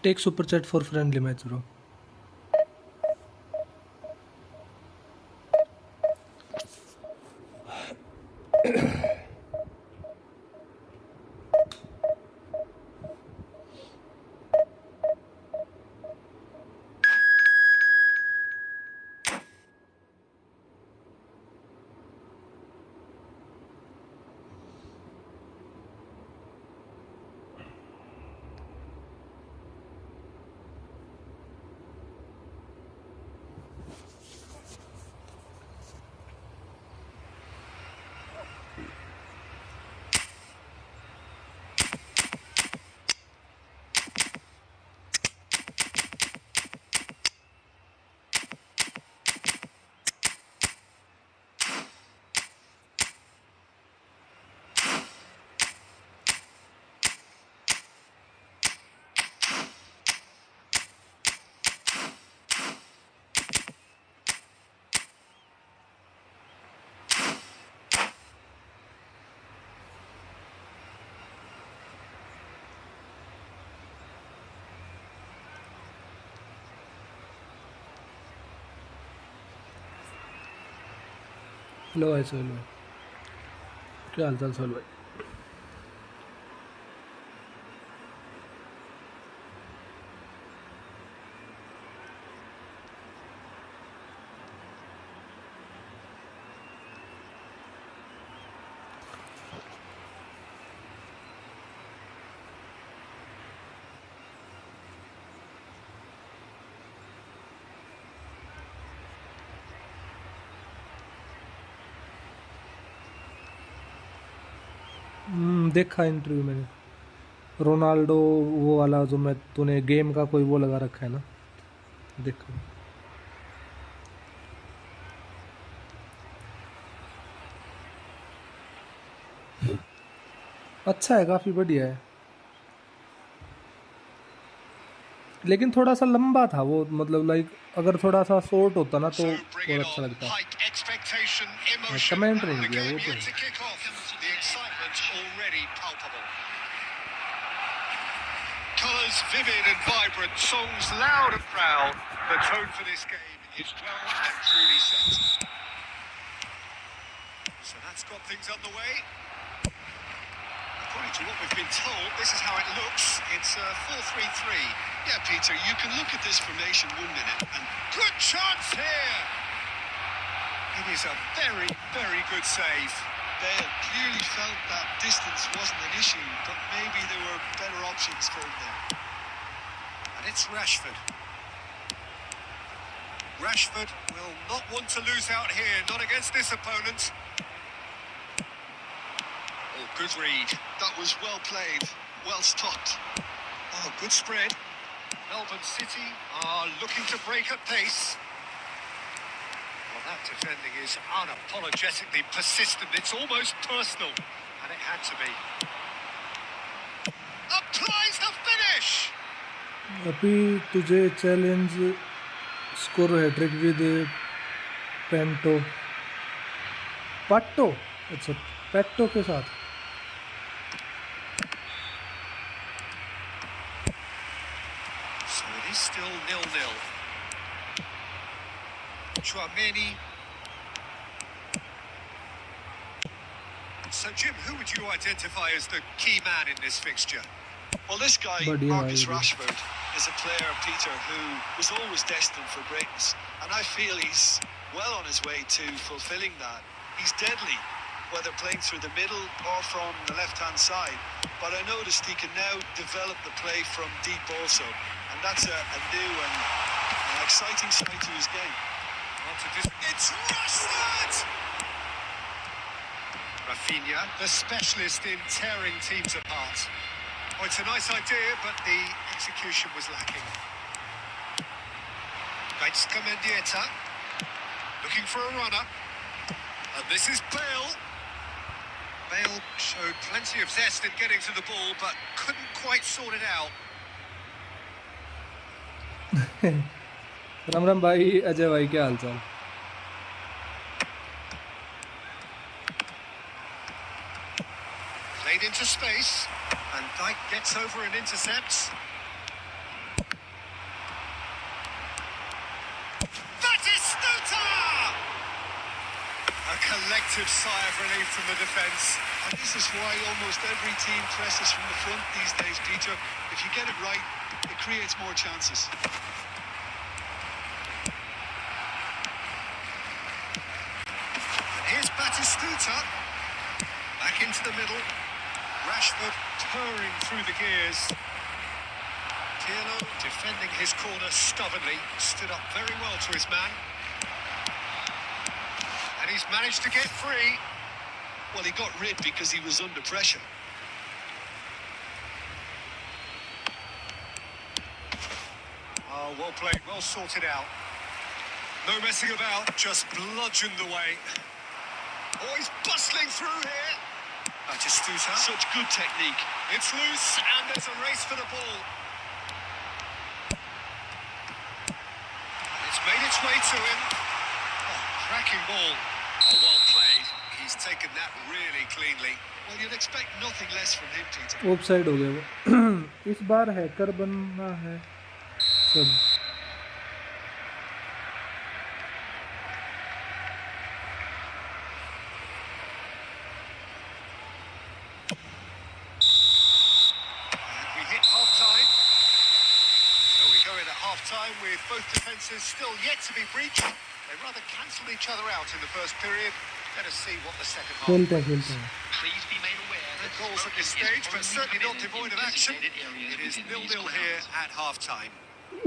Take super chat for friendly match, bro. Hello भाई सोहेल भाई, क्या हाल चाल सोहेल भाई? देखा इंटरव्यू मैंने। रोनाल्डो वो वाला जो मैं तूने गेम का कोई वो लगा रखा है ना, देखा। अच्छा है, काफ़ी बढ़िया है, लेकिन थोड़ा सा लंबा था वो, मतलब लाइक अगर थोड़ा सा शॉर्ट होता ना तो और अच्छा लगता। कमेंट नहीं दिया वो तो। Colours vivid and vibrant, songs loud and proud. The tone for this game is well and truly set. So that's got things underway. According to what we've been told, this is how it looks. It's a 4-3-3. Yeah, Peter, you can look at this formation 1 minute and... Good chance here! It is a very, very good save. Bale clearly felt that distance wasn't an issue, but maybe there were better options for him there. And it's Rashford. Rashford will not want to lose out here, not against this opponent. Oh, good read. That was well played, well stopped. Oh, good spread. Melbourne City are looking to break at pace. Well, that defending is unapologetically persistent. It's almost personal, and it had to be. Applies the finish! अभी तुझे challenge score hat trick with पाटो, अच्छा पैटो के साथ। So it is still 0-0. Chouameni. So Jim, who would you identify as the key man in this fixture? Well, this guy, Marcus Rashford, is a player, Peter, who was always destined for greatness. And I feel he's well on his way to fulfilling that. He's deadly, whether playing through the middle or from the left-hand side. But I noticed he can now develop the play from deep also. And that's a new and an exciting side to his game. It's Rashford! Rafinha, the specialist in tearing teams apart. Oh, it's a nice idea, but the execution was lacking. Gaitska Mendieta, looking for a runner. And this is Bale. Bale showed plenty of zest in getting to the ball, but couldn't quite sort it out. Ram Ram भाई, अजय भाई, क्या हाल चाल? Played into space, and Dijk gets over and intercepts. collective sigh of relief from the defence. And this is why almost every team presses from the front these days, Peter. If you get it right, it creates more chances. And here's Batistuta. Back into the middle. Rashford purring through the gears. Pirlo defending his corner stubbornly. Stood up very well to his man. And he's managed to get free. Well, he got rid because he was under pressure. Oh, well played, well sorted out. No messing about, just bludgeoned away. Oh, he's bustling through here. Batistuta. Such good technique. It's loose, and there's a race for the ball. It's made its way to him. Oh, cracking ball. Oh, well played. He's taken that really cleanly. Well, you'd expect nothing less from him, Peter. Offside हो गया वो। इस बार hacker बनना है सब। And we hit half-time. So we go in at half-time with both defences still yet to be breached. They rather cancelled each other out in the first period. Let us see what the second half खेलते हैं brings. खेलते हैं। Please be made aware No that goals at this smoking stage, is but only certainly not permitted devoid in of action. designated areas It is within these 0-0 here grounds. at half-time.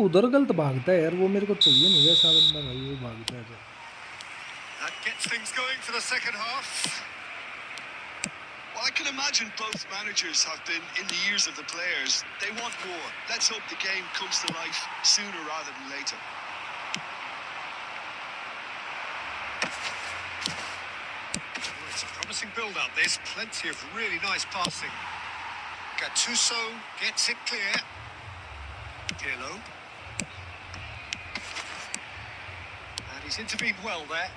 उधर गलत भागता है यार, वो मेरे को चाहिए नहीं वैसा बंदा भाई, वो भागता है तो। That gets things going for the second half. Well, I can imagine both managers have been in the ears of the players. They want more. Let's hope the game comes to life sooner rather than later. Oh, it's a promising build-up, this. Plenty of really nice passing. Gattuso gets it clear. Pirlo. And he's intervened well there.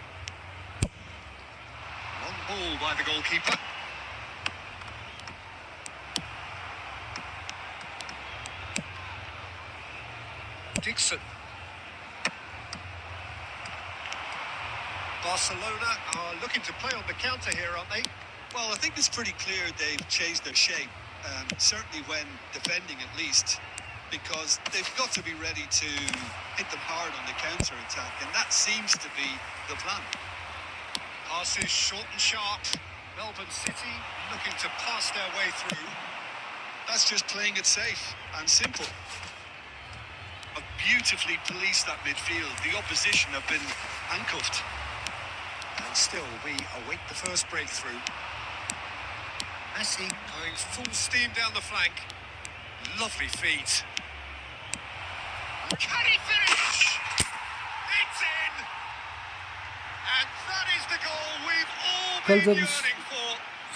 Long ball by the goalkeeper. Dixon. Barcelona are looking to play on the counter here, aren't they? Well, I think it's pretty clear they've changed their shape, certainly when defending at least, because they've got to be ready to hit them hard on the counter-attack, and that seems to be the plan. Passes short and sharp. Melbourne City looking to pass their way through. That's just playing it safe and simple. Have beautifully policed that midfield. The opposition have been handcuffed. And still, we await the first breakthrough. Messi going full steam down the flank. Lovely feet. Can he finish? It's in! And that is the goal we've all कल been जब yearning for.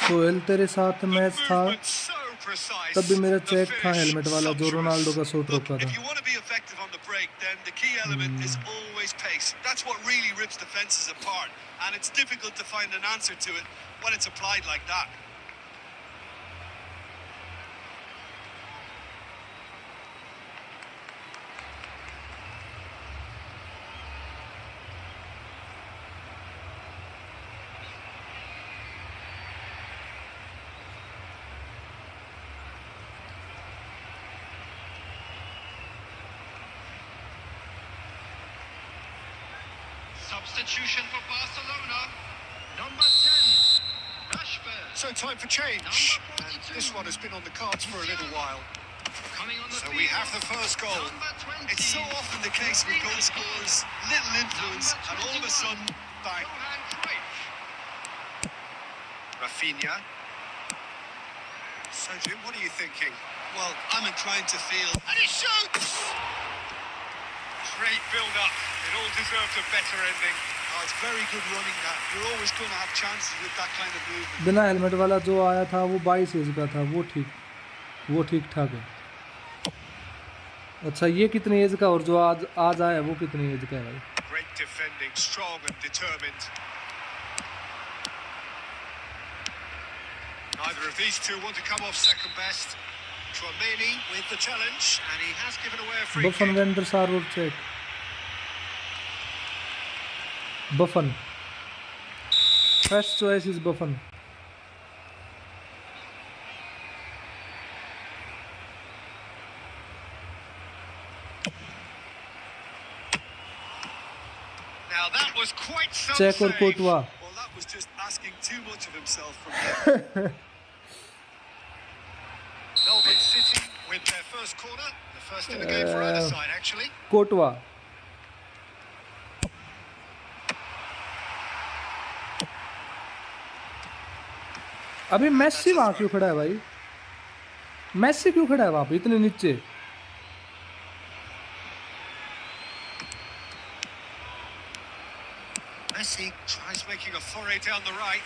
Sohail तेरे साथ match था, Movement so precise. तब भी मेरा The check था finish helmet वाला जो sumptuous. रोनाल्डो का शॉट Look, रोका था। if you want to be effective on the break, then the key element is always pace. That's what really rips defences apart, and it's difficult to find an answer to it when it's applied like that. Substitution for Barcelona. Number 10, Rashford. So time for change. And this one has been on the cards for a little while. Coming on the So field. we have the first goal. Number 20. It's so often the case with goal scorers, little influence, and all of a sudden, bang. Johan Cruyff. Rafinha. So Jim, what are you thinking? Well, I'm inclined to feel And he shoots! Great build-up. It all deserved a better ending. oh, it's very good running that. You're always going to have chances with that kind of movement. बिना helmet वाला जो आया था वो 22 as का था, वो ठीक ठाक है। अच्छा ये कितनी एज का, और जो आज आया वो कितनी एज का है भाई? Great defending, strong and determined. Neither of these two want to come off second best. Tchouaméni with the challenge, and he has given away a free Buffon kick. Van der Sar और Cech Buffon First choice is Buffon. Now that was quite some Cech और save. Kotwa. Well, that was just asking too much of himself from him. Melbourne City with their first corner, the first in the game for either side actually. Kotwa. अभी Messi वहां क्यों खड़ा है भाई? Messi क्यों खड़ा है वहां पे इतने नीचे? Messi tries making a foray down the right.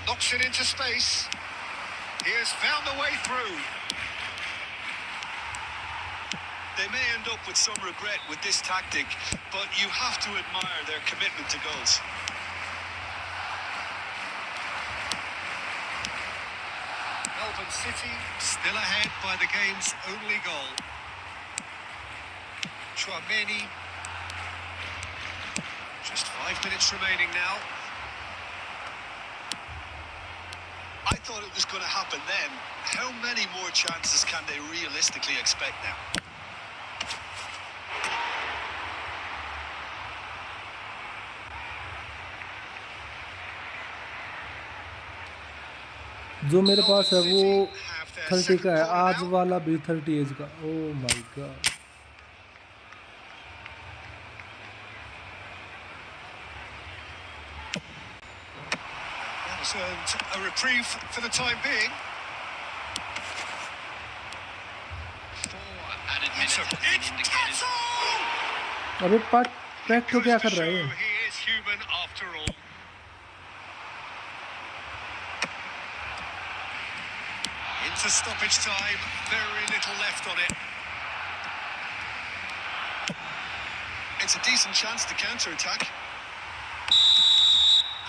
Knocks it into space. He has found the way through. They may end up with some regret with this tactic, but you have to admire their commitment to goals. Melbourne City still ahead by the game's only goal. Chouameni. Just 5 minutes remaining now. I thought it was going to happen then. How many more chances can they realistically expect now? जो मेरे पास है वो 30 का है, आज वाला भी 30 as का. Oh my God. That's a reprieve for the time being. 4 added minutes It's have been indicated. Tatsu! अबे पैट तो क्या कर रहा है? He is human after all. Into stoppage time, very little left on it. It's a decent chance to counter-attack.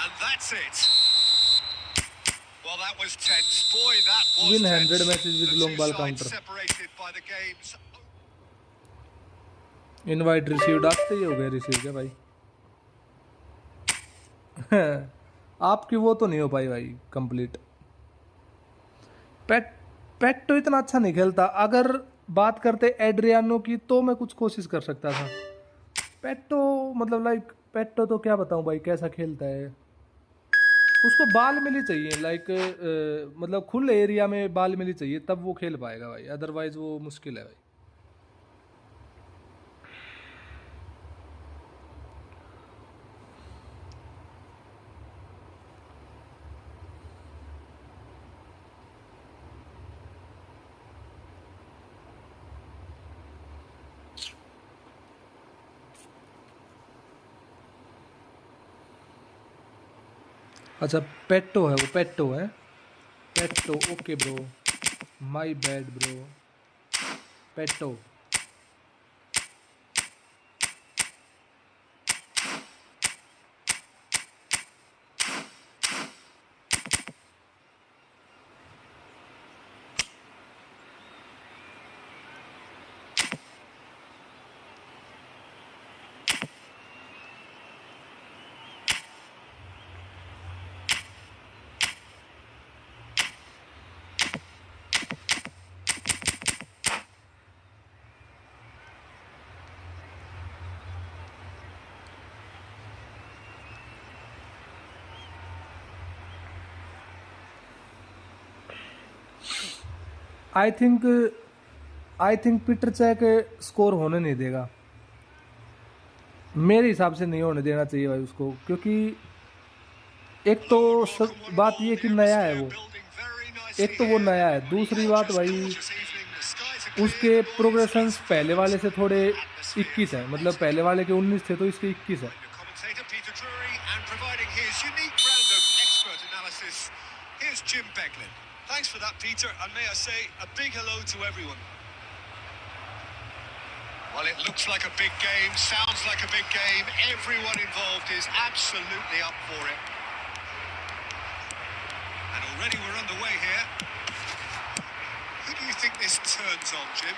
And that's it. Well, that was tense. Boy, that was Win tense. 100 matches with The long two ball sides counter. separated by the game's invite received आते ही हो गए receive क्या भाई? आपकी वो तो नहीं हो पाई भाई कंप्लीट. पेट तो इतना अच्छा नहीं खेलता. अगर बात करते एड्रियानो की तो मैं कुछ कोशिश कर सकता था. पेट्टो मतलब लाइक पेट्टो तो क्या बताऊं भाई कैसा खेलता है. उसको बाल मिली चाहिए लाइक मतलब खुले एरिया में बाल मिली चाहिए तब वो खेल पाएगा भाई. अदरवाइज वो मुश्किल है भाई. अच्छा पेट्टो है वो. पेट्टो है. पेट्टो okay bro. My bad bro. पेट्टो. I think Petr Cech score होने नहीं देगा. मेरे हिसाब से नहीं होने देना चाहिए भाई उसको. क्योंकि एक तो बात ये कि नया है वो. एक तो वो नया है. दूसरी बात भाई उसके प्रोग्रेशंस पहले वाले से थोड़े 21 है. मतलब पहले वाले के 19 थे तो इसके 21 है. Thanks for that, Peter, and may I say a big hello to everyone. Well, it looks like a big game, sounds like a big game. Everyone involved is absolutely up for it. And already we're underway here. Who do you think this turns on, Jim?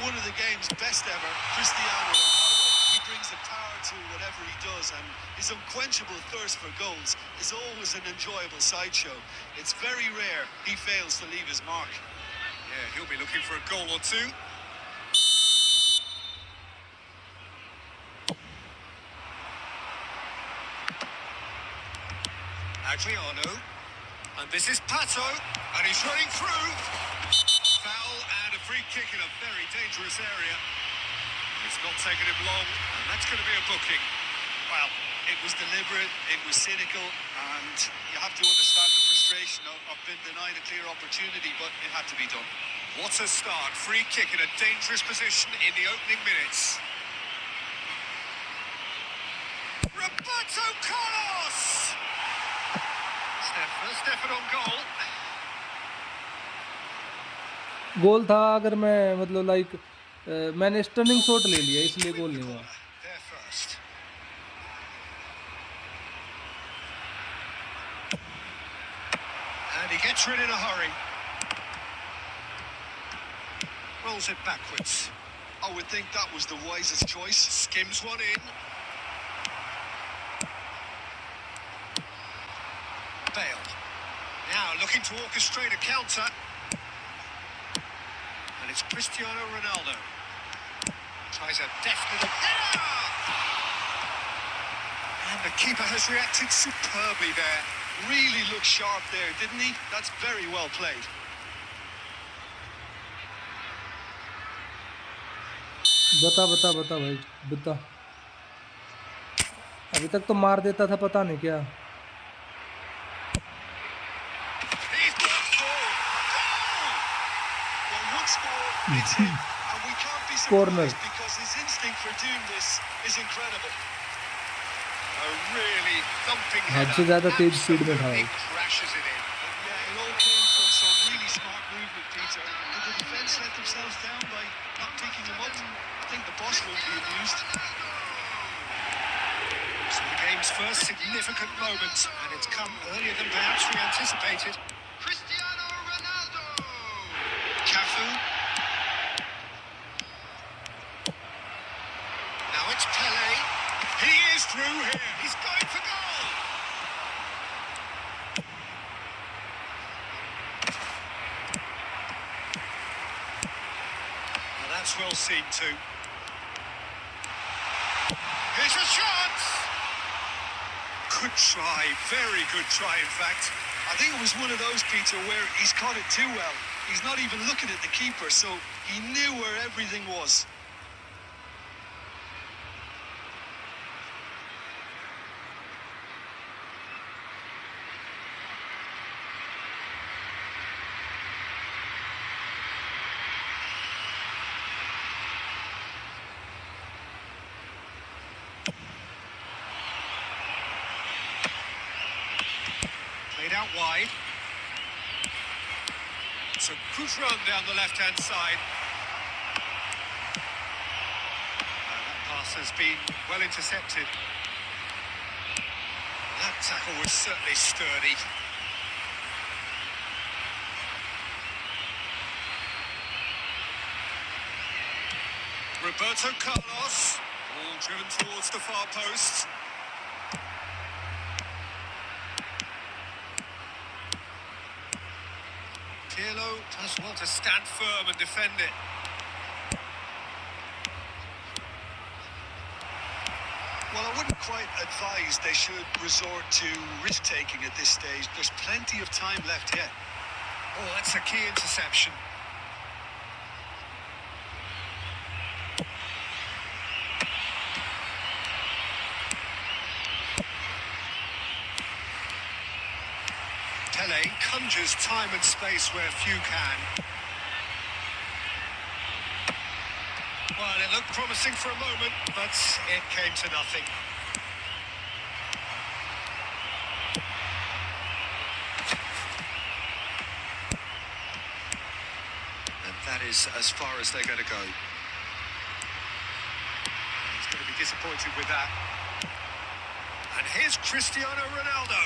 One of the game's best ever, Cristiano Ronaldo. He brings the power to whatever he does, and his unquenchable thirst for goals is always an enjoyable sideshow. It's very rare he fails to leave his mark. Yeah, he'll be looking for a goal or two. Adriano, and this is Pato, and he's running through. Foul and a free kick in a very dangerous area. It's not taken him long, and that's going to be a booking. Well, it was deliberate, it was cynical, and you have to understand the frustration of being denied a clear opportunity, but it had to be done. What a start. Free kick in a dangerous position in the opening minutes. Roberto Carlos! It's their first effort on goal. गोल था अगर मैं मतलब like मैंने stunning shot ले लिया इसलिए गोल नहीं हुआ. There first. And he gets rid in a hurry. Rolls it backwards. I would think that was the wisest choice. Skims one in. Bale. Now looking to orchestrate a counter. And it's Cristiano Ronaldo. Tries a deft little header! And the keeper has reacted superbly there. Really looked sharp there, didn't he? That's very well played. बता बता बता भाई बता. अभी तक तो मार देता था पता नहीं क्या. He's got goal! Well, once more, it's him, and we can't be Corner. surprised because his instinct for doing this is incredible. A really thumping हद से header. ज़्यादा तेज स्पीड में था. Absolutely crashes it in. Yeah, it all came from some really smart movement, Peter. Did the defence let themselves down by not picking him up? I think the boss won't be amused. So the game's first significant moment, and it's come earlier than perhaps we anticipated. Cristiano Ronaldo. Cafu. Now it's Pele. He is through here. He's going for goal. Well, that's well seen too. Here's a shot. Good try, very good try in fact. I think it was one of those, Peter, where he's caught it too well. He's not even looking at the keeper, so he knew where everything was. Played out wide. It's a good run down the left-hand side. That pass has been well intercepted. That tackle was certainly sturdy. Roberto Carlos, all driven towards the far post. Pirlo does well to stand firm and defend it. Well, I wouldn't quite advise they should resort to risk-taking at this stage. There's plenty of time left yet. Oh, that's a key interception. Pele conjures time and space where few can. Well, it looked promising for a moment, but it came to nothing. And that is as far as they're going to go. He's going to be disappointed with that. And here's Cristiano Ronaldo.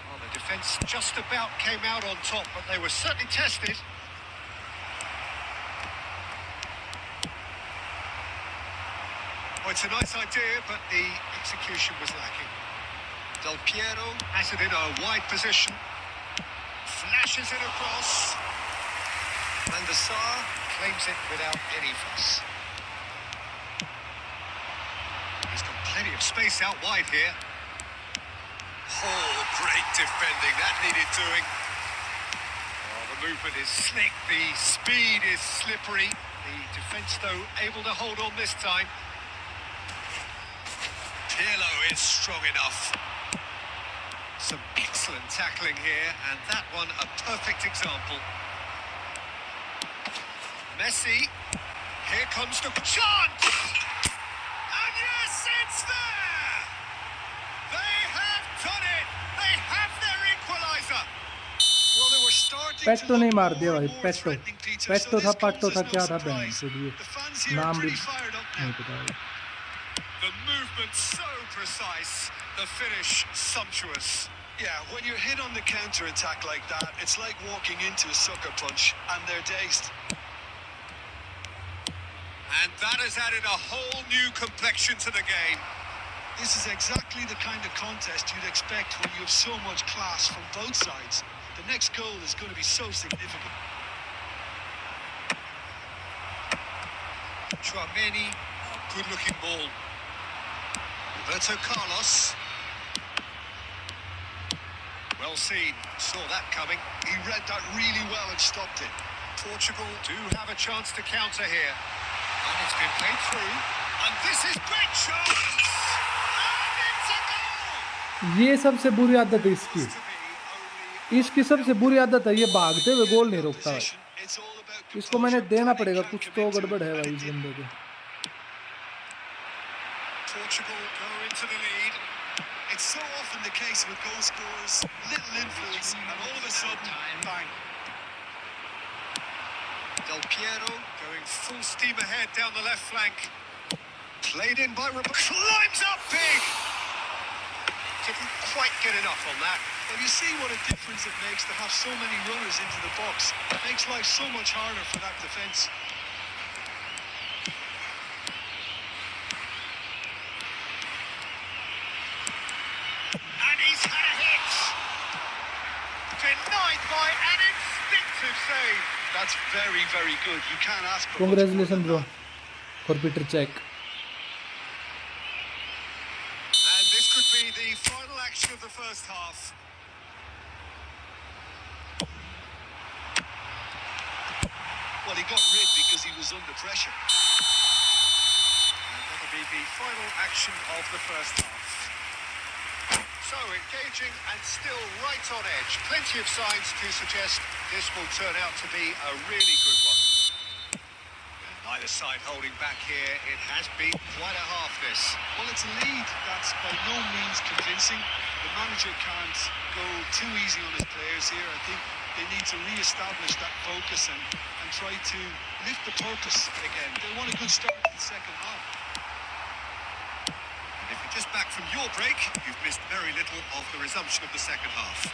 Well, the defence just about came out on top, but they were certainly tested. it's a nice idea, but the execution was lacking. Del Piero has it in a wide position. Flashes it across. And the Sar claims it without any fuss. He's got plenty of space out wide here. Oh, great defending. That needed doing. Oh, the movement is slick. The speed is slippery. The defence, though, able to hold on this time. Pirlo is strong enough. Some excellent tackling here, and that one a perfect example. Messi, here comes the chance! And yes, it's there! They have done it! They have their equaliser! Well, they were starting पेट्टो to नहीं look मार दिया more भाई, and more पेट्टो threatening, Peter, पेट्टो so था, this पट्टो comes था, as क्या no था band surprise. से ये The fans here are नाम भी pretty fired up now. नहीं पता है। The movement so precise, the finish sumptuous. Yeah, when you're hit on the counter-attack like that, it's like walking into a sucker punch, and they're dazed. And that has added a whole new complexion to the game. This is exactly the kind of contest you'd expect when you have so much class from both sides. The next goal is going to be so significant. Chouameni, good-looking ball. Roberto Carlos. Well seen, saw that coming. He read that really well and stopped it. Portugal do have a chance to counter here. And it's been played through. And this is great chance! And it's a goal! ये सबसे बुरी आदत है इसकी। To be only इसकी सबसे बुरी आदत है, ये भागते हुए गोल नहीं रोकता है। It's all about इसको मैंने देना composure. पड़ेगा, Panic कुछ can't तो commit to गड़बड़ it, है and भाई it इस did. बंदे के। Portugal go into the lead. It's so often the case with goal scorers, little influence, and all of a sudden, bang. Del Piero going full steam ahead down the left flank. Played in by Roberto. Climbs up big! Didn't quite get enough on that. Well, you see what a difference it makes to have so many runners into the box. It makes life so much harder for that defence. And he's had a hit! Denied by an instinctive save. That's very, very good. You can't ask for much more Congratulations than bro that. for Peter Cech. And this could be the final action of the first half. Well, he got rid because he was under pressure. And that'll be the final action of the first half. So engaging and still right on edge. Plenty of signs to suggest this will turn out to be a really good one. Neither side holding back here. It has been quite a half, this. Well, it's a lead that's by no means convincing. The manager can't go too easy on his players here. I think they need to re-establish that focus and try to lift the purpose again. They want a good start to the second half. And if you're just back from your break, you've missed very little of the resumption of the second half.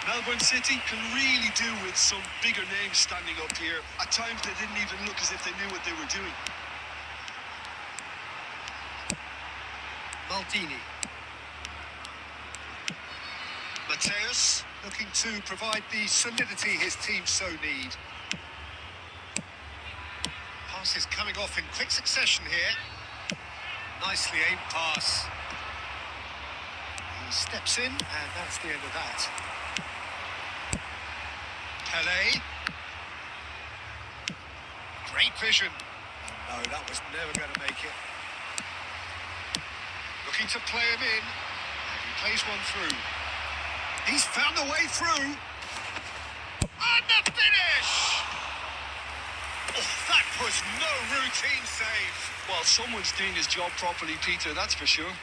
Melbourne City can really do with some bigger names standing up here. At times they didn't even look as if they knew what they were doing. Maldini. Mateus looking to provide the solidity his team so need. Passes coming off in quick succession here. Nicely aimed pass. He steps in, and that's the end of that. Pelé. Great vision. No, that was never going to make it. Looking to play him in. And he plays one through. He's found the way through. And the finish! Oh, that was no routine save. Well, someone's doing his job properly, Peter, that's for sure.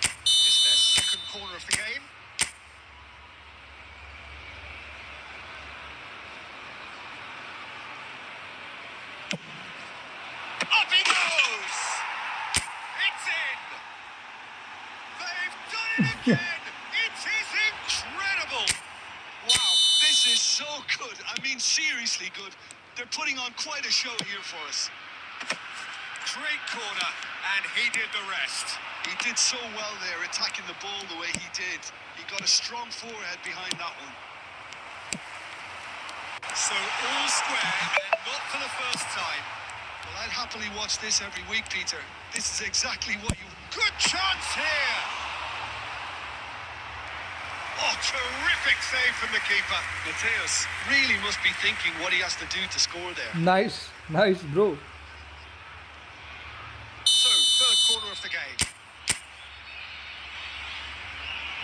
It's their second corner of the game. Up he goes! It's in! They've done it again! It is incredible! Wow, this is so good. I mean, seriously good. They're putting on quite a show here for us. Great corner, and he did the rest. He did so well there, attacking the ball the way he did. He got a strong forehead behind that one. So all square, and not for the first time. Well, I'd happily watch this every week, Peter. This is exactly what you... Good chance here! Oh, terrific save from the keeper. Mateus really must be thinking what he has to do to score there. Nice, nice, bro. So, third corner of the game.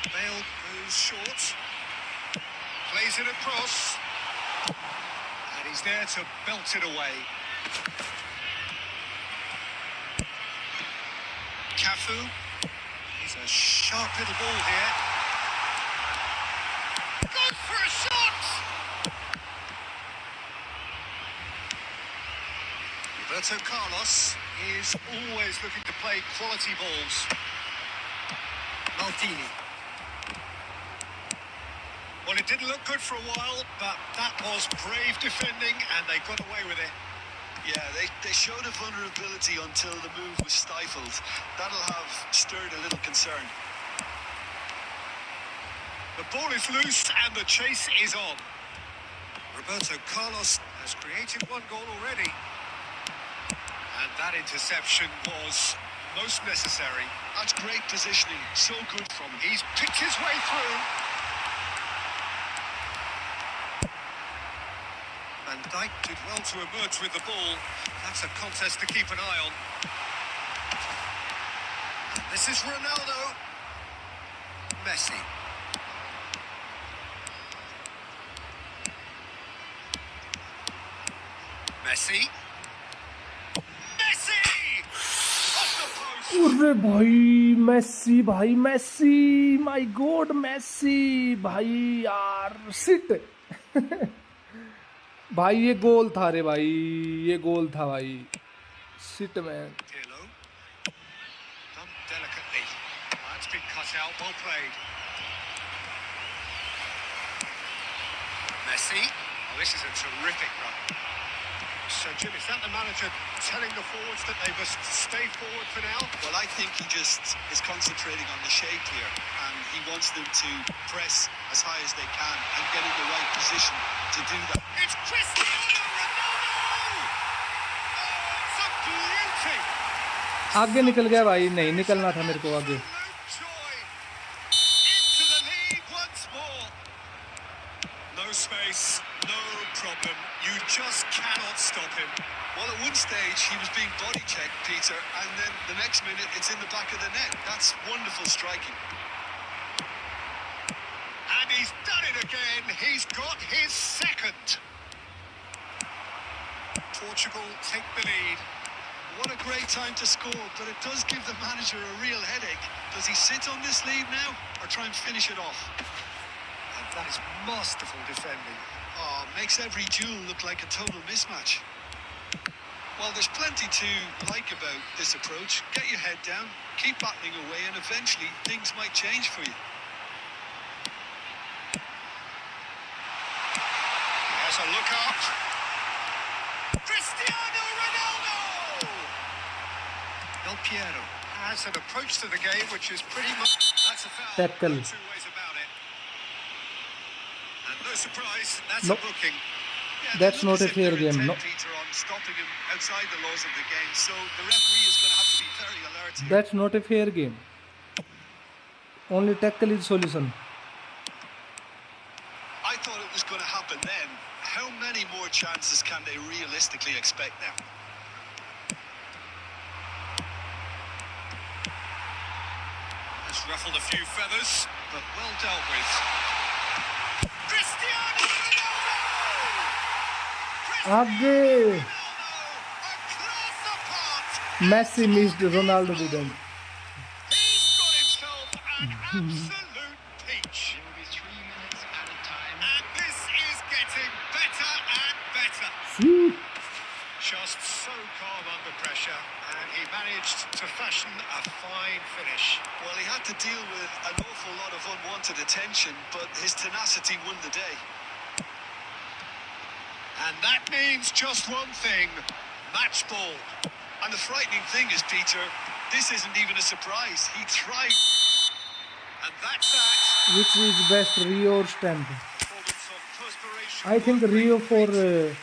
Bale goes short. Plays it across. And he's there to belt it away. Cafu. He's a sharp little ball here. Goes for a shot! Roberto Carlos is always looking to play quality balls. Maldini. Well, it didn't look good for a while, but that was brave defending, and they got away with it. Yeah, they showed a vulnerability until the move was stifled. That'll have stirred a little concern. The ball is loose, and the chase is on. Roberto Carlos has created one goal already. And that interception was most necessary. That's great positioning, so good from him. He's picked his way through. Van Dijk did well to emerge with the ball. That's a contest to keep an eye on. This is Ronaldo. Messi. Messi. Messi! Off the post! अरे भाई Messi, भाई Messi, my God Messi, भाई यार seat. भाई ये goal था रे भाई, ये गोल था भाई, sit man. Pirlo. Done delicately. That's been cut out, well played. Messi. Oh, this is a terrific run. So, Jim, is that the manager telling the forwards that they must stay forward for now? Well, I think he just is concentrating on the shape here, and he wants them to press as high as they can and get in the right position to do that. It's Cristiano Ronaldo! Oh, it's a beauty! आगे निकल गया भाई, नहीं निकलना था मेरे को आगे। Absolute joy! Into the lead once more. No space, no problem. You just cannot stop him. Well, at one stage, he was being body checked, Peter, and then the next minute, it's in the back of the net. That's wonderful striking. And he's done it again. He's got his second. Portugal take the lead. What a great time to score, but it does give the manager a real headache. Does he sit on this lead now, or try and finish it off? And that is masterful defending. Oh, makes every duel look like a total mismatch. Well, there's plenty to like about this approach. Get your head down, keep battling away, and eventually things might change for you. He has a look up. Cristiano Ronaldo! Del Piero has an approach to the game which is pretty much... That's a foul. Tackle. No two ways about it. And no surprise, that's Nope. a booking. Yeah, That's they look not as a if fair they're game, intent, no. Peter, on stopping him outside the laws of the game, so the referee is going to have to be very alert here. That's not a fair game. Only tackle is solution. I thought it was going to happen then. How many more chances can they realistically expect now? Has ruffled a few feathers, but well dealt with. Cristiano Ronaldo! आगे Ronaldo, a class apart! Messi missed, Ronaldo didn't. He's got himself an absolute peach. There will be 3 minutes at a time. And this is getting better and better. See? Just so calm under pressure, and he managed to fashion a fine finish. Well, he had to deal with an awful lot of unwanted attention, but his tenacity won the day. And that means just one thing, match ball. And the frightening thing is, Peter, this isn't even a surprise. He tried. And that's that. Which is best, Rio or Stamp? Moments of perspiration. I think Rio for And those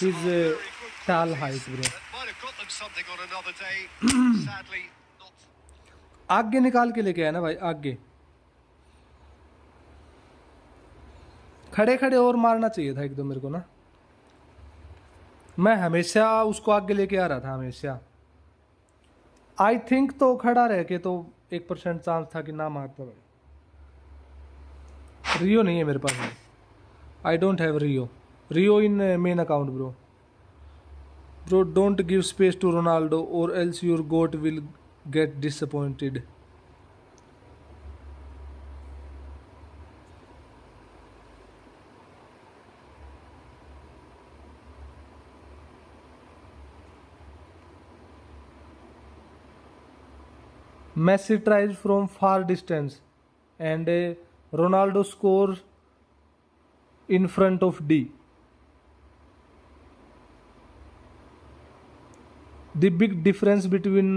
his are very good tall qualities height, bro. that might have got them something on another day. Sadly, not. आगे निकाल के लेके आया ना भाई, आगे खड़े खड़े और मारना चाहिए था एक दो मेरे को ना। मैं हमेशा उसको आगे लेके आ रहा था हमेशा। आई थिंक तो खड़ा रह के तो 1% चांस था कि ना मारता भाई। रियो नहीं है मेरे पास, I don't have Rio in main account bro don't give space to Ronaldo or else your GOAT will get disappointed. Messi tries from far distance and Ronaldo scores in front of D. The big difference between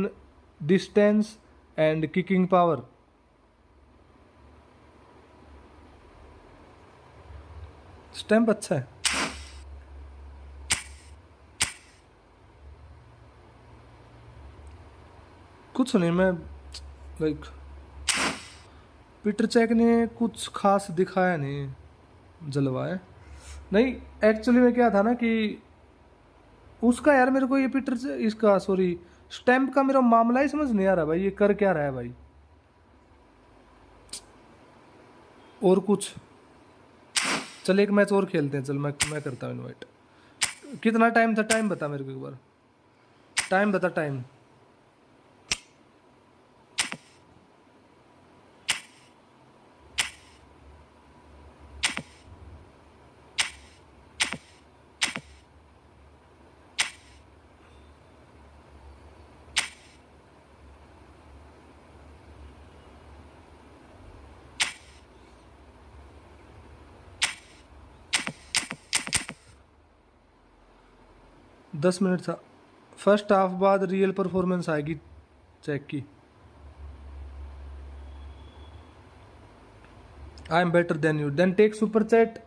distance and kicking power. Stamp अच्छा है। कुछ नहीं, मैं like Peter check ने कुछ खास दिखाया नहीं, जलवाया नहीं। एक्चुअली में क्या था ना कि उसका यार मेरे को ये इसका सॉरी स्टैम्प का मेरा मामला ही समझ नहीं आ रहा भाई, ये कर क्या रहा है भाई। और कुछ चल एक मैच और खेलते हैं, चल मैं करता हूँ इनवाइट। कितना टाइम था, टाइम बता मेरे को एक बार, टाइम बता टाइम। दस मिनट था। फर्स्ट हाफ बाद रियल परफॉर्मेंस आएगी चेक की। I am better than you, then take super chat,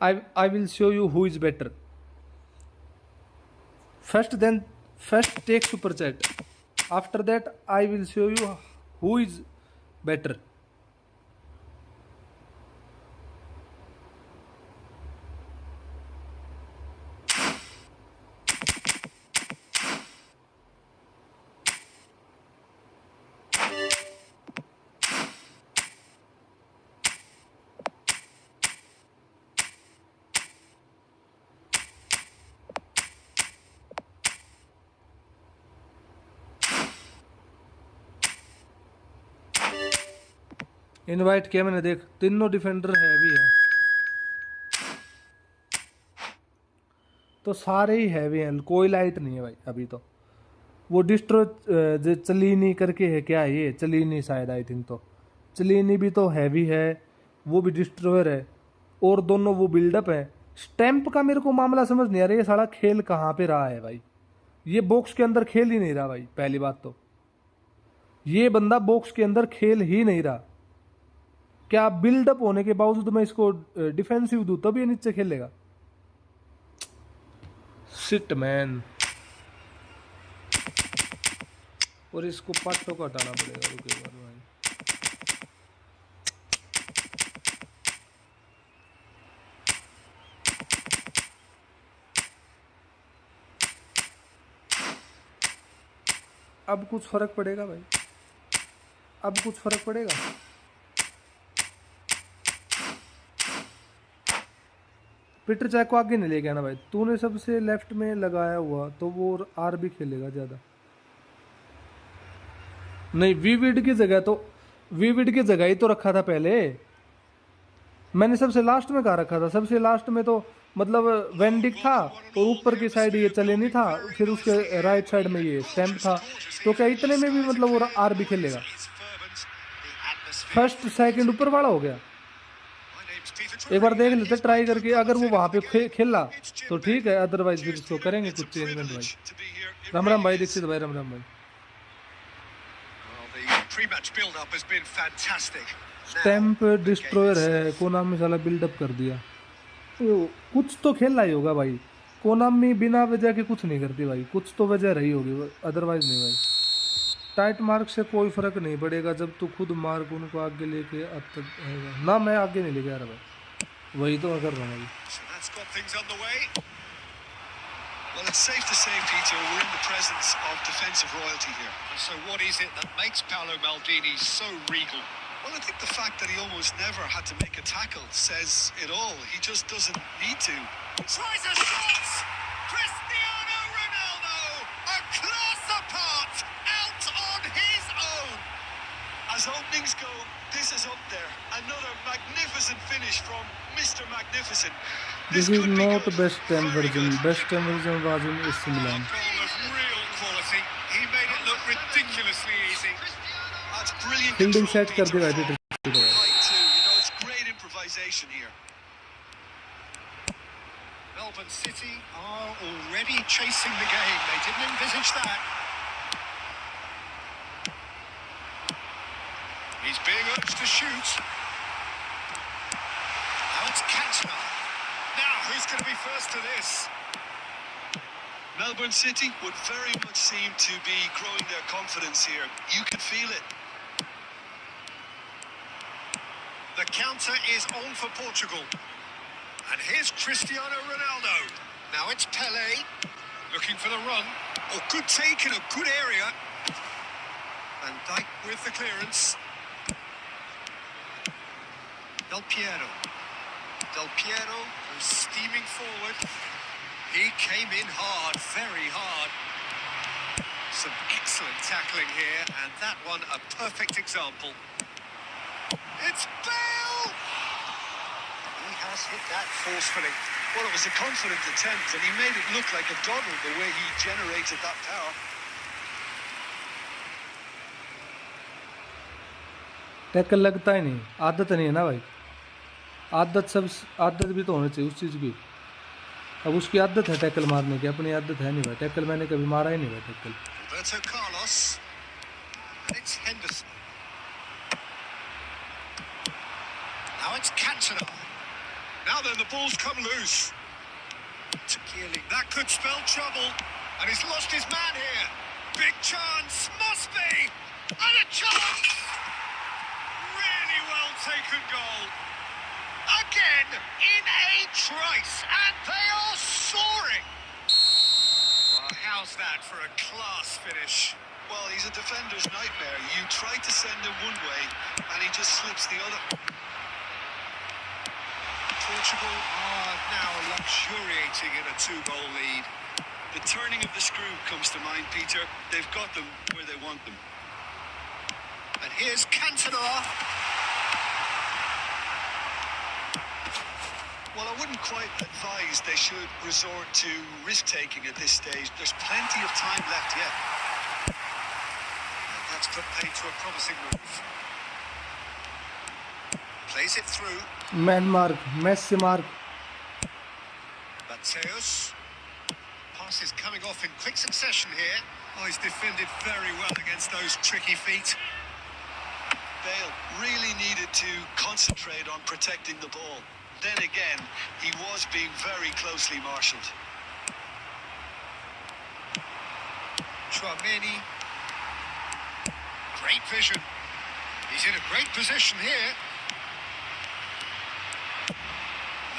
I will show you who is better. First take super chat, after that I will show you who is better. Invite किया मैंने, देख तीनों defender heavy है, तो सारे ही heavy हैं, कोई light नहीं है भाई अभी तो। वो डिस्ट्रो चलीनी करके है, क्या है ये चलीनी शायद, आई थिंक तो चलीनी भी तो हैवी है, वो भी डिस्ट्रॉयर है, और दोनों वो बिल्डअप है। स्टैम्प का मेरे को मामला समझ नहीं आ रहा, ये साला खेल कहाँ पे रहा है भाई, ये बॉक्स के अंदर खेल ही नहीं रहा भाई। पहली बात तो ये बंदा बॉक्स के अंदर खेल ही नहीं रहा। क्या बिल्डअप होने के बावजूद मैं इसको डिफेंसिव दूं तब ये नीचे खेलेगा? Shit man. और इसको पट्टों को हटाना पड़ेगा, रुके एक बार भाई। अब कुछ फर्क पड़ेगा भाई, अब कुछ फर्क पड़ेगा। पीटर चैक को आगे नहीं ले गया ना भाई, तूने सबसे लेफ्ट में लगाया हुआ तो वो आर भी खेलेगा ज़्यादा। नहीं, वीविड की जगह तो वीविड की जगह ही तो रखा था पहले, मैंने सबसे लास्ट में कहा रखा था। सबसे लास्ट में तो मतलब वेंडिक था और ऊपर की साइड ये चले नहीं था, फिर उसके राइट साइड में ये स्टैम्प था, तो क्या इतने में भी मतलब वो आर भी खेलेगा? फर्स्ट सेकंड ऊपर वाला हो गया। एक बार देख लेते ट्राई करके, अगर वो वहां पे खेला तो ठीक है, अदरवाइज फिर इसको करेंगे कुछ चेंजमेंट भाई। राम राम भाई दीक्षित भाई, राम राम भाई। Well, the pre-match build-up has been fantastic. Stamp destroyer है, कोनामी साला बिल्डअप कर दिया। कुछ तो खेलना ही होगा भाई, कोनामी बिना वजह के कुछ नहीं करती भाई, कुछ तो वजह रही होगी, अदरवाइज नहीं भाई। टाइट मार्क से कोई फर्क नहीं पड़ेगा जब तू खुद मार्क उनको आगे लेके अब तक आएगा ना। मैं आगे नहीं लेके आ रहा भाई, वही तो मैं कर रहा हूँ अभी। So that's got things underway. Well, it's safe to say, Peter, we're in the presence of defensive royalty here. And so what is it that makes Paolo Maldini so regal? Well, I think the fact that he almost never had to make a tackle says it all. He just doesn't need to. Tries a shot! Cristiano Ronaldo! A class apart! Out on his own! As openings go, this is up there. Another magnificent finish from Mr. Magnificent. This is could be not good. best time Very version. good. Best time version was in AC A Milan. goal of real quality. He made it look ridiculously easy. That's brilliant Fielding control, set कर Peter, दिया from भाई। height too. You know, it's great improvisation here. Melbourne City are already chasing the game. They didn't envisage that. He's being urged to shoot. Now it's Cantona. Now who's going to be first to this? Melbourne City would very much seem to be growing their confidence here. You can feel it. The counter is on for Portugal. And here's Cristiano Ronaldo. Now it's Pelé, looking for the run. Oh, good take in a good area. Van Dijk with the clearance. Del Piero. Del Piero was steaming forward. He came in hard, very hard. Some excellent tackling here, and that one a perfect example. It's Bale! He has hit that forcefully. Well, it was a confident attempt, and he made it look like a doddle the way he generated that power. Tackle लगता ही नहीं, आदत नहीं है ना भाई। आदत भी तो होनी चाहिए उस चीज़ की। अब उसकी आदत है टैकल मारने की, अपनी आदत है नहीं भाई। टैकल मैंने कभी मारा ही नहीं भाई tackle. Roberto Carlos. And it's Henderson. Now it's Cantona. Now then, the ball's come loose. Tequili. That could spell trouble. And he's lost his man here. Big chance. Must be. And a chance. Really well taken goal. Again in a trice. And they are soaring. Well, how's that for a class finish? Well, he's a defender's nightmare. You try to send him one way, and he just slips the other. Portugal are now luxuriating in a 2-goal lead. The turning of the screw comes to mind, Peter. They've got them where they want them. And here's Cantona. Well, I wouldn't quite advise they should resort to risk-taking at this stage. There's plenty of time left yet. And that's put paid to a promising move. Plays it through. Man mark, Messi mark. Mateus. Passes coming off in quick succession here. Oh, he's defended very well against those tricky feet. Bale really needed to concentrate on protecting the ball. Then again, he was being very closely marshalled. Tchouaméni. Great vision. He's in a great position here.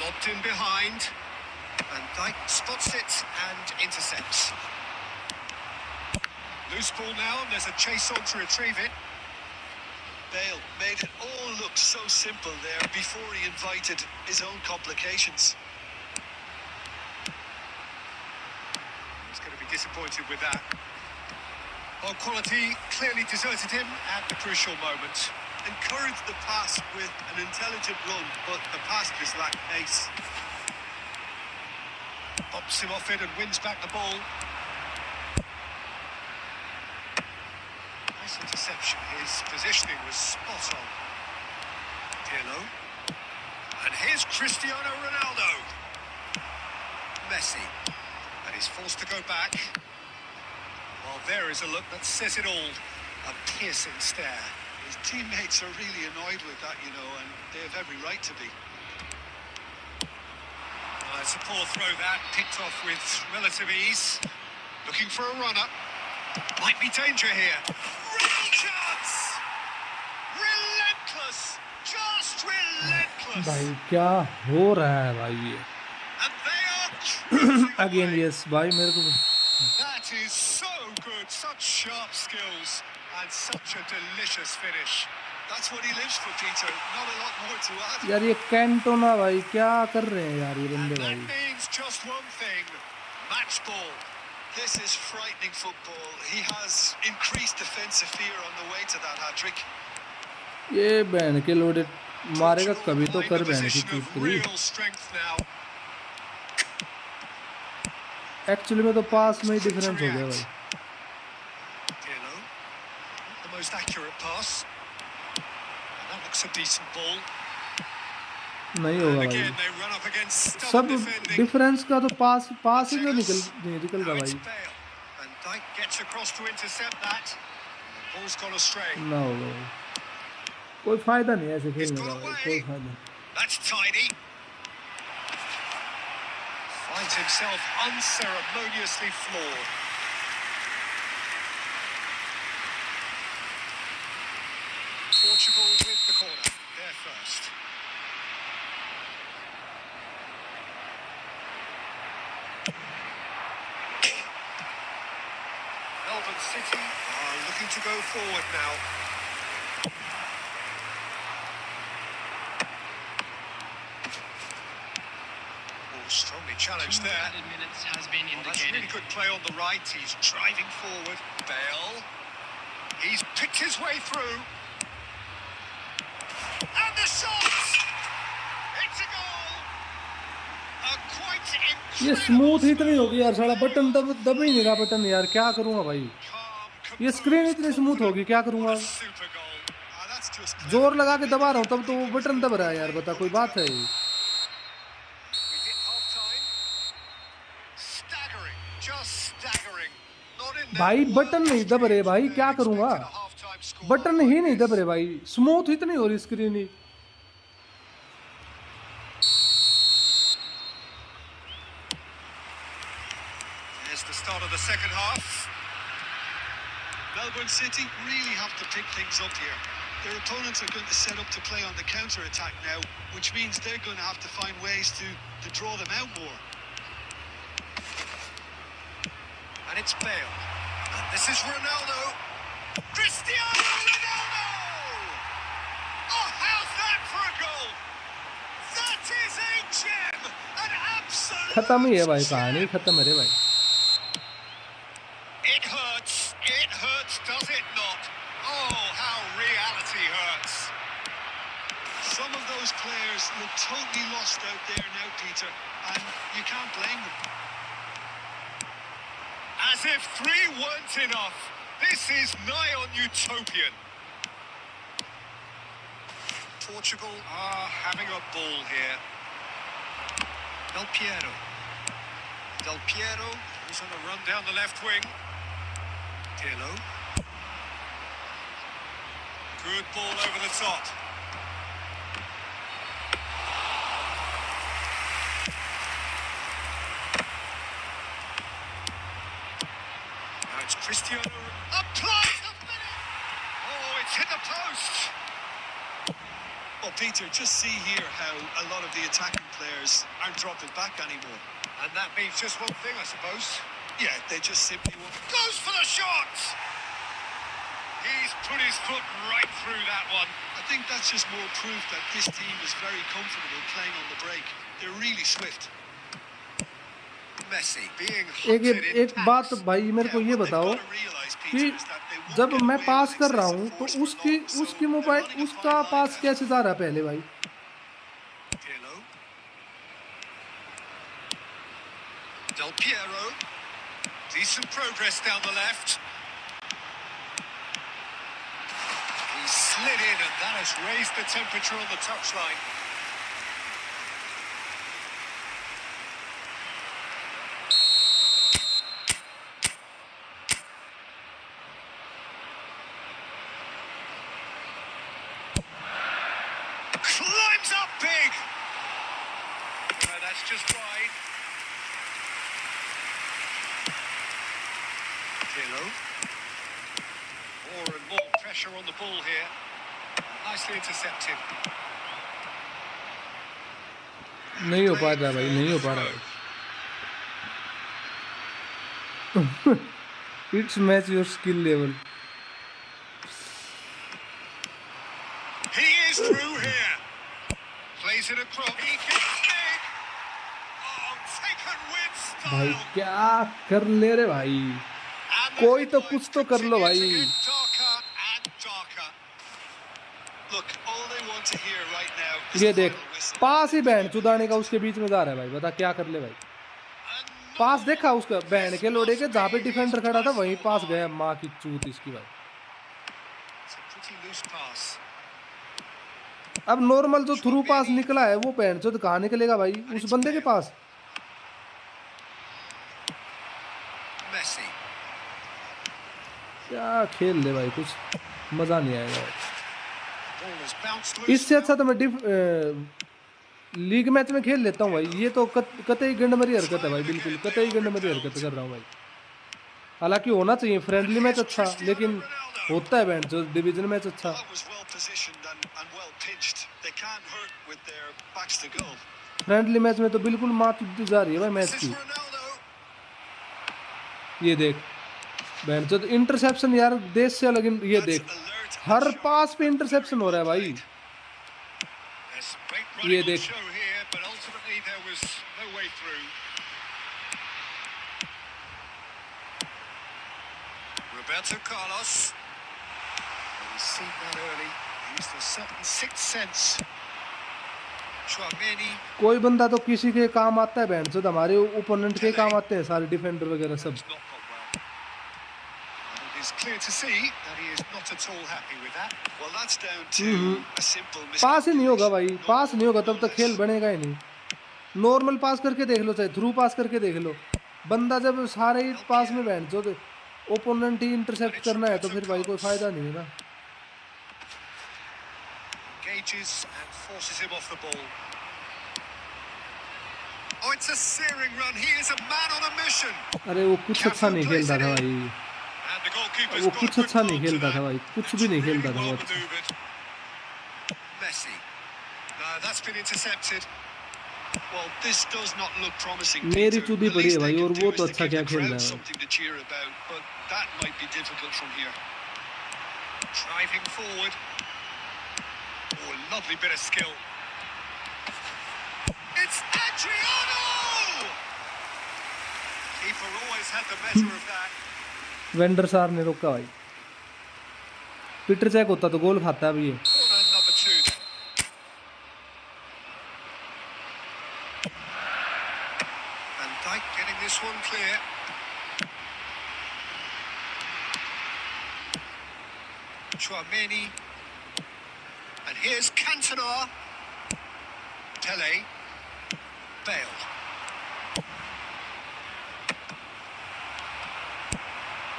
Lobbed in behind. Van Dijk spots it and intercepts. Loose ball now, and there's a chase on to retrieve it. Bale made it all look so simple there before he invited his own complications. He's going to be disappointed with that. Well, quality clearly deserted him at the crucial moment. Encouraged the pass with an intelligent run, but the pass just lacked pace. Pops him off it and wins back the ball. Nice interception. His positioning was spot on. Pirlo. And here's Cristiano Ronaldo. Messi. And he's forced to go back. Well, there is a look that says it all. A piercing stare. His teammates are really annoyed with that, you know, and they have every right to be. It's a poor throw that, picked off with relative ease. Looking for a runner. Might be danger here. Real chance! Relentless! Just relentless! भाई क्या हो रहा है भाई ये? And they are cruising Again away. yes भाई मेरे को That is so good. Such sharp skills and such a delicious finish. That's what he lives for, Peter. Not a lot more to add. यार ये Cantona भाई क्या कर रहे हैं यार ये And बंदे that भाई? means just one thing. Match ball. This is frightening football. He has increased defensive fear on the way to that hat-trick. ये बहन के लोडे मारेगा Portugal कभी तो find कर a बहन की position of चूतरी। real strength now. Actually में तो पास में ही Quick to डिफरेंस हो गया react. भाई। Pirlo. Not the most accurate pass. And that looks a decent ball. नहीं होगा And भाई। again they run up against सब stubborn defending. डिफरेंस का तो पास ही तो निकल Now रहा it's भाई। Bale. And Dijk gets across to intercept that. The ball's gone astray. ना होगा भाई। कोई फायदा नहीं है ऐसे He's खेलने got का भाई, away. कोई फायदा नहीं। That's tidy. Finds himself unceremoniously floored. Portugal with the corner. They're first. Melbourne City are looking to go forward now. Oh, strongly challenged 2 there. added minutes has been Well, that's really indicated. good play on the right. He's driving forward. Bale. He's picked his way through. And the shot! It's a goal! A quite ये incredible smooth इतनी start. होगी यार, साला button दब ही नहीं रहा button यार, क्या करूँगा भाई? Calm, ये स्क्रीन composed, इतनी स्मूथ confident. होगी, क्या What करूँगा? a super goal. That's just जोर लगा के दबा रहा हूँ तब तो वो बटन दब रहा है यार, बता कोई बात है? We hit half-time. Staggering, just staggering. Not in भाई their बटन नहीं दब रहे भाई, क्या करूँगा? expected a half-time score button like ही नहीं this. दब रहे भाई, स्मूथ इतनी हो रही screen he. Here's the start of the second half. Melbourne City really have to pick things up here. Their opponents are going to set up to play on the counter-attack now, which means they're going to have to find ways to draw them out more. And it's Bale. And this is Ronaldo. Cristiano Ronaldo! Oh, how's that for a goal? That is a gem! An absolute खत्म ही है भाई, gem! कहानी खत्म है रे भाई। It hurts, does it not? Oh, how reality hurts. Some of those players look totally lost out there now, Peter, and you can't blame them. As if 3 weren't enough. This is nigh on utopian. Portugal are having a ball here. Del Piero. Del Piero, who's on a run down the left wing. Pirlo. Good ball over the top. Now it's Cristiano. Applies the finish! Oh, it's hit the post! Well, Peter, just see here how a lot of the attacking players aren't dropping back anymore. And that means just one thing, I suppose. Yeah, they just simply won't. Goes for the shot! He's put his foot right through that one. I think that's just more proof that this team is very comfortable playing on the break. They're really swift. Messi being एक hunted in एक बात packs. भाई मेरे को ये बताओ कि जब मैं पास कर रहा हूँ तो उसकी मोबाइल उसका पास कैसे जा रहा है पहले भाई? Pirlo. Del Piero. Decent progress down the left. He slid in and that has raised the temperature on the touchline. climbs up big. No, that's just wide. Pirlo. More and more pressure on the ball here. Nicely intercepted. नहीं हो पा रहा भाई, नहीं हो पा रहा भाई। It's match your skill level. He is through here. Plays it across. He gets big. Oh, taken with भाई style. क्या कर ले रे भाई, And the कोई तो headline कुछ तो कर लो continues भाई। to get darker and darker. Look, all they want to hear right now is ये the देख, final whistle. पास ही बैंड चुदाने का उसके बीच में जा रहा है भाई, बता क्या कर ले भाई। पास देखा उसका बैंड के लोड़े के, जहाँ पे डिफेंडर खड़ा था वहीं पास गया, माँ की चूत इसकी भाई। It's a pretty loose pass. अब नॉर्मल जो थ्रू पास निकला है वो बैंड चुद कहाँ निकलेगा भाई उस बंदे के पास। Messi. क्या खेल ले भाई, कुछ मजा नहीं आएगा भाई। Ball has bounced loose. इससे अच्छा तो मैं लीग मैच में खेल लेता हूँ भाई। ये तो कतई गंडमरी हरकत है भाई, बिल्कुल कतई गंडमरी हरकत कर रहा हूँ भाई। हालांकि होना चाहिए फ्रेंडली मैच अच्छा, लेकिन होता है बैंड जो डिवीजन मैच अच्छा। That was well positioned and well pitched. They can't hurt with their backs to goal. Friendly match में तो बिल्कुल मात जा रही है भाई मैच This की। is Ronaldo. ये देख बैंड जो इंटरसेप्शन यार देश से अलग। ये देख That's alert. हर पास पे इंटरसेप्शन हो रहा है भाई। There's some great ये running on देख। show here, but ultimately there was no way through. Roberto Carlos. Well, he's seen that early. He used a certain sixth sense. Chouameni. कोई बंदा तो किसी के काम आता है बैंड जो हमारे ओपोनेंट के काम आते हैं सारे डिफेंडर वगैरह सब। Not got well. And it is clear to see that he is not at all happy with that. Well, that's down to a simple पास ही नहीं होगा भाई, miscalculation. पास नहीं होगा तब तक खेल बनेगा ही नहीं। नॉर्मल पास करके देख लो, चाहे थ्रू पास करके देख लो, बंदा जब सारे ही पास में बैंड जो ओपोनेंट ही इंटरसेप्ट करना है तो फिर भाई कोई फायदा नहीं है ना। Engages and forces him off the ball. Oh, it's a searing run. He is a man on a mission. अरे वो कुछ अच्छा नहीं खेल रहा था भाई, And the goalkeeper's वो got कुछ a good अच्छा नहीं hold खेल to रहा था that. भाई, कुछ That's भी नहीं खेल really रहा था वो well अच्छा। manoeuvred. Messi. No, that's been intercepted. Well, this does not look promising. मेरी Peter. चूदी The पड़ी है least भाई, they और can वो do तो is to अच्छा give क्या the खेल crowd रहा है। something to cheer about, but that might be difficult from here. Driving forward. Oh, lovely bit of skill. It's Adriano! Keeper always had the measure of that. Vendor सार ने रोका भाई। Peter check होता तो गोल खाता अभी ये। Corner number 2. Van Dijk getting this one clear. Chouameni. And here's Cantona. Pele. Bale.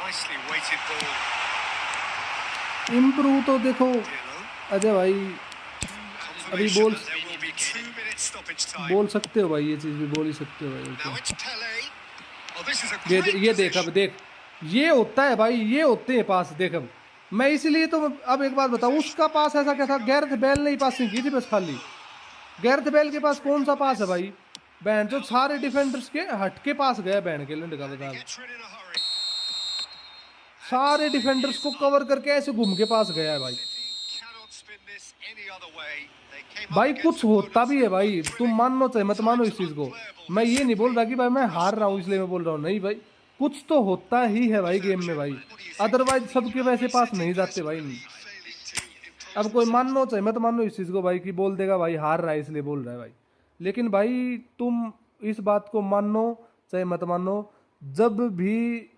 Nicely weighted ball. Improve तो देखो Pirlo. अजय भाई, अभी Confirmation बोल that there will be 2 minutes stoppage time. बोल सकते हो भाई, ये चीज भी बोल ही सकते हो भाई। Now it's Pele. Oh, this is a ये great ये देख, अब position. देख ये होता है भाई, ये होते हैं पास। देख अब मैं इसलिए तो अब एक बात बताऊं, उसका पास ऐसा क्या था, गैरेथ बेल ने ही पासिंग की थी बस खाली। गैरेथ बेल के पास कौन सा पास है भाई, बैंड जो सारे डिफेंडर्स के हट के पास गया बैंड के लंड का बता। Gets rid in a hurry. सारे डिफेंडर्स को कवर करके ऐसे घूम के पास गया है भाई। Cannot spin this any other way. They came up भाई against कुछ होता भी है भाई, opponents तुम मानो चाहे मत मानो इस चीज को। मैं ये नहीं बोल रहा कि भाई मैं हार रहा हूँ इसलिए मैं बोल रहा हूँ, नहीं भाई, कुछ तो होता ही है भाई गेम में भाई, अदरवाइज सबके वैसे पास नहीं जाते भाई। अब कोई मानो चाहे मत मानो इस चीज को भाई कि बोल देगा भाई हार रहा है इसलिए बोल रहा है भाई, लेकिन भाई तुम इस बात को मानो चाहे मत मानो, जब भी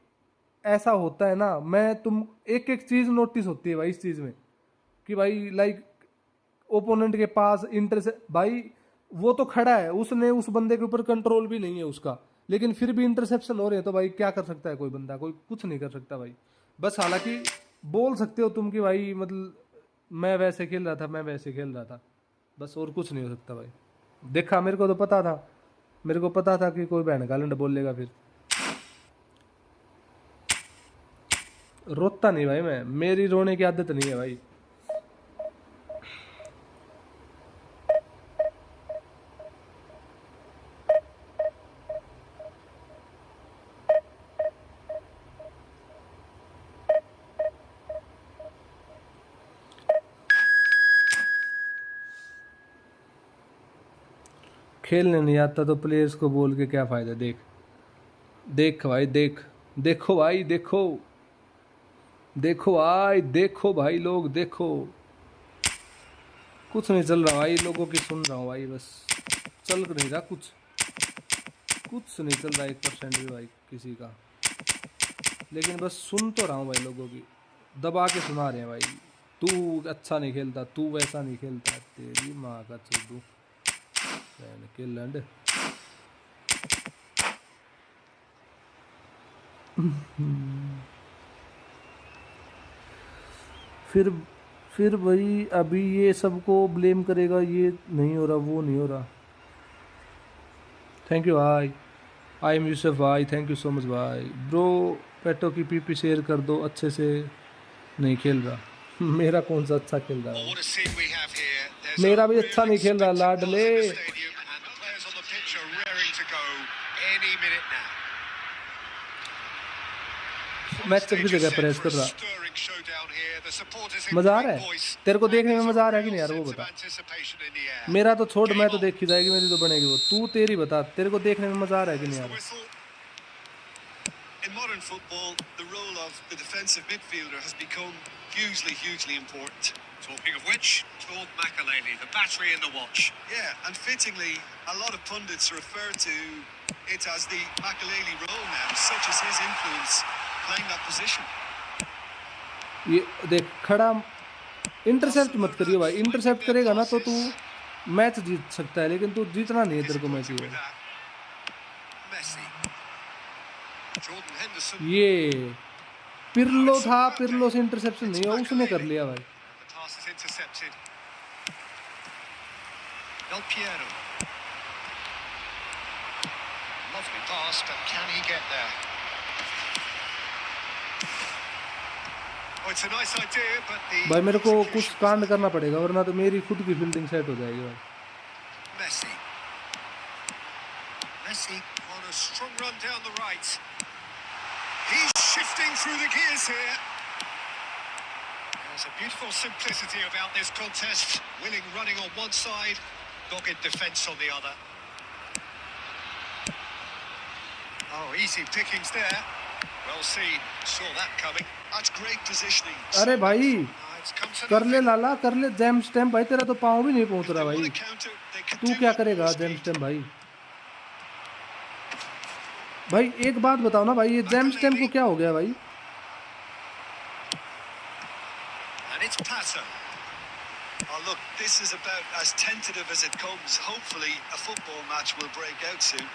ऐसा होता है ना, मैं तुम एक एक चीज नोटिस होती है भाई इस चीज में कि भाई लाइक ओपोनेंट के पास इंटरसेप्ट, भाई वो तो खड़ा है, उसने उस बंदे के ऊपर कंट्रोल भी नहीं है उसका, लेकिन फिर भी इंटरसेप्शन हो रहे हैं, तो भाई क्या कर सकता है कोई बंदा, कोई कुछ नहीं कर सकता भाई। बस हालांकि बोल सकते हो तुम कि भाई मतलब मैं वैसे खेल रहा था, मैं वैसे खेल रहा था, बस, और कुछ नहीं हो सकता भाई। देखा, मेरे को तो पता था, मेरे को पता था कि कोई बहन गालंड बोलेगा। फिर रोता नहीं भाई मैं, मेरी रोने की आदत नहीं है भाई। खेलने नहीं आता तो प्लेयर्स को बोल के क्या फायदा। देख देख भाई, देख, देखो भाई, देखो, देखो भाई, देखो भाई, लोग देखो, कुछ नहीं चल रहा भाई, लोगों की सुन रहा हूँ भाई, बस चल नहीं रहा कुछ, कुछ नहीं चल रहा 1% भी भाई किसी का, लेकिन बस सुन तो रहा हूँ भाई, लोगों की दबा के सुना रहे हैं भाई। तू अच्छा नहीं खेलता, तू वैसा नहीं खेलता, तेरी माँ का चोदू के लंड। फिर फिर भाई अभी ये सबको ब्लेम करेगा, ये नहीं हो रहा, वो नहीं हो रहा। थैंक यू भाई, आई एम यूसुफ भाई, थैंक यू सो मच भाई। ब्रो पेटो की पीपी शेयर कर दो, अच्छे से नहीं खेल रहा। मेरा कौन सा अच्छा खेल रहा है? मेरा भी अच्छा नहीं खेल रहा लाडले। मैच चल की जगह प्रेस कर रहा, मजा आ रहा है तेरे को देखने में? मजा आ रहा है कि नहीं यार, वो बता। मेरा तो छोड़, मैं तो देखी जाएगी, मेरी तो बनेगी वो, तू तेरी बता, तेरे को देखने में मजा आ रहा है कि नहीं यार? In modern football, the role of the defensive midfielder has become hugely important. Talking of which, Claude Makelele, the battery in the watch. Yeah, and fittingly, a lot of pundits refer to it as the Makelele role now, such as his influence playing that position. ये देख खड़ा, intercept मत करियो भाई, intercept करेगा ना तो तू मैच जीत सकता है, लेकिन तू जीतना नहीं है तेरे को मैच। ये पिरलो था, पिरलो से इंटरसेप्शन नहीं हुआ, उसने कर लिया भाई। भाई मेरे को कुछ कांड करना पड़ेगा, वरना तो मेरी खुद की फील्डिंग सेट हो जाएगी भाई। Messi on a strong run down the right. He's shifting through the gears here. There's a beautiful simplicity about this contest. Willing running on one side, dogged defence on the other. Oh, easy pickings there. Well seen. Saw that coming. That's great positioning. अरे भाई कर ले लाला, कर ले jam stamp भाई, तेरा तो पाँव भी नहीं पहुंच रहा भाई। तू क्या करेगा जैम स्टैम्प भाई? भाई एक बात बताओ ना भाई, ये जैम स्टैम्प को क्या हो गया भाई? Oh look, this is about as tentative as it comes. Hopefully a football match will break out soon.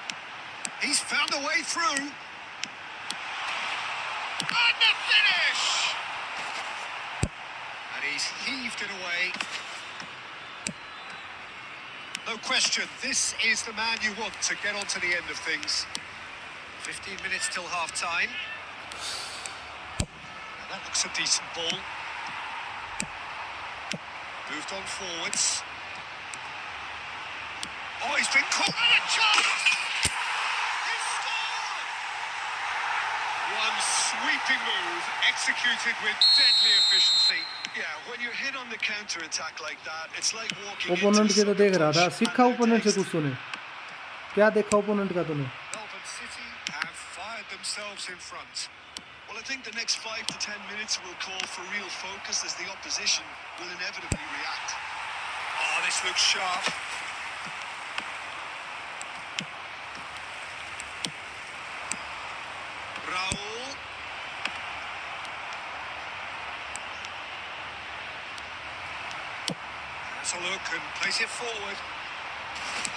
He's found a way through. And the finish! And he's heaved it away. No question, this is the man you want to get on to the end of things. 15 minutes till half-time. That looks a decent ball. Moved on forwards. Oh, he's been caught and a chance! He's scored! One sweeping move, executed with deadly efficiency. Yeah, when you're hit on the counter-attack like that, it's like walking opponent के तो देख रहा था, सीखा opponent से कुछ तूने? क्या देखा ओपोनेंट का तूने? Themselves in front. Well, I think the next 5 to 10 minutes will call for real focus as the opposition will inevitably react. Oh, this looks sharp. Raul. Has a look and plays it forward.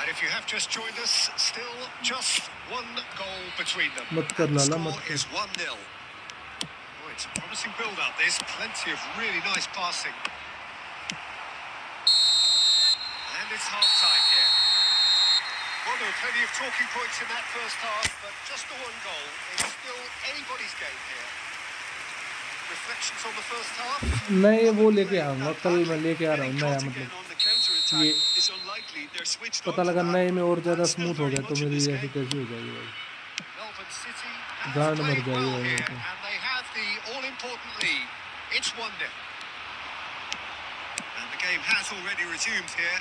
And if you have just joined us, still just one goal between them. The score is 1-0. Oh, it's a promising build-up. There's plenty of really nice passing. it's half-time here. Well, there were plenty of talking points in that first half, but just the one goal. It's still anybody's game here. Reflections on the first half? नए वो लेके आऊँगा, कल मैं लेके आ रहा हूँ नया, मतलब ये पता लगा नए में और ज़्यादा स्मूथ हो गया तो मेरी ऐसी तैसी हो जाएगी भाई, Melbourne City has गांड मर played जाएगी well भाई मेरे here, को। and they have the all-important lead. It's 1-0. And the game has already resumed here.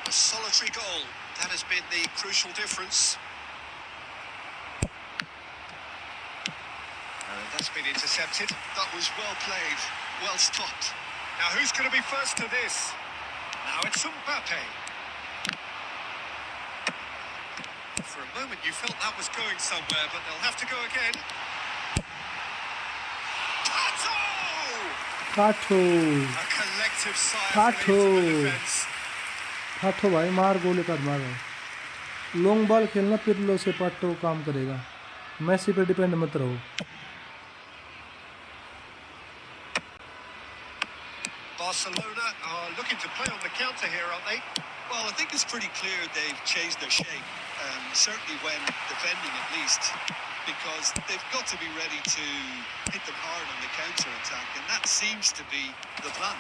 A solitary goal. That has been the crucial difference. That's been intercepted. That was well played, well stopped. Now who's going to be first to this? Now it's Mbappe. For a moment you felt that was going somewhere, but they'll have to go again. Pato! काठो A collective sigh of Pato! relief from the defence. पाठो भाई मार, गोली कर मार भाई, long ball खेलना Pirlo से पाठो काम करेगा, मैसी पे डिपेंड मत रहो। Barcelona are looking to play on the counter here, aren't they? Well, I think it's pretty clear they've changed their shape, certainly when defending at least, because they've got to be ready to hit them hard on the counter-attack, and that seems to be the plan.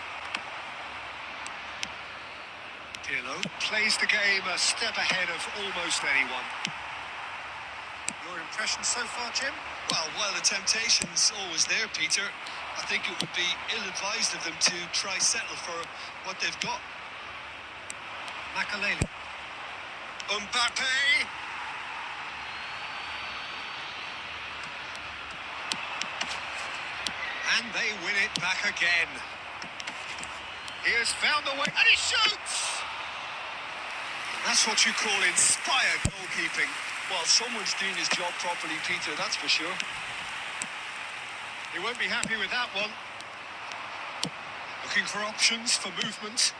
Pirlo plays the game a step ahead of almost anyone. Your impression so far, Jim? Well, while the temptation's always there, Peter, I think it would be ill-advised of them to try settle for what they've got. Makaleli. Mbappe! And they win it back again. He has found the way, and he shoots! That's what you call inspired goalkeeping. Well, someone's doing his job properly, Peter, that's for sure. He won't be happy with that one. Looking for options for movement.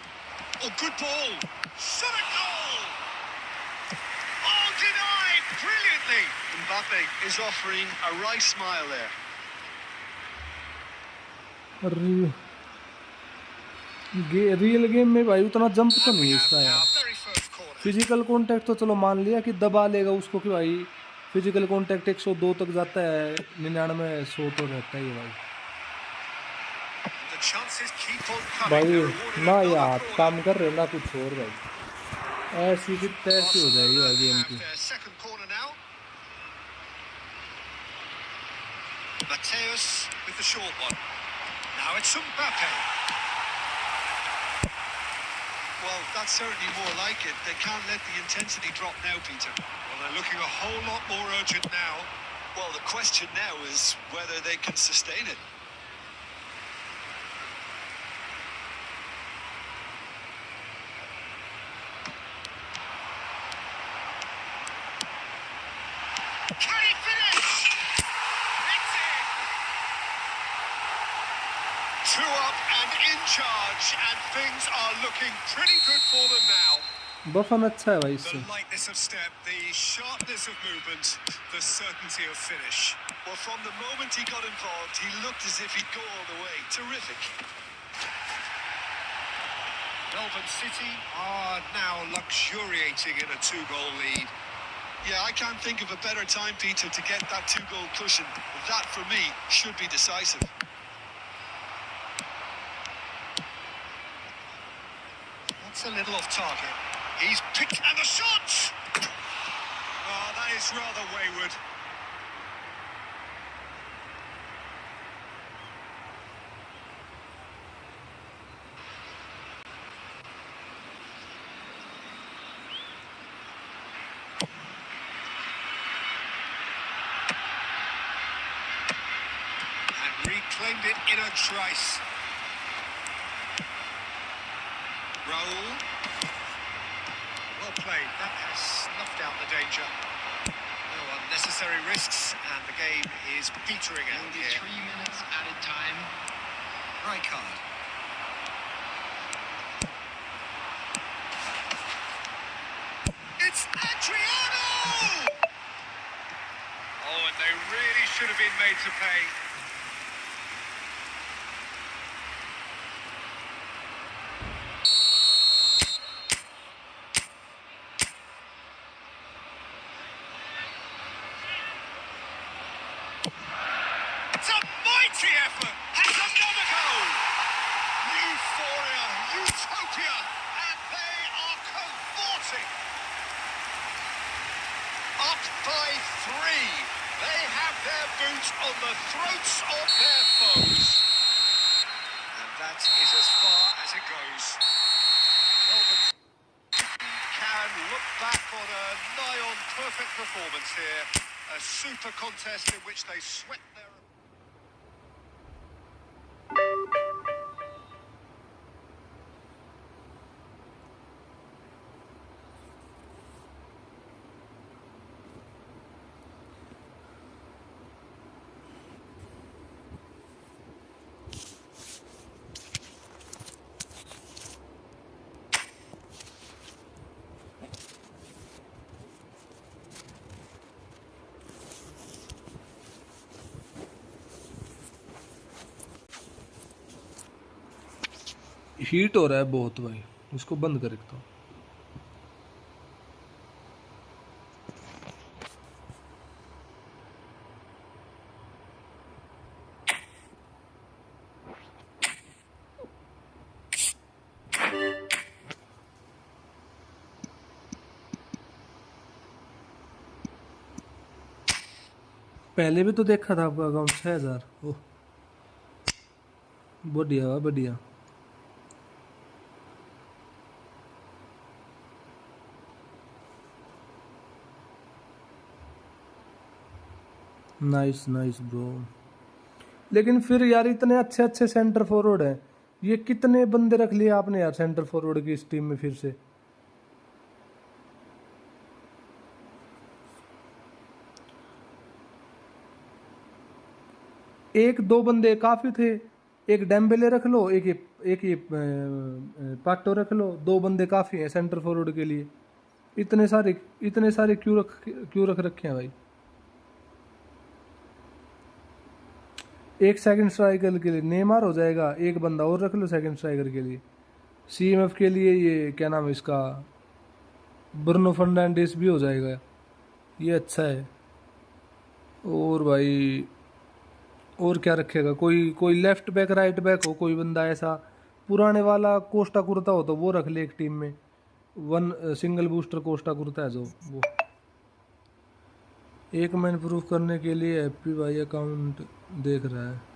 Oh, good ball. Shot a goal! Oh, denied brilliantly. Mbappe is offering a right smile there. Real game में भाई उतना jump तो And नहीं we है have इसका our यार। very first corner. Physical contact तो चलो मान लिया कि दबा लेगा उसको कि भाई फिजिकल कांटेक्ट 102 तक जाता है, 99 100 तो रहता ही है भाई। The chances keep on coming. भाई They're rewarded ना another यार corner. काम कर रहे ना कुछ और भाई, ऐसी की तैसी हो जाएगी भाई गेम Barcelona की। have their second corner now. Mateus with the short one. Now it's Mbappe. Well, that's certainly more like it. They can't let the intensity drop now, Peter. Well, they're looking a whole lot more urgent now. Well, the question now is whether they can sustain it. Can he finish? It's in! 2 up and in charge, and things are looking pretty good for them now. बफन अच्छा है भाई इससे। The lightness of step, the sharpness of movement, the certainty of finish. Well, from the moment he got involved, he looked as if he'd go all the way. Terrific. Melbourne City are now luxuriating in a 2-goal lead. Yeah, I can't think of a better time, Peter, to get that 2-goal cushion. That, for me, should be decisive. That's a little off target. He's picked, and the shot! Oh, that is rather wayward. And reclaimed it in a trice. Raul. Well played. That has snuffed out the danger. No unnecessary risks, and the game is petering out Only here. 3 minutes added time. Right card. It's Adriano! Oh, and they really should have been made to pay. That is as far as it goes. Melbourne can look back on a nigh-on perfect performance here. A super contest in which they swept their... heat हो रहा है बहुत भाई, इसको बंद कर देता हूँ। पहले भी तो देखा था आपका अकाउंट 6000। ओह बढ़िया बढ़िया। Nice nice bro. लेकिन फिर यार इतने अच्छे अच्छे सेंटर फॉरवर्ड हैं, ये कितने बंदे रख लिए आपने यार सेंटर फॉरवर्ड की इस टीम में फिर से? एक दो बंदे काफी थे, एक डेम्बेले रख लो, एक ये पाटो रख लो, दो बंदे काफी हैं सेंटर फॉरवर्ड के लिए। इतने सारे क्यों रख रखे हैं भाई? एक सेकंड स्ट्राइकर के लिए नेमार हो जाएगा, एक बंदा और रख लो सेकंड स्ट्राइकर के लिए। सीएमएफ के लिए ये क्या नाम है इसका, ब्रूनो फर्नांडिस भी हो जाएगा, ये अच्छा है। और भाई और क्या रखेगा? कोई लेफ्ट बैक राइट बैक हो, कोई बंदा ऐसा पुराने वाला कोस्टा कुर्ता हो तो वो रख ले एक टीम में। One single booster Costa kurta है जो वो। एक मैन प्रूफ करने के लिए हैप्पी भाई अकाउंट देख रहा है।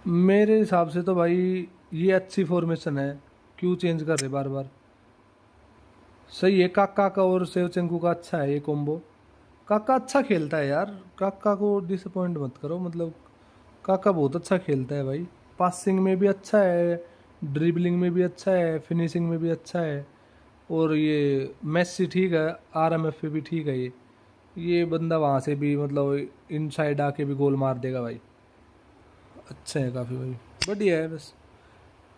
मेरे हिसाब से तो भाई ये अच्छी फॉर्मेशन है, क्यों चेंज कर रहे बार बार? सही है, काका का और सेवचेंको का अच्छा है ये कॉम्बो। काका अच्छा खेलता है यार, काका को डिसअपॉइंट मत करो, मतलब काका बहुत अच्छा खेलता है भाई। पासिंग में भी अच्छा है, ड्रिबलिंग में भी अच्छा है, फिनिशिंग में भी अच्छा है। और ये मेसी ठीक है, आरएमएफ पे भी ठीक है। ये बंदा वहाँ से भी मतलब इनसाइड आके भी गोल मार देगा भाई। अच्छा है काफ़ी भाई, बढ़िया है। बस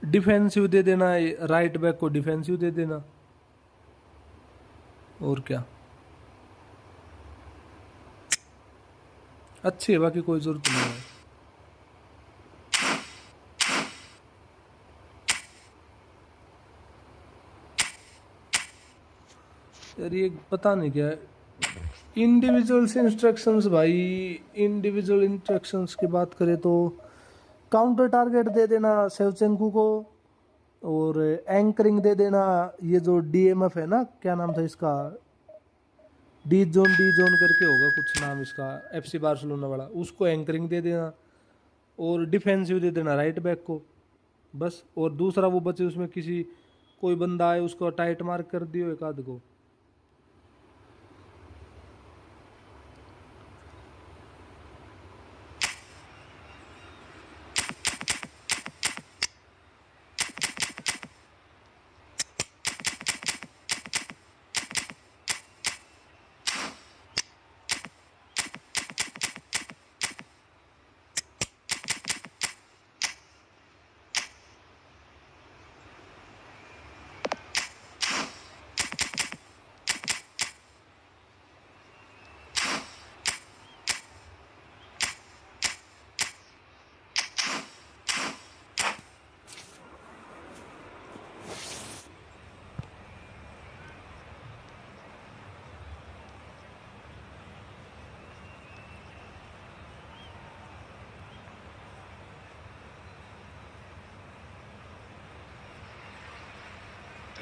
डिफेंसिव दे देना, राइट बैक को डिफेंसिव दे देना, और क्या। अच्छी है, बाकी कोई ज़रूरत नहीं है। यार ये पता नहीं क्या है, इंडिविजुअल्स इंस्ट्रक्शंस भाई। इंडिविजुअल इंस्ट्रक्शंस की बात करें तो काउंटर टारगेट दे देना सेवचेंको को, और एंकरिंग दे देना। ये जो डीएमएफ है ना, क्या नाम था इसका, डी जोन करके होगा कुछ नाम इसका, एफसी बार्सिलोना वाला, उसको एंकरिंग दे देना। और डिफेंसिव दे देना राइट बैक को बस। और दूसरा वो बचे उसमें किसी कोई बंदा आए उसको टाइट मार्क कर दियो एक आध को।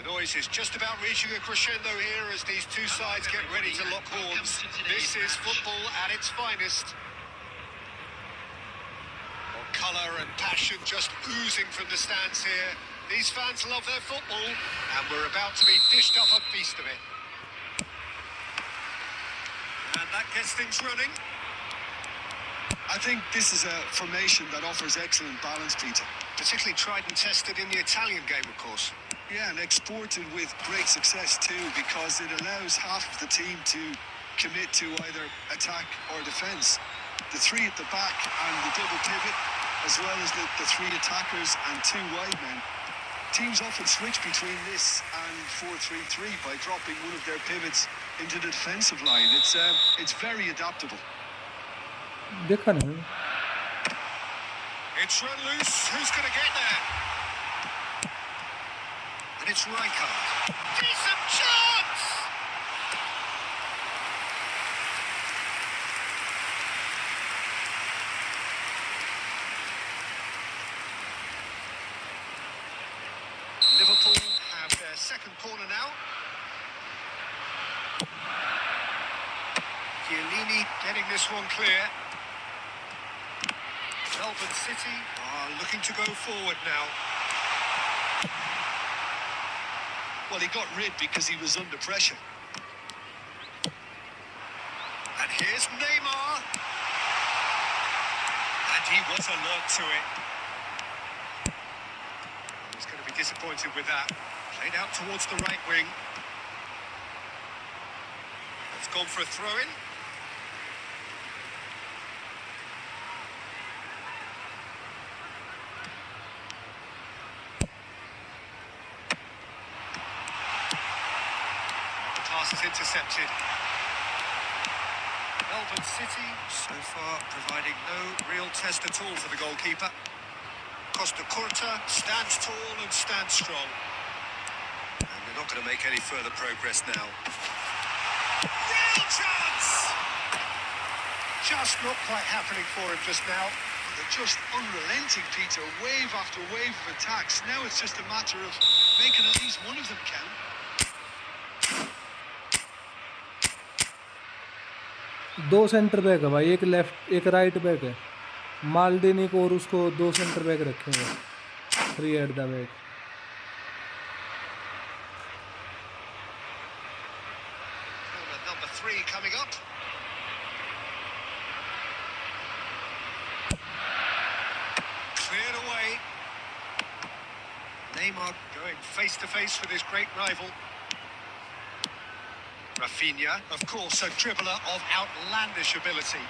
The noise is just about reaching a crescendo here as these two sides get ready to lock horns. This is football at its finest. Well, colour and passion just oozing from the stands here. These fans love their football, and we're about to be dished up a feast of it. And that gets things running. I think this is a formation that offers excellent balance, Peter. Particularly tried and tested in the Italian game, of course. Yeah, and exported with great success too, because it allows half of the team to commit to either attack or defence. The three at the back and the double pivot, as well as the three attackers and two wide men. Teams often switch between this and 4-3-3 by dropping one of their pivots into the defensive line. It's very adaptable. देखा नहीं It's run loose. Who's going to get there? And it's Rijkaard. Decent chance! Liverpool have their second corner now. Chiellini getting this one clear. Melbourne City are looking to go forward now. Well, he got rid because he was under pressure. And here's Neymar. And he was alert to it. He's going to be disappointed with that. Played out towards the right wing. It's gone for a throw-in. Pass is intercepted. Melbourne City, so far, providing no real test at all for the goalkeeper. Costa Curta stands tall and stands strong. And they're not going to make any further progress now. Real chance! Just not quite happening for him just now. They're just unrelenting, Peter. Wave after wave of attacks. Now it's just a matter of making at least one of them count. दो centre back है भाई एक left एक right back है माल्डिनी को और उसको दो सेंटर बैक रखेंगे 3 at the back Number 3 coming up. Cleared away. Neymar going face to face with his great rival. Rafinha, of course, a dribbler of outlandish ability.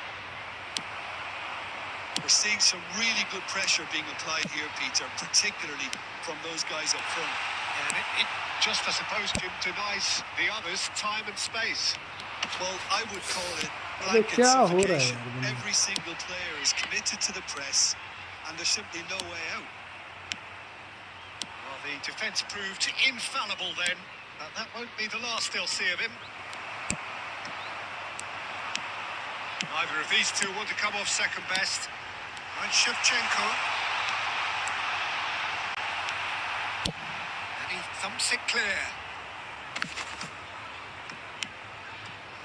We're seeing some really good pressure being applied here, Peter, particularly from those guys up front. And it just, I suppose, Jim, denies the others time and space. Well, I would call it अबे blanket क्या हो रहा है suffocation. यार दुनिया? Every single player is committed to the press, and there's simply no way out. Well, the defence proved infallible then, but that won't be the last they'll see of him. Neither of these two want to come off second best. And Shevchenko. And he thumps it clear.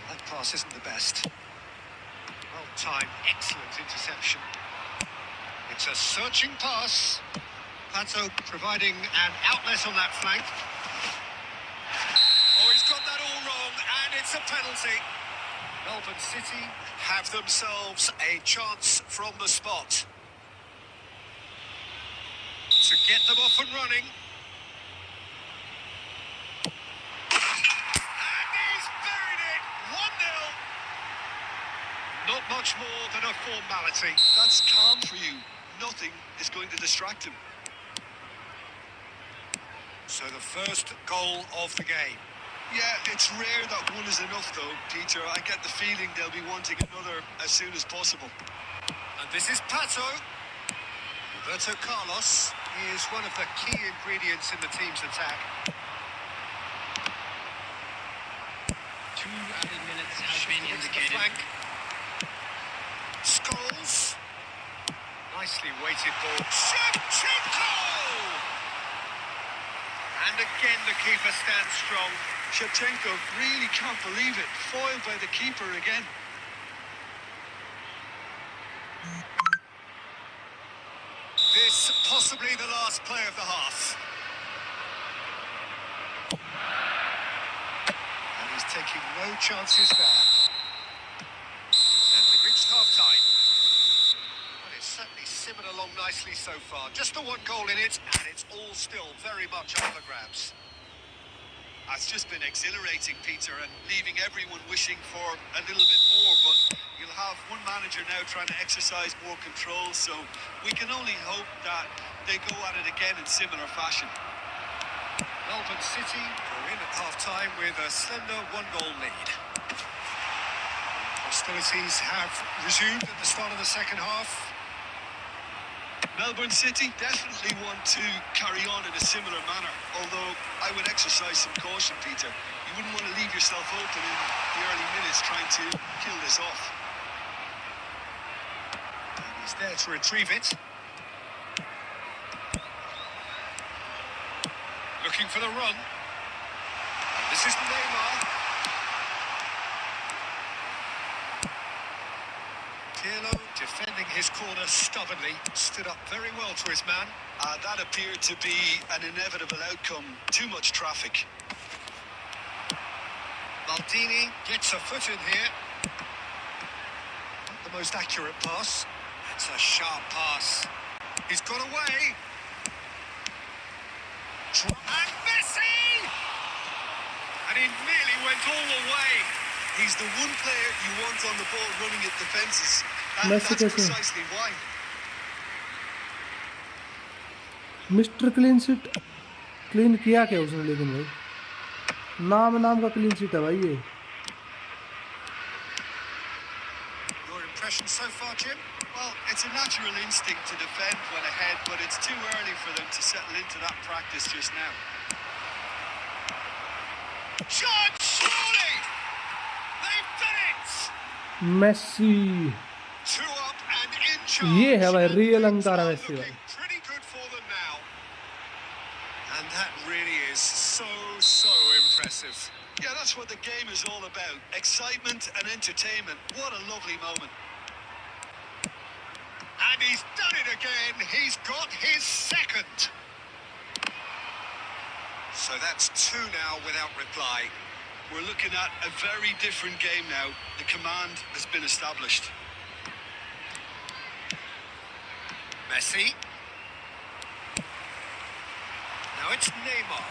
That pass isn't the best. Well timed, excellent interception. It's a searching pass. Pato providing an outlet on that flank. Oh, he's got that all wrong, and it's a penalty. Melbourne City have themselves a chance from the spot to get them off and running. And he's buried it! 1-0. Not much more than a formality. That's calm for you. Nothing is going to distract him. So the first goal of the game. Yeah, it's rare that one is enough, though, Peter. I get the feeling they'll be wanting another as soon as possible. And this is Pato. Roberto Carlos is one of the key ingredients in the team's attack. 2 added minutes has Shifted been into the indicated. flank. Scholes. Nicely weighted ball. Shevchenko! And again the keeper stands strong. Shevchenko really can't believe it. Foiled by the keeper again. This possibly the last play of the half. And he's taking no chances there. And we've reached half-time. Well, it's certainly simmered along nicely so far. Just the one goal in it, and it's all still very much up for grabs. It's just been exhilarating, Peter, and leaving everyone wishing for a little bit more, but you'll have one manager now trying to exercise more control, so we can only hope that they go at it again in similar fashion. Melbourne City are in at half-time with a slender one-goal lead. Hostilities have resumed at the start of the second half. Melbourne City definitely want to carry on in a similar manner, although I would exercise some caution, Peter. You wouldn't want to leave yourself open in the early minutes trying to kill this off. And he's there to retrieve it. Looking for the run. And this is Neymar. Pirlo defending his corner stubbornly, stood up very well to his man. That appeared to be an inevitable outcome. Too much traffic. Maldini gets a foot in here. Not the most accurate pass. That's a sharp pass. He's got away. And Messi! And he nearly went all the way. He's the one player you want on the ball running at defences. Messi That's precisely why. Mister clean sheet clean किया क्या उसने, लेकिन भाई नाम का clean sheet है भाई ये. Your impression so far, Jim? Well, it's a natural instinct to defend when ahead, but it's too early for them to settle into that practice just now. Shot! Surely! They've done it! Messi, 2 up and in charge. ये है भाई And real things Ankara are Messi भाई. looking pretty good for them now. And that really is so impressive. Yeah, that's what the game is all about. Excitement and entertainment. What a lovely moment. And he's done it again. He's got his second. So that's 2 now without reply. We're looking at a very different game now. The command has been established. Messi. Now it's Neymar.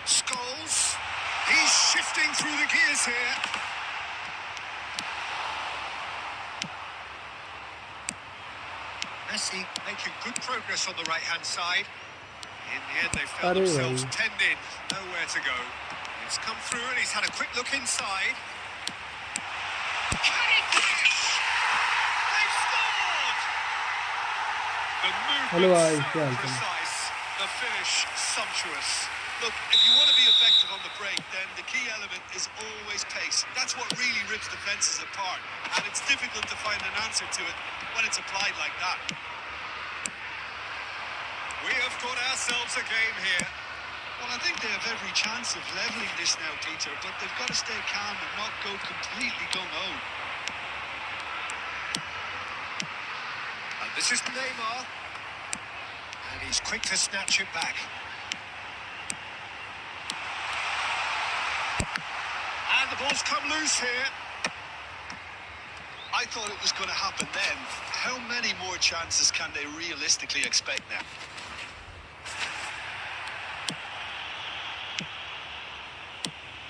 Scholes. He's shifting through the gears here. Messi making good progress on the right-hand side. In the end, they found themselves penned in. Nowhere to go. It's come through and he's had a quick look inside. Can he finish? They've scored! The movement so precise. The finish sumptuous. Look, if you want to be effective on the break, then the key element is always pace. That's what really rips defences apart. And it's difficult to find an answer to it when it's applied like that. We have got ourselves a game here. Well, I think they have every chance of levelling this now, Peter, but they've got to stay calm and not go completely gung-ho. And this is Neymar. And he's quick to snatch it back. And the ball's come loose here. I thought it was going to happen then. How many more chances can they realistically expect now?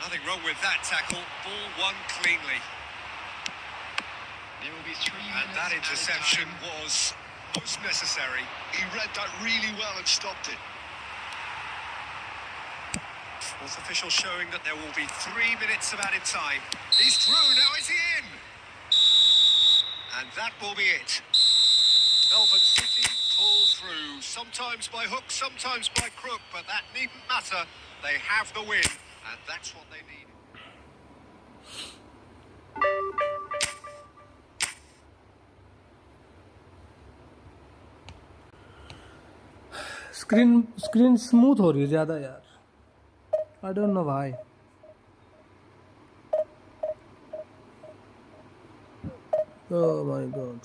Nothing wrong with that tackle. Ball won cleanly. There will be 3 minutes. And that interception was most necessary. He read that really well and stopped it. Fourth official showing that there will be 3 minutes of added time. He's through, now is he in? And that will be it. Melbourne City pull through, sometimes by hook, sometimes by crook, but that needn't matter. They have the win, and that's what they need. Screen smooth हो रही है ज़्यादा यार. I don't know why. Oh my god.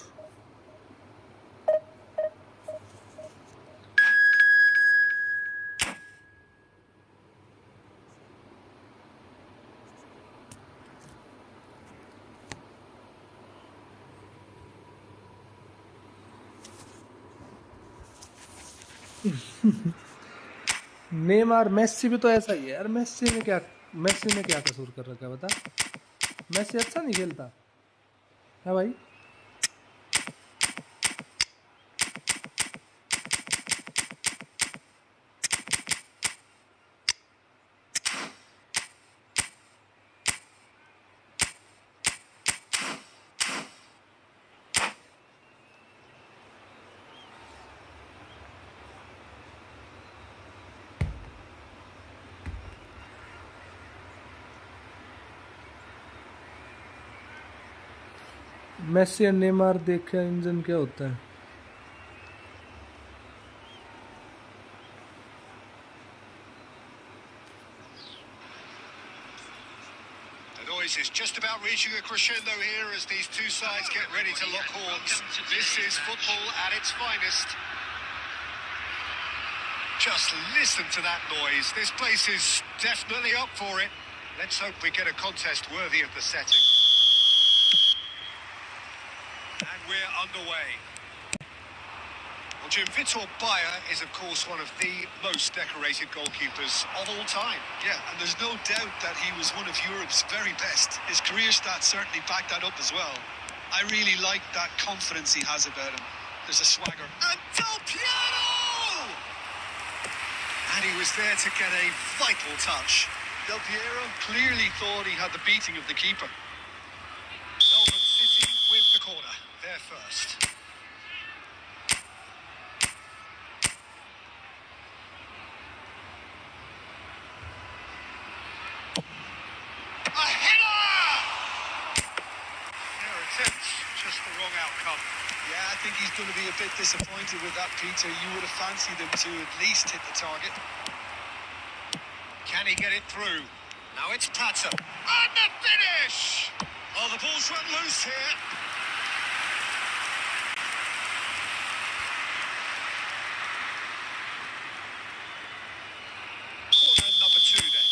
Neymar Messi भी तो ऐसा ही है यार। मेस्सी ने क्या कसूर कर रखा है बता। मेस्सी अच्छा नहीं खेलता है भाई। मेस्सी और नेमार देख के इंजन क्या होता है। The noise is just about reaching a crescendo here as these two sides get ready to lock horns. This is football at its finest. Just listen to that noise. This place is definitely up for it. Let's hope we get a contest worthy of the setting. And we're underway. Well, Jim, Vitor Bayer is, of course, one of the most decorated goalkeepers of all time. Yeah, and there's no doubt that he was one of Europe's very best. His career stats certainly back that up as well. I really like that confidence he has about him. There's a swagger. And Del Piero! And he was there to get a vital touch. Del Piero clearly thought he had the beating of the keeper. Melbourne City with the corner. They're first. A header! Their attempt, just the wrong outcome. Yeah, I think he's going to be a bit disappointed with that, Peter. You would have fancied him to at least hit the target. Can he get it through? Now it's Prata. And the finish! Oh, the ball's run loose here. Corner number 2 then.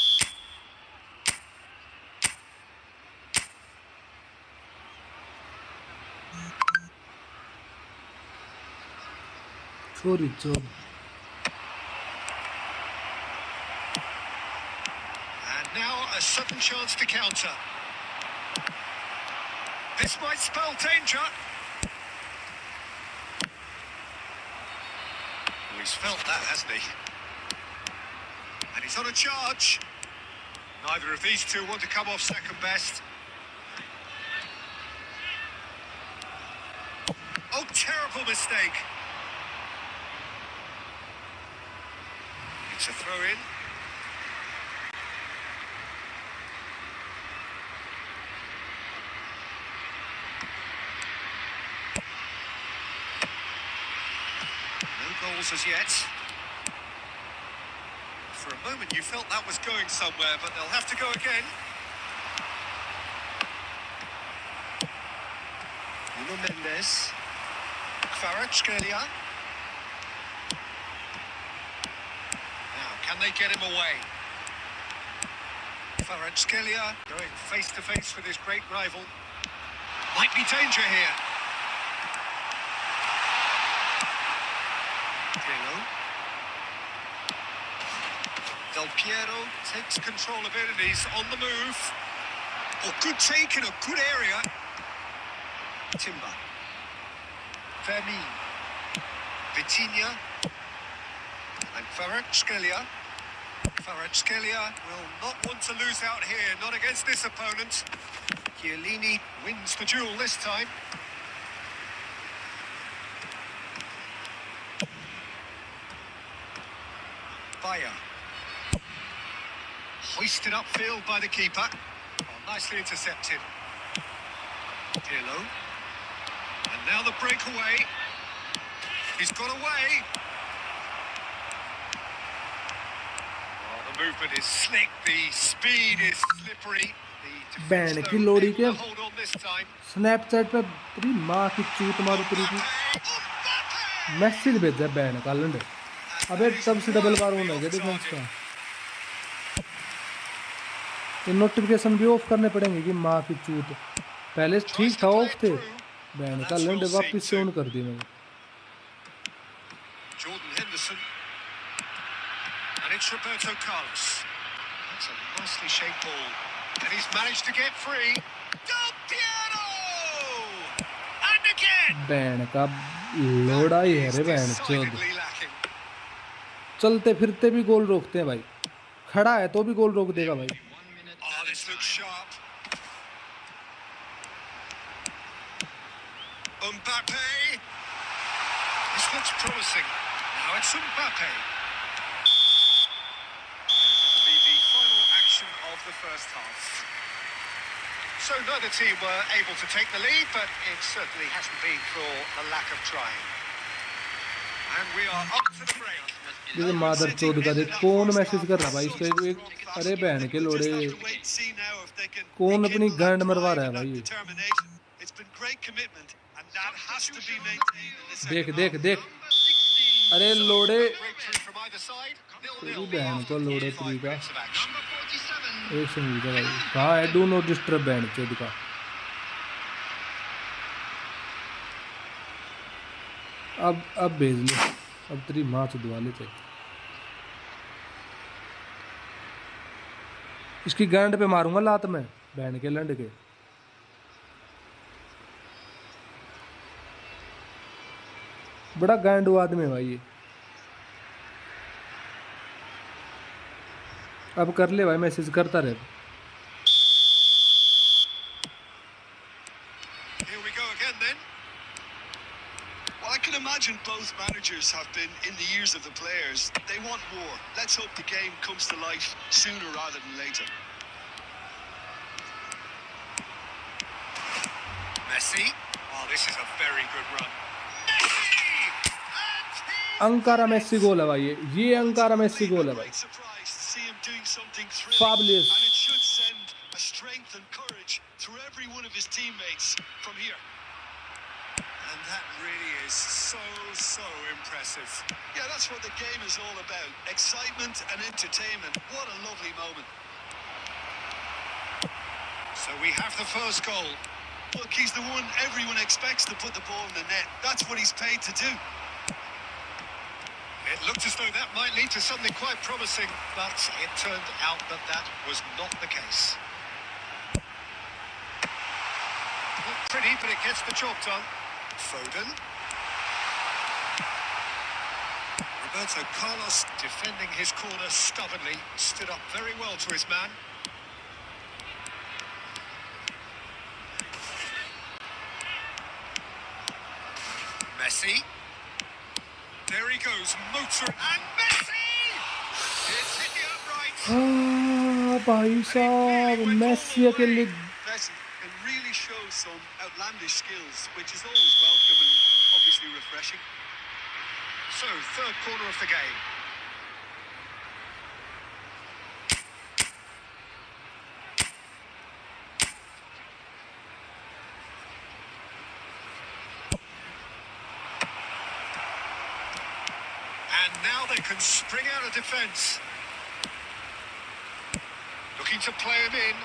चोरी चोर। And now a sudden chance to counter. This might spell danger. Well, he's felt that, hasn't he? And he's on a charge. Neither of these two want to come off second best. Oh, terrible mistake. It's a throw-in. Goals as yet. For a moment you felt that was going somewhere, but they'll have to go again. Nuno Mendes. Kvaratskhelia. Now, can they get him away? Kvaratskhelia going face to face with his great rival. Might be danger here. Del Piero takes control of it and he's on the move. Oh, good take in a good area. Timber. Vermin. Vitinha. And Kvaratskhelia. Kvaratskhelia will not want to lose out here, not against this opponent. Chiellini wins the duel this time. Bayer. Hoisted upfield by the keeper. Oh, nicely intercepted. Pirlo. And now the breakaway. He's got away. Oh, the movement is slick, the speed is slippery. The defense, band की though, लोड़ी able के to hold on this time. Snapchat पे तेरी माँ की चूत मारू तेरी की मैसेज भेजा बैंड का लंड अबे तब से डबल बार होना है डिफेंस का ये नोटिफिकेशन भी ऑफ करने पड़ेंगे कि माँ की चूत पहले ठीक था ऑफ थे बैंड का लंड वापस से ऑन कर दी मैंने Jordan Henderson. And it's Roberto Carlos. That's a nicely shaped ball. And he's managed to get free. Del Piero! And again! Band का लोड़ा ही है रे बैंड चोद Decidedly lacking. चलते फिरते भी गोल रोकते हैं भाई खड़ा है तो भी गोल रोक देगा भाई Oh, this looks sharp. Mbappe. This looks promising. Now it's Mbappe. That'll be the final action of the first half. So neither team were able to take the lead, but it certainly hasn't been for the lack of trying. And we are up to the break. ये मादर चोद का देख कौन message कर रहा भाई इसको एक अरे बहन के लोड़े कौन अपनी गांड मरवा रहा है भाई देख देख देख अरे लोड़े तेरी बहन को लोड़े तेरी का एक सेकंड भाई कहाँ है डू नॉट डिस्टर्ब बहन चोद का अब भेज लो अब तेरी माँ चुदवा लेते इसकी गांड पे मारूंगा लात में बहन के लंड के बड़ा गांडू आदमी है भाई ये अब कर ले भाई मैसेज करता रहे Here we go again then. Well, I can imagine both managers have been in the ears of the players. They want more. Let's hope the game comes to life sooner rather than later. Messi. Oh, this is a very good run. Messi! Ankara Messi goal है भाई ये Ankara Messi goal है भाई Great surprise to see him doing something thrilling. Fabulous. And it should send a strength and courage through every one of his teammates from here. And that really is so impressive. Yeah, that's what the game is all about. Excitement and entertainment. What a lovely moment. So we have the first goal. Look, he's the one everyone expects to put the ball in the net. That's what he's paid to do. It looked as though that might lead to something quite promising, but it turned out that that was not the case. Not pretty, but it gets the job done. Foden. Roberto Carlos defending his corner stubbornly, stood up very well to his man. Messi. There he goes, motor and Messi! It's hit the upright. हाँ भाई साहब Messi अकेले Messi can really show some outlandish skills, which is always welcome and obviously refreshing. So, third corner of the game. And now they can spring out of defence. Looking to play him in.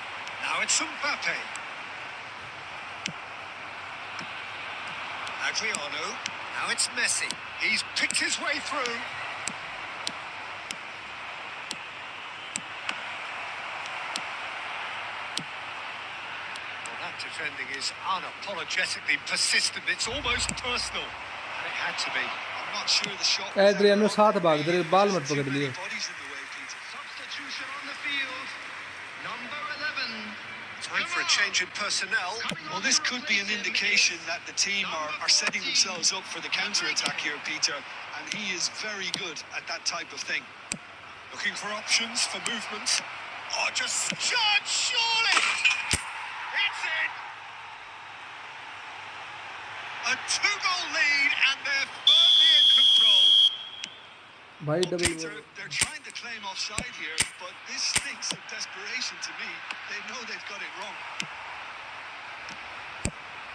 Now it's Mbappe. Adriano. Now it's Messi. He's picked his way through. Well, that defending is unapologetically persistent. It's almost personal. And it had to be. I'm not sure the shot was Adriano ever साथ off. भाग दे बाल मत Too पकड़ many लिए bodies in the way, Peter. Substitution on the field. Number 11. Time for a change in personnel. Well, this could be an indication that the team are setting themselves up for the counter-attack here, Peter, and he is very good at that type of thing. Looking for options for movement. Oh, just surely! It's in! A 2-goal lead and they're firmly in control. भाई Peter, double they're trying to claim offside here, but this stinks of desperation to me. They know they've got it wrong.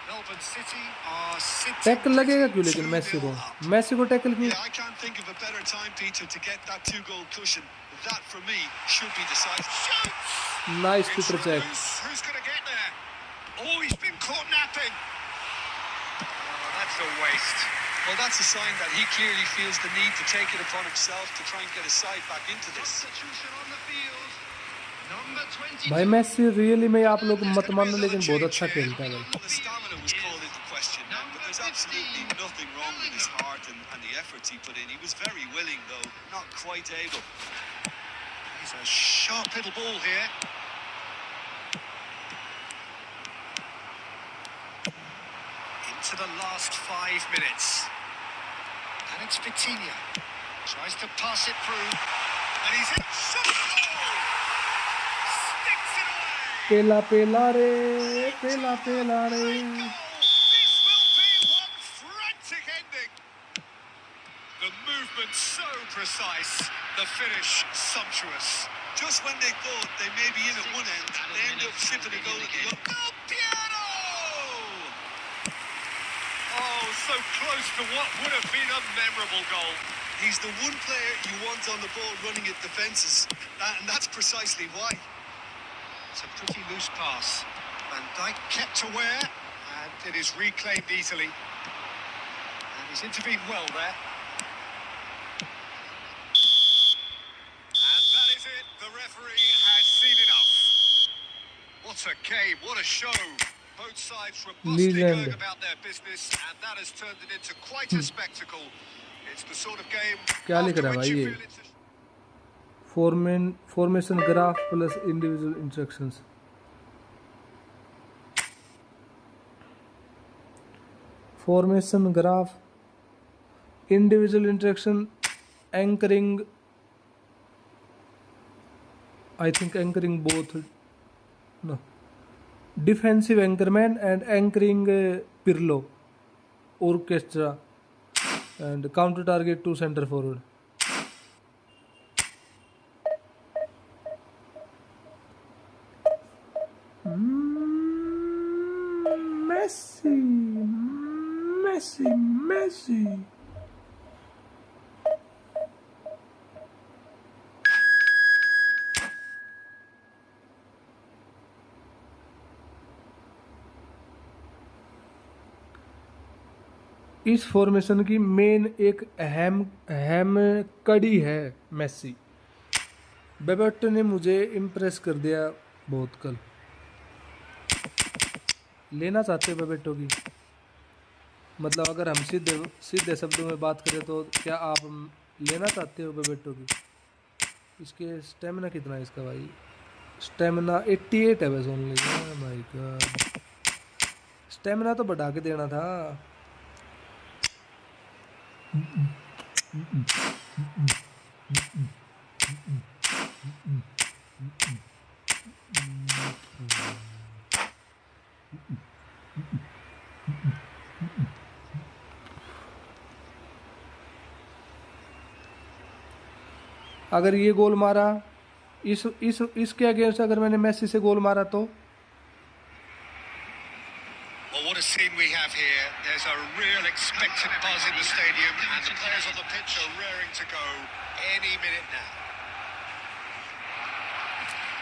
Melbourne City are sitting tackle लगेगा क्यों लेकिन 2-0 Messi को up. Messi को tackle क्यों Yeah, I can't think of a better time, Peter, to get that 2-goal cushion. That, for me, should be decisive. Shoots! Nice It's Peter Cech who's going to get there? Oh, he's been caught napping. Oh, that's a waste. Well, that's a sign that he clearly feels the need to take it upon himself to try and get his side back into this. Substitution on the field. Number 22. भाई Messi really में आप लोग There's मत gonna be मानो another लेकिन बहुत change अच्छा here. खेलता है भाई The stamina was called into question, but there's absolutely nothing wrong with his heart and the efforts he put in. He was very willing, though, not quite able. He's a sharp little ball here. Into the last 5 minutes. And it's Vitinha. Tries to pass it through. And he's in. Shot! Sticks it away! पेला पेला रे पेला Great पेला रे goal! This will be one frantic ending. The movement so precise. The finish sumptuous. Just when they thought they may be in at one end, they end up sipping a goal at the other. Del Piero! Oh, so close to what would have been a memorable goal. He's the one player you want on the ball running at defences, and that's precisely why. It's a pretty loose pass. Van Dijk kept aware, and it is reclaimed easily. And he's intervened well there. And that is it. The referee has seen enough. What a game, what a show. Both sides robustly Legend. going about their business, and that has turned it into quite a spectacle. It's the sort of game क्या लिख after रहा है which भाई you ये? feel it's a... formation graph plus individual instructions formation graph individual instruction anchoring I think anchoring both no defensive anchorman and anchoring Pirlo orchestra and counter target to centre forward Messi, Messi, Messi. इस formation की main एक अहम कड़ी है Messi. बेबेटो ने मुझे impress कर दिया बहुत कल। लेना चाहते हो बेबेटो की? मतलब अगर हम सीधे शब्दों में बात करें तो क्या आप लेना चाहते हो बेबेटो की? इसके स्टेमिना कितना है इसका भाई? स्टेमिना 88 है बस ओनली। माय गॉड, स्टेमिना तो बढ़ा के देना था। अगर ये गोल मारा इसके अगेंस्ट अगर मैंने मेसी से गोल मारा तो Well, what a scene we have here. There's a real expectant buzz in the stadium, and the players on the pitch are raring to go any minute now.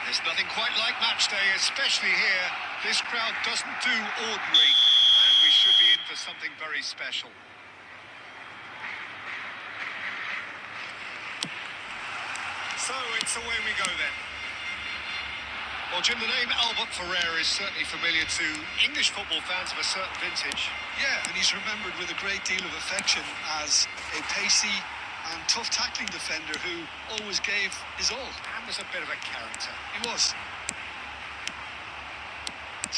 There's nothing quite like match day, especially here. This crowd doesn't do ordinary, and we should be in for something very special. So it's away we go then. Well, Jim, the name Albert Ferrer is certainly familiar to English football fans of a certain vintage. Yeah, and he's remembered with a great deal of affection as a pacey and tough tackling defender who always gave his all. And was a bit of a character. He was.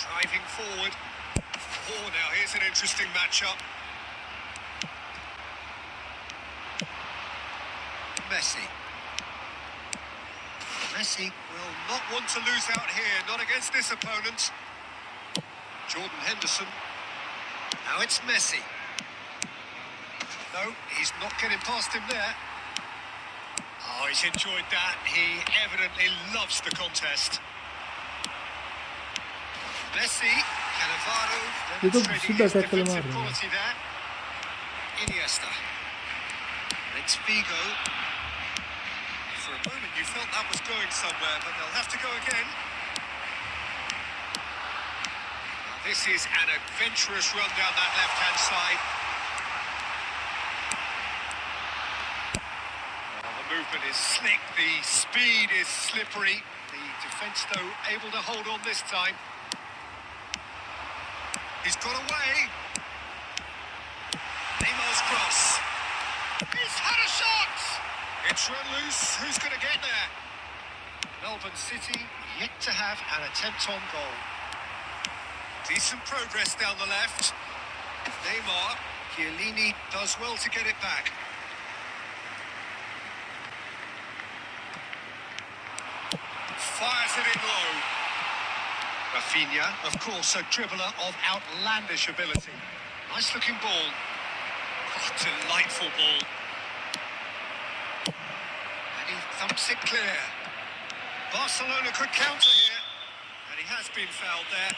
Driving forward. Oh, now here's an interesting matchup. Messi. Messi will not want to lose out here, not against this opponent. Jordan Henderson. Now it's Messi. No, he's not getting past him there. Oh, he's enjoyed that. He evidently loves the contest. Messi, Cannavaro, ये तो demonstrating सीधा his tackle मार defensive रहा है। quality there. Iniesta. It's Figo. For a moment you felt that was going somewhere, but they'll have to go again. Now, this is an adventurous run down that left-hand side. Well, the movement is slick, the speed is slippery. The defence, though, able to hold on this time. He's got away. Neymar's cross. He's had a shot! It's run loose. Who's going to get there? Melbourne City yet to have an attempt on goal. Decent progress down the left. Neymar. Chiellini does well to get it back. Fires it in low. Rafinha, of course, a dribbler of outlandish ability. Nice looking ball. Oh, delightful ball. And he thumps it clear. Barcelona could counter here. And he has been fouled there.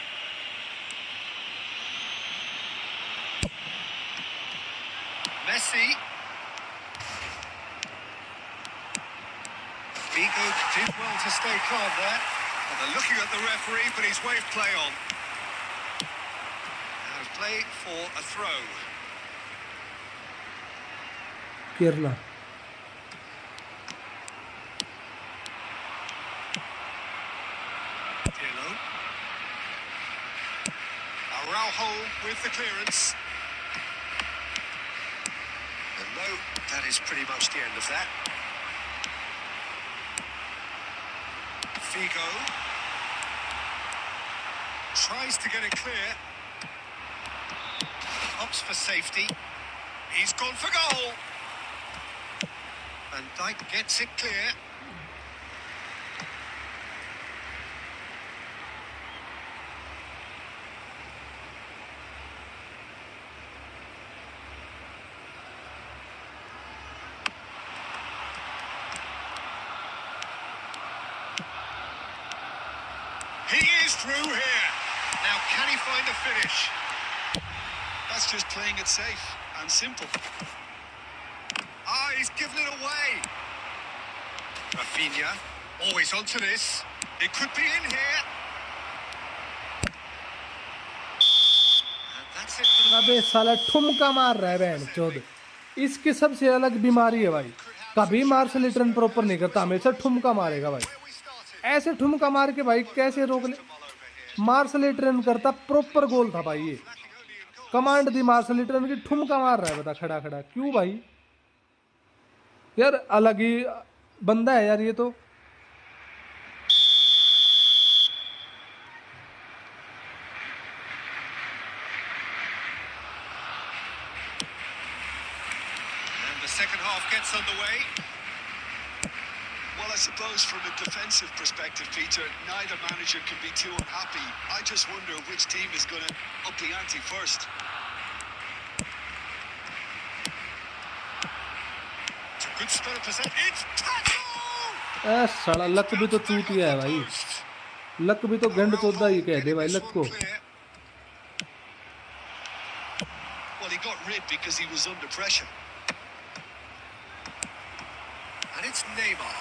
Messi. Figo did well to stay calm there. And they're looking at the referee, but he's waved play on. Out of play for a throw. Kerala Pirlo. Araujo with the clearance. And no, that is pretty much the end of that. Figo tries to get it clear. Opts for safety. He's gone for goal. And Dijk gets it clear. He is through here. Now, can he find the finish? That's just playing it safe and simple. Ah, he's given it away. Rafinha, always onto this. It could be in here. And that's it for the अबे साला ठुमका मार रहा है बहन चोद। इसकी सबसे अलग बीमारी है भाई, कभी मार्शल रिटर्न प्रॉपर नहीं करता, हमेशा ठुमका मारेगा भाई। where we started. ऐसे ठुमका मार के भाई कैसे रोक ले। मार्शल रिटर्न करता प्रॉपर गोल था भाई, ये कमांड दी मार्शल रिटर्न की, ठुमका मार रहा है बता खड़ा खड़ा क्यों भाई। यार अलग ही बंदा है यार ये तो। And the second half gets underway. Well, I suppose from a defensive perspective, Peter, neither manager can be too unhappy. I just wonder which team is going to up the ante first. It's a good spell of possession. It's tackle! साला luck भी तो चूतिया है भाई, luck भी तो गंड चौदा ही कह दे भाई लक को। Well, he got rid because he was under pressure. And it's Neymar.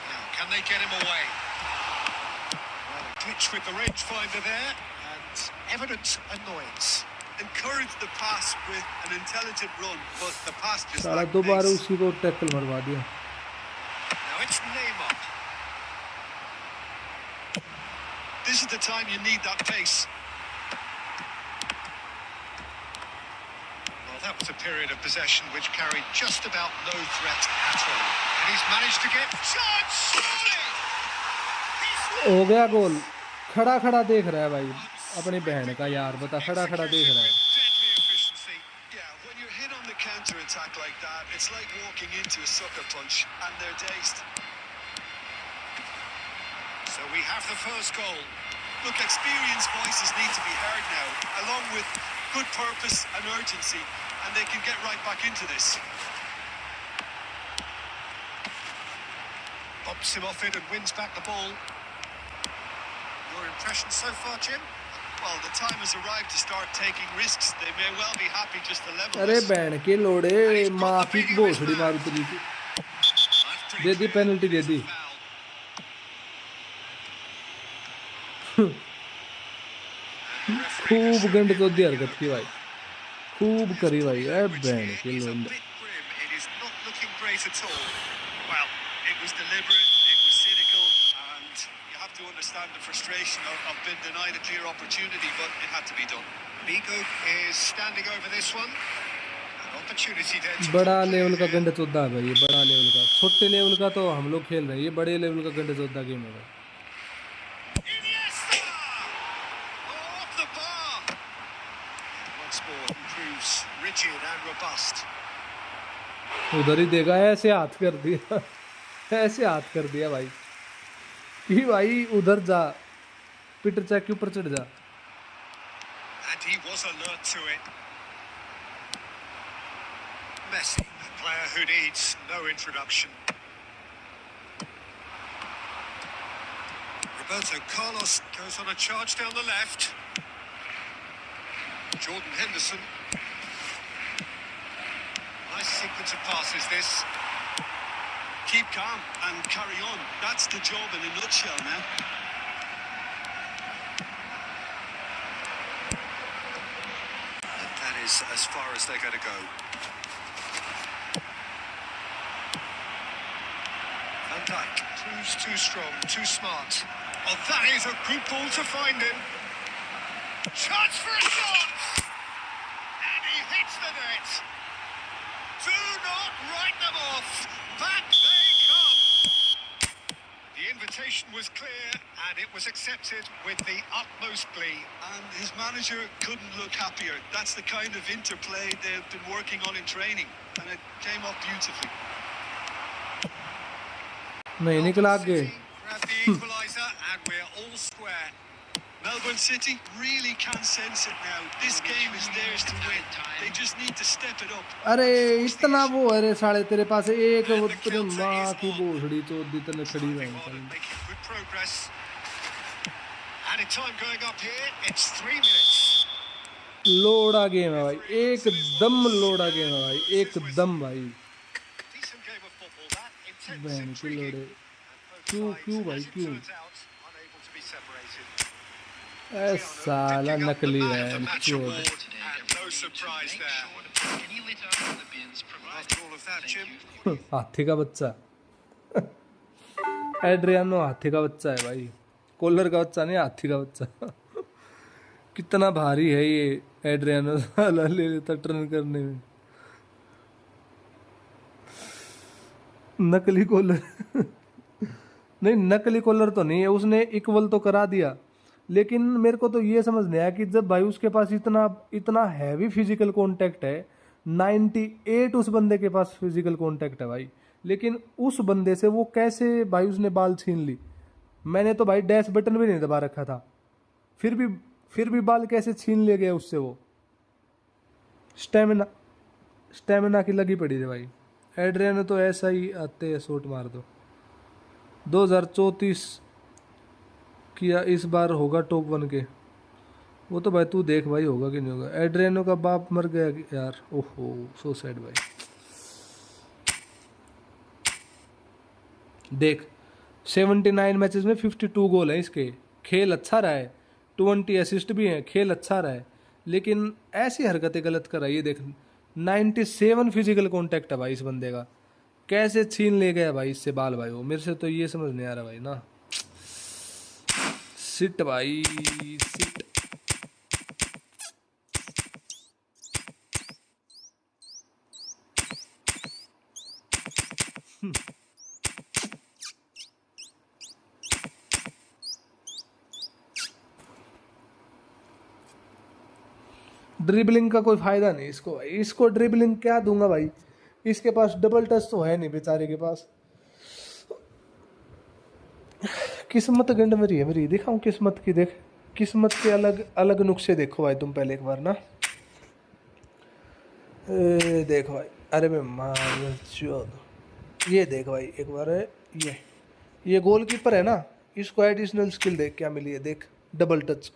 Now, can they get him away? Well, a glitch with the rangefinder there, and evident annoyance. Encouraged the pass with an intelligent run, but the pass just साला lacked दोबारा pace. उसी को tackle मरवा दिया। Now it's Neymar. This is the time you need that pace. Well, that was a period of possession which carried just about no threat at all. And he's managed to get chance, surely! हो गया गोल। खड़ा खड़ा देख रहा है भाई अपनी बहन का यार, बता खड़ा खड़ा देख रहा है। Deadly efficiency. Yeah, when you're hit on the counter-attack like that, it's like walking into a sucker punch, and they're dazed. So we have the first goal. Look, experienced voices need to be heard now, along with good purpose and urgency, and they can get right back into this. Rips him off it and wins back the ball. Your impression so far, Jim? Well, the time has arrived to start taking risks. They may well be happy just to level अरे this. Band के लोड़े माँ की भोसड़ी मारू तेरी की That's pretty they the clear. Penalty they the Foul. खूब गंड तो दी हरकत की भाई खूब करी भाई ए बैंड के Is a लोड़े bit grim. It is not looking great at all. Well, it was deliberate, it was cynical, and you have to understand the frustration of being denied a clear opportunity, but it had to be done. Migo is standing over this one. An opportunity then to बड़ा play level का here. गंड चौदह है भाई ये बड़ा level का छोटे level का तो हम लोग खेल रहे हैं ये बड़े लेवल का गंड चौदह गेम है भाई Iniesta! Oh, off the bar! Once more, he proves rigid and robust. उधर ही देगा ऐसे हाथ कर दिया ऐसे हाथ कर दिया भाई कि भाई उधर जा पीटर चेक के ऊपर चढ़ जा And he was alert to it. Messi, a player who needs no introduction. Roberto Carlos goes on a charge down the left. Jordan Henderson. Nice sequence of passes this. Keep calm and carry on. That's the job in a nutshell now. And that is as far as they're going to go. Van Dijk proves too strong, too smart. Oh, that is a good ball to find him. Chance for a shot! And he hits the net. Do not write them off. Back they come. The invitation was clear and it was accepted with the utmost glee. And his manager couldn't look happier. That's the kind of interplay they've been working on in training, and it came off beautifully. नहीं निकला आगे City grab the equaliser and we're all square. Melbourne City really can sense it now. This game is theirs to win. They just need to step it up. अरे इतना वो अरे साले तेरे पास एक वो तेरे माँ की भोसड़ी चौदी तने खड़ी Moving है on and making good progress. Added time going up here. It's 3 minutes. लोड़ा game है भाई एकदम लोड़ा गेम है भाई एकदम भाई Decent game of football. That intense, बहन के intriguing. लोड़े And क्यों both क्यों sides, भाई as it क्यों turns out, unable to be separated. ए साला नकली है The match चोद award, and no surprise there. After all of that, Jim, हाथी का बच्चा एड्रियानो हाथी का बच्चा है भाई कॉलर का बच्चा नहीं हाथी का बच्चा कितना भारी है ये एड्रियानो साला ले लेता टर्न करने में नकली कॉलर नहीं नकली कॉलर तो नहीं है उसने इक्वल तो करा दिया लेकिन मेरे को तो ये समझ नहीं आया कि जब भाई उसके पास इतना इतना हैवी फिजिकल कांटेक्ट है 98 उस बंदे के पास फिजिकल कांटेक्ट है भाई लेकिन उस बंदे से वो कैसे भाई उसने बाल छीन ली मैंने तो भाई डैश बटन भी नहीं दबा रखा था फिर भी बाल कैसे छीन ले गया उससे वो स्टेमिना की लगी पड़ी थी भाई एड्रियानो तो ऐसा ही आते हैं शॉट मार दो 2034 किया इस बार होगा टॉप 1 के वो तो भाई तू देख भाई होगा कि नहीं होगा एड्रियानो का बाप मर गया यार ओहो सो सैड भाई देख 79 मैचेस में 52 गोल हैं इसके खेल अच्छा रहा है 20 असिस्ट भी हैं खेल अच्छा रहा है लेकिन ऐसी हरकतें गलत कर रही है देख 97 फिजिकल कांटेक्ट है भाई इस बंदे का कैसे छीन ले गया भाई इससे बाल भाई वो मेरे से तो ये समझ नहीं आ रहा भाई ना सिट भाई सिट ड्रिबलिंग का कोई फायदा नहीं इसको भाई इसको ड्रिबलिंग क्या दूंगा भाई इसके पास डबल टच तो है नहीं बेचारे के पास किस्मत गंड मेरी दिखाऊं किस्मत की देख किस्मत के अलग अलग नुस्खे देखो भाई तुम पहले एक बार ना देखो भाई अरे मैं मार ये देख भाई एक बार ये ये गोलकीपर है ना, इसको एडिशनल स्किल देख क्या मिली है, देख डबल टच।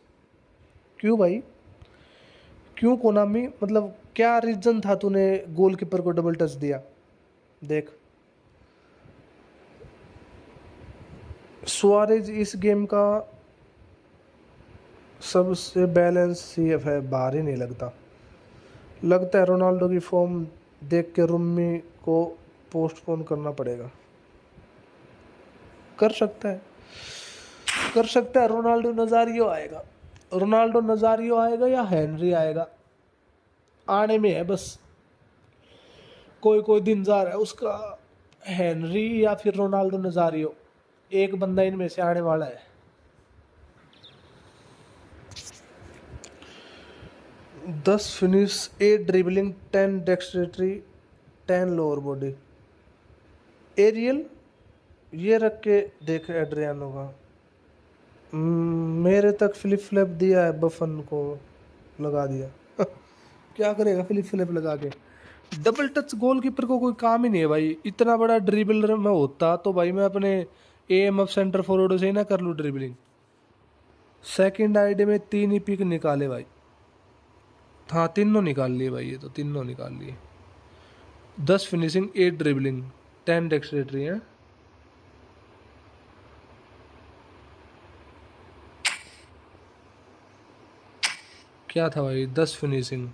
क्यों भाई, क्यों कोनामी, मतलब क्या रीजन था तूने गोलकीपर को डबल टच दिया? देख सुआरेज इस गेम का सबसे बैलेंस सीएफ है, बाहर ही नहीं लगता। लगता है रोनाल्डो की फॉर्म देख के रुम्मी को पोस्टपोन करना पड़ेगा। कर सकता है, कर सकता है। रोनाल्डो नजारियो आएगा, रोनाल्डो नजारियो आएगा या हेनरी आएगा, आने में है बस। कोई कोई दिन जा रहा है उसका, हेनरी या फिर रोनाल्डो नजारियो, एक बंदा इनमें से आने वाला है। 10 finish, 8 dribbling, 10 dexterity, 10 lower body. Aerial ये रख के देख एड्रियानो का। मेरे तक फ्लिप फ्लैप दिया है, बफन को लगा दिया। क्या करेगा फ्लिप फ्लैप लगा के? डबल टच गोलकीपर को कोई काम ही नहीं है भाई। इतना बड़ा ड्रिबलर में होता तो भाई मैं अपने एएमएफ सेंटर फॉरवर्ड से ही ना कर लूँ ड्रिबलिंग। सेकंड आईडी में 3 ही पिक निकाले भाई। हाँ तीनों निकाल लिए भाई, ये तो तीनों निकाल लिए। 10 फिनिशिंग, 8 ड्रिबलिंग, 10 डेक्सट्रेटरी है। क्या था भाई? 10 फिनिशिंग,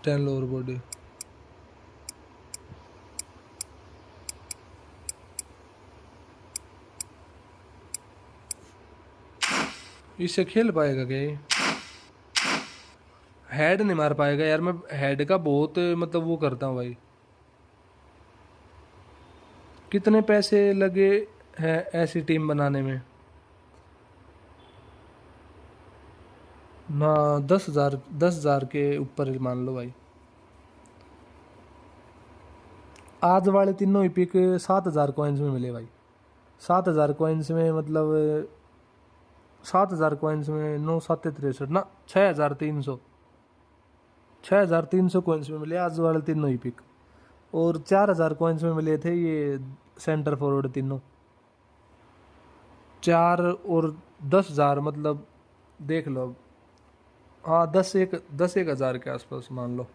10 लोअर बॉडी। इससे खेल पाएगा क्या ये? हेड नहीं मार पाएगा यार, मैं हेड का बहुत मतलब वो करता हूँ भाई। कितने पैसे लगे हैं ऐसी टीम बनाने में? ना 10,000, 10,000 के ऊपर ही मान लो भाई। आज वाले तीनों ही पिक 7,000 कॉइन्स में मिले भाई। 7,000 कॉइन्स में मतलब 7,000 कॉइन्स में 9 7 63 ना 6,300, 6,300 कॉइन्स में मिले आज वाले तीनों ही पिक। और 4,000 कॉइन्स में मिले थे ये सेंटर फॉरवर्ड तीनों। 4 और 10,000 मतलब देख लो। हाँ 10 एक हज़ार के आसपास मान लो।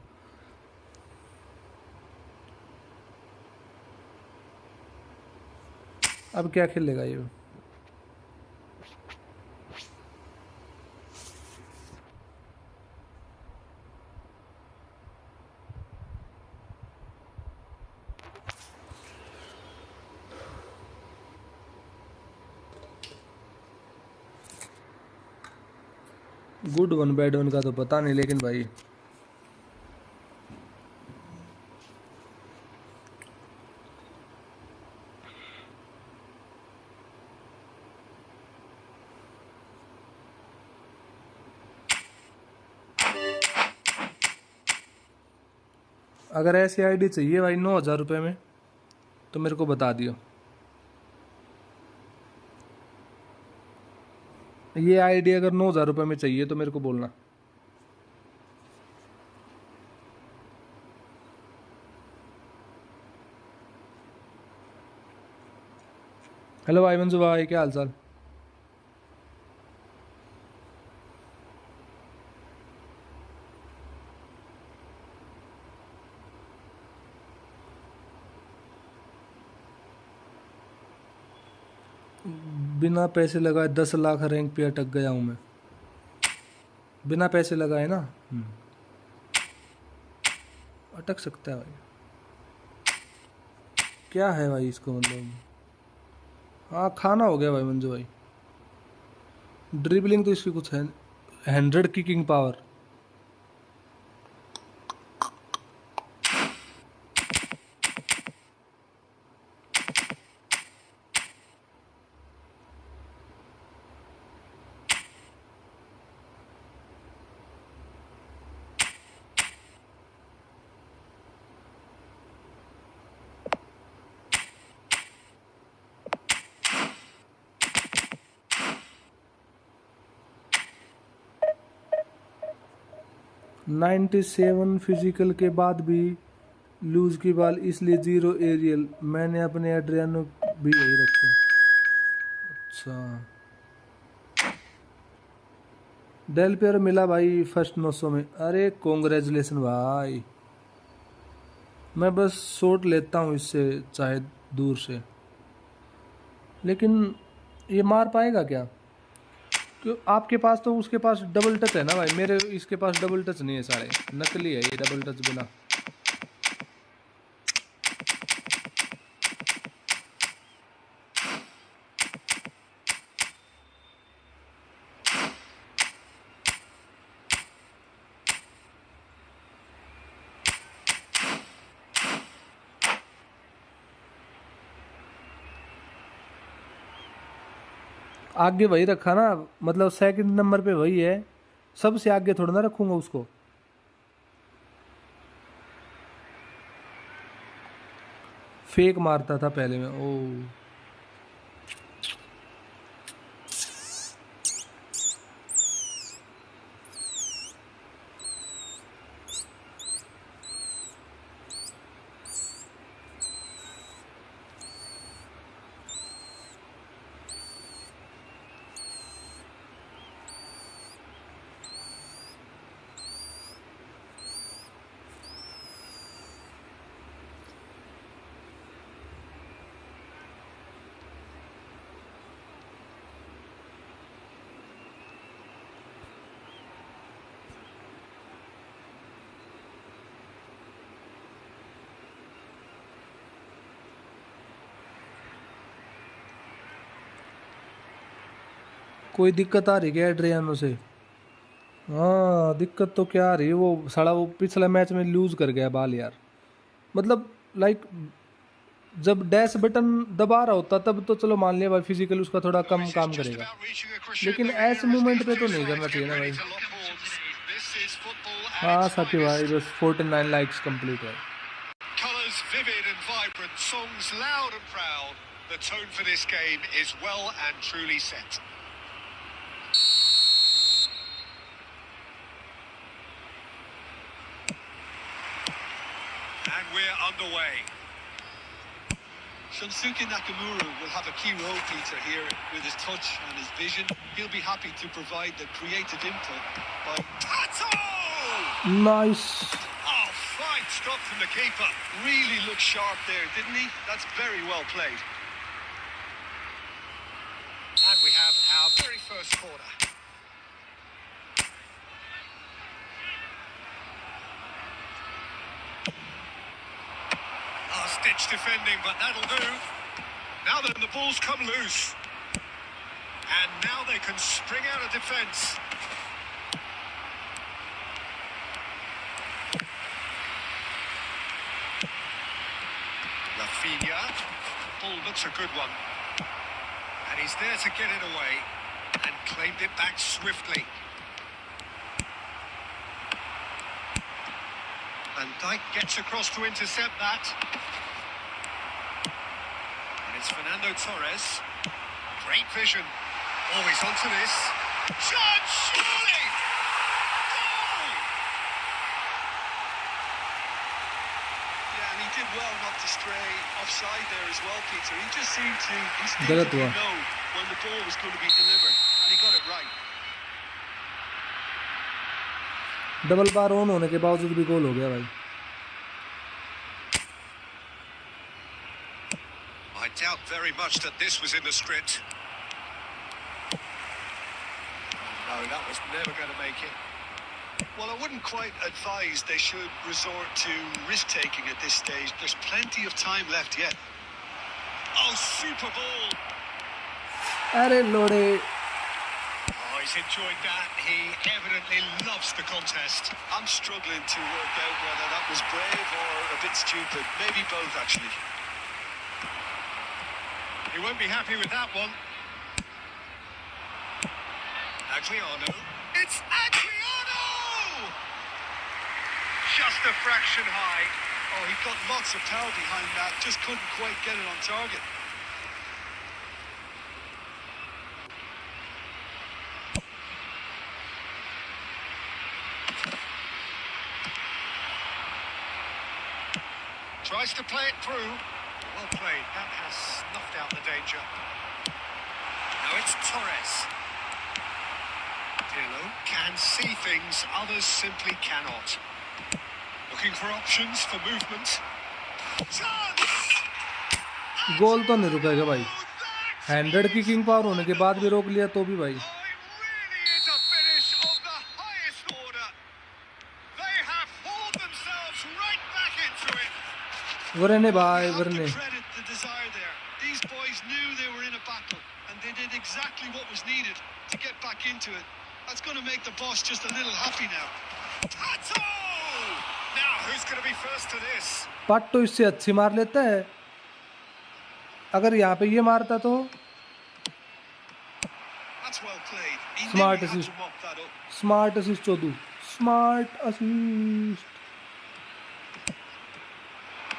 अब क्या खेलेगा ये? गुड वन बैड वन का तो पता नहीं, लेकिन भाई अगर ऐसी आईडी चाहिए भाई 9,000 रुपये में तो मेरे को बता दियो। ये आईडी अगर 9,000 रुपये में चाहिए तो मेरे को बोलना। हेलो भाई मंजू भाई, क्या हाल चाल? बिना पैसे लगाए 10 लाख रैंक पे अटक गया हूँ मैं। बिना पैसे लगाए ना अटक सकता है भाई। क्या है भाई इसको मतलब? हाँ खाना हो गया भाई मंजू भाई। ड्रिबलिंग तो इसकी कुछ है, 100 किकिंग पावर। 97 फिजिकल के बाद भी लूज की बॉल, इसलिए 0 एरियल। मैंने अपने एड्रियानो भी यही रखे। अच्छा, डेल पेयर मिला भाई फर्स्ट 900 में। अरे कॉन्ग्रेचुलेसन भाई। मैं बस शॉट लेता हूँ इससे, चाहे दूर से, लेकिन ये मार पाएगा क्या? क्यों आपके पास तो, उसके पास डबल टच है ना भाई, मेरे इसके पास डबल टच नहीं है, सारे नकली है ये डबल टच बिना। आगे वही रखा ना, मतलब सेकंड नंबर पे वही है, सबसे आगे थोड़ा ना रखूंगा उसको। फेक मारता था पहले में। ओ कोई दिक्कत आ रही क्या एड्रियानो से? हाँ दिक्कत तो क्या आ रही है, वो साला वो पिछले मैच में लूज कर गया बाल यार। मतलब लाइक जब डैश बटन दबा रहा होता तब तो चलो मान लिया भाई, फिजिकल उसका थोड़ा कम This is काम just करेगा, about reaching a लेकिन crescendo ऐसे here as मूवमेंट these पे तो two नहीं करना sides चाहिए get ना ready भाई। to lock horns. This is football at हाँ its साकी भाई, finest. बस 49 लाइक्स कंप्लीट भाई। Colours vivid and vibrant, songs loud and proud. The tone for this game is well and truly set. And we're underway. Shunsuke Nakamura will have a key role, Peter, here with his touch and his vision. He'll be happy to provide the creative input by... Tato! Nice. Oh, fine stop from the keeper. Really looked sharp there, didn't he? That's very well played. And we have our very first corner. Ditch defending, but that'll do. Now then, the ball's come loose. And now they can spring out of defence. Rafinha. Ball looks a good one. And he's there to get it away. And claimed it back swiftly. And Dijk gets across to intercept that. It's Fernando Torres. Great vision. Oh, he's onto this. Shot, surely! Goal! Yeah, and he did well not to stray offside there as well, Peter. He just seemed to गलत instinctively हुआ। know when the ball was going to be delivered, and he got it right. Double bar on होने के बावजूद भी गोल हो गया भाई। I doubt very much that this was in the script. No, that was never going to make it. Well, I wouldn't quite advise they should resort to risk-taking at this stage. There's plenty of time left yet. Oh, super ball. अरे लोड़े। Oh, he's enjoyed that. He evidently loves the contest. I'm struggling to work out whether that was brave or a bit stupid. Maybe both, actually. He won't be happy with that one. Adriano. It's Adriano! Just a fraction high. Oh, he got lots of power behind that. Just couldn't quite get it on target. Tries to play it through. Well played. That has snuffed out the danger. Now it's Torres. Pirlo can see things others simply cannot. Looking for options for movement. Chance! गोल तो नहीं रुकेगा भाई, 100 की king power होने के बाद भी रोक लिया तो भी भाई। Oh, it really is a finish of the highest order. They have hauled themselves right back into it. वरने भाई You have to वरने credit the desire there. These boys knew they were in a battle, and they did exactly what was needed to get back into it. That's going to make the boss just a little happy now. Tato! Now who's going to be first to this? पट तो इससे अच्छी मार लेता है, अगर यहाँ पे ये मारता तो। That's well played. He knew Smart he had assist. to mop that up. Smart assist चोदू, smart assist.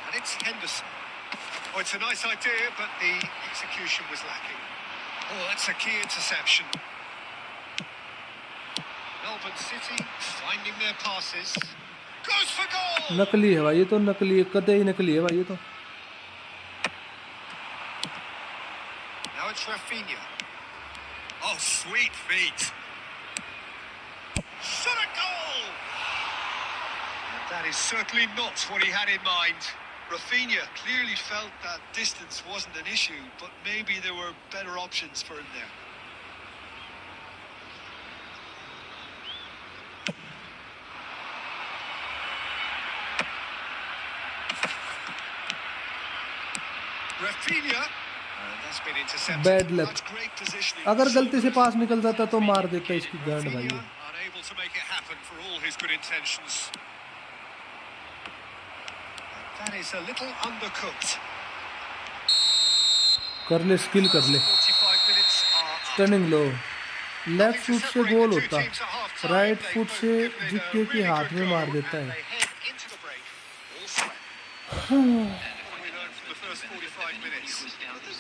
And it's Henderson. Oh, it's a nice idea, but the execution was lacking. Oh, that's a key interception. Melbourne City finding their passes. Goes for goal! नकली है भाई ये तो, नकली है, कदे ही नकली है भाई ये तो। Now it's Rafinha. Oh, sweet feet. Shot a goal! That is certainly not what he had in mind. Rafinha clearly felt that distance wasn't an issue, but maybe there were better options for him there. Rafinha. That's been intercepted. Bad luck, That's great positioning. अगर गलती से पास निकल जाता तो मार देता इसकी गांड भाई Rafinha ये। unable to make it happen for all his good intentions. That is a little undercooked. कर ले, स्किल कर ले। 45 minutes are up. Turning low, left Nothing to foot से separate गोल the two होता, teams at half-time. Right They've foot both से given it a जिक्के के really हाथ good में go, मार देता and है। they head into the break. All sweat. What we learned from the first 45 minutes.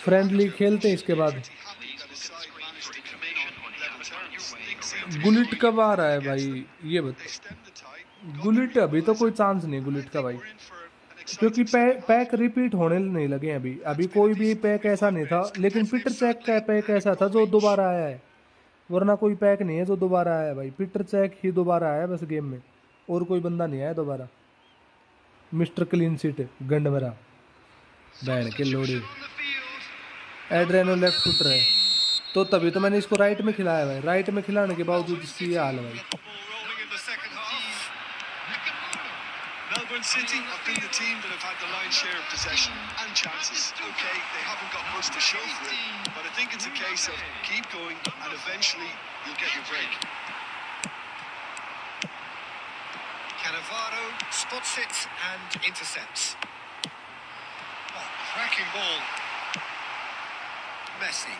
Friendly खेलते हैं इसके बाद। Pretty happy that his side managed to come in on level terms. Things seem to be Gullit going कब आ रहा है भाई ये They बता। stemmed the tide, got the Gullit अभी तो कोई result. चांस नहीं गुलिट I का think भाई, we're in for an क्योंकि exciting second half. Pack repeat होने नहीं लगे हैं अभी। अभी कोई भी पैक ऐसा नहीं था, लेकिन पीटर चैक का पैक ऐसा था जो दोबारा आया है, वरना कोई पैक नहीं है जो दोबारा आया है भाई। पीटर चैक ही दोबारा आया बस गेम में, और कोई बंदा नहीं आया दोबारा। मिस्टर क्लीन सीट गंड मेरा बैंड के लोड़ी। On the field. Adreno left foot रहे, तो तभी तो मैंने इसको राइट में खिलाया भाई। राइट में खिलाने के बावजूद इसकी ये हाल है भाई। Get the ball rolling in the second half. Melbourne City have been the team that have had the lion's share of possession and chances. Okay, they haven't got much to show for it, but I think it's a case of keep going and eventually you'll get your break. Cannavaro spots it and intercepts. Oh, cracking ball. Messi.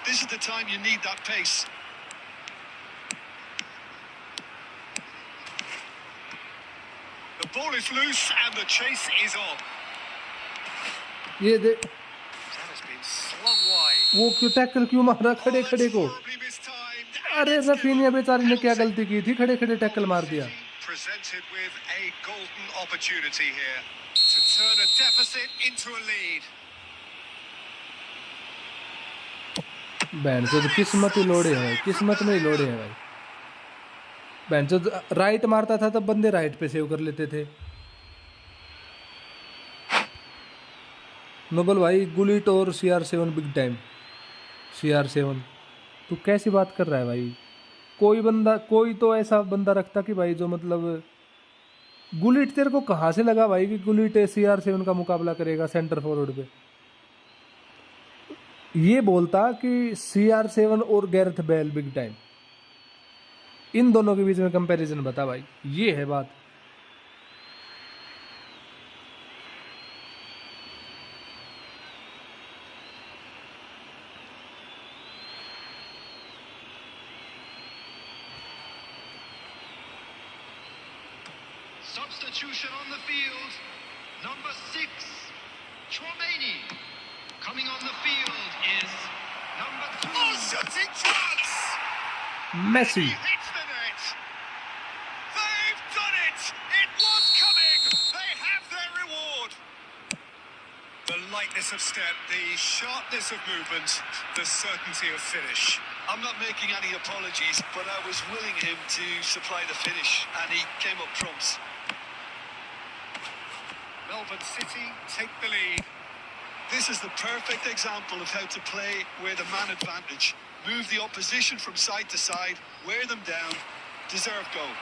This is the time you need that pace. The ball is loose and the chase is on. ये दे, That has been slung wide. वो क्यों tackle क्यों मारा खड़े खड़े को। Horribly mistimed. अरे Raphinha बेचारी ने क्या गलती की थी, खड़े खड़े टैकल मार दिया। Presented with a golden opportunity here to turn a deficit into a lead. बहन चोद किस्मत ही लोड़े है भाई, किस्मत में ही लोड़े है भाई। बहन चोद राइट मारता था तब बंदे राइट पे सेव कर लेते थे। नोबल भाई गुलिट और CR7 बिग टाइम। CR7 तू कैसी बात कर रहा है भाई? कोई बंदा, कोई तो ऐसा बंदा रखता कि भाई जो मतलब गुलिट तेरे को कहाँ से लगा भाई कि गुलिट CR7 का मुकाबला करेगा सेंटर फॉरवर्ड पे? ये बोलता कि CR7 और गैरेथ बेल बिग टाइम, इन दोनों के बीच में कंपैरिजन बता भाई, ये है बात। Substitution on the field. Number 6, Chouameni. Coming on the field is number 2. Oh, shooting chance! Messi, He hits the net. They've done it. It was coming. They have their reward. lightness of step, the sharpness of movement, the certainty of finish. I'm not making any apologies, but I was willing him to supply the finish, and he came up trumps. Melbourne City take the lead. This is the perfect example of how to play with a man advantage. Move the opposition from side to side, wear them down, deserve goal.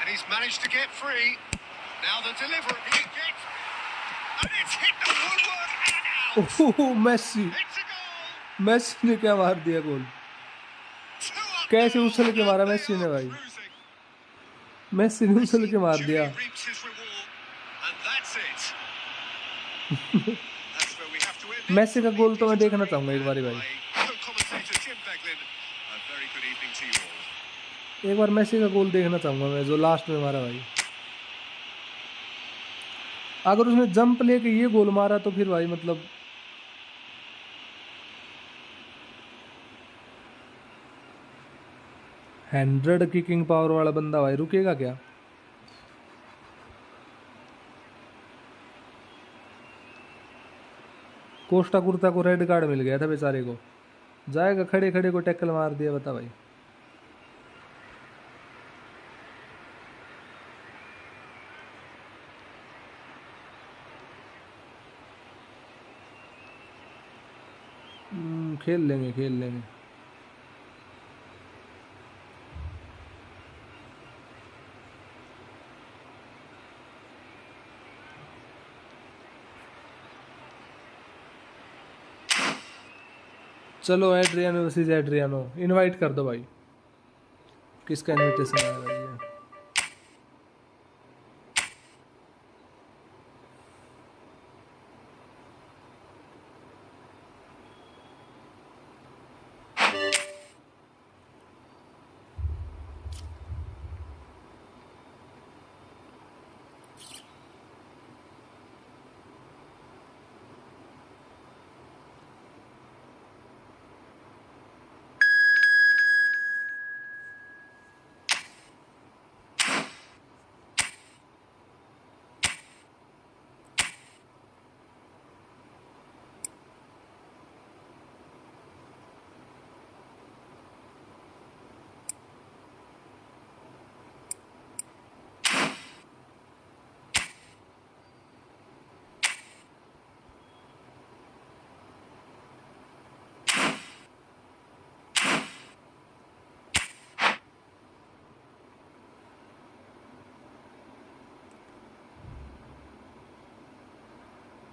And he's managed to get free. Now the delivery. And it's hit the woodwork and out. Messi It's a goal. Messi ने क्या मार दिया गोल. 2 up कैसे now, उछल के मारा and they Messi ने are भाई. cruising. मेसी ने उछल के मार दिया. Duly reaps his reward, and that's it. That's where we have to end it. Messi का गोल तो मैं देखना चाहूंगा एक बार भाई. Co-commentator Jim Beglin, a very good evening to you all. एक बार मेसी का गोल देखना चाहूंगा मैं, जो लास्ट में मारा भाई. अगर उसने जंप लेके ये गोल मारा तो फिर भाई मतलब 100 किकिंग पावर वाला बंदा भाई रुकेगा क्या? कोस्टा कुर्ता को रेड कार्ड मिल गया था बेचारे को. जाएगा खड़े खड़े को टैकल मार दिया, बता भाई. खेल लेंगे खेल लेंगे. चलो एड्रियानो वर्सेस एड्रियानो. इनवाइट कर दो भाई. किसका इनविटेशन आया भाई?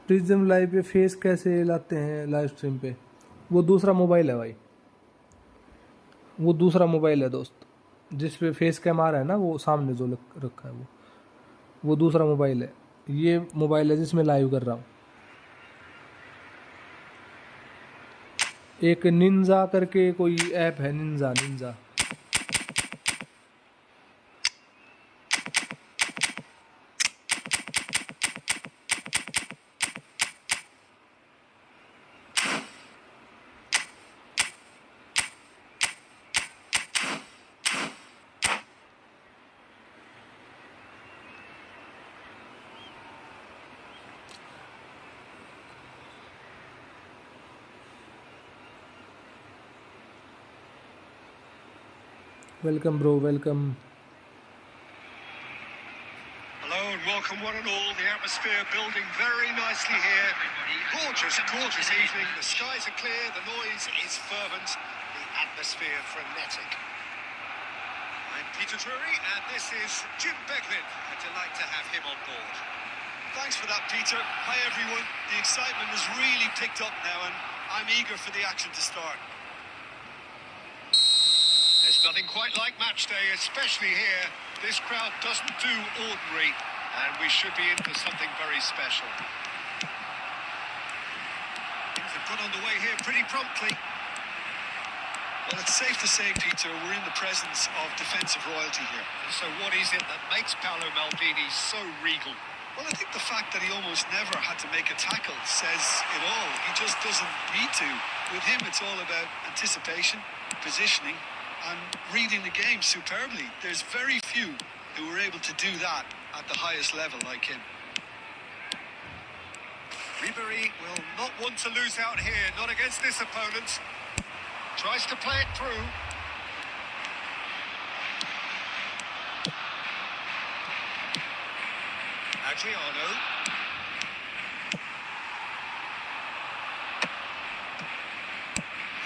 प्रिज्म लाइव पे फेस कैसे लाते हैं लाइव स्ट्रीम पे? वो दूसरा मोबाइल है भाई, वो दूसरा मोबाइल है दोस्त, जिस पे फेस कैम आ रहा है ना, वो सामने जो रखा है वो दूसरा मोबाइल है. ये मोबाइल है जिसमें लाइव कर रहा हूँ. एक निंजा करके कोई ऐप है, Ninja. Welcome bro, welcome. Hello and welcome one and all. The atmosphere building very nicely here. Gorgeous evening. The skies are clear, the noise is fervent, the atmosphere frenetic. I'm Peter Drury and this is Jim Beglin. A delight to have him on board. Thanks for that, Peter. Hi everyone. The excitement has really picked up now and I'm eager for the action to start. There's nothing quite like match day, especially here. This crowd doesn't do ordinary, and we should be in for something very special. Things have got underway here pretty promptly. Well, it's safe to say, Peter, we're in the presence of defensive royalty here. So what is it that makes Paolo Maldini so regal? Well, I think the fact that he almost never had to make a tackle says it all. He just doesn't need to. With him, it's all about anticipation, positioning, and reading the game superbly. There's very few who were able to do that at the highest level like him. Ribery will not want to lose out here, not against this opponent. Tries to play it through. Adriano.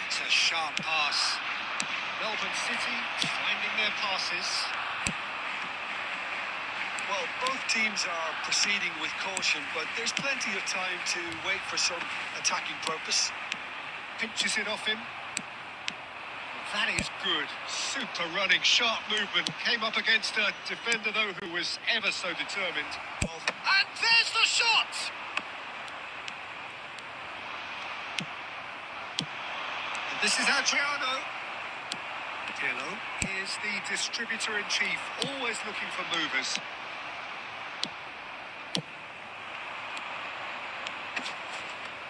It's a sharp pass. Melbourne City finding their passes. Well, both teams are proceeding with caution, but there's plenty of time to wait for some attacking purpose. Pinches it off him. That is good. Super running, sharp movement. Came up against a defender, though, who was ever so determined. And there's the shot! And this is Adriano. Pirlo is the distributor-in-chief, always looking for movers.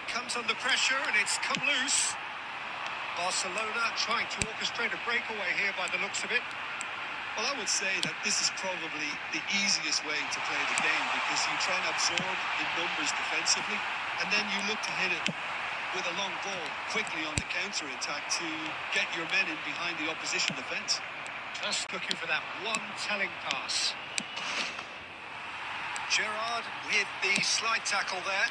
Comes under pressure and it's come loose. Barcelona trying to orchestrate a breakaway here by the looks of it. Well, I would say that this is probably the easiest way to play the game because you try and absorb in numbers defensively and then you look to hit it with a long ball quickly on the counter-attack to get your men in behind the opposition defence. Just looking for that one telling pass. Gerrard with the slide tackle there.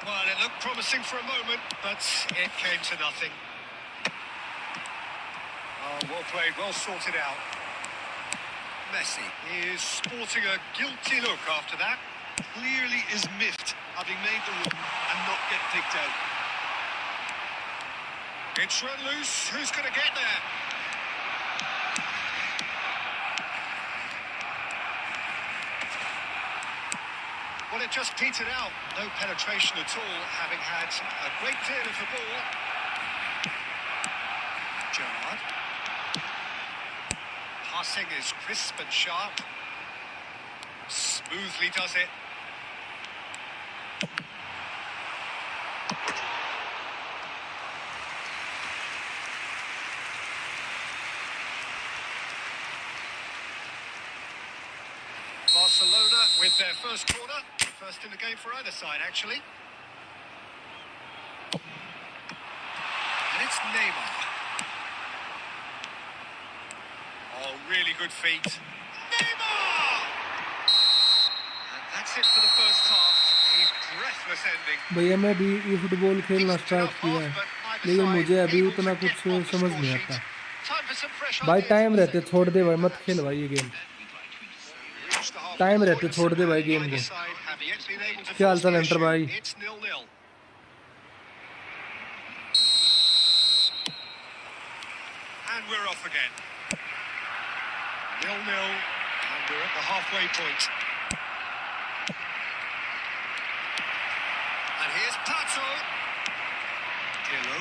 Well, it looked promising for a moment, but it came to nothing. Oh, well played, well sorted out. Messi is sporting a guilty look after that. Clearly is miffed, having made the run and not get picked out. It's run loose, who's going to get there? Well, it just petered out. No penetration at all, having had a great deal of the ball. Gerrard. Passing is crisp and sharp. Smoothly does it. Barcelona with their first corner. First in the game for either side, actually. And it's Neymar. Oh, really good feet. Neymar! And that's it for the first half. A breathless ending. भैया मैं भी ये football खेलना start किया है लेकिन मुझे अभी उतना कुछ समझ नहीं आता भाई टाइम रहते छोड़ दे भाई मत खेल भाई ये गेम टाइम रहते छोड़ दे भाई गेम को क्या हाल चाल एंटर भाई And we're off again. 0-0, and we're at the halfway point. And here's Pato. Pirlo.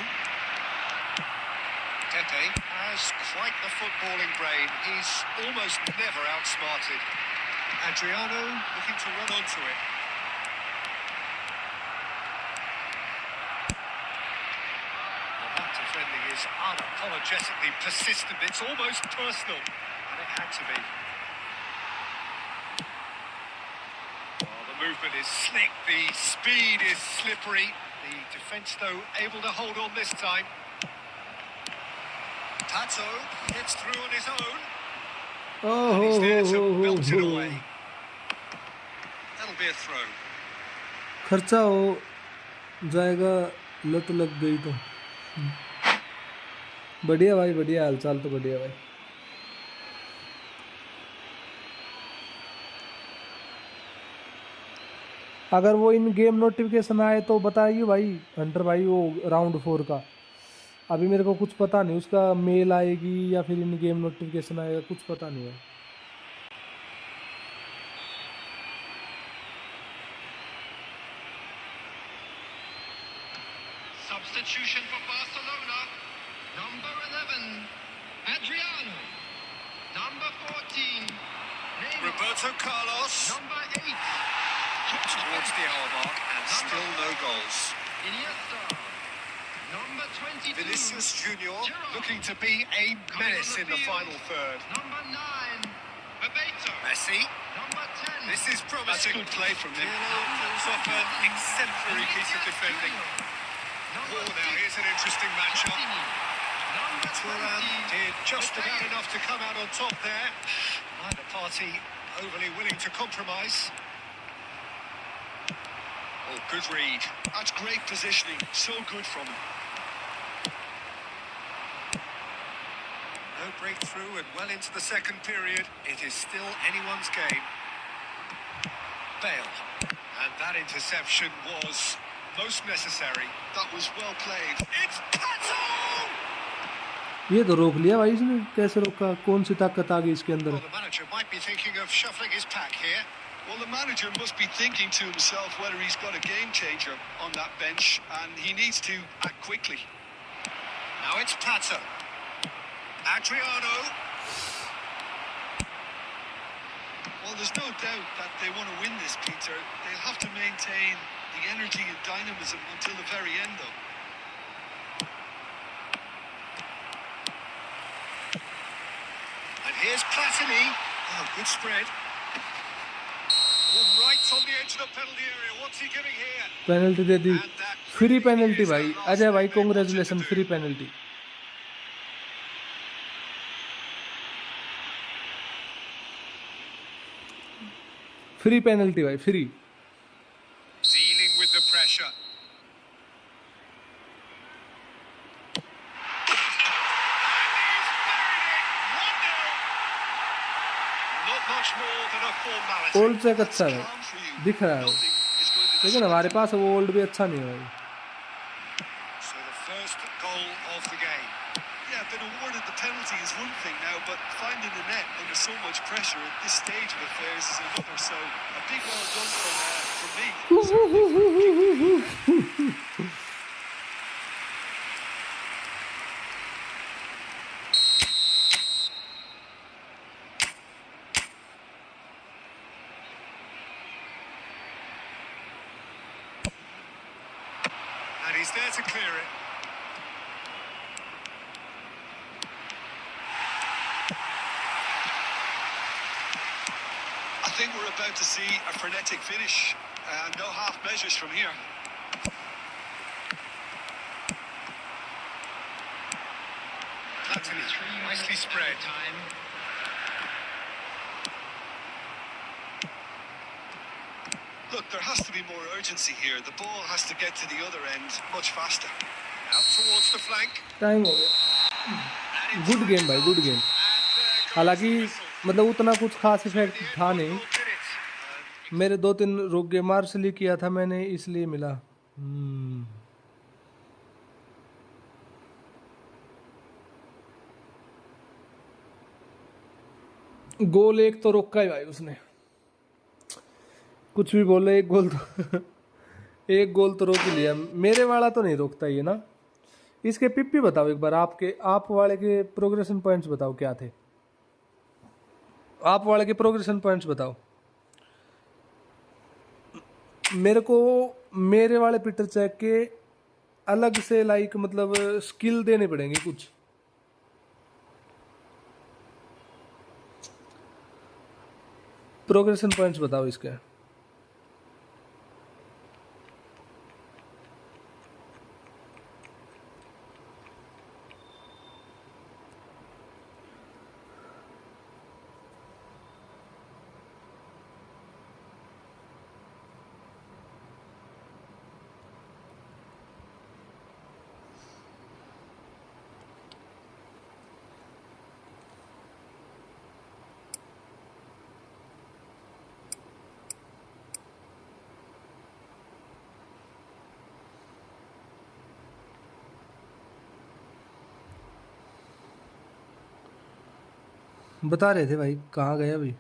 Pepe has quite the footballing brain. He's almost never outsmarted. Adriano looking to run onto it. Well, that defending is unapologetically persistent. It's almost personal. And it had to be. Oh, the movement is slick. The speed is slippery. The defence, though, able to hold on this time. Pato gets through on his own. And he's there to belt it away. That'll be a throw. खर्चा हो जाएगा लत लग गई तो बढ़िया भाई बढ़िया हालचाल तो बढ़िया भाई अगर वो इन गेम नोटिफिकेशन आए तो बताइए भाई हंटर भाई वो राउंड 4 का अभी मेरे को कुछ पता नहीं उसका मेल आएगी या फिर इन गेम नोटिफिकेशन आएगा कुछ पता नहीं है Substitution for Barcelona. Number 11, Adriano. Number 14, Neymar. Roberto Carlos. Number 8, Towards the hour mark and still no goals. Iniesta. Number 22, Vinicius Junior looking to be a menace in the final third. Number 9, Bebeto. Messi. Number 10, This is Looks promising. That's good play from him. Pulls off an exemplary piece of defending. Oh, now here's an interesting matchup. Turan did just about enough to come out on top there. Neither party overly willing to compromise. Oh, good read. That's great positioning. So good from him. No breakthrough and well into the second period. It is still anyone's game. Bale. And that interception was most necessary. That was well played. It's Pato! ये तो रोक लिया भाई इसने, कैसे रोका, कौन सी ताकत आ गई इसके अंदर। Well, the manager might be thinking of shuffling his pack here. Well, the manager must be thinking to himself whether he's got a game changer on that bench, and he needs to act quickly. Now it's Pato. Adriano. Well, there's no doubt that they want to win this, Peter. They'll have to maintain the energy and dynamism until the very end, though. And here's Platini. Oh, good spread. Oh, right on the edge of the penalty area. What's he giving here? Penalty they the, And that free penalty is the भाई, last Ajay भाई thing they wanted to congratulation, do. Free penalty. Free penalty भाई, free. Dealing with the pressure. Not much more than a formality. Old Cech अच्छा है, Calm for you. दिख रहा है, Nothing is going to लेकिन हमारे पास वो ओल्ड भी अच्छा नहीं है भाई। So the first goal of the game. Yeah, been awarded the penalty is one thing now, but finding the net under so much pressure at this stage of affairs is another. So a big well done from me. And he's there to clear it. I think we're about to see a frenetic finish. No half measures from here. Platini, nicely spread. Time. Look, there has to be more urgency here. The ball has to get to the other end much faster. Out towards the flank. Time हो गया। Good game भाई, good game. हालांकि मतलब उतना कुछ खास effect था नहीं, मेरे 2-3 रुक गए, मार्शली किया था मैंने इसलिए मिला। गोल एक तो रोका ही भाई उसने, कुछ भी बोले, एक गोल तो एक गोल तो रोक ही लिया। मेरे वाला तो नहीं रोकता ये ना। इसके पिप्पी बताओ एक बार, आप वाले के प्रोग्रेशन पॉइंट्स बताओ क्या थे, आप वाले के प्रोग्रेशन पॉइंट्स बताओ मेरे को। मेरे वाले पीटर चेक के अलग से लाइक मतलब स्किल देने पड़ेंगे कुछ। प्रोग्रेशन पॉइंट्स बताओ इसके। बता रहे थे भाई, कहाँ गए अभी।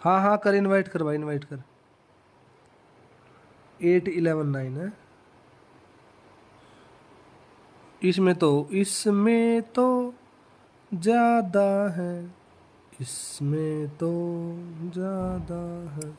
हाँ हाँ कर, इनवाइट कर भाई, इनवाइट कर। 8-11-9 है इसमें तो ज़्यादा है, इसमें तो ज़्यादा है।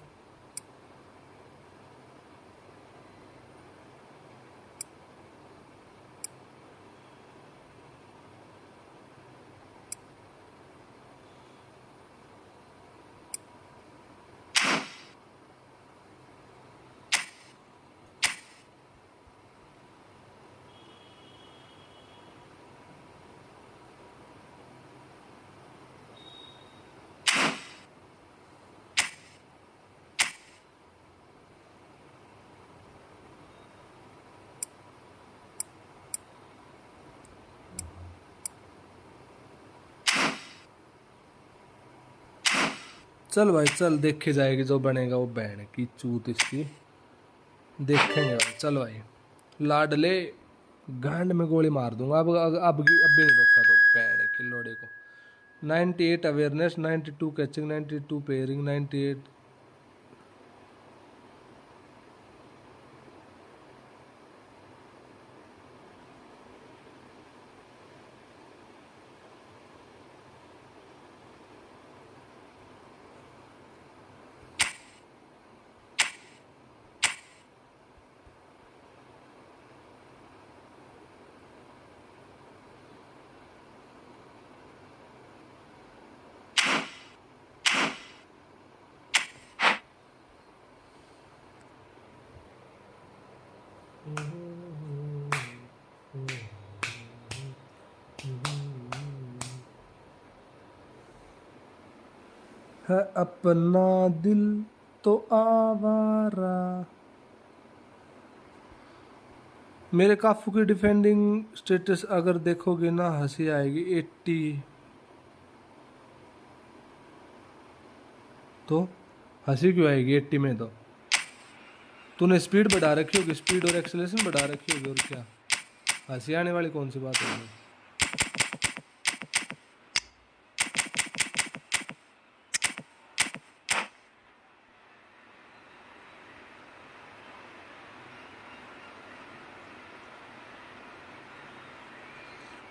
चल भाई चल, देखे जाएगी जो बनेगा वो, बहन की चूत इसकी देखेंगे भाई। चल भाई लाडले, गांड में गोली मार दूंगा अब भी नहीं रोका तो बहन की लोड़े को। 98 अवेयरनेस, 92 कैचिंग, 92 पेयरिंग, 98। है अपना दिल तो आवारा। मेरे काफू की डिफेंडिंग स्टेटस अगर देखोगे ना हंसी आएगी। 80 तो हंसी क्यों आएगी 80 में? तो तूने स्पीड बढ़ा रखी होगी, स्पीड और एक्सेलरेशन बढ़ा रखी होगी, और क्या हंसी आने वाली कौन सी बात है?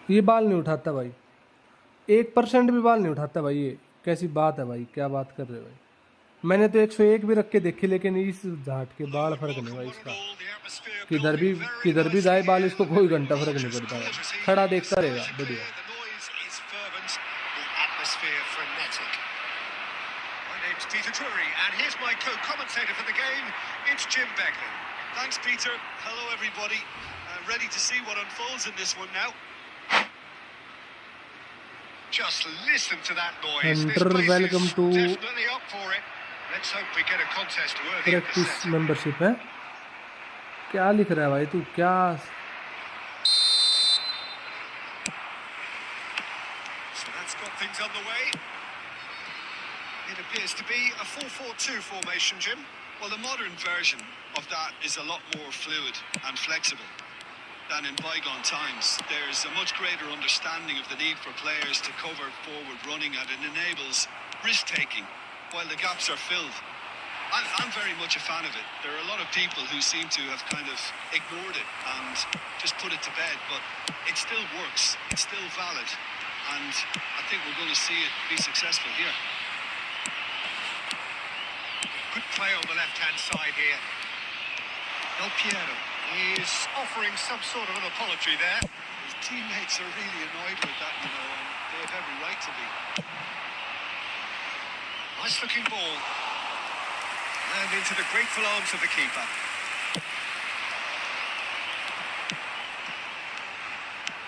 ये बाल नहीं उठाता भाई, 1% भी बाल नहीं उठाता भाई। ये कैसी बात है भाई? क्या बात कर रहे हो भाई? मैंने तो 101 भी रख के देखी, लेकिन इस झाट के बाल फर्क नहीं भाई इसका। किधर भी जाए बाल इसको कोई घंटा फर्क नहीं पड़ता भाई, खड़ा देखता रहेगा। बढ़िया। Peter Drury, and here's my co-commentator for the game. It's Jim Begley. Thanks, Peter. Hello, everybody. Ready to see what unfolds in this one now. Just listen to that noise. Hunter, welcome to definitely up for it. Let's hope we get a contest worthy of the practice set. Membership है। क्या लिख रहा है भाई तू? क्या So that's got things underway. It appears to be a 4-4-2 formation, Jim. Well, the modern version of that is a lot more fluid and flexible than in bygone times. There's a much greater understanding of the need for players to cover forward running, and it enables risk-taking while the gaps are filled. I'm very much a fan of it. There are a lot of people who seem to have kind of ignored it and just put it to bed, but it still works. It's still valid, and I think we're going to see it be successful here. Good play on the left-hand side here. Del Piero is offering some sort of an apology there. His teammates are really annoyed with that, you know, and they have every right to be. Nice-looking ball. And into the grateful arms of the keeper.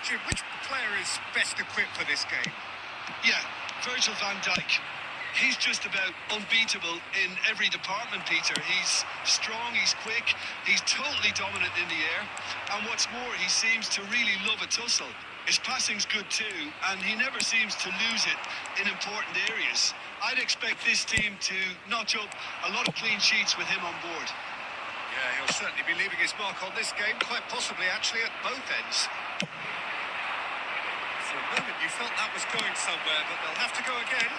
Jim, which player is best equipped for this game? Yeah, Virgil van Dijk. He's just about unbeatable in every department, Peter. He's strong, he's quick, he's totally dominant in the air. And what's more, he seems to really love a tussle. His passing's good too, and he never seems to lose it in important areas. I'd expect this team to notch up a lot of clean sheets with him on board. Yeah, he'll certainly be leaving his mark on this game, quite possibly actually at both ends. For a moment you felt that was going somewhere, but they'll have to go again.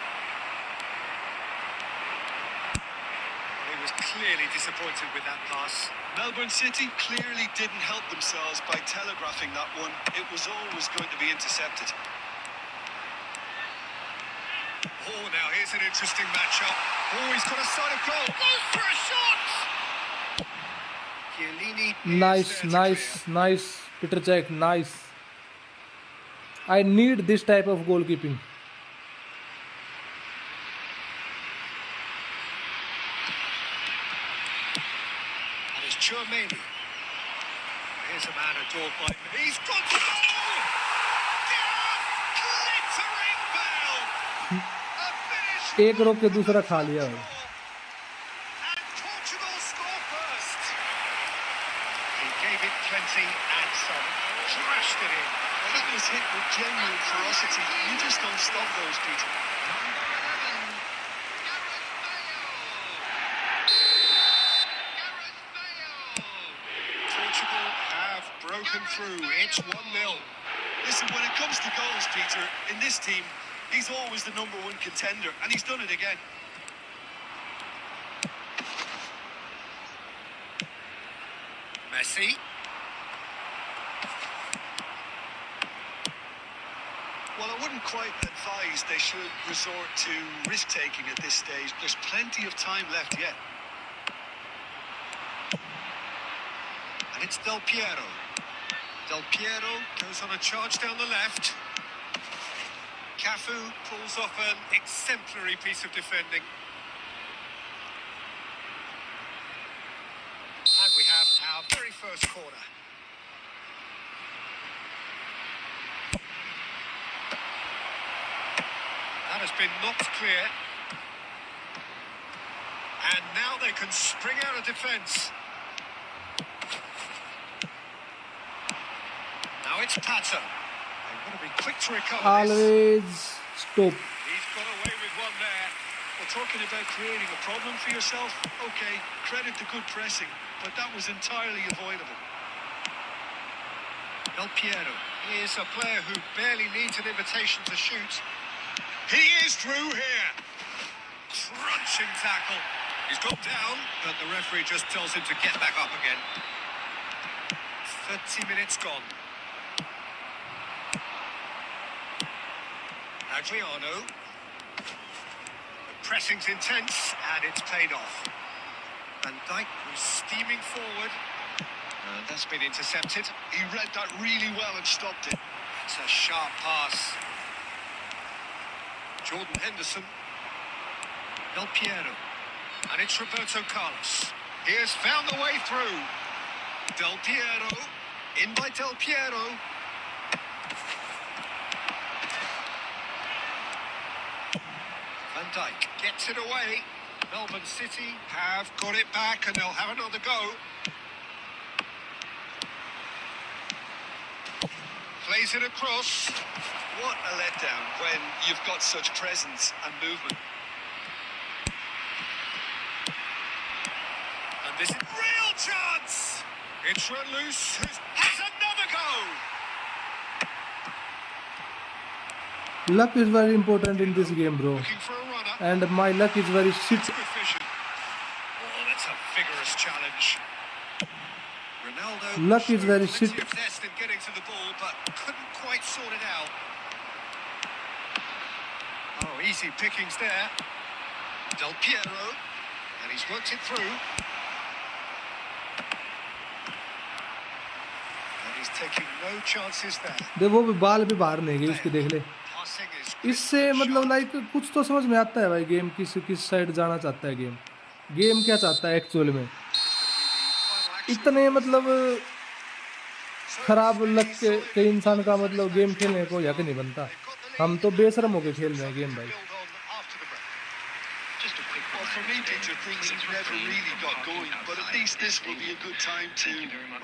He was clearly disappointed with that pass. Melbourne City clearly didn't help themselves by telegraphing that one. It was always going to be intercepted. Oh, now here's an interesting matchup. Oh, he's got a sight of goal. Goes for a shot! Chiellini is nice, there to nice, clear. nice, Peter Cech, nice. I need this type of goalkeeping. And it's Chouameni. Here's a man adored by many. He's got to goal! Glittering bell! A finish! एक रोक के दूसरा खा लिया भाई। And Portugal score first. He gave it plenty and some. Trashed it in. Well, that was hit with genuine ferocity. You just don't stop those, Peter. Number 11, Gareth broken through. It's 1-0. Listen, when it comes to goals, Peter, in this team, he's always the number one contender, and he's done it again. Messi. Well, I wouldn't quite advise they should resort to risk-taking at this stage. There's plenty of time left yet. And it's Del Piero. Del Piero goes on a charge down the left. Cafu pulls off an exemplary piece of defending. And we have our very first corner. That has been knocked clear. And now they can spring out of defence. Now it's Pato. They want to be quick to recover this. Always stop. He's got away with one there. Well, talking about creating a problem for yourself, okay, credit the good pressing, but that was entirely avoidable. Del Piero is a player who barely needs an invitation to shoot. He is through here. Crunching tackle. He's got down, but the referee just tells him to get back up again. 30 minutes gone. Adriano. The pressing's intense, and it's paid off. Van Dijk was steaming forward. And that's been intercepted. He read that really well and stopped it. It's a sharp pass. Jordan Henderson. Del Piero. And it's Roberto Carlos. He has found the way through. Del Piero. In by Del Piero. Van Dijk gets it away. Melbourne City have got it back and they'll have another go. Plays it across. What a letdown when you've got such presence and movement. And this is real chance. It's run loose. Has another go. Luck is very important in this game, bro. Looking for a runner. And my luck is very shit. Good vision. Oh, that's a vigorous challenge. Ronaldo. Luck is showed very plenty shit. of zest in getting to the ball, but couldn't quite sort it out. Oh, easy pickings there. Del Piero, and he's worked it through. And he's taking no chances there. दे वो भी बाल भी बाहर नहीं गई उसकी, देख ले. Passing is इससे मतलब लाइक कुछ तो समझ में आता है भाई, गेम किस साइड जाना चाहता है गेम क्या चाहता है एक्चुअल में. इतने मतलब खराब लग के इंसान का मतलब गेम खेलने को यक नहीं बनता. हम तो बेशरम होके खेल रहे हैं गेम भाई. Well, for me, Peter, things never really got going, but at least this will be a good time to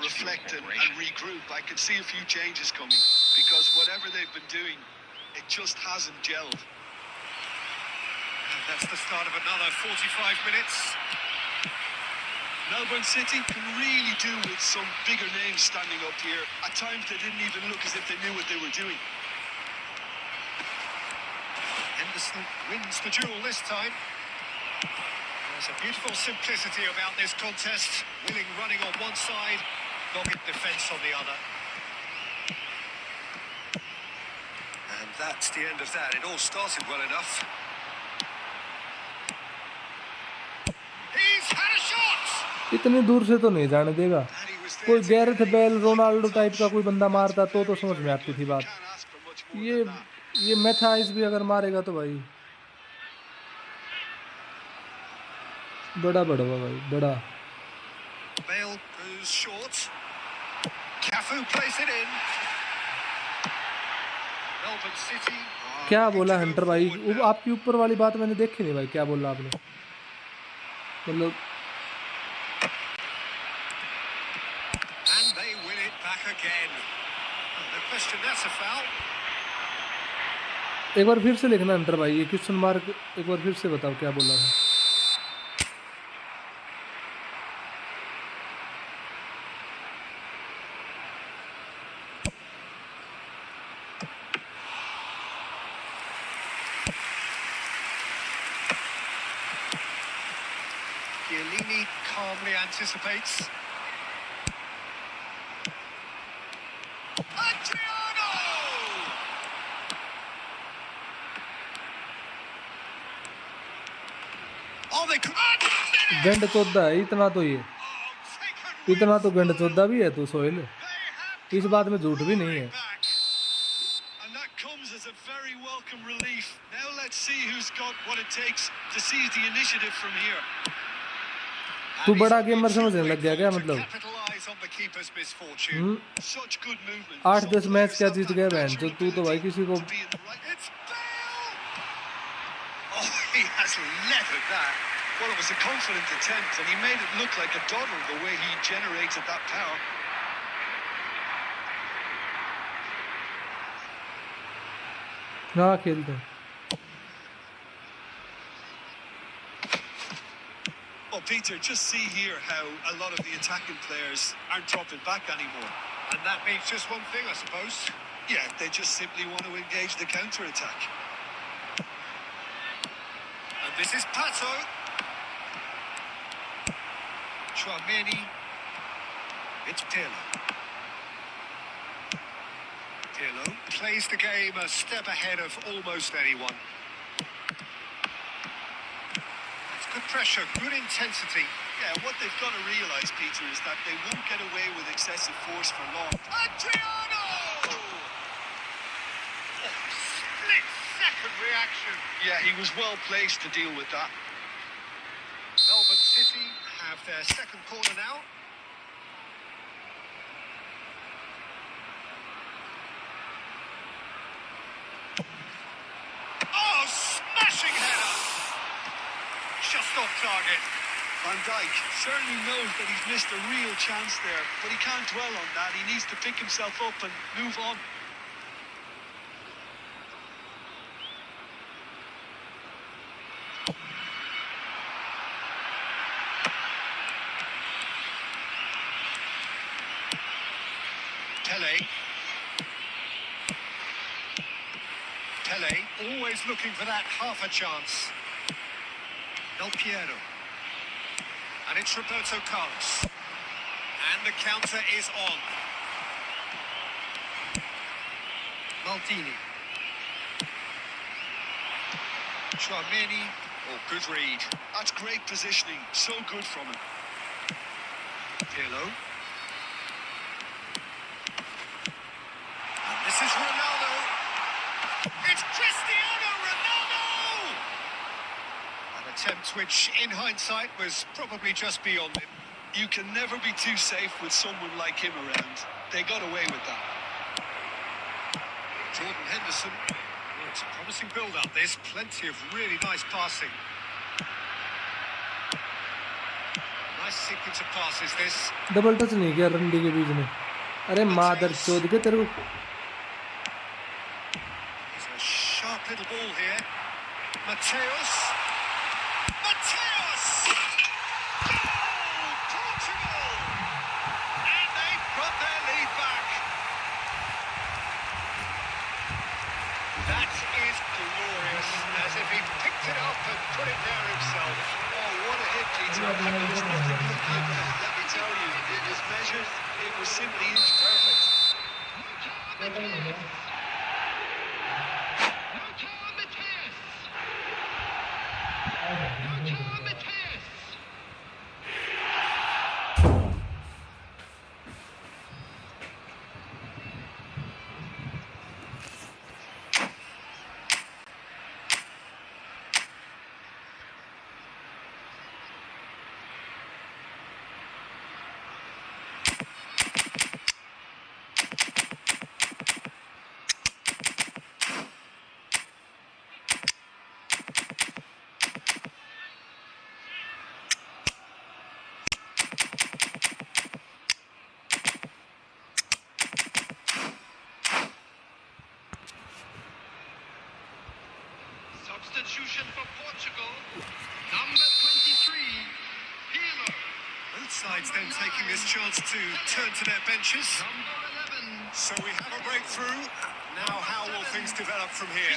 reflect and regroup. I could see a few changes coming, because whatever they've been doing, it just hasn't gelled. And that's the start of another 45 minutes. Melbourne City can really do with some bigger names standing up here. At times they didn't even look as if they knew what they were doing. Henderson wins the duel this time. There's a beautiful simplicity about this contest. Willing running on one side, dogged defence on the other. And that's the end of that. It all started well enough. He's had a shot! इतनी दूर से तो नहीं जाने देगा. And he was there कोई to Gareth get it. Bale Ronaldo type का कोई बंदा मारता तो समझ में आती थी बात. Can't ask for much more ये than that. ये मैथाइस भी अगर मारेगा तो भाई बड़ा बड़वा भाई बड़ा. Bale goes short. Cafu plays it in. Melbourne City. क्या बोला हंटर भाई, वो आपकी ऊपर वाली बात मैंने देखी नहीं भाई, क्या बोला आपने मतलब. And they win it back again. No question, that's a foul. एक बार फिर से लिखना हंटर भाई, ये क्वेश्चन मार्क एक बार फिर से बताओ क्या बोला था. calmly anticipates. Adriano! Oh, they could... गंड चौदह है इतना तो ये, इतना तो गंड चौदह भी है तू सोहेल, इस बात में झूठ भी नहीं है। And that comes as a very welcome relief. Now let's see who's got what it takes to seize the initiative from here. तू बड़ा गेमर समझने लग गया क्या? मतलब Such good movement. 8-10 मैच क्या जीत गया बहन, जो तू तो भाई किसी को He has leathered that. Well, it was a confident attempt, and he made it look like a doddle the way he generated that power. हाँ खेलते हैं। Well, Peter, just see here how a lot of the attacking players aren't dropping back anymore. And that means just one thing, I suppose. Yeah, they just simply want to engage the counter-attack. And this is Pato. Chouameni. It's Pirlo. Pirlo plays the game a step ahead of almost anyone. It's good pressure, good intensity. Yeah, what they've got to realise, Peter, is that they won't get away with excessive force for long. Adriano! Split-second reaction. Yeah, he was well placed to deal with that. Melbourne City have their second corner now. Oh, smashing header! Just off target. Van Dijk certainly knows that he's missed a real chance there, but he can't dwell on that. He needs to pick himself up and move on. Pele, always looking for that half a chance. Del Piero. And it's Roberto Carlos. And the counter is on. Maldini. Chouameni. Oh, good read. That's great positioning. So good from him. Pirlo. And this is Ronaldo. It's Cristiano Ronaldo! An attempt which, in hindsight, was probably just beyond him. You can never be too safe with someone like him around. They got away with that. Jordan Henderson. Well, it's a promising build-up. There's plenty of really nice passing. Nice sequence of passes, this. Double touch नहीं किया रंडी के बीच में। अरे मादर चोद के तेरे को। It's a sharp little ball here. Mateus. Mateus! Goal! Portugal! And they've got their lead back. That is glorious, as if he picked it up and put it there himself. Oh, what a hit, Peter. There's nothing to look at, let me tell you. It was measured, it was simply inch perfect. Substitution for Portugal, number 23, Pirlo. Both sides then taking this chance to turn to their benches. Number 11. So we have a breakthrough. Now, how will things develop from here?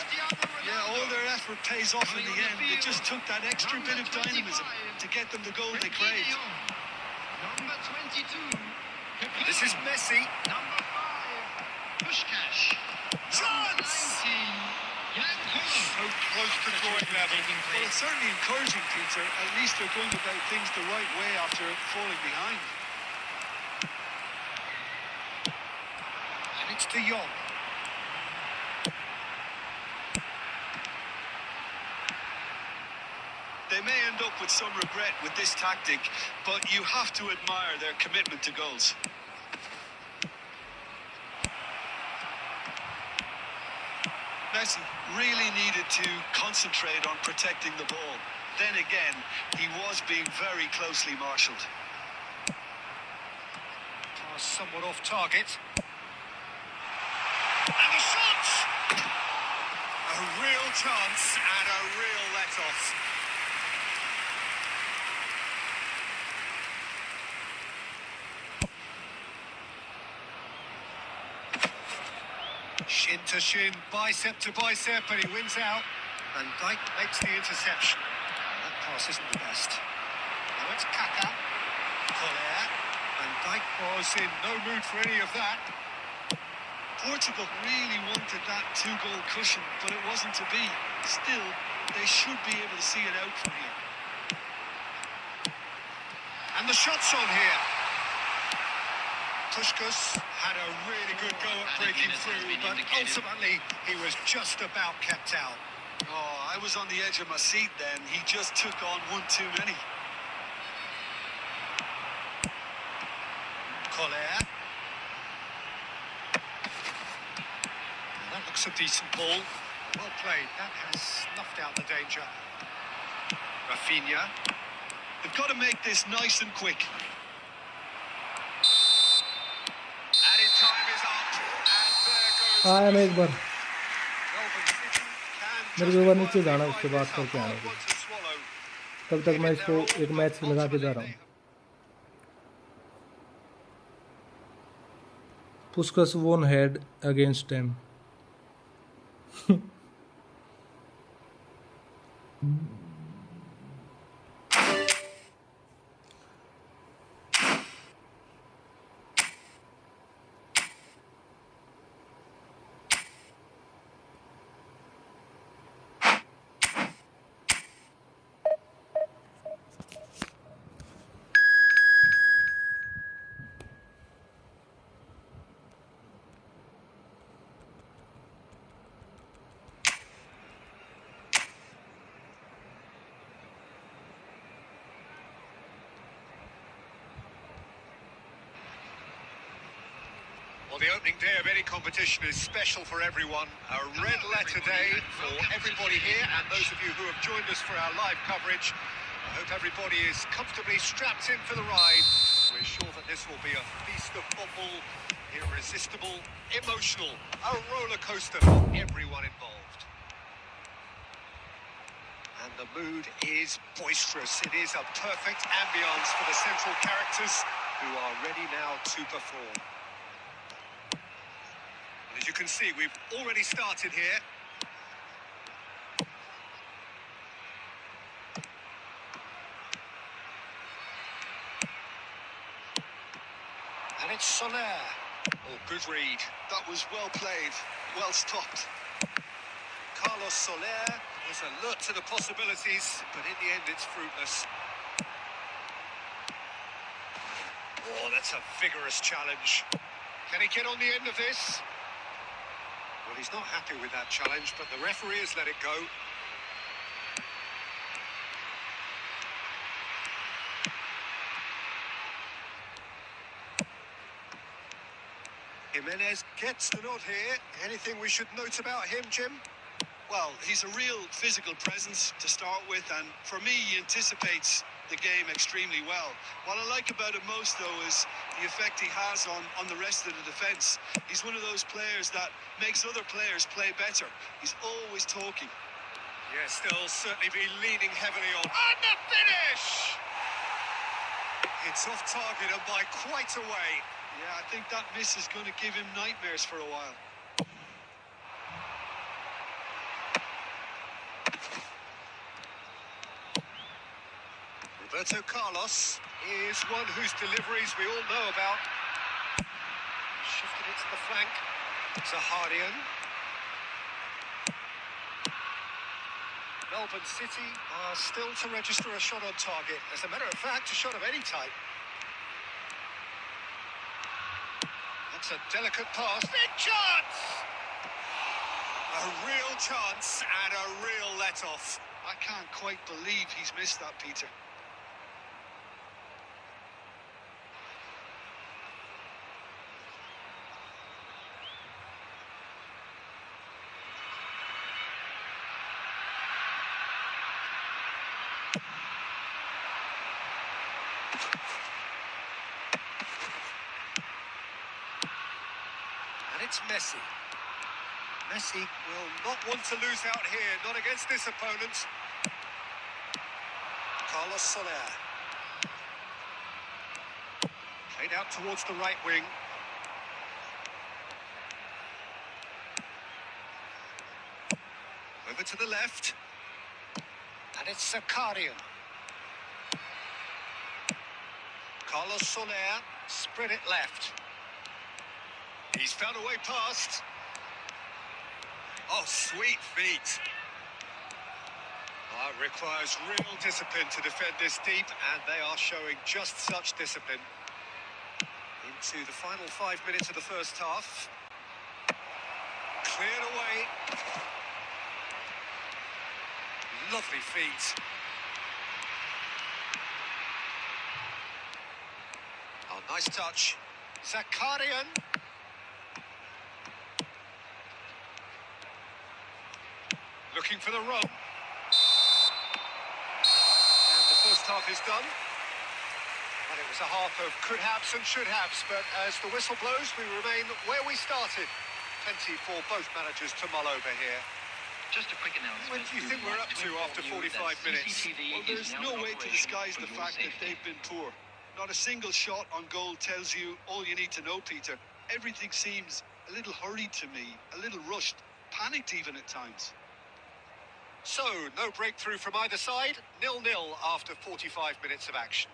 Yeah, all their effort pays off in the end. It just took that extra bit of dynamism to get them the goal they craved. Number 22. This is Messi. Number 5. Pushkash. Chance! 19. So close to drawing level. Well, it's certainly encouraging, Peter. At least they're going about things the right way after falling behind. And it's De Jong. They may end up with some regret with this tactic, but you have to admire their commitment to goals. Messi really needed to concentrate on protecting the ball. Then again, he was being very closely marshalled. Pass somewhat off target. And the shot! A real chance and a real let-off. Shin to shin, bicep to bicep, and he wins out. And Dijk makes the interception. That pass isn't the best. Now it's Kaká. Collier. And Dijk was in no mood for any of that. Portugal really wanted that two-goal cushion, but it wasn't to be. Still, they should be able to see it out from here. And the shot's on here. Puskás had a really good go at breaking through, but ultimately he was just about kept out. Oh, I was on the edge of my seat then. He just took on one too many. Collier. That looks a decent ball. Well played. That has snuffed out the danger. Rafinha. They've got to make this nice and quick. Added time is up. And there goes. आया मैं एक बार Melbourne City can मेरे को एक बार justify नीचे जाना this उससे by बात this, a करके आने hard को one to swallow. तब तक मैं इसको एक मैच लगा के जा रहा हूँ पुस्कस won head against him Well, the opening day of any competition is special for everyone. A red letter day for everybody here and those of you who have joined us for our live coverage. I hope everybody is comfortably strapped in for the ride. We're sure that this will be a feast of football, irresistible, emotional, a roller coaster for everyone involved. And the mood is boisterous. It is a perfect ambience for the central characters who are ready now to perform. As you can see, we've already started here. And it's Soler. Oh, good read. That was well played, well stopped. Carlos Soler was alert to the possibilities, but in the end it's fruitless. Oh, that's a vigorous challenge. Can he get on the end of this? Well, he's not happy with that challenge, but the referee has let it go. Jimenez gets the nod here. Anything we should note about him, Jim? Well, he's a real physical presence to start with, and for me, he anticipates the game extremely well. What I like about him most, though, is the effect he has on the rest of the defence. He's one of those players that makes other players play better. He's always talking. Yes, they'll certainly be leaning heavily on. And the finish! It's off target and by quite a way. Yeah, I think that miss is going to give him nightmares for a while. Roberto Carlos is one whose deliveries we all know about. Shifted it to the flank. Zaharian. Melbourne City are still to register a shot on target. As a matter of fact, a shot of any type. That's a delicate pass. Big chance! A real chance and a real let-off. I can't quite believe he's missed that, Peter. And it's Messi. Messi will not want to lose out here, not against this opponent. Carlos Soler. Played out towards the right wing. Over to the left. And it's Zakarian. Carlos Soler, spread it left. He's found a way past. Oh, sweet feet. Oh, it requires real discipline to defend this deep, and they are showing just such discipline. Into the final 5 minutes of the first half. Cleared away. Lovely feet. Oh, nice touch. Zakarian. Looking for the run. And the first half is done. And it was a half of could-haves and should-haves, but as the whistle blows, we remain where we started. Plenty for both managers to mull over here. Just a quick announcement. What do you think we're up to after 45 minutes? Well, there's no way to disguise the fact that they've been poor. Not a single shot on goal tells you all you need to know, Peter. Everything seems a little hurried to me, a little rushed, panicked even at times. So, no breakthrough from either side. 0-0 after 45 minutes of action.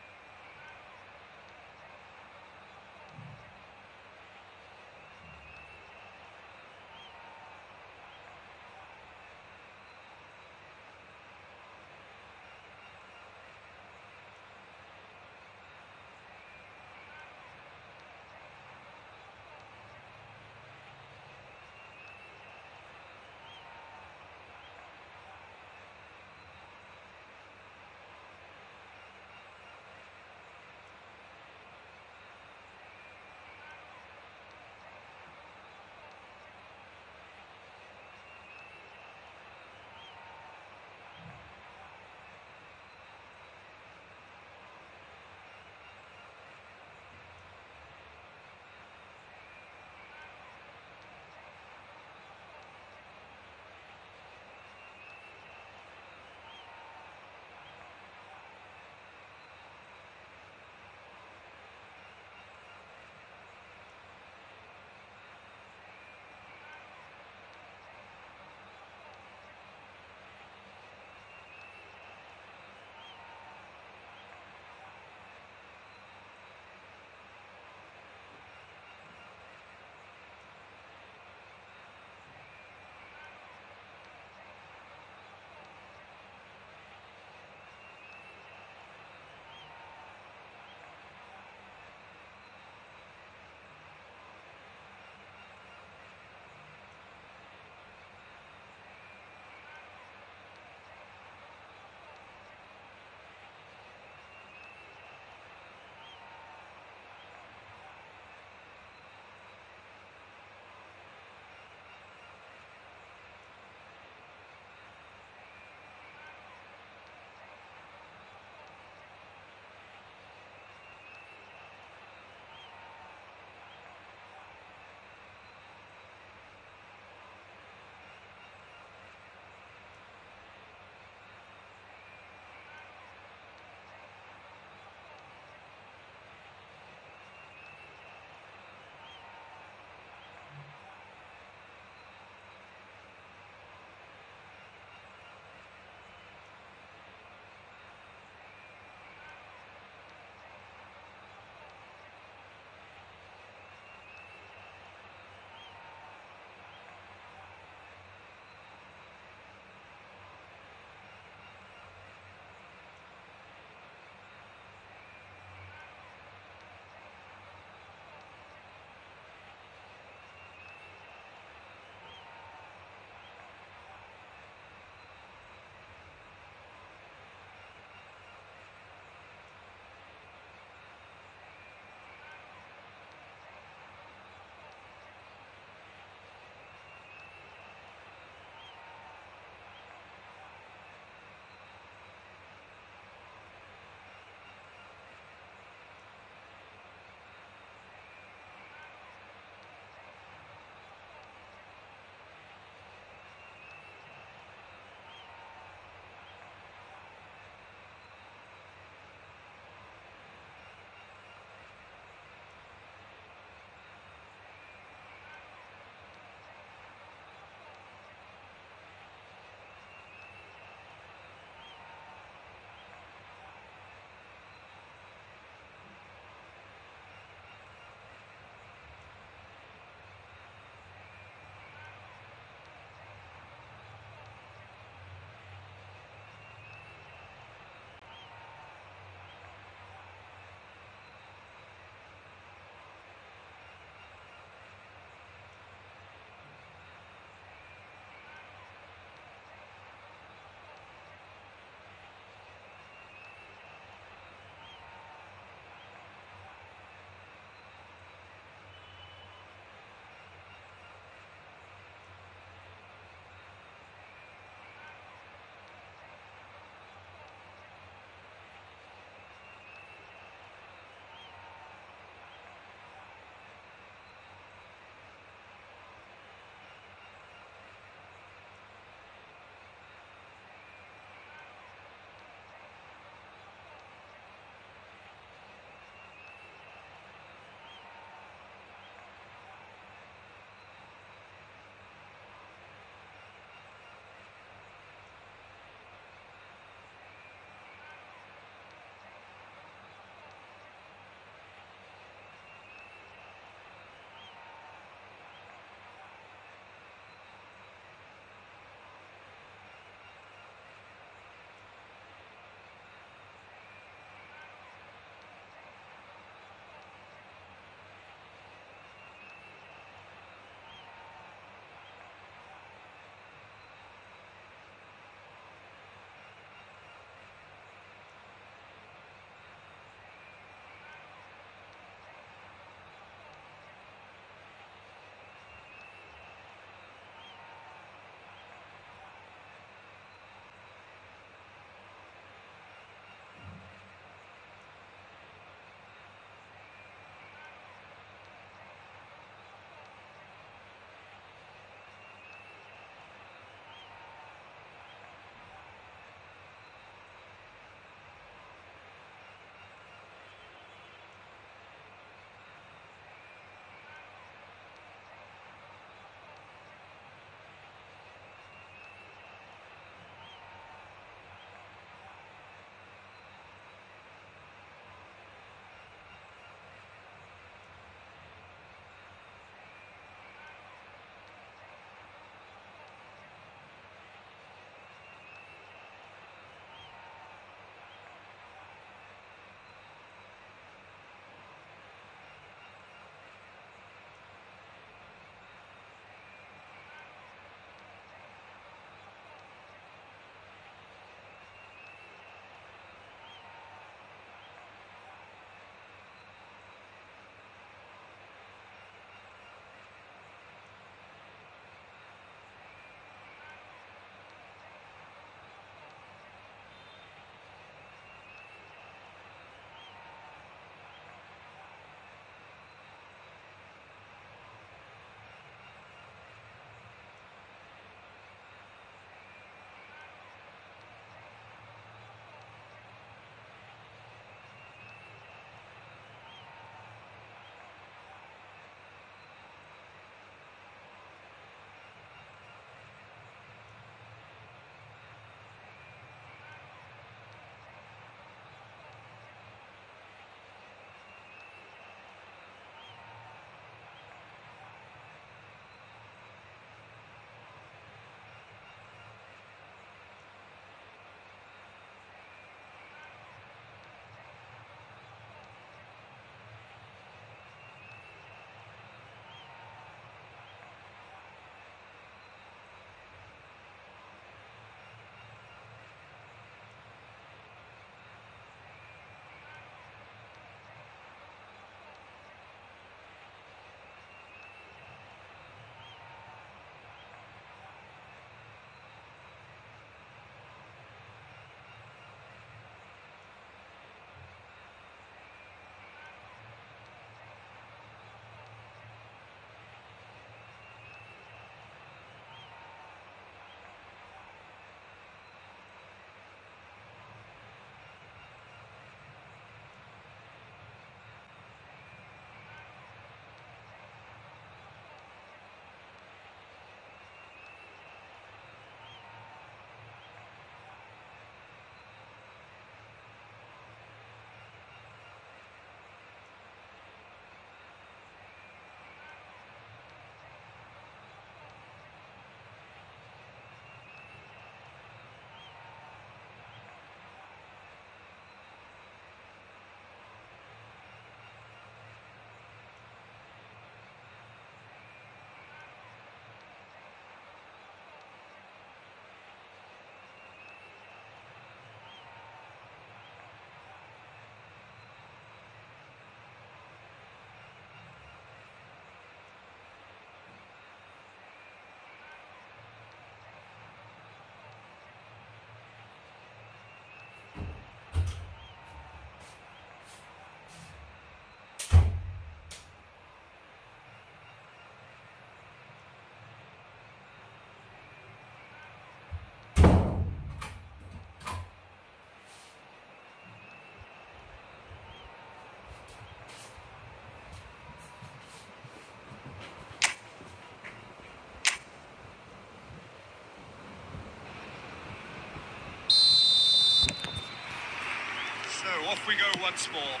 off we go once more.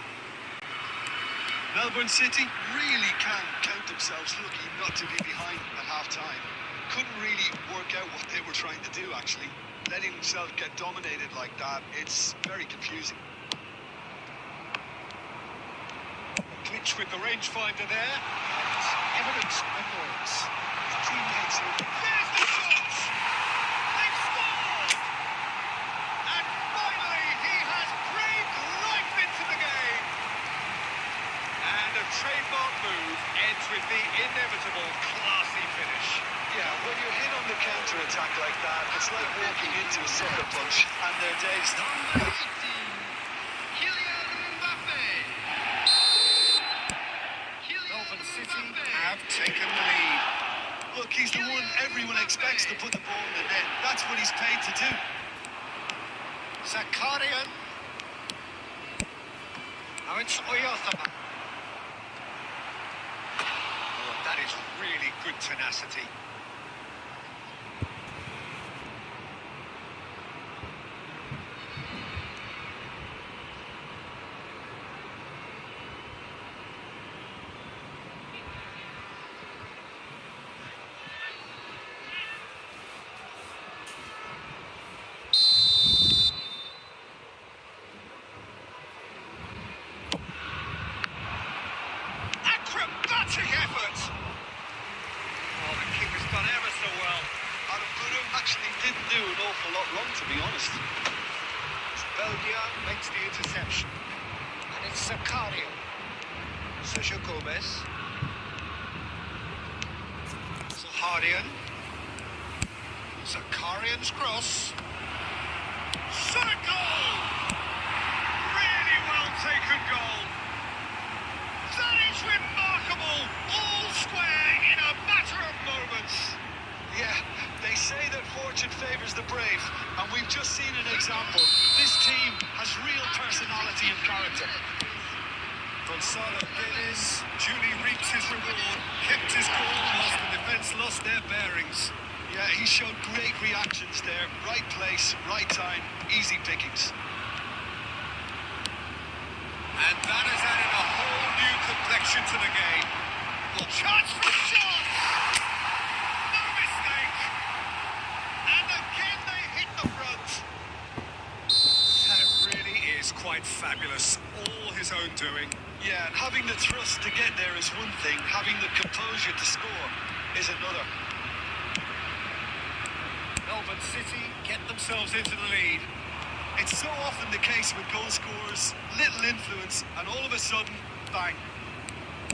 Melbourne City really can count themselves lucky not to be behind at half-time. Couldn't really work out what they were trying to do, actually. Letting themselves get dominated like that, it's very confusing. Clinch with the rangefinder there. And evidence of annoyance. His teammates are... There's the shot! They've scored! And finally, he has breathed life into the game. And a trademark move ends with the inevitable classy finish. Yeah, when you're hit on the counter-attack like that, it's like walking into a sucker punch, and they're dazed. Number 18, Kylian Mbappe. Melbourne City have taken the lead. Look, he's the one everyone expects to put the ball in the net. That's what he's paid to do. Zakarian. Now it's Oyarthama. Oh, that is really good tenacity. Acrobatic effort! Oh, the keeper's done ever so well. Adam Bruno actually didn't do an awful lot wrong, to be honest. Belgia makes the interception. And it's Zakaria. Sergio Gomez. Zaharian. Zakarian's cross. Shot a goal! Really well taken goal. That is remarkable! All square in a matter of moments. Yeah, they say that fortune favours the brave, and we've just seen an example. This team has real personality and character. Gonzalo Guedes duly reaps his reward, kept his cool whilst the defence lost their bearings. Yeah, he showed great reactions there. Right place, right time, easy pickings. And that has added a whole new complexion to the game. Well, chance for a shot! No mistake! And again they hit the front. That really is quite fabulous. All his own doing. Yeah, and having the thrust to get there is one thing. Having the composure to score is another. Melbourne City get themselves into the lead. It's so often the case with goal scorers, little influence, and all of a sudden, bang.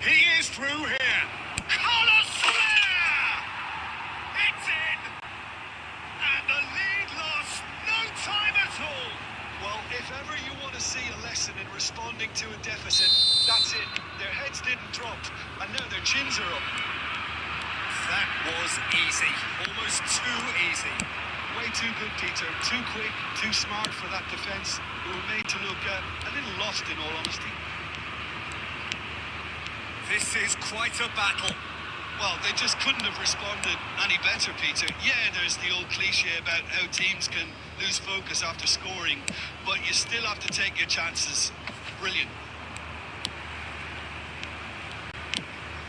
He is through here. Carlos Soler! It's in! And the lead lost no time at all. Well, if ever you want to see a lesson in responding to a deficit, that's it. Their heads didn't drop, and now their chins are up. That was easy. Almost too easy. Way too good, Peter. Too quick, too smart for that defence, who were made to look a little lost, in all honesty. This is quite a battle. Well, they just couldn't have responded any better, Peter. Yeah, there's the old cliche about how teams can lose focus after scoring, but you still have to take your chances. Brilliant.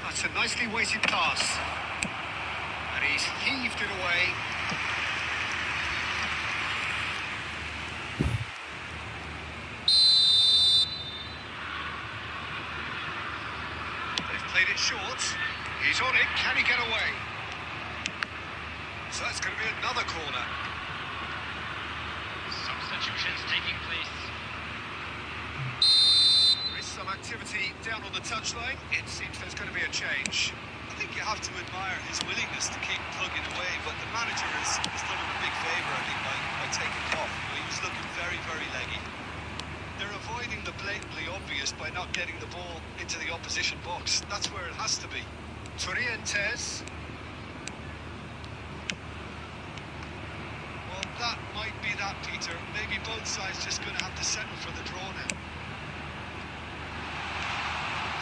That's a nicely weighted pass. And he's heaved it away. They've played it short. He's on it. Can he get away? So that's going to be another corner. Substitutions taking place. There is some activity down on the touchline. It seems there's going to be a change. I think you have to admire his willingness to keep plugging away, but the manager has done him a big favour, I think, by taking him off. He was looking very, very leggy. They're avoiding the blatantly obvious by not getting the ball into the opposition box. That's where it has to be. Torrientes. Well, that might be that, Peter. Maybe both sides just going to have to settle for the draw now.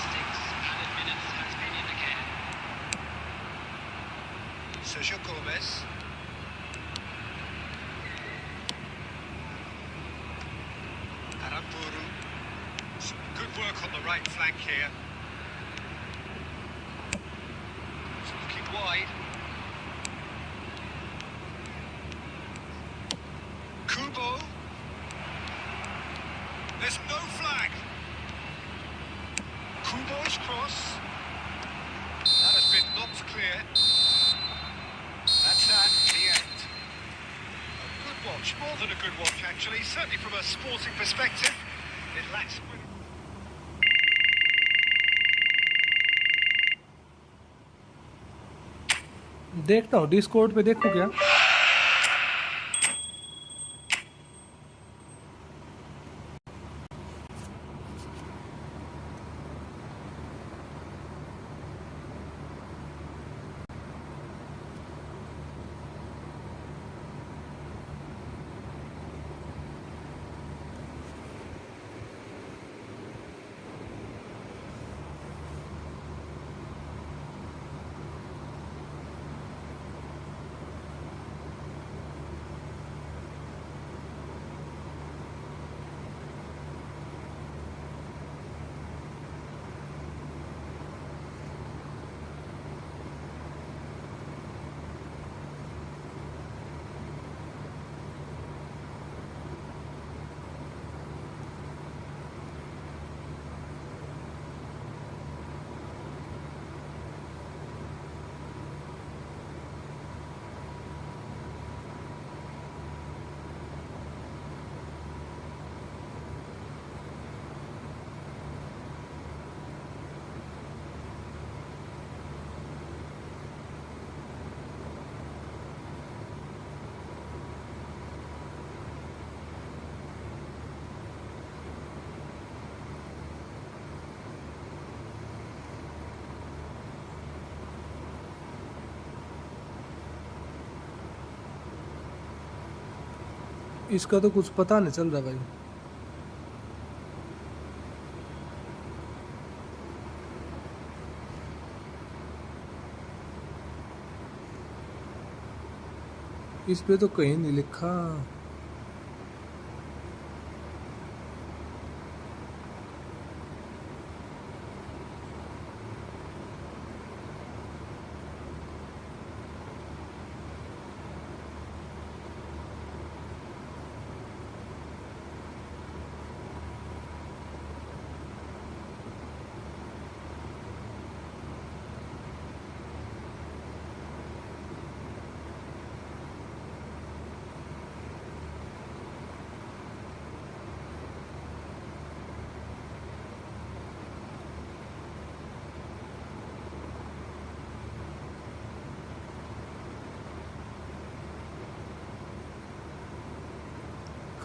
600 minutes has been in the can. Sergio Gomez. Aramburu. flank here. It's looking wide. Kubo. There's no flag. Kubo's cross. That has been knocked clear. That's that, the end. A good watch, more than a good watch actually, certainly from a sporting perspective. It lacks... देखता हूँ Discord पे, देखो क्या इसका तो कुछ पता नहीं चल रहा भाई। इस पे तो कहीं नहीं लिखा।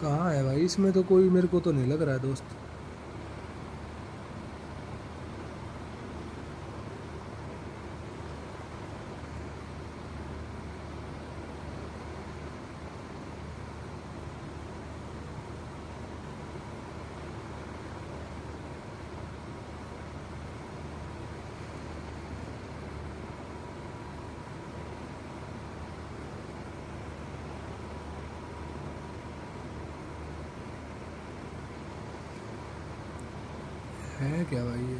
कहाँ है भाई? इसमें तो कोई मेरे को तो नहीं लग रहा है दोस्त। है क्या भाई ये?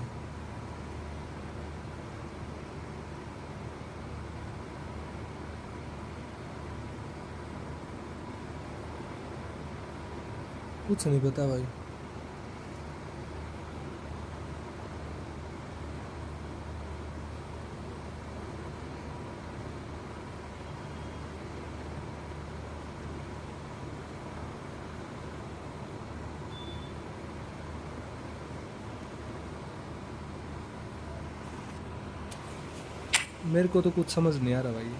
कुछ नहीं पता भाई। मेरे को तो कुछ समझ नहीं आ रहा भाई।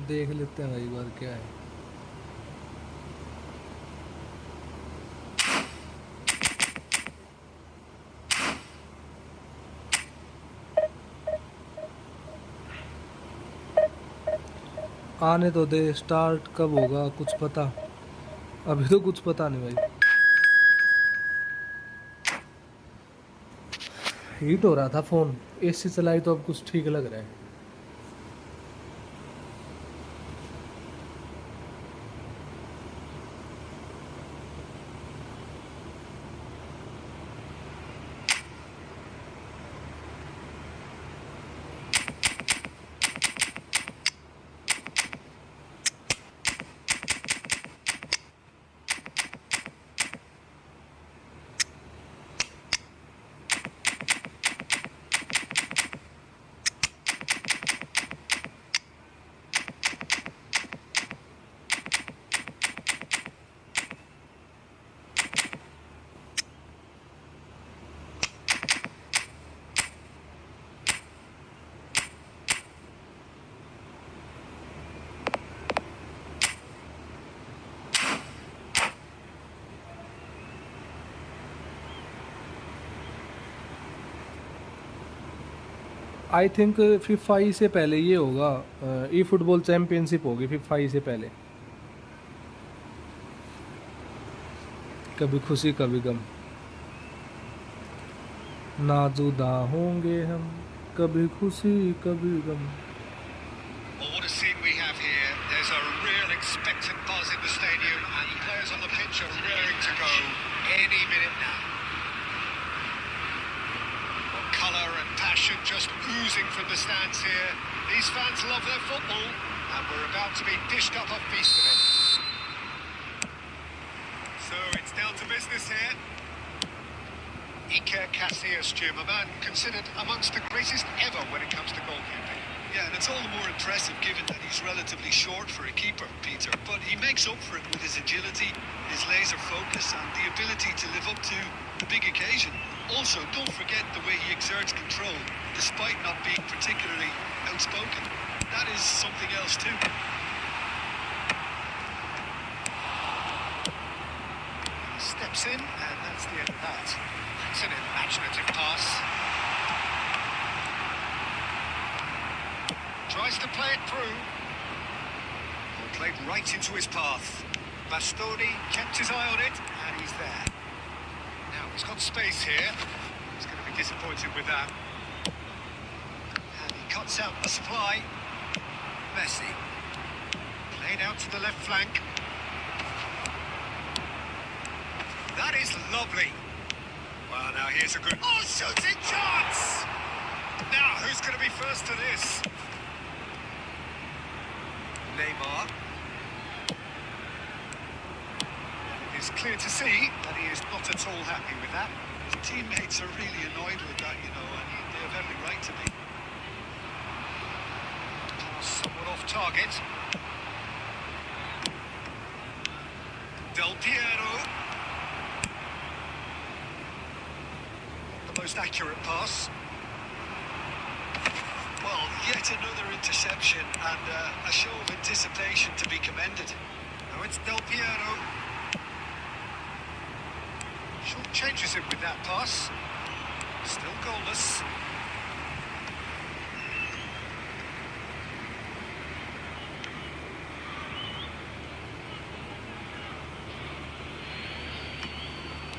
देख लेते हैं भाई एक बार क्या है। आने तो दे, स्टार्ट कब होगा कुछ पता? अभी तो कुछ पता नहीं भाई। हीट हो रहा था फ़ोन, एसी चलाई तो अब कुछ ठीक लग रहा है। आई थिंक फीफा से पहले ये होगा, ई फुटबॉल चैम्पियनशिप होगी फीफा से पहले। कभी खुशी कभी गम, ना जुदा होंगे हम, कभी खुशी कभी गम। Well, what a scene we have here. There's a real expectant buzz in the stadium, and the players on the pitch are raring to go any minute now. Well, colour and passion just oozing from the stands here. These fans love their football, and we're about to be dished up a feast of it. So it's down to business here. Iker Casillas, Jim, a man considered amongst the greatest ever when it comes to goalkeeping. Yeah, and it's all the more impressive given that he's relatively short for a keeper, Peter. But he makes up for it with his agility, his laser focus, and the ability to live up to the big occasion. Also, don't forget the way he exerts control, despite not being particularly outspoken. That is something else too. He steps in, and that's the end of that. It's an imaginative pass. Tries to play it through. Well, played right into his path. Bastoni kept his eye on it, and he's there. Now, he's got space here. He's going to be disappointed with that. And he cuts out the supply. Messi. Played out to the left flank. That is lovely. Well, now here's a good... Oh, shooting chance! Now, who's going to be first to this? Neymar. It is clear to see that he is not at all happy with that. His teammates are really annoyed with that, you know, and they have every right to be. Somewhat off target. Del Piero. The most accurate pass. Well, yet another interception and a show of anticipation to be commended. Now it's Del Piero. Short changes him with that pass. Still goalless.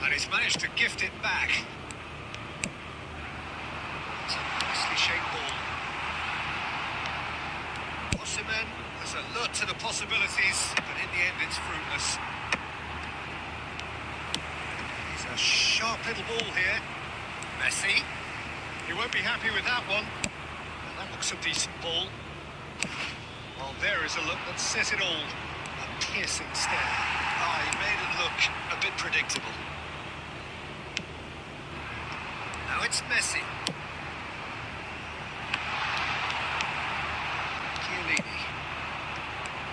And he's managed to gift it back. It's a nicely shaped ball. Osimhen has alert to the possibilities, but in the end it's fruitless. It's a sharp little ball here. Messi. He won't be happy with that one. Well, that looks a decent ball. Well, there is a look that says it all. A piercing stare. Ah, he made it look a bit predictable. Now it's Messi.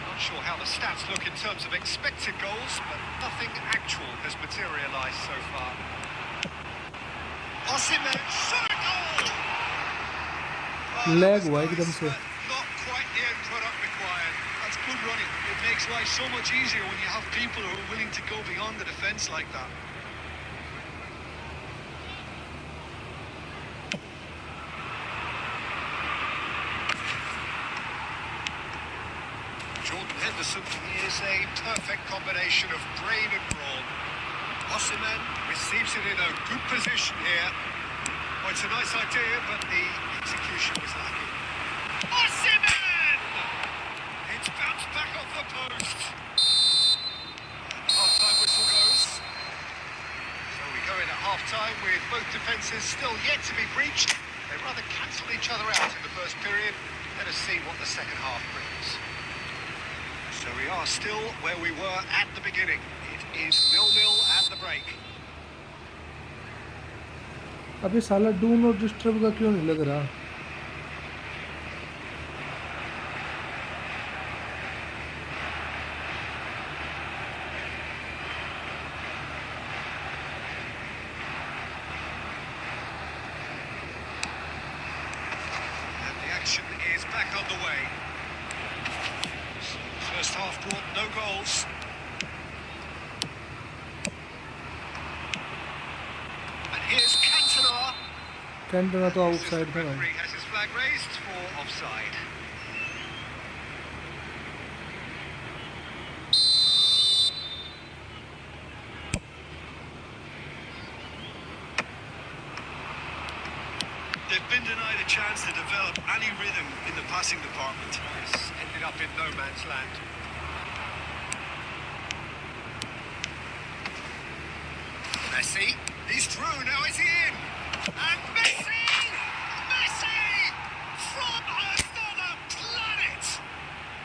Not sure how the stats look in terms of expected goals, but nothing actual has materialised so far. Osimhen shot a goal! Leg हुआ एकदम से। Not quite the end product required. running. It makes life so much easier when you have people who are willing to go beyond the defence like that. Jordan Henderson is a perfect combination of brain and brawn. Osimhen receives it in a good position here. Well, it's a nice idea, but the execution was lacking. Osimhen! It's bounced back off the post. And the half-time whistle goes. So we go in at half-time with both defences still yet to be breached. They rather cancelled each other out in the first period. Let us see what the second half brings. So we are still where we were at the beginning. It is 0-0 at the break. अबे साला do not disturb का क्यों नहीं लग रहा? And the action is back on the way. First half brought no goals. And here's Cantona. कैंटना तो outside था भाई. Referee has his flag raised for offside. They've been denied a chance to develop any rhythm in the passing department. It's ended up in no man's land. Messi, he's through, now is he in? And Messi! Messi! From another planet!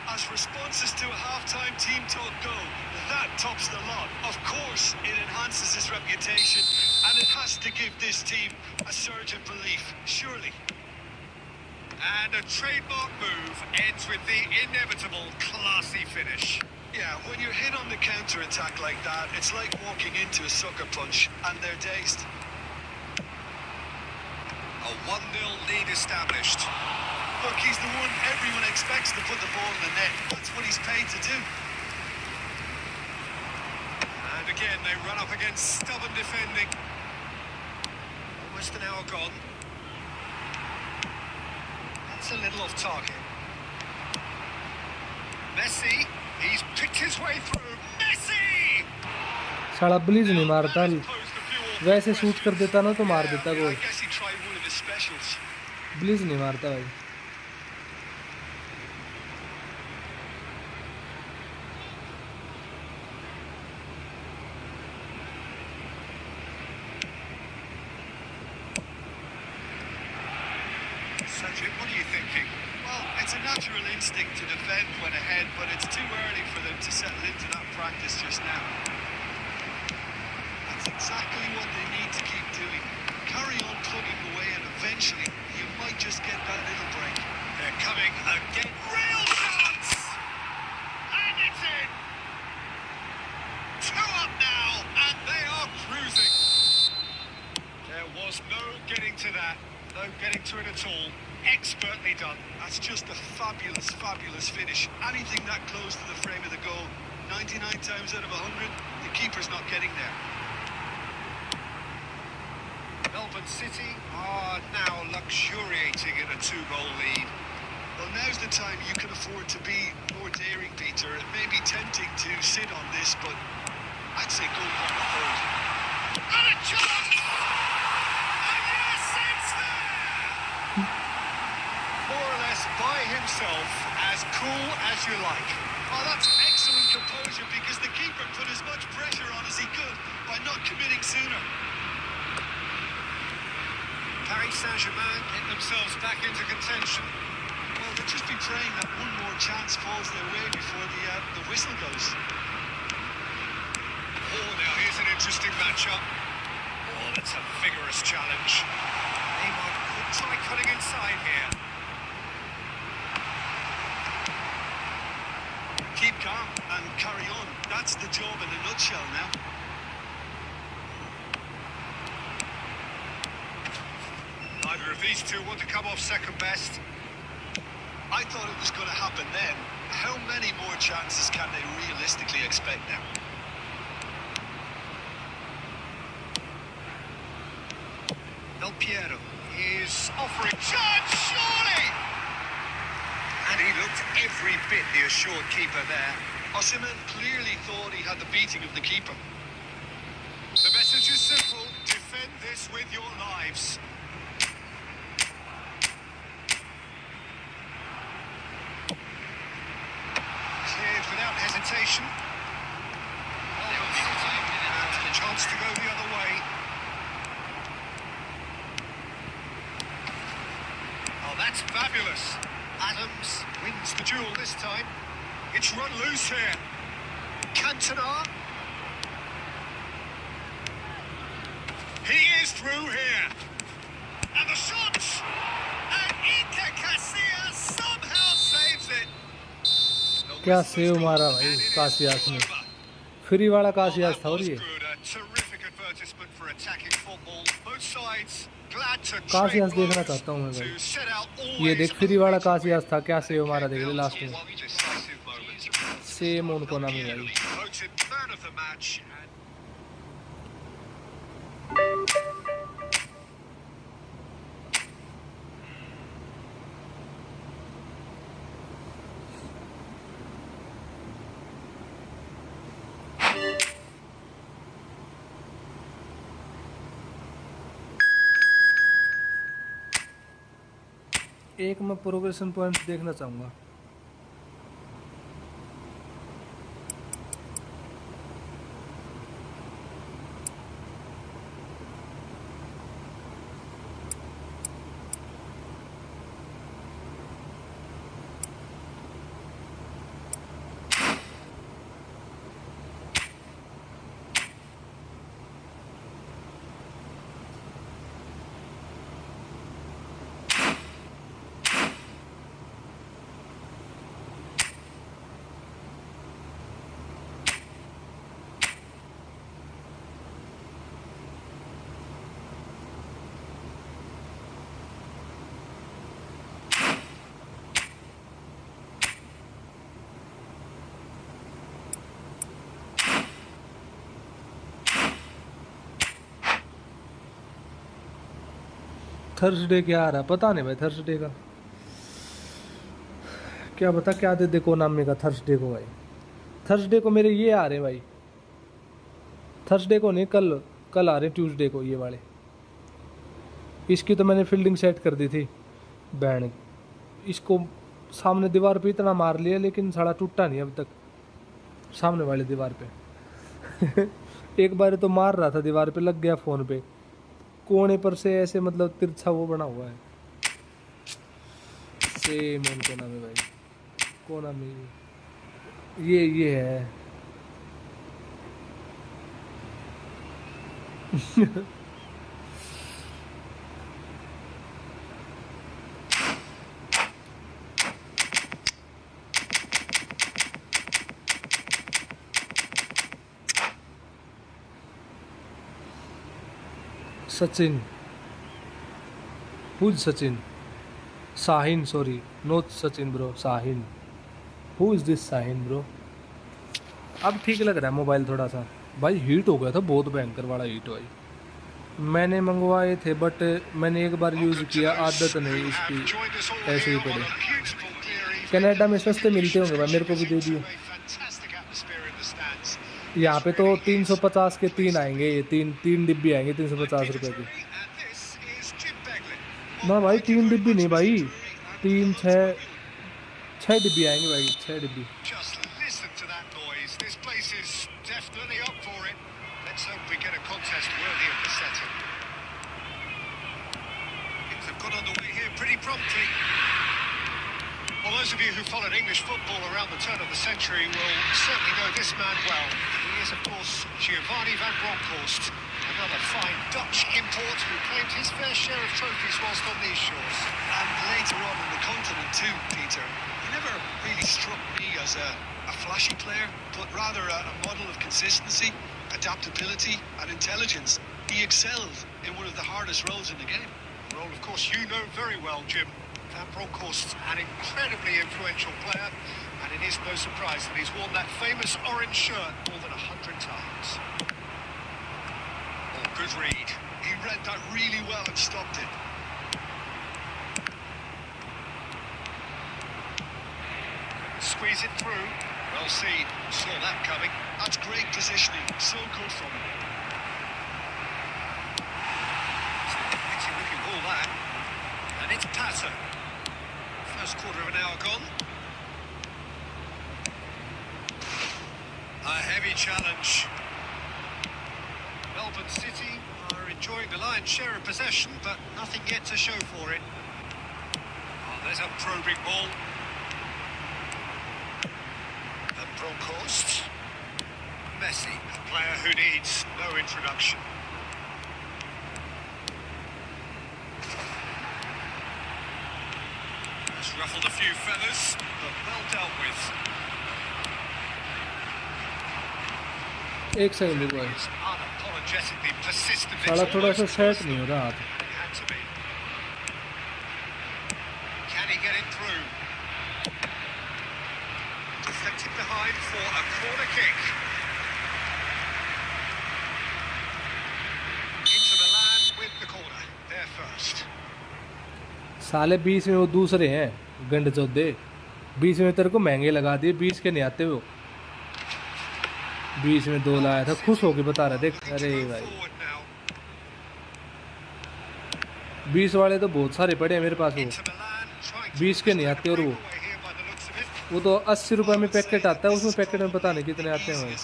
As responses to a half-time team talk go, that tops the lot. Of course, it enhances his reputation, and it has to give this team a surge of belief, surely. And a trademark move ends with the inevitable classy finish. Yeah, when you're hit on the counter-attack like that, it's like walking into a sucker punch, and they're dazed. A 1-0 lead established. Look, he's the one everyone expects to put the ball in the net. That's what he's paid to do. And again, they run up against stubborn defending. Almost an hour gone. That's a little off target. Messi, he's picked his way through. Messi! साला ब्लीज नहीं मारता. वैसे shoot कर देता ना तो मार देता गोल. I guess he tried one of his specials. ब्लीज नहीं मारता भाई. Sajid, what are you thinking? Well, it's a natural instinct to defend when ahead, but it's too early for them to settle into that practice just now. That's exactly what they need to keep doing. Carry on plugging away, and eventually you might just get that little break. They're coming again. Real chance! And it's in! 2 up now, and they are cruising. There was no getting to that. No getting to it at all. Expertly done. That's just a fabulous, fabulous finish. Anything that close to the frame of the goal, 99 times out of 100, the keeper's not getting there. Melbourne City are now luxuriating in a 2-goal lead. Well, now's the time you can afford to be more daring, Peter. It may be tempting to sit on this, but I'd say go for the third. And a chance! And yes, it's there! More or less by himself, as cool as you like. Oh, that's excellent composure, because the keeper put as much pressure on as he could by not committing sooner. Paris Saint-Germain get themselves back into contention. Well, they'll just be praying that one more chance falls their way before the whistle goes. Oh, now here's an interesting matchup. Oh, that's a vigorous challenge. Neymar could try cutting inside here. Keep calm and carry on. That's the job in a nutshell now. Neither of these two want to come off second best. I thought it was going to happen then. How many more chances can they realistically expect now? Del Piero is offering chance, surely! And he looked every bit the assured keeper there. Osimhen clearly thought he had the beating of the keeper. The message is simple: defend this with your lives. Cleared without hesitation. And a chance to go the other way. Oh, that's fabulous. Adams wins the duel this time. It's run loose here. Cantona. He is through here. And the shot! And Iker Casillas somehow saves it. क्या save मारा भाई कासियास ने, free वाला कासियास था और ये कासियास देखना चाहता हूँ मैं भाई। ये देख फ्री वाला कासियास था, क्या सेव मारा देख ले लास्ट में, सेम उनको नाम है भाई। एक मैं प्रोग्रेशन पॉइंट देखना चाहूँगा। थर्सडे क्या आ रहा है पता नहीं भाई, थर्सडे का क्या बता, क्या दे दे कोनामी का थर्सडे को भाई। थर्सडे को मेरे ये आ रहे हैं भाई, थर्सडे को नहीं, कल आ रहे ट्यूसडे को ये वाले। इसकी तो मैंने फील्डिंग सेट कर दी थी बैंड, इसको सामने दीवार पे इतना मार लिया लेकिन साला टूटा नहीं अब तक सामने वाली दीवार पे। एक बार तो मार रहा था दीवार पे, लग गया फ़ोन पे कोने पर से ऐसे, मतलब तिरछा वो बना हुआ है। सेम उनको नाम है भाई, कोनामी ये है। Sachin, who is Sachin? Sahin, sorry not Sachin bro, Sahin. Who is this Sahin bro? अब ठीक लग रहा है मोबाइल थोड़ा सा भाई। हीट हो गया था बहुत भयंकर वाला हीट भाई। मैंने मंगवाए थे बट मैंने एक बार यूज़ किया, आदत नहीं इसकी, ऐसे ही पड़े। कनाडा में सस्ते मिलते होंगे भाई, मेरे को भी दे दिए। यहाँ पे तो 350 के 3 आएंगे, ये तीन डिब्बी आएंगे 350 रुपए की। ना भाई 3 डिब्बी नहीं भाई, 6 डिब्बी आएंगे भाई, 6 डिब्बी। Well, those of you who followed English football around the turn of the century will certainly know this man well. He is, of course, Giovanni van Bronckhorst, another fine Dutch import who claimed his fair share of trophies whilst on these shores. And later on in the continent too, Peter. He never really struck me as a flashy player, but rather a model of consistency, adaptability and intelligence. He excelled in one of the hardest roles in the game. A role, of course, you know very well, Jim. Van Bronckhorst, an incredibly influential player, and it is no surprise that he's worn that famous orange shirt more than 100 times. Oh, good read. He read that really well and stopped it. Squeeze it through. Well seen. Saw that coming. That's great positioning. So good from him. It's a looking ball that. And it's Pato. First quarter of an hour gone. A heavy challenge. Melbourne City are enjoying the lion's share of possession, but nothing yet to show for it. Oh, there's a probing ball. And Bronkhorst. Messi, a player who needs no introduction. Has ruffled a few feathers, but well dealt with. एक second रुको भाई, Is unapologetically persistent. साला It's थोड़ा सा almost set नहीं personal. हो रहा हाथ. It had to be. Can he get it through? Deflected behind for a corner kick. Into Milan with the corner. There first. साले 20 में वो दूसरे हैं गंड चौदे. 20 में तेरे को महंगे लगा दिए, 20 के नहीं आते वो. 20 में 2 लाया था, खुश होके बता रहा. देख, अरे भाई 20 वाले तो बहुत सारे पड़े हैं मेरे पास. वो 20 के नहीं आते, और वो तो 80 रुपए में पैकेट आता है, उसमें पैकेट में पता नहीं कितने आते हैं भाई.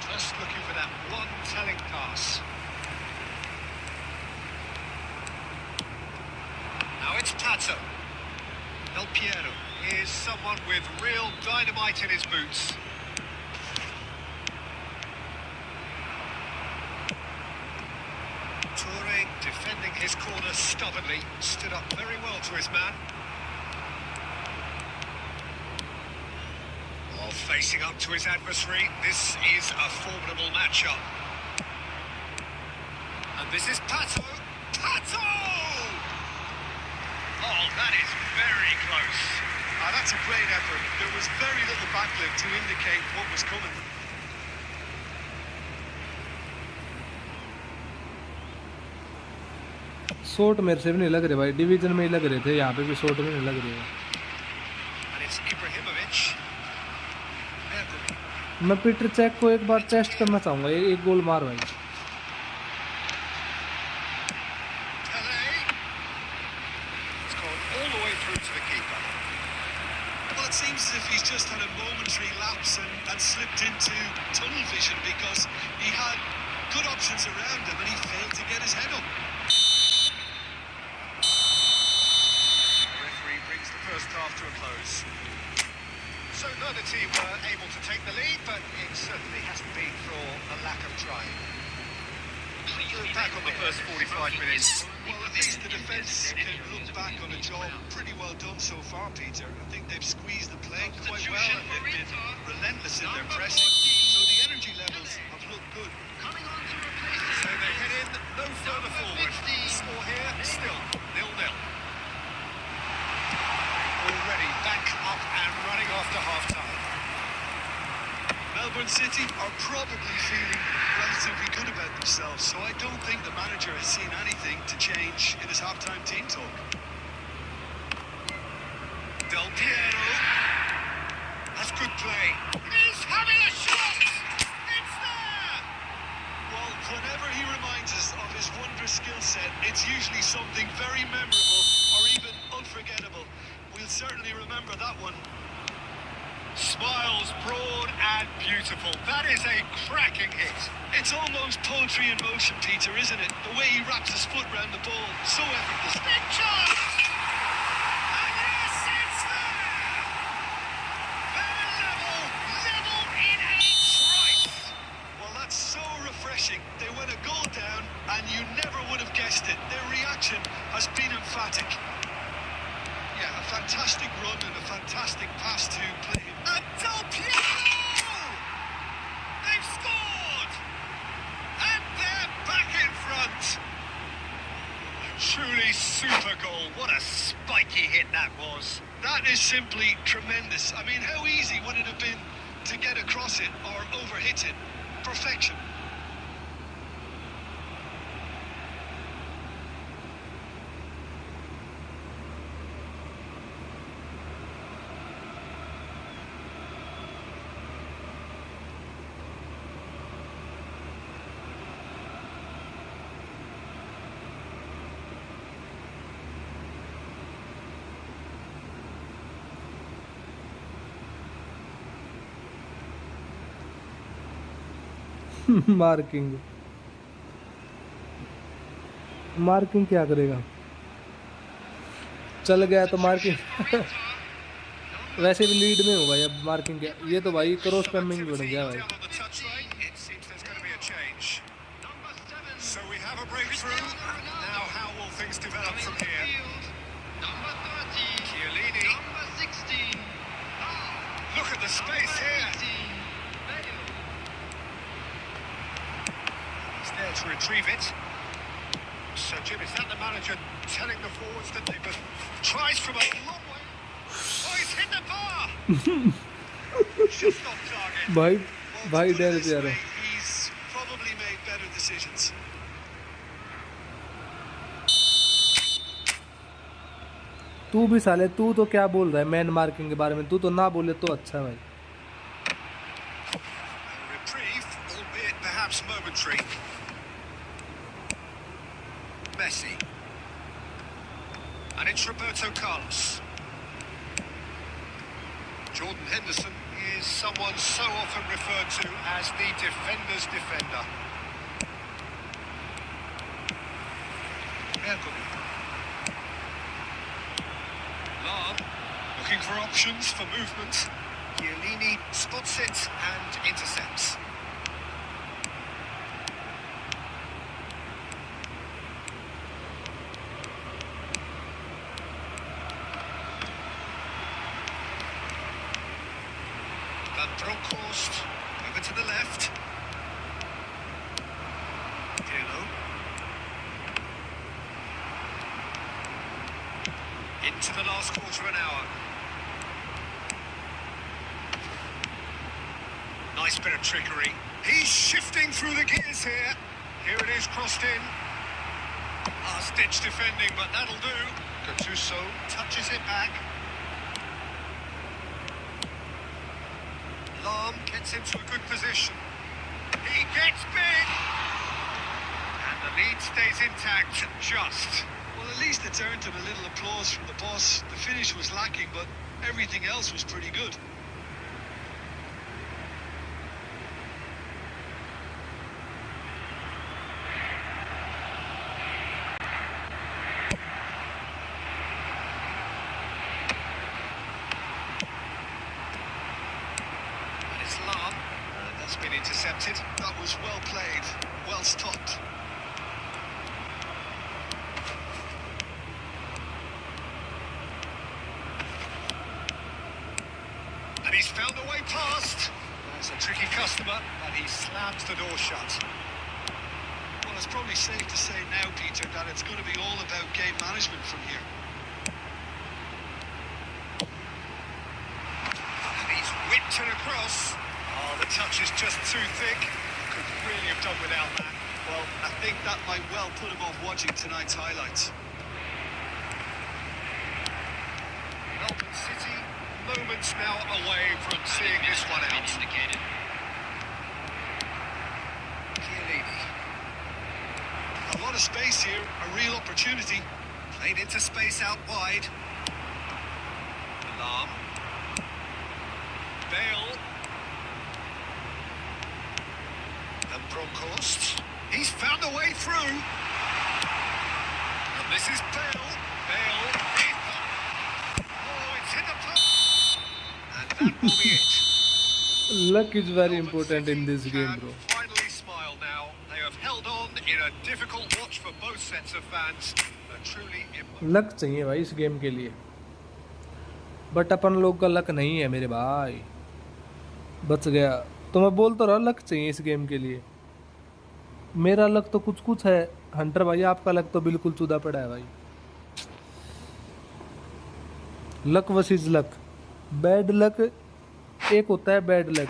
Just looking for that one telling pass. Now it's Pato. Del Piero is someone with real dynamite in his boots. Toure defending his corner stubbornly, stood up very well to his man. Oh, facing up to his adversary, this is a formidable matchup. And this is Pato. Pato! Oh, that is very close. That's a great effort. There was very little backlift to indicate what was coming. Shot मेरे से भी नहीं लग रहे भाई, division में ही लग रहे थे, यहाँ पे भी शॉट में नहीं लग रहे. And it's Ibrahimovic. मैं पीटर चेक को एक बार टेस्ट करना चाहूँगा. एक गोल मार भाई. Pele. It's gone all the way through to the keeper. Well, it seems as if he's just had a momentary lapse and slipped into tunnel vision, because he had good options around him and he failed to get his head up. The referee brings the first half to a close. So neither team were able to take the lead, but it certainly hasn't been for a lack of trying. Back on the first 45 minutes. Well, at least the defence can look back on a job pretty well done so far, Peter. I think they've squeezed the play quite well and they've been relentless in their pressing. So the energy levels have looked good. So they head in no further forward. The score here still 0-0. Already back up and running after half-time. Melbourne City are probably feeling relatively good about themselves, so I don't think the manager has seen anything to change in his half-time team talk. Del Piero. That's good play. He's having a shot! It's there! Well, whenever he reminds us of his wondrous skill set, it's usually something very memorable or even unforgettable. We'll certainly remember that one. Smiles broad and beautiful. That is a cracking hit. It's almost poetry in motion, Peter, isn't it? The way he wraps his foot round the ball, so effortless. Big chance! And yes, it's there! They're level in a trice. Well, that's so refreshing. They went a goal down, and you never would have guessed it. Their reaction has been emphatic. Yeah, a fantastic run and a fantastic pass to play. And Del Piero! They've scored! Absolutely super goal. What a spiky hit that was. That is simply tremendous. I mean, how easy would it have been to get across it or overhit it? Perfection. Marking marking क्या करेगा, चल गया तो marking वैसे भी lead में हूँ भाई, अब मार्किंग क्या, ये तो भाई क्रॉस स्पैमिंग बन गया भाई। Down on the touchline. It seems there's going to be a change. So we have a breakthrough. Now how will things develop from here? Number 30. Chiellini. Number 16. Look at the space here. He's there to retrieve it. So Jim, is that the manager telling the forwards that they must tries from a long way? Oh, he's hit the bar. Just off target. भाई Well, भाई to put it डर this जा रहा way, he's probably made better decisions. तू भी साले, तू तो क्या बोल रहा है मैन मार्किंग के बारे में, तू तो ना बोले तो अच्छा भाई। A reprieve, albeit perhaps momentary. Messi. And it's Roberto Carlos. Jordan Henderson is someone so often referred to as the defender's defender. Merkel. Lahm, looking for options for movement. Chiellini spots it and intercepts. Van Bronckhorst over to the left. Pirlo. Into the last quarter of an hour. Nice bit of trickery. He's shifting through the gears here. Here it is, crossed in. Stitch defending, but that'll do. Gattuso touches it back. Lahm gets into a good position. He gets big! And the lead stays intact, just. Well, at least it's earned him a little applause from the boss. The finish was lacking, but everything else was pretty good. And it's Lahm. That's been intercepted. That was well played, well stopped. And he's found a way past. That's a tricky customer, but he slams the door shut. Well, it's probably safe to say now, Peter, that it's going to be all about game management from here. And he's whipped it across. Oh, the touch is just too thick. Could really have done without that. Well, I think that might well put him off watching tonight's highlights. Melbourne City, moments now away from seeing this one out. Chiellini. A lot of space here, a real opportunity. Played into space out wide. Lahm. Bale. And Bronckhorst. He's found a way through. And this is Bale. Bale. Oh, it's hit the post. And that will be it. Luck is very Melbourne important in City this game, can bro. finally smile now. They have held on in a difficult watch for both sets of fans. A truly emotional. Luck चाहिए भाई इस game के लिए, but अपन लोग का luck नहीं है मेरे भाई। बच गया तो मैं बोलता रहा, लक चाहिए इस गेम के लिए। मेरा लक तो कुछ कुछ है हंटर भाई, आपका लक तो बिल्कुल चुदा पड़ा है भाई। Luck versus luck. Bad luck एक होता है बैड लक,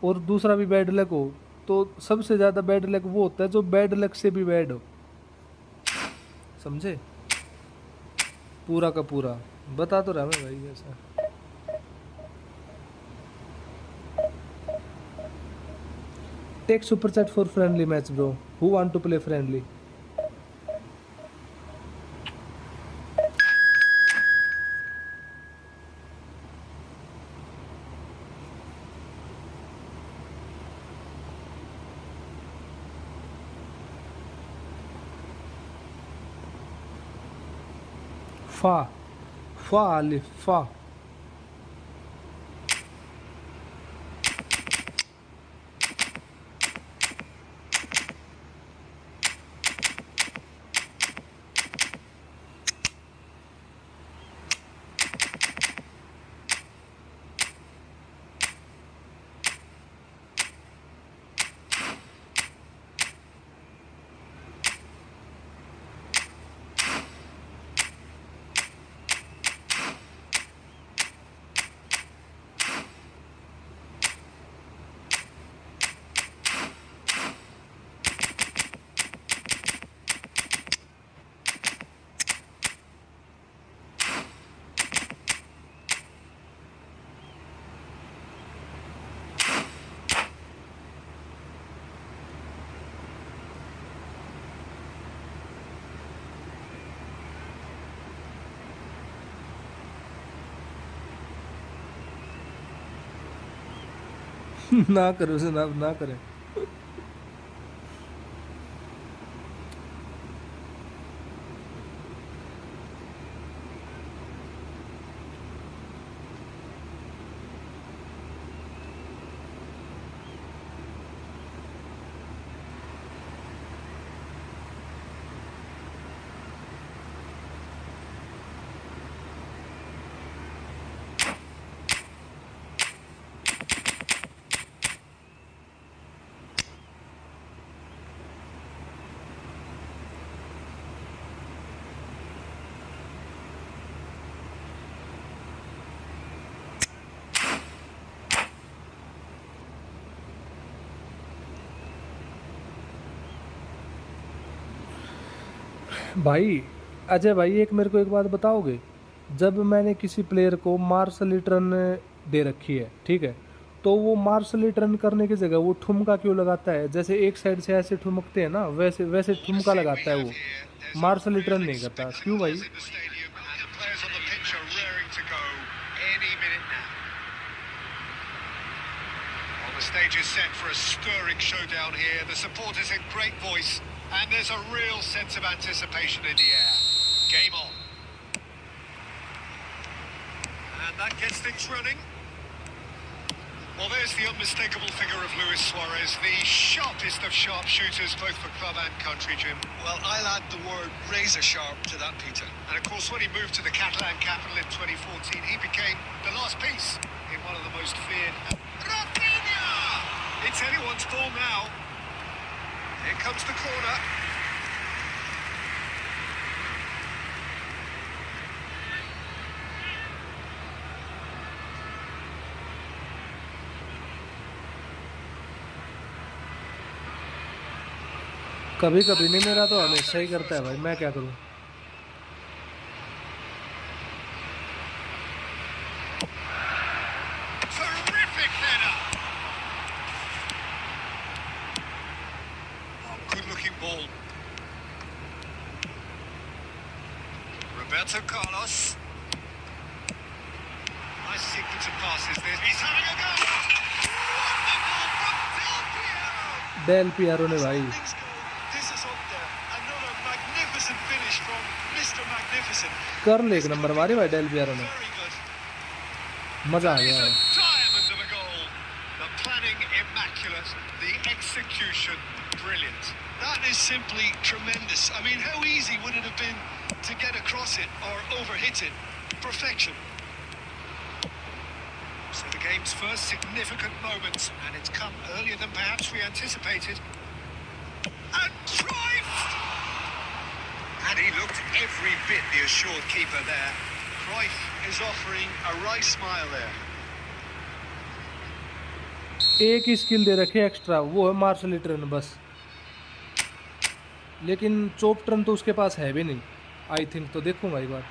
और दूसरा भी बैड लक हो, तो सबसे ज़्यादा बैड लक वो होता है जो बैड लक से भी बैड हो। समझे? पूरा का पूरा बता तो रहा मैं भाई ऐसा। Take super chat for friendly match bro, who want to play friendly? फा फा अलिफ फा। ना करो जनाब, ना करें। भाई अजय भाई, एक मेरे को एक बात बताओगे? जब मैंने किसी प्लेयर को मार्शल रिटर्न दे रखी है, ठीक है, तो वो मार्शल रिटर्न करने की जगह वो ठुमका क्यों लगाता है? जैसे एक साइड से ऐसे ठुमकते हैं ना, वैसे वैसे ठुमका लगाता है वो, मार्शल रिटर्न नहीं करता। क्यों भाई? The stage is set for a stirring showdown here. The supporters in great voice, and there's a real sense of anticipation in the air. Game on. And that gets things running. Well, there's the unmistakable figure of Luis Suarez, the sharpest of sharpshooters, both for club and country, Jim. Well, I'll add the word razor sharp to that, Peter. And of course, when he moved to the Catalan capital in 2014, he became the last piece in one of the most feared. Rafinha! It's anyone's ball now. Here comes the corner. कभी कभी नहीं, मेरा तो हमेशा ही करता है भाई, मैं क्या करूं? Terrific header. Oh, good-looking ball. Roberto Carlos. Nice sequence of passes this. He's having a go. Wonderful from Del Piero. Del Piero ने भाई, कर ले एक नंबर मारी भाई डेल पियारो ने, मजा आ गया है। Diamond of a goal. The planning immaculate, the execution brilliant. That is simply tremendous. I mean, how easy would it have been to get across it or overhit it? Perfection. So the game's first significant moment, and it's come earlier than perhaps we anticipated. And Cruyff! And he looked every bit the assured keeper there. Wife is offering a right smile there. एक ही skill दे रखे extra, वो है martial turn बस, लेकिन chop turn तो उसके पास है भी नहीं आई थिंक। तो देखूंगा एक बार।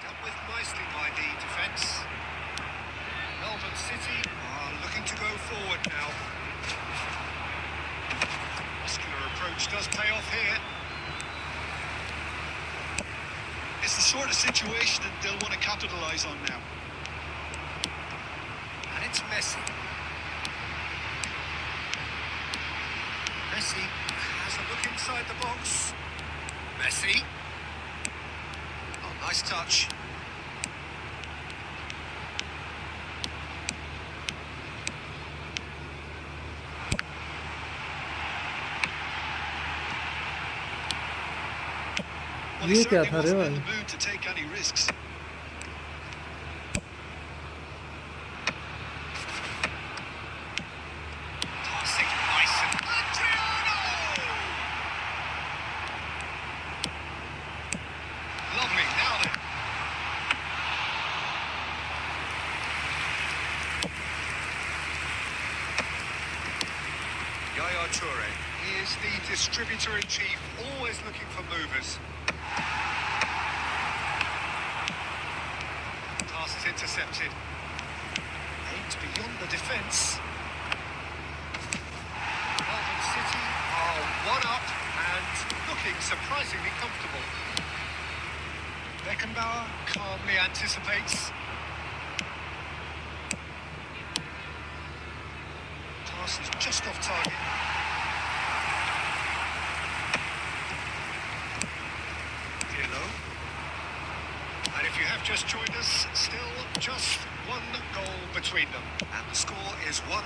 Dealt with nicely by the defence. Melbourne City are looking to go forward now. Muscular approach does pay off here. It's the sort of situation that they'll want to capitalise on now. And it's Messi. Messi has a look inside the box. Messi. Oh, nice touch. Well, he ये क्या certainly था रे wasn't in भाई? the mood to take any risks. Passing nice and Adriano! Lovely, now then. Yaya Toure, he is the distributor-in-chief, always looking for movers. Pass is intercepted. Aimed beyond the defence. Melbourne City are one up and looking surprisingly comfortable. Beckenbauer calmly anticipates. Pass is just off target. Pirlo. And if you have just joined us, still just one goal between them. And the score is 1-0.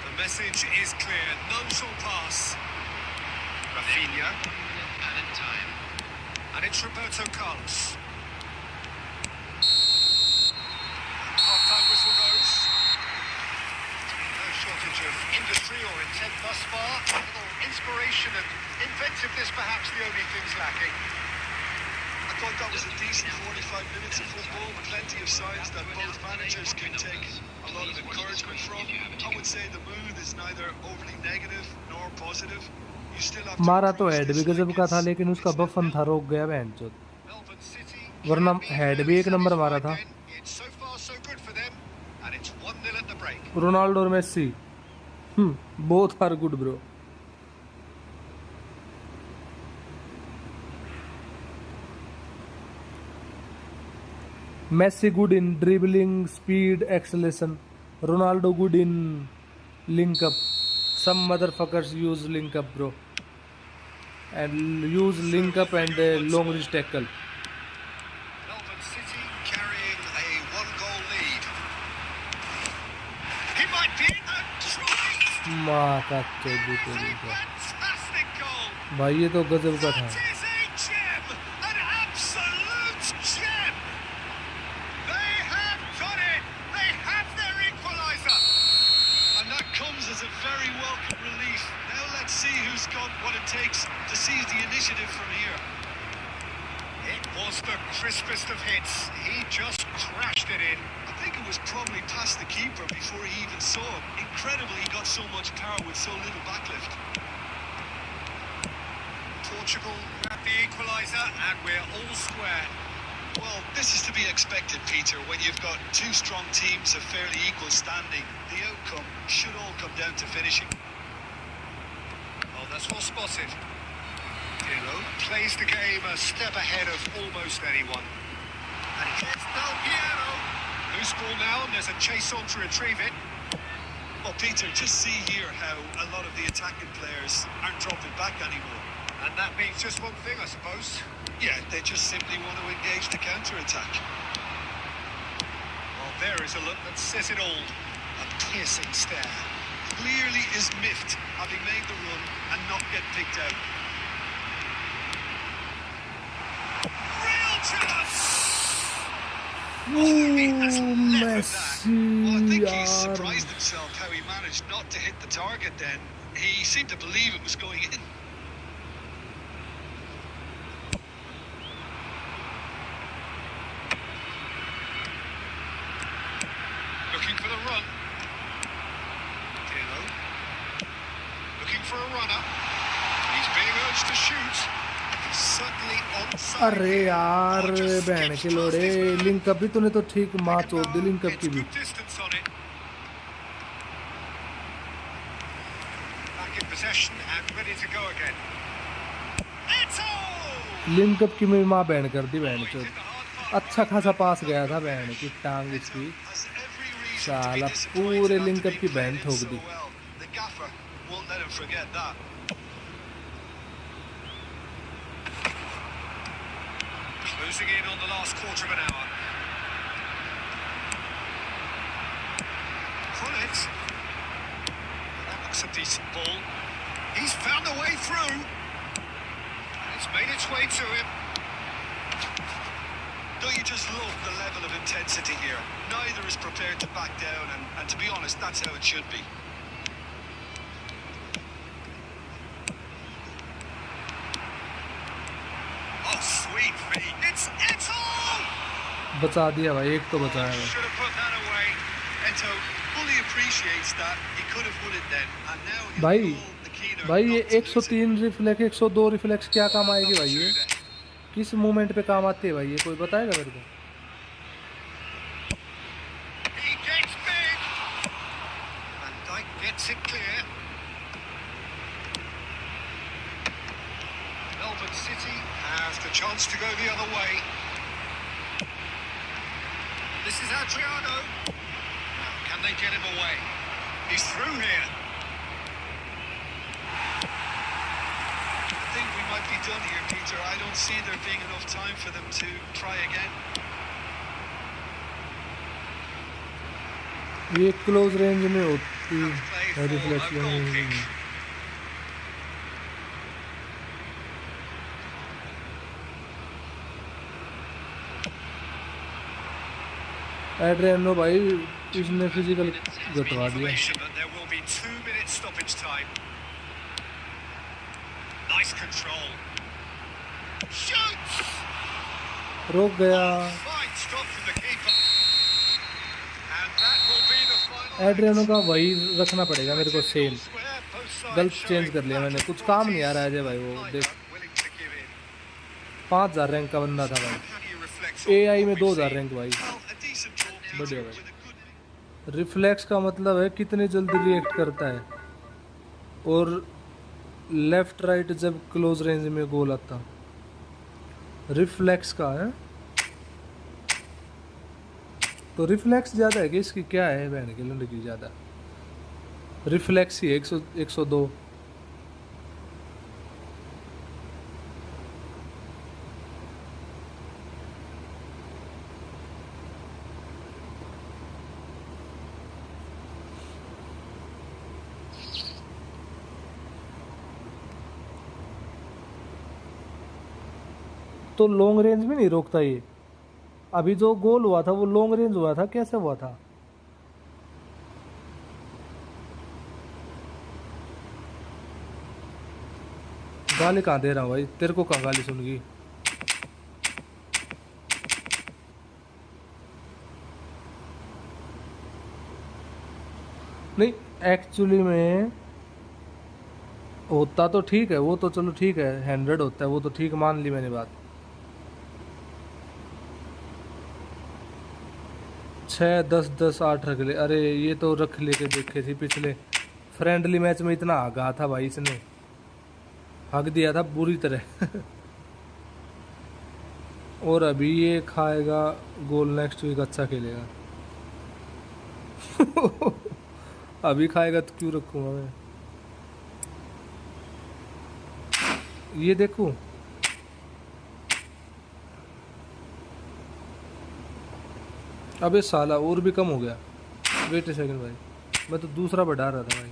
The message is clear, none shall pass. Rafinha. Added time. And it's Roberto Carlos. Half-time whistle goes. No shortage of industry or intent thus far. A little inspiration and inventiveness perhaps the only things lacking. I thought that was a decent 45 minutes of football. Plenty of signs that both managers can take a lot of encouragement from. I would say the mood is neither overly negative nor positive. You still have to मारा तो approach head this भी गजब like का था, it's- लेकिन उसका it's बफन था, nil-nil. रोक गया बहनचोद। Melbourne City वरना can be हेड भी fairly एक नंबर मारा था। satisfied then. It's so far so good for them. And it's 1-0 at the break. Ronaldo और Messi, both are good bro. Messi good in dribbling, speed, acceleration. Ronaldo good in link up. Some motherfuckers use link up, bro, and use link up and long reach tackle. Melbourne City carrying a one-goal lead. He might be in the try. माँ का चोदी It's तेरी a का। fantastic goal. भाई ये तो गजब का था। That is a gem, an absolute gem. They have got it. They have their equaliser. And that comes as a very welcome relief. Now let's see who's got what it takes to seize the initiative from here. It was the crispest of hits. He just crashed it in. I think it was probably past the keeper before he even saw it. Incredibly, he got so much power with so little backlift. Portugal have the equaliser and we're all square. Well, this is to be expected, Peter. When you've got two strong teams of fairly equal standing, the outcome should all come down to finishing. Oh, that's well spotted. Pirlo plays the game a step ahead of almost anyone. And it's Del Piero. Loose ball now, and there's a chase on to retrieve it. Well, Peter, just see here how a lot of the attacking players aren't dropping back anymore. And that means just one thing, I suppose. Yeah, they just simply want to engage the counter-attack. Well, there is a look that says it all. A piercing stare. Clearly is miffed, having made the run and not get picked out. Real chance! Ooh, Well, I think he Messi surprised himself how he managed not to hit the target then. He seemed to believe it was going in. chance to shoot. He's certainly onside. अरे यार Oh, just बहन skips के past लोड़े, his man. Link up भी तूने तो ठीक माँ चोद दी, लिंक अप Gets की भी। good distance on it. Back in possession and ready to go again. It's all! Link up की मेरी माँ बहन कर दी बहन Oh, he चोद। did the hard part. अच्छा खासा पास गया था बहन की टांग इसकी, Has every reason to be साला disappointed पूरे after लिंक अप being की played बहन in ठोक so the. well. The gaffer won't let him forget that. Closing in on the last quarter of an hour. Collins. That looks a decent ball. He's found a way through. And it's made its way to him. Don't you just love the level of intensity here? Neither is prepared to back down, and to be honest, that's how it should be. Oh, sweet feet. It's all! बचा दिया भाई, एक तो बचाया भाई। Should have put that away. Eto fully appreciates that he could have won it then, and now he'll भाई be all the keener भाई ये not to lose it. 103 reflex 102 reflex क्या काम आएगी भाई? ये Through there. किस मोमेंट पे काम आती है भाई? ये कोई बताएगा मेरे को? He gets big. Van Dijk gets it clear. Melbourne City has the chance to go the other way. This is Adriano. Now, can they get him away? He's through here. I think we might be done here, Peter. I don't see there being enough time for them to try again. ये close range में होती Play है for reflex a goal लेने kick. में। Adriano भाई इसने physical घटवा दिया। Information that there will be 2 minutes stoppage time. Nice control. Shoots! रोक गया। Fine stop from the keeper. And that will be the final. Adriano का वही रखना पड़ेगा मेरे को सेम। Square, both sides गलत चेंज showing कर लिया मैंने, कुछ that काम नहीं आ रहा है is अजय भाई। वो देख willing to give in. 5000 rank का बंदा था भाई, How do you reflect on AI what में we've 2000 seen? रैंक भाई। Well, a decent goal, Peter, बढ़िया भाई। with a good... रिफ्लेक्स का मतलब है कितनी जल्दी रिएक्ट करता है, और लेफ्ट राइट जब क्लोज रेंज में गोल आता, रिफ्लेक्स का है। तो रिफ्लेक्स ज़्यादा है कि इसकी क्या है बहन के लंड की? ज़्यादा रिफ्लेक्स ही 102। तो लॉन्ग रेंज में नहीं रोकता ये। अभी जो गोल हुआ था वो लॉन्ग रेंज हुआ था, कैसे हुआ था? गाली कहाँ दे रहा हूँ भाई? तेरे को कहाँ गाली सुन गई? नहीं एक्चुअली में होता तो ठीक है, वो तो चलो ठीक है, 100 होता है वो तो ठीक, मान ली मैंने बात। 6 10 10 8 रख ले। अरे ये तो रख लेके देखे थी पिछले फ्रेंडली मैच में, इतना आगा था भाई इसने, हक दिया था बुरी तरह। और अभी ये खाएगा गोल, नेक्स्ट वीक अच्छा खेलेगा। अभी खाएगा तो क्यों रखूँगा मैं? ये देखूं, अबे साला और भी कम हो गया। वेट ए सेकंड भाई, मैं तो दूसरा बढ़ा रहा था भाई।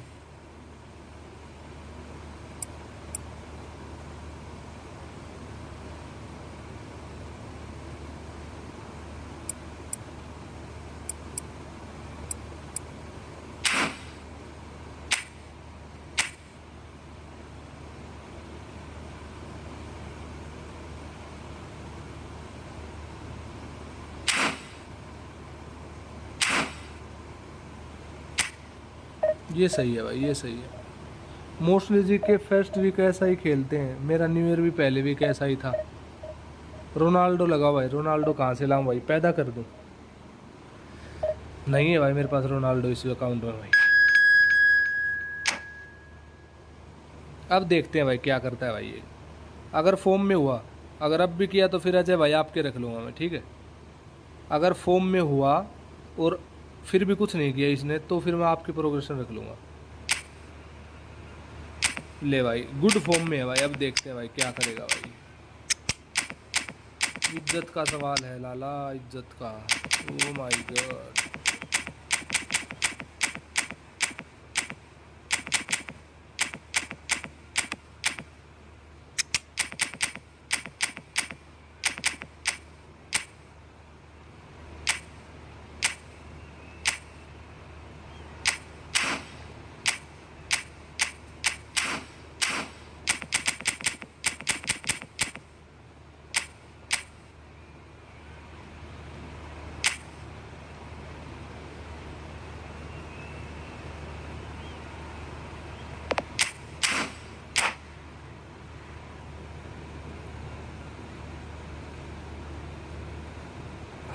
ये सही है भाई, ये सही है। मोस्टली जी के फर्स्ट वीक ऐसा ही खेलते हैं, मेरा न्यू ईयर भी पहले वीक ऐसा ही था। रोनाल्डो लगा भाई, रोनाल्डो कहाँ से लाऊं भाई, पैदा कर दूं? नहीं है भाई मेरे पास रोनाल्डो इस अकाउंट में भाई। अब देखते हैं भाई क्या करता है भाई ये। अगर फॉर्म में हुआ, अगर अब भी किया तो फिर अजय भाई आपके रख लूँगा मैं, ठीक है। अगर फॉर्म में हुआ और फिर भी कुछ नहीं किया इसने, तो फिर मैं आपकी प्रोग्रेशन रख लूँगा। ले भाई गुड फॉर्म में है भाई, अब देखते हैं भाई क्या करेगा भाई। इज्जत का सवाल है लाला, इज्जत का। Oh my God.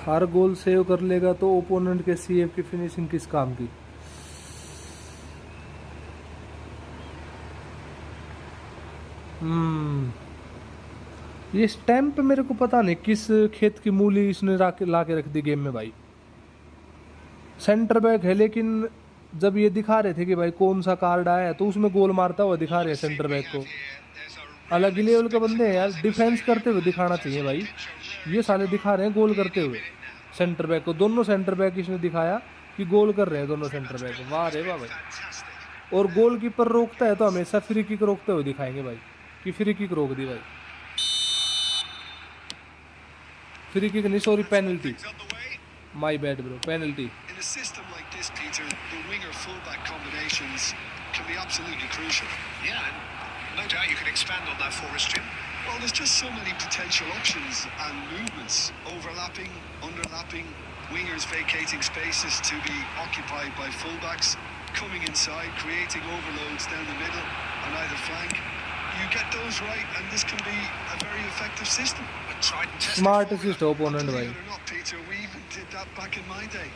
Her goal save कर लेगा तो ओपोनेंट के सीएफ की फिनिशिंग किस काम की? ये स्टैम्प मेरे को पता नहीं किस खेत की मूली इसने ला के रख दी गेम में भाई। सेंटर बैक है, लेकिन जब ये दिखा रहे थे कि भाई कौन सा कार्ड आया है, तो उसमें गोल मारता हुआ दिखा रहे हैं सेंटर बैक को। अलग ही लेवल के बंदे हैं यार, डिफेंस करते हुए दिखाना चाहिए भाई। ये साले दिखा रहे हैं गोल करते हुए सेंटर बैक को। दोनों सेंटर बैक इसने दिखाया कि गोल कर रहे हैं दोनों सेंटर बैक। वाह रे वाह भाई। और गोल कीपर रोकता है तो हमेशा फ्री किक रोकते हुए दिखाएंगे भाई, कि फ्री किक रोक दी भाई। फ्री किक नहीं, sorry penalty, my bad bro, penalty. In a system like this, Peter, the winger-fullback combinations can be absolutely crucial. Yeah, and no doubt you can expand on that for us, Jim. Well, there's just so many potential options and movements, overlapping, underlapping, wingers vacating spaces to be occupied by fullbacks, coming inside, creating overloads down the middle on either flank. You get those right, and this can be a very effective system. A tried and tested Smartest formula. opponent Believe भाई। it or not, Peter, we even did that back in my day.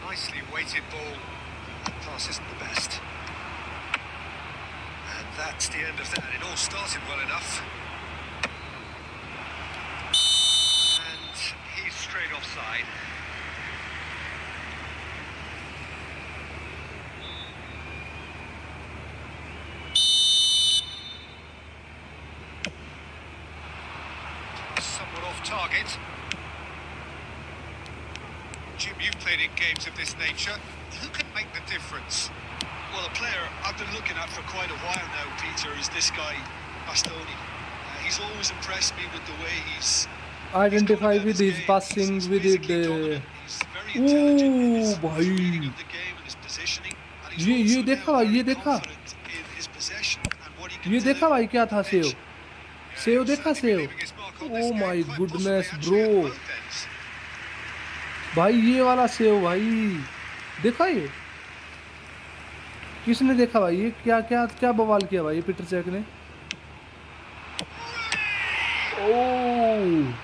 Nicely weighted ball. That pass isn't the best. And that's the end of that. It all started well enough. And he's straight offside. Somewhat off target. Jim, you've played in games of this nature. Who can make the difference? Well, a player I've been looking at for quite a while now, Peter, is this guy, Bastoni. He's always impressed me with the way he's Identify with his passing, with it. Oh भाई, ये देखा भाई, ये देखा, ये देखा भाई क्या था सेव? सेव देखा save? Oh my goodness bro भाई, ये वाला सेव भाई देखा? ये किसने देखा भाई? ये क्या क्या क्या बवाल किया भाई पीटर चेक ने। ओह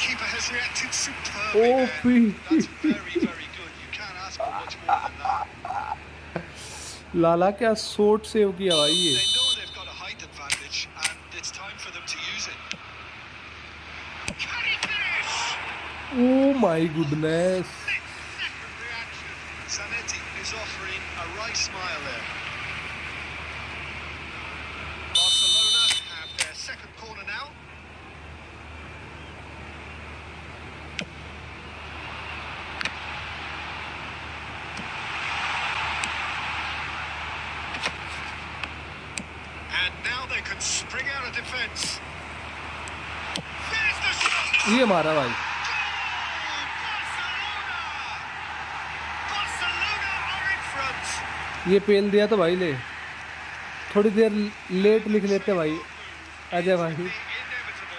Keeper has reacted superbly Oh, there. That's very, very good. You can't ask for much more than that. लाला क्या शॉट सेव किया भाई ये। They know they've got a height advantage, and it's time for them to use it. Can he finish? Oh my goodness. Second reaction. Zanetti is offering a right smile there. Barcelona have their second corner now. And now they can spring out of defence. There's the shot. ये मारा भाई। Barcelona are in front. ये पेल दिया तो भाई ले, थोड़ी देर late लिख लेते भाई अजय भाई। The inevitable.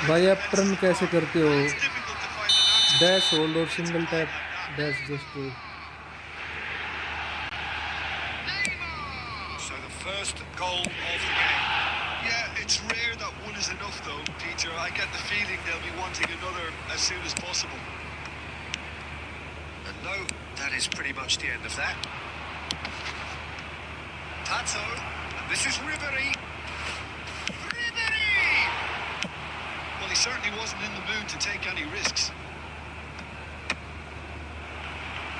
भाई आप टर्न कैसे करते हो? It's difficult to find an answer. Dash hold or single tap dash just So the first goal of the game. Yeah, it's rare that one is enough though, Peter. I get the feeling they'll be wanting another as soon as possible. And no, that is pretty much the end of that. Tato, and this is Ribery. Ribery! Well, he certainly wasn't in the mood to take any risks.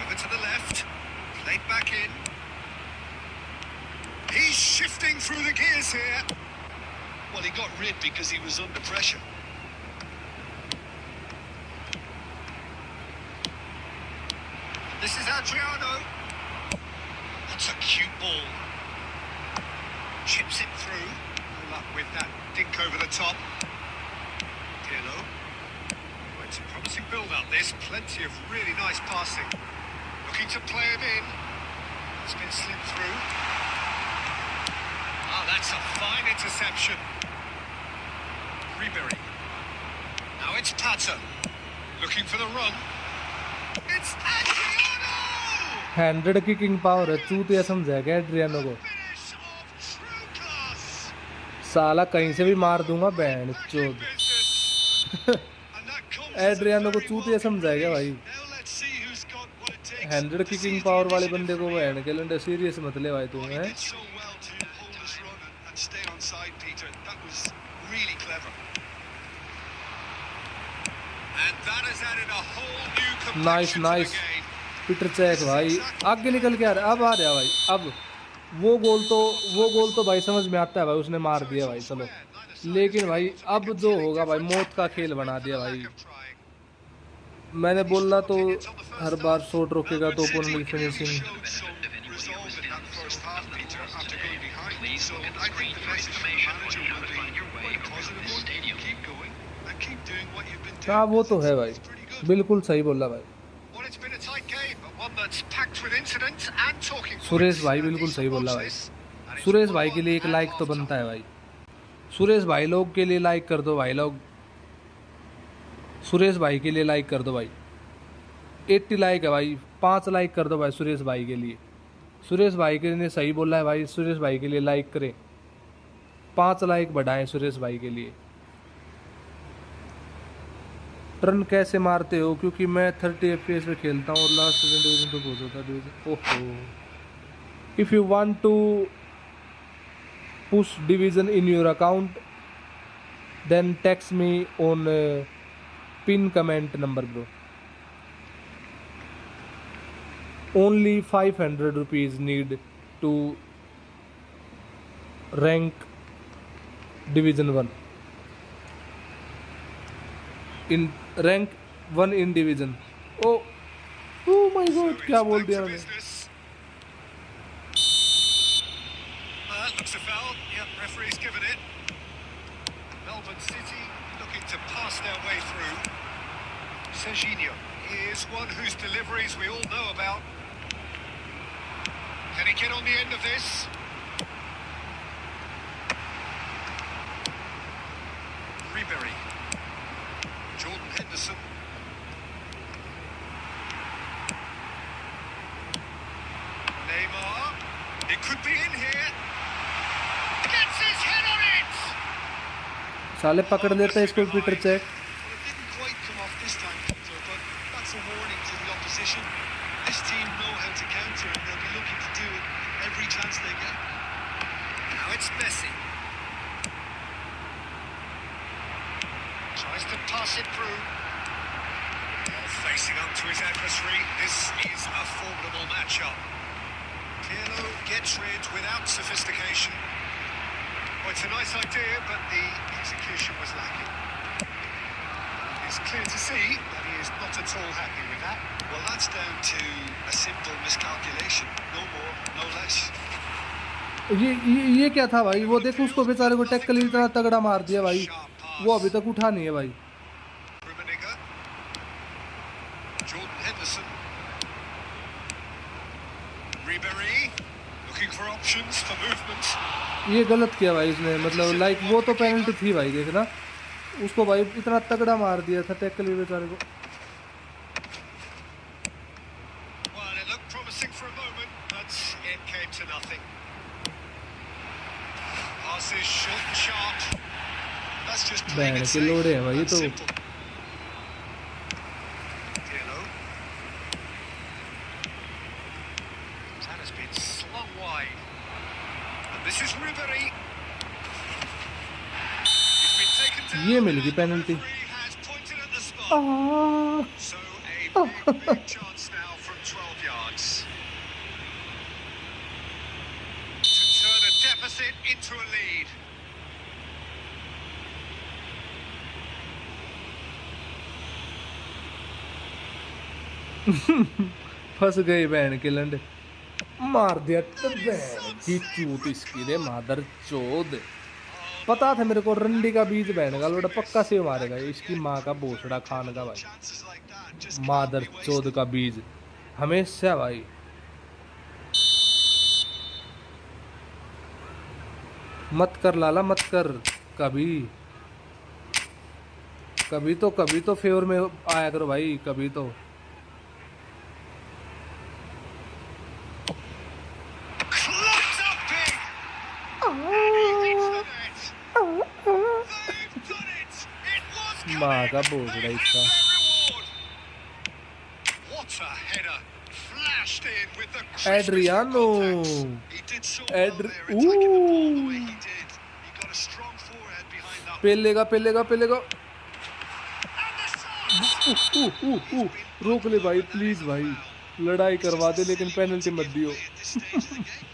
Over to the left, played back in. He's shifting through the gears here. Well, he got rid because he was under pressure. This is Adriano. That's a cute ball. Chips it through. No luck with that dink over the top. Pirlo. Well, it's a promising build-up, this. Plenty of really nice passing. Looking to play him in. It's been slipped through. Ah, that's a fine interception. Ribery. Now it's Pata. Looking for the run. It's Adriano! Hundred की king power है, चूतिया समझेगा Adriano को। Finish of true class. साला कहीं से भी मार दूंगा बैंड चोद। And that comes as a Adriano को very चूतिया welcome समझाएगा भाई। relief. Now let's see who's got what it takes hundred to की seize किंग the पावर वाले initiative बंदे को from वो here. हैंड कैलेंडर सीरियस मत ले भाई तुम Well, he हैं। did so well to hold his run and stay on side, Peter. That was really clever. And that has added a whole new complexion nice to nice the game. Peter Cech भाई आगे निकल के आ रहा है। अब आ रहा भाई। अब वो गोल तो भाई समझ में आता है भाई, उसने मार दिया भाई चलो। लेकिन भाई अब जो होगा भाई मौत का खेल बना दिया भाई। मैंने बोला तो हर बार शॉट रोकेगा तो ओपोनेंट की finishing. Showed some resolve in that first half, Peter, after going behind. So I think the message from the manager will be quite a positive one. Keep going and keep doing what you've been doing. हाँ वो तो है भाई, It's pretty good. बिल्कुल सही बोला भाई। Well, it's been a tight game, but one that's packed with incident and talking points. Suresh भाई And बिल्कुल this सही बोला watch भाई। this, and it's सुरेश भाई के लिए एक 1-1 लाइक तो at बनता है half-time. भाई। सुरेश भाई लोग के लिए लाइक कर दो भाई लोग। सुरेश भाई के लिए लाइक कर दो भाई। 80 लाइक है भाई, 5 लाइक कर दो भाई सुरेश भाई के लिए। सुरेश भाई के लिए सही बोला है भाई, सुरेश भाई के लिए लाइक करें। 5 लाइक बढ़ाएं सुरेश भाई के लिए। टर्न कैसे मारते हो? क्योंकि मैं 30 FPS पे खेलता हूँ और लास्ट सीजन डिवीजन तो बहुत होता है डिवीजन। ओहो, if you want to push division in your account then text me on pin comment number bro. only 500 rupees need to rank division 1 in rank 1 in division। oh my god, क्या बोल दिया मैंने। Looks a foul. Yep, referee's given it. Melbourne City looking to pass their way through. Serginho is one whose deliveries we all know about. Can he get on the end of this? Ribery. Jordan Henderson. Neymar. It could be in here. Gets his head on it! साले पकड़ लेता है इसको Peter Cech. Well, it didn't quite come off this time, Peter, but that's a warning to the opposition. This team know how to counter, and they'll be looking to do it every chance they get. Now it's Messi. Tries to pass it through. Facing up to his adversary. This is a formidable matchup. Pirlo gets rid without sophistication. Well, it's a nice idea, but the execution was lacking. It's clear to see that he is not at all happy with that. Well, that's down to a simple miscalculation. No more, no less. ये क्या था भाई? वो देखो उसको बेचारे को tackle इतना तगड़ा मार दिया भाई, वो अभी तक उठा नहीं है भाई। Jordan Henderson. Ribery looking for options for movement. ये गलत किया भाई इसने, मतलब लाइक वो तो पेनल्टी थी भाई, देखना उसको भाई इतना तगड़ा मार दिया था टैकल भी बेचारे को। Well, it looked promising for a moment, but it came to nothing. Pass is short and sharp. That's just playing it के लोड़े हैं भाई safe तो। and simple. Diallo. That has been slung wide. And this is Ribery. He's been taken down. ये मिल गई penalty. The referee has pointed at the spot. So a big chance now from 12 yards. To turn a deficit into a lead. फंस गई बहन के लंडे। मार दिया तो बहन की चूत इसकी रे मादर चोद। पता था मेरे को रंडी का बीज बहन का लोड़ा पक्का से मारेगा इसकी माँ का भोसड़ा खान का भाई। Chances like that just can't मादर be चोद wasted. का बीज हमेशा भाई। मत कर लाला मत कर। कभी कभी तो फेवर में आया करो भाई कभी तो। Clocked up big. He hits the net. They've done it. It was coming. माँ का भोसड़ा They इसका। have their reward. What a header. Flashed in with the crispest of Adriano. contacts. He did so well there, attacking the ball the way he did. He got a strong forehead behind that. पेलेगा पेलेगा पेलेगा। And the side. रोक ले भाई please भाई। लड़ाई करवा दे लेकिन penalty मत दियो। At this stage of the game.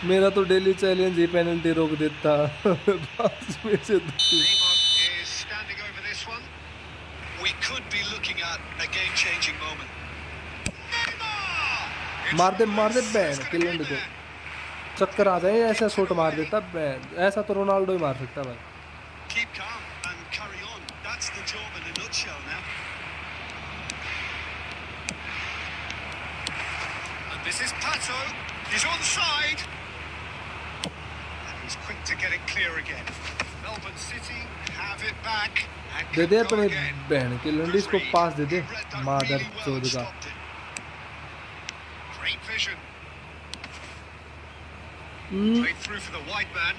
मेरा तो डेली चैलेंज ही पेनल्टी रोक देता। बस में से दुखी। Neymar is standing over this one. We could be looking at a game-changing moment. Neymar! It's मार दे Ramos बहन who's के gonna लंड get को। there. चक्कर आ जाए ऐसा शॉट मार देता बहन। ऐसा तो रोनाल्डो ही मार सकता भाई। Keep calm and carry on. That's the job in a nutshell now. And this is Pato. He's onside. And he's quick to get it clear again. Melbourne City have it back. And they can they go अपने again. बहन के लंड इसको Referee, pass they they. he read that मादर really well चोद and का। stopped it. Great vision. Played through for the wide man.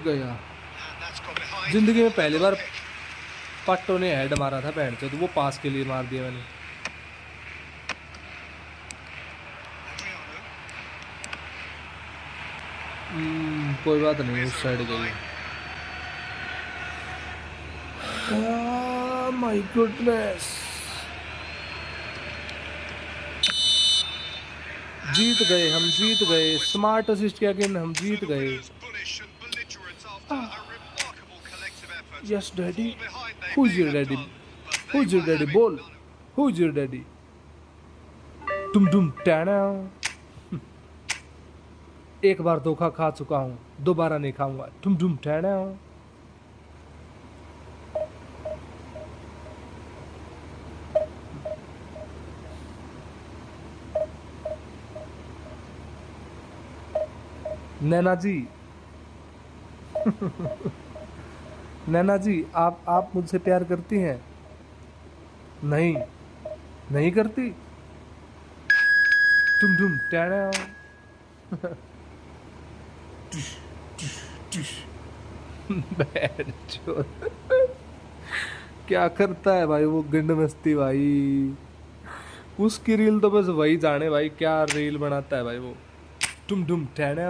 गया। And that's got behind. जिंदगी में पहली बार पट्टो ने हेड मारा था बहन चोद। वो पास के लिए मार दिया मैंने। कोई बात नहीं उस साइड गई। My goodness. जीत गए हम जीत गए। स्मार्ट असिस्ट किया कि हम जीत गए। Bullish and belligerent after a remarkable collective effort. Yes daddy. Fall behind they who may is your have daddy? done, but who they is your were daddy? having बोल none of it. Who is your daddy? तुम तुम टैना। एक बार धोखा खा चुका हूँ दोबारा नहीं खाऊंगा। तुम तुम टैना। नैना जी नैना जी आप मुझसे प्यार करती हैं? नहीं नहीं करती। तुम टैना। बैड चोद। क्या करता है भाई वो गंड मस्ती भाई। उसकी रील तो बस वही जाने भाई क्या रील बनाता है भाई वो। तुम टैना।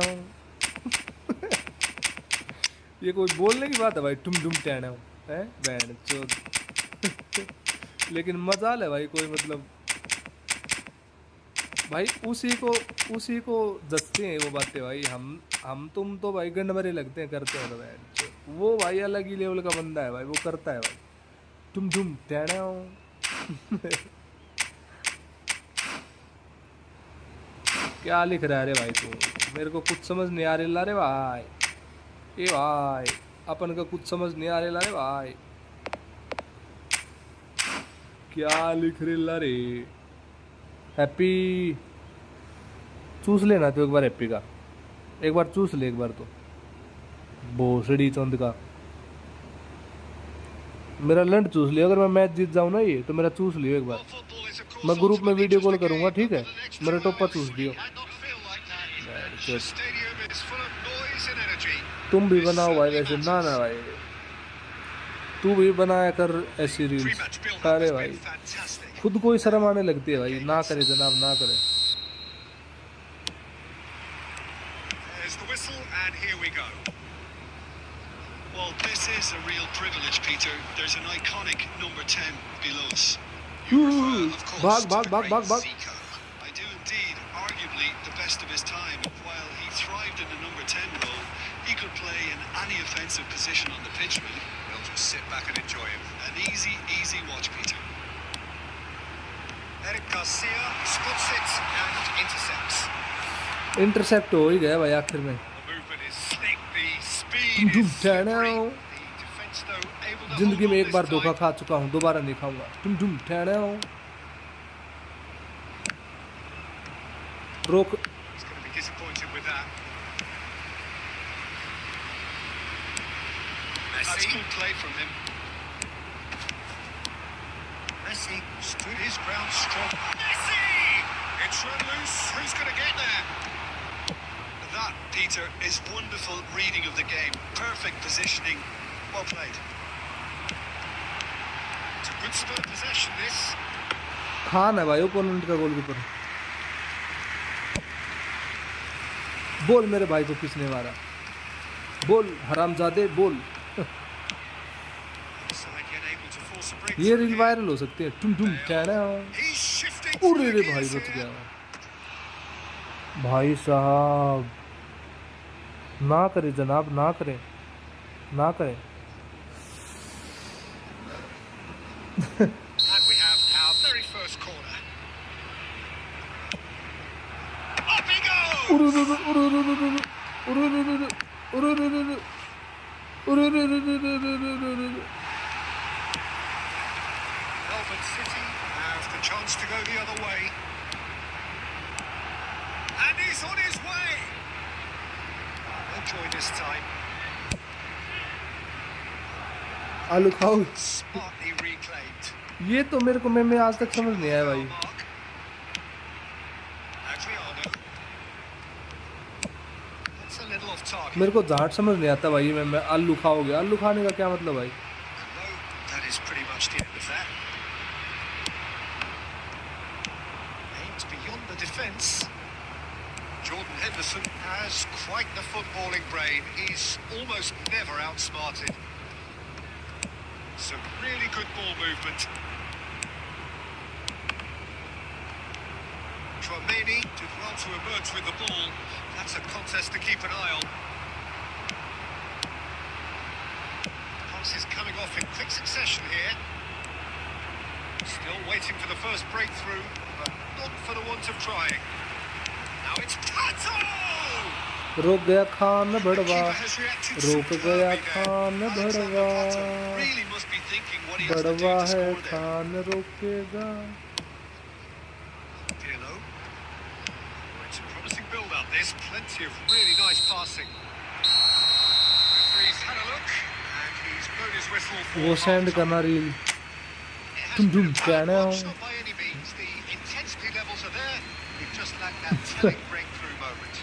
ये कोई बोलने की बात है भाई? तुम टैना है बैंड चोद। लेकिन मजाल है भाई कोई मतलब भाई उसी को जचते हैं वो बातें भाई। हम तुम तो भाई गंड मरे लगते हैं करते हैं तो बैंड चोद। वो भाई अलग ही लेवल का बंदा है भाई वो करता है भाई। तुम टैना। क्या लिख रहा है रे भाई तू? मेरे को कुछ समझ नहीं आ रहा रे भाई। ए भाई अपन का कुछ समझ नहीं आ रहा रे भाई। क्या लिख रहा रे? हैप्पी चूस लेना तो एक बार हैप्पी का, एक बार चूस ले एक बार तो भोसड़ी चंद का। मेरा लंड चूस लियो, अगर मैं मैच जीत जाऊँ ना ये तो मेरा चूस लियो एक बार। मैं ग्रुप में वीडियो कॉल करूंगा, ठीक है? मेरा टोपा चूस दियो। तुम भी बनाओ भाई वैसे। ना ना भाई, तू भी बनाया कर ऐसी रील्स। अरे भाई खुद को ही शर्म आने लगती है भाई। ना करे जनाब, ना करे। Well, this is a real privilege, Peter. There's an iconic number 10 below us. भाग भाग भाग भाग भाग। I do indeed, arguably the best of his time. While he thrived in the number 10 role, he could play in any offensive position on the pitch, really. We'll just sit back and enjoy him. An easy watch, Peter. Eric Garcia spots it and intercepts. Intercept हो ही गया भाई आखिर में। The movement is slick, the speed is slippery. The defense though able to जिंदगी hold में on एक बार this धोखा time. खा चुका हूँ, दोबारा नहीं खाऊंगा। टुम ठहरे हो। रोक। He's going to be disappointed with that. That's Messi. good play from him. Messi stood his ground strong. Messi! It's run loose. Who's going to get there? That, Peter, is wonderful reading of the game. Perfect positioning. Well played. It's a good spurt possession, this. Khan है भाई opponent का goalkeeper. बोल मेरे भाई को किसने मारा? बोल हरामजादे बोल। Side yet able to force a break ये through रील here. वायरल हो सकती है। टुम ठहरे हो। He's shifting अरे through रे the भाई gears बच here. गया भाई साहब। ना करे जनाब, ना करे, ना करे। And we have our very first corner. Up he goes! Melbourne City have the chance to go the other way. And he's on his way! No joy this time. आलू खाओ। Smartly reclaimed. ये तो मेरे को मैं आज तक समझ नहीं आया भाई। Mark. Adriano. That's a little off target. मेरे को जाट समझ नहीं आता भाई। मैं आलू खाओगे, आलू खाने का क्या मतलब भाई? No, that is pretty much the end of that. Aimed beyond the defence. Jordan Henderson has quite the footballing brain. He's almost never outsmarted. Some really good ball movement. Chouameni did well to emerge with the ball. That's a contest to keep an eye on. Passes coming off in quick succession here. Still waiting for the first breakthrough, but not for the want of trying. Now it's Pato! रोक गया Khan The Badwa, keeper has reacted रोक गया superbly there. Khan Alexander Badwa, Pato really must be thinking what he has to do Badwa to है score there. Khan रोकेगा। Pirlo. It's a promising build-up. There's plenty of really nice passing. Referee's had a look, and he's blown his whistle for वो send half-time. करना reel. It Dum hasn't been dum, a bad down. watch, not by any means. The intensity levels are there. We've just lacked that telling breakthrough moment.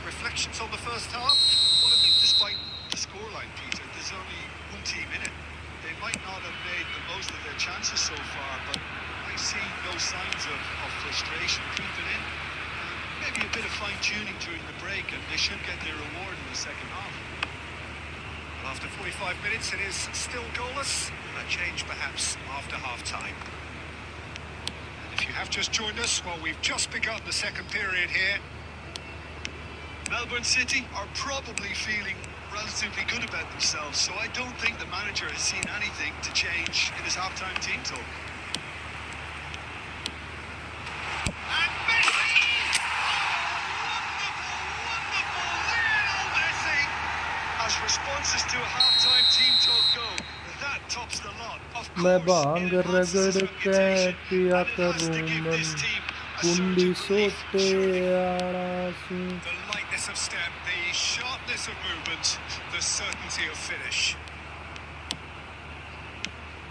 Reflections on the first half? Well, I think despite the scoreline, Peter, there's only one team in it. They might not have made the most of their chances so far, but I see no signs of frustration creeping in. Maybe a bit of fine-tuning during the break, and they should get their reward in the second half. Well, after 45 minutes, it is still goalless. A change, perhaps, after half-time. And if you have just joined us, well, we've just begun the second period here. Melbourne City are probably feeling relatively good about themselves, so I don't think the manager has seen anything to change in his half-time team talk. And Messi! Wonderful, Lionel Messi! As responses to a half-time team talk go, that tops the lot. Of मैं course, bhang it enhances रगड़ its के reputation, पिया and it has to करूं give मन। this team a कुंडी surge of relief, sauté surely. आड़ासू। The lightness of step, the sharpness of movement, the certainty of finish.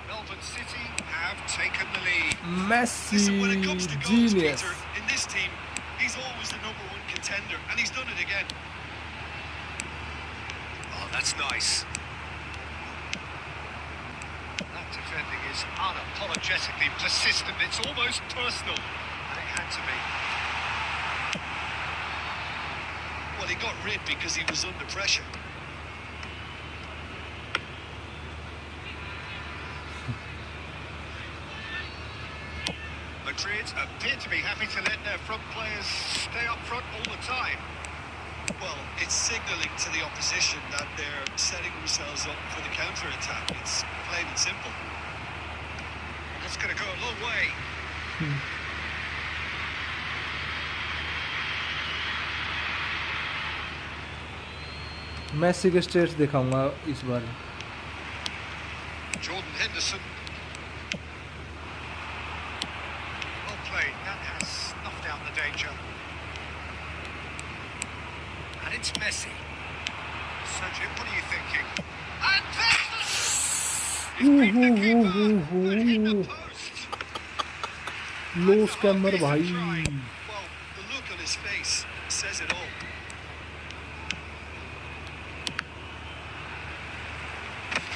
Melbourne City have taken the lead. Messi Listen, when it comes to goals, genius. Peter, in this team, he's always the number one contender, and he's done it again. Oh, that's nice. That defending is unapologetically persistent. It's almost personal. And it had to be. Well, he got rid because he was under pressure. Madrid appear to be happy to let their front players stay up front all the time. Well, it's signalling to the opposition that they're setting themselves up for the counter-attack. It's plain and simple. That's going to go a long way. Messi के stats दिखाऊंगा इस बार। Jordan Henderson. Well played. That has snuffed out the danger. And it's Messi. Sergio, what are you thinking? And there's the... He's beat the keeper, but hit the post. Low scammer भाई। Well, the look on his face says it all.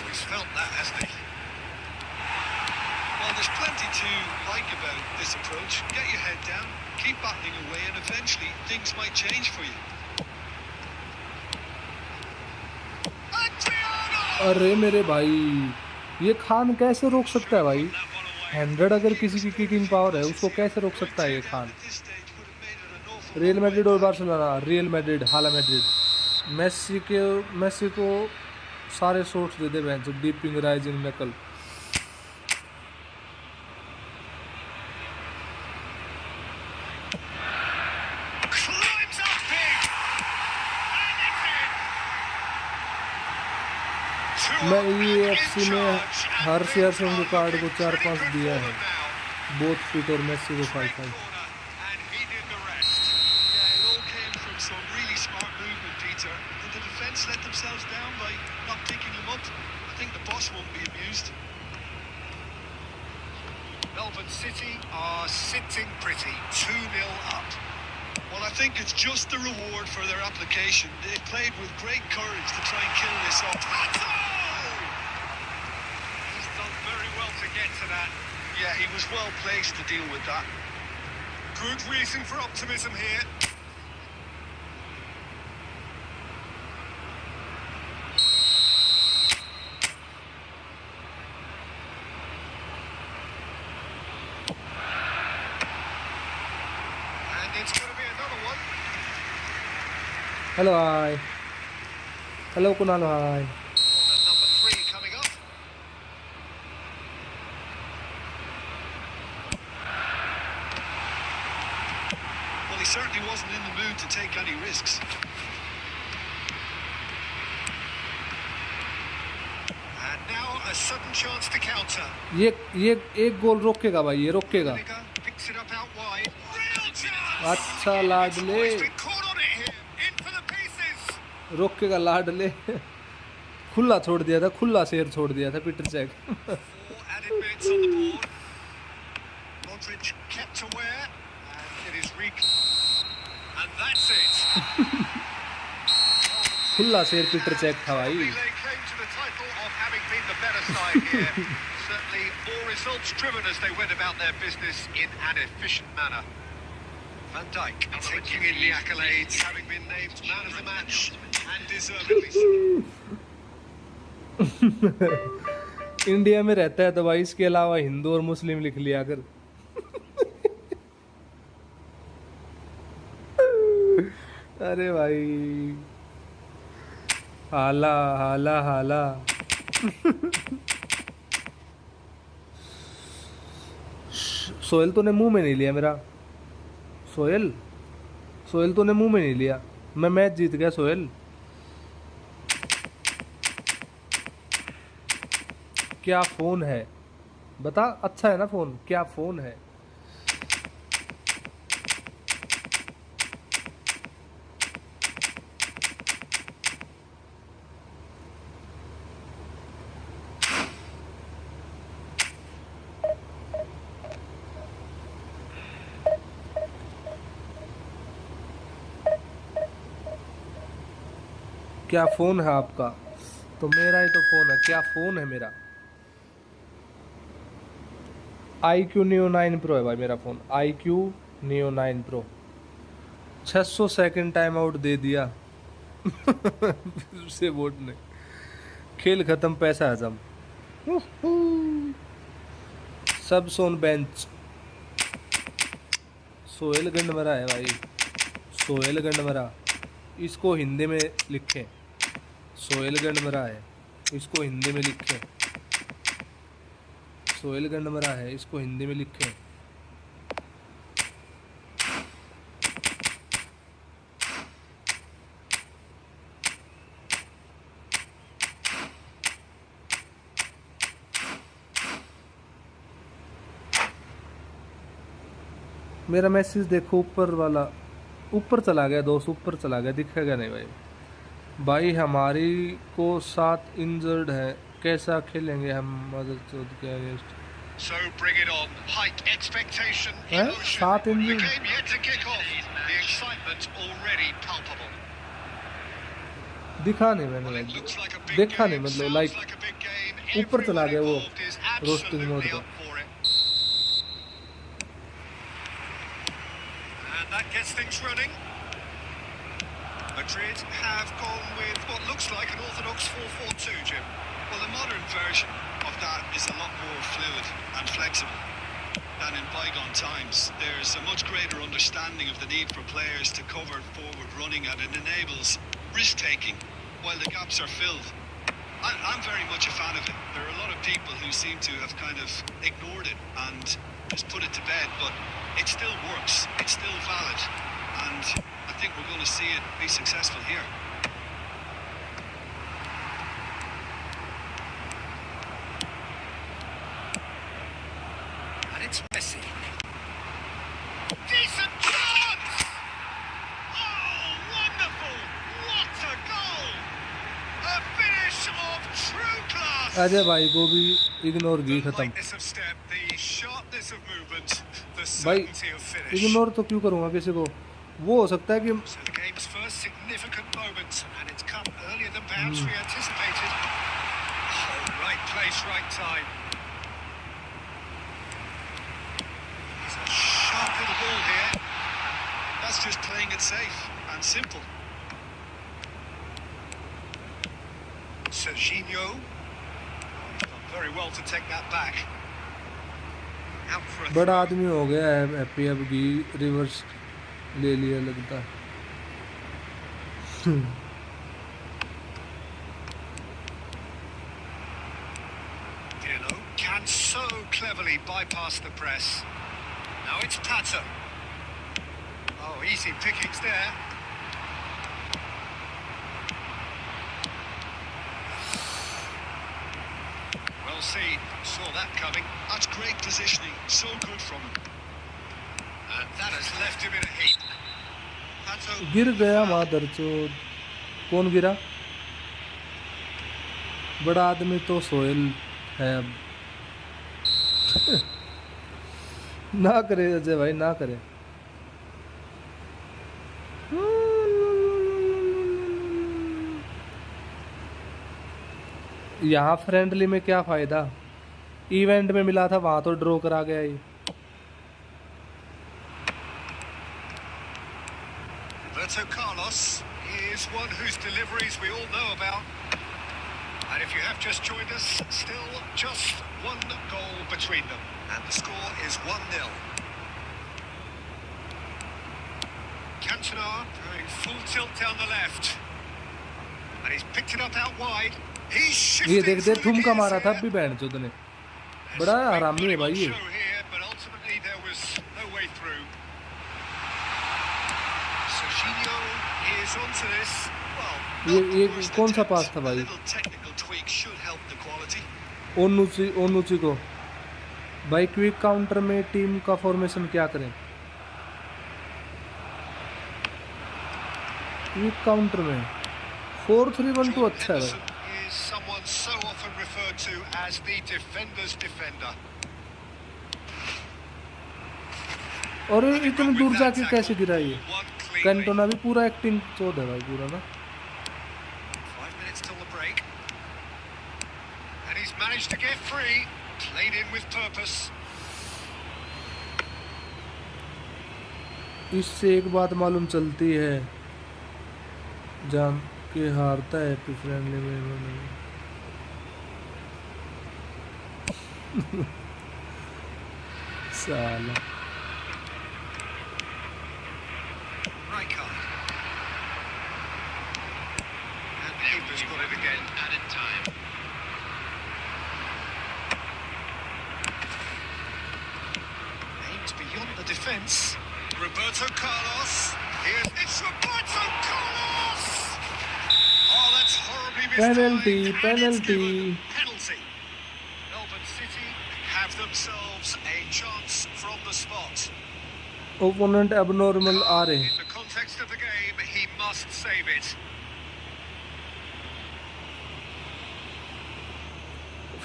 He's felt that, hasn't he? Well, there's plenty to like about this approach. Get your head down, keep battling away, and eventually things might change for you. अरे मेरे भाई, ये खान कैसे रोक सकता है भाई? 100 अगर किसी की किकिंग पावर है, उसको कैसे रोक सकता है ये खान? रियल मैड्रिड और बार्सिलोना, रियल मैड्रिड, हाला मैड्रिड। मेसी को सारे शॉट्स दे दे बेंच, डीपिंग राइजिंग नकल। Climbs up big. And it's in. मैं EFC में हर सीआरसीएम के कार्ड को 4-5 दिया है, बोथ फिट और मेसी को 5-5। And he did the rest. Yeah, it all came from some really smart movement, Peter. Did the defence let themselves down by not picking him up? I think the boss won't be amused. Melbourne City are sitting pretty, 2-0 up. Well, I think it's just the reward for their application. They played with great courage to try and kill this off. He's done very well to get to that. Yeah, he was well placed to deal with that. Good reason for optimism here. And it's going to be another one. Hello hi, hello Kunal hi. Corner number 3 coming up. Well, he certainly wasn't in the mood to take any risks. And now a sudden chance to counter. ये एक गोल रोकेगा भाई, ये रोकेगा। Lineker picks it up out wide. Real chance! अच्छा लाडले, He's been caught on it here. In for the pieces. रोकेगा लाडले। खुला छोड़ दिया था, खुला शेर छोड़ दिया था Peter check. 4 added minutes on the board. Modric kept aware. And it is and that's it. खुला शेर पीटर चेक था भाई। They claim to the title of having been the better side here. Certainly more results driven as they went about their business in an efficient manner. Van Dijk taking in the accolades, having been named man of the match, and deservedly so. India में रहता है तो भाई इसके अलावा हिंदू और मुस्लिम लिख लिया अगर। अरे भाई, हाला हाला हाला। सोहेल तूने मुंह में नहीं लिया मेरा। सोहेल तूने मुंह में नहीं लिया। मैं मैच जीत गया सोहेल। क्या फोन है बता, अच्छा है ना फोन? क्या फोन है? क्या फ़ोन है आपका? तो मेरा ही तो फ़ोन है। क्या फ़ोन है मेरा? iQ Neo 9 Pro है भाई मेरा phone. iQ Neo 9 Pro 600 second time out दे दिया से बोर्ड ने। खेल खत्म, पैसा हजम। सब सोन बेंच। सोहेल गंडमरा है भाई, सोहेल गंडमरा। इसको हिंदी में लिखें, सोहेल गंडमरा है, इसको हिंदी में लिखें। सोहेल गंडमरा है, इसको हिंदी में लिखें। मेरा मैसेज देखो, ऊपर वाला ऊपर चला गया दोस्त, ऊपर चला गया, दिखेगा नहीं भाई। भाई हमारी को 7 इंजर्ड है, कैसा खेलेंगे हम मदद के against? So bring it on. Height, expectation, हैं? emotion. 7 The injured? game yet to kick off. The excitement already palpable. दिखा नहीं मैंने Well, it भाई, looks like a big देखा नहीं, game, मतलब sounds like like a big game. ऊपर चला Everyone गया वो involved is roasting mode absolutely का। up for it. And that gets things running. Madrid have gone with what looks like an orthodox 4-4-2, Jim. Well, the modern version of that is a lot more fluid and flexible than in bygone times. There's a much greater understanding of the need for players to cover forward running, and it enables risk-taking while the gaps are filled. I'm very much a fan of it. There are a lot of people who seem to have kind of ignored it and just put it to bed, but it still works. It's still valid, and I think we're going to see it be successful here. And it's Messi. Decent chance! Oh, wonderful! What a goal! A finish of true class! Ajay भाई को भी ignore की, The खत्म lightness of step, the sharpness of movement, the भाई। certainty of finish. Ignore तो क्यों करूँगा किसी को? वो हो सकता है कि So the game's first significant moment, and it's come earlier than perhaps we anticipated. Oh, right place, right time. It's a sharp little ball here. That's just playing it safe and simple. Serginho. Oh, he's done very well to take that back. Out for a बड़ा throw. आदमी हो गया है happy, अब की reverse ले लिया लगता है। Pirlo can so cleverly bypass the press. Now it's Pato. Oh, easy pickings there. Well seen, saw that coming. That's great positioning. So good from him. And that has left him in a heap. Pato. गिर गया मादर चोद। कौन गिरा? बड़ा आदमी तो सोहेल है अब। ना करे अजय भाई, ना करे। यहाँ फ्रेंडली में क्या फायदा? इवेंट में मिला था, वहां तो ड्रॉ करा गया ही। Roberto Carlos is one whose deliveries we all know about. And if you have just joined us, still just one goal between them. And the score is 1-0. Cantona going full tilt down the left. And he's picked it up out wide. He's ये shifted देख दे, through the ठुमका gears मारा था here. अभी band चोद ने। There's बड़ा great हरामी है volume भाई on ये। show here, but ultimately there was no way through. Serginho is onto this. Well, ये not the ये worst कौन सा attempt. पास था A भाई? little technical tweak should help the quality. ओनुची को भाई, क्विक काउंटर में टीम का फॉर्मेशन क्या करें? क्विक काउंटर में 4-3-1-2 अच्छा है भाई। Henderson is someone so often referred to as the defender's defender. और ये इतनी दूर जाके कैसे गिरा ये? One cleanly. कैंटोना भी पूरा एक्टिंग चोद है भाई, पूरा ना। managed to get free, played in with purpose. इससे एक बात मालूम चलती है, जाम के हारता है हैप्पी फ्रेंडली में साला Right card. And the keeper's got it again. Added time. Aims beyond the defence. Roberto Carlos. It's Roberto Carlos! Oh, that's horribly missed. Penalty, time, and penalty. it's given. Penalty. Melbourne City have themselves a chance from the spot. Opponent abnormal आ रहे हैं। In the context of the game, he must save it.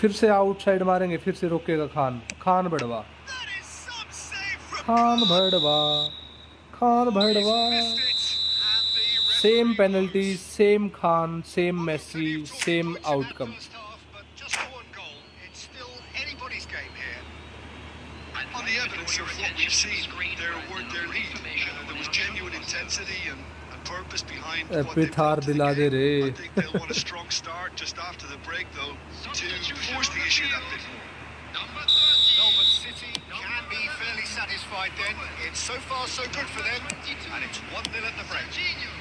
फिर से outside मारेंगे, फिर से रोकेगा Kahn भड़वा That is some save from Kahn भड़वा He's missed it, and the same referee penalty, blows. Same Kahn, same Well, Messi, plenty of talking same points in that outcome. first half, but just for one goal. It's still anybody's game here. On the evidence of what we've seen, there were their lead. There was genuine intensity and purpose behind what they पिथार brought to the दिला दे game. रे। I think they'll want a strong start just after the break, though, to force the issue that bit more. Number 30. Melbourne City can be fairly satisfied then. It's so far so good for them, and it's 1-0 at the break. Coutinho.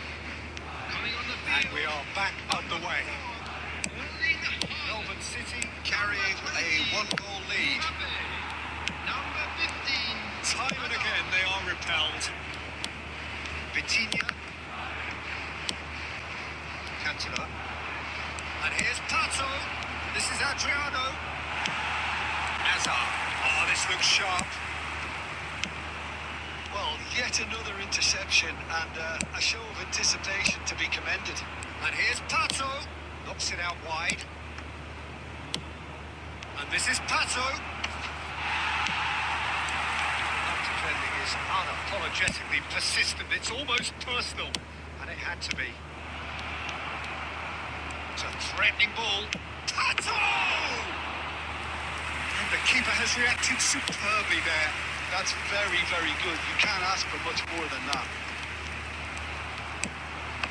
Coming on the And field. we are back underway. Erling Haaland. Melbourne City carrying a one-goal lead. Number 15. Time and again they are repelled. Vitinha. Cantona. And here's Pato. This is Adriano. Hazard. Oh, this looks sharp. Well, yet another interception and a show of anticipation to be commended. And here's Pato. Knocks it out wide. And this is Pato. That defending is unapologetically persistent. It's almost personal. And it had to be. It's a threatening ball. Pato! And the keeper has reacted superbly there. That's very, very good. You can't ask for much more than that.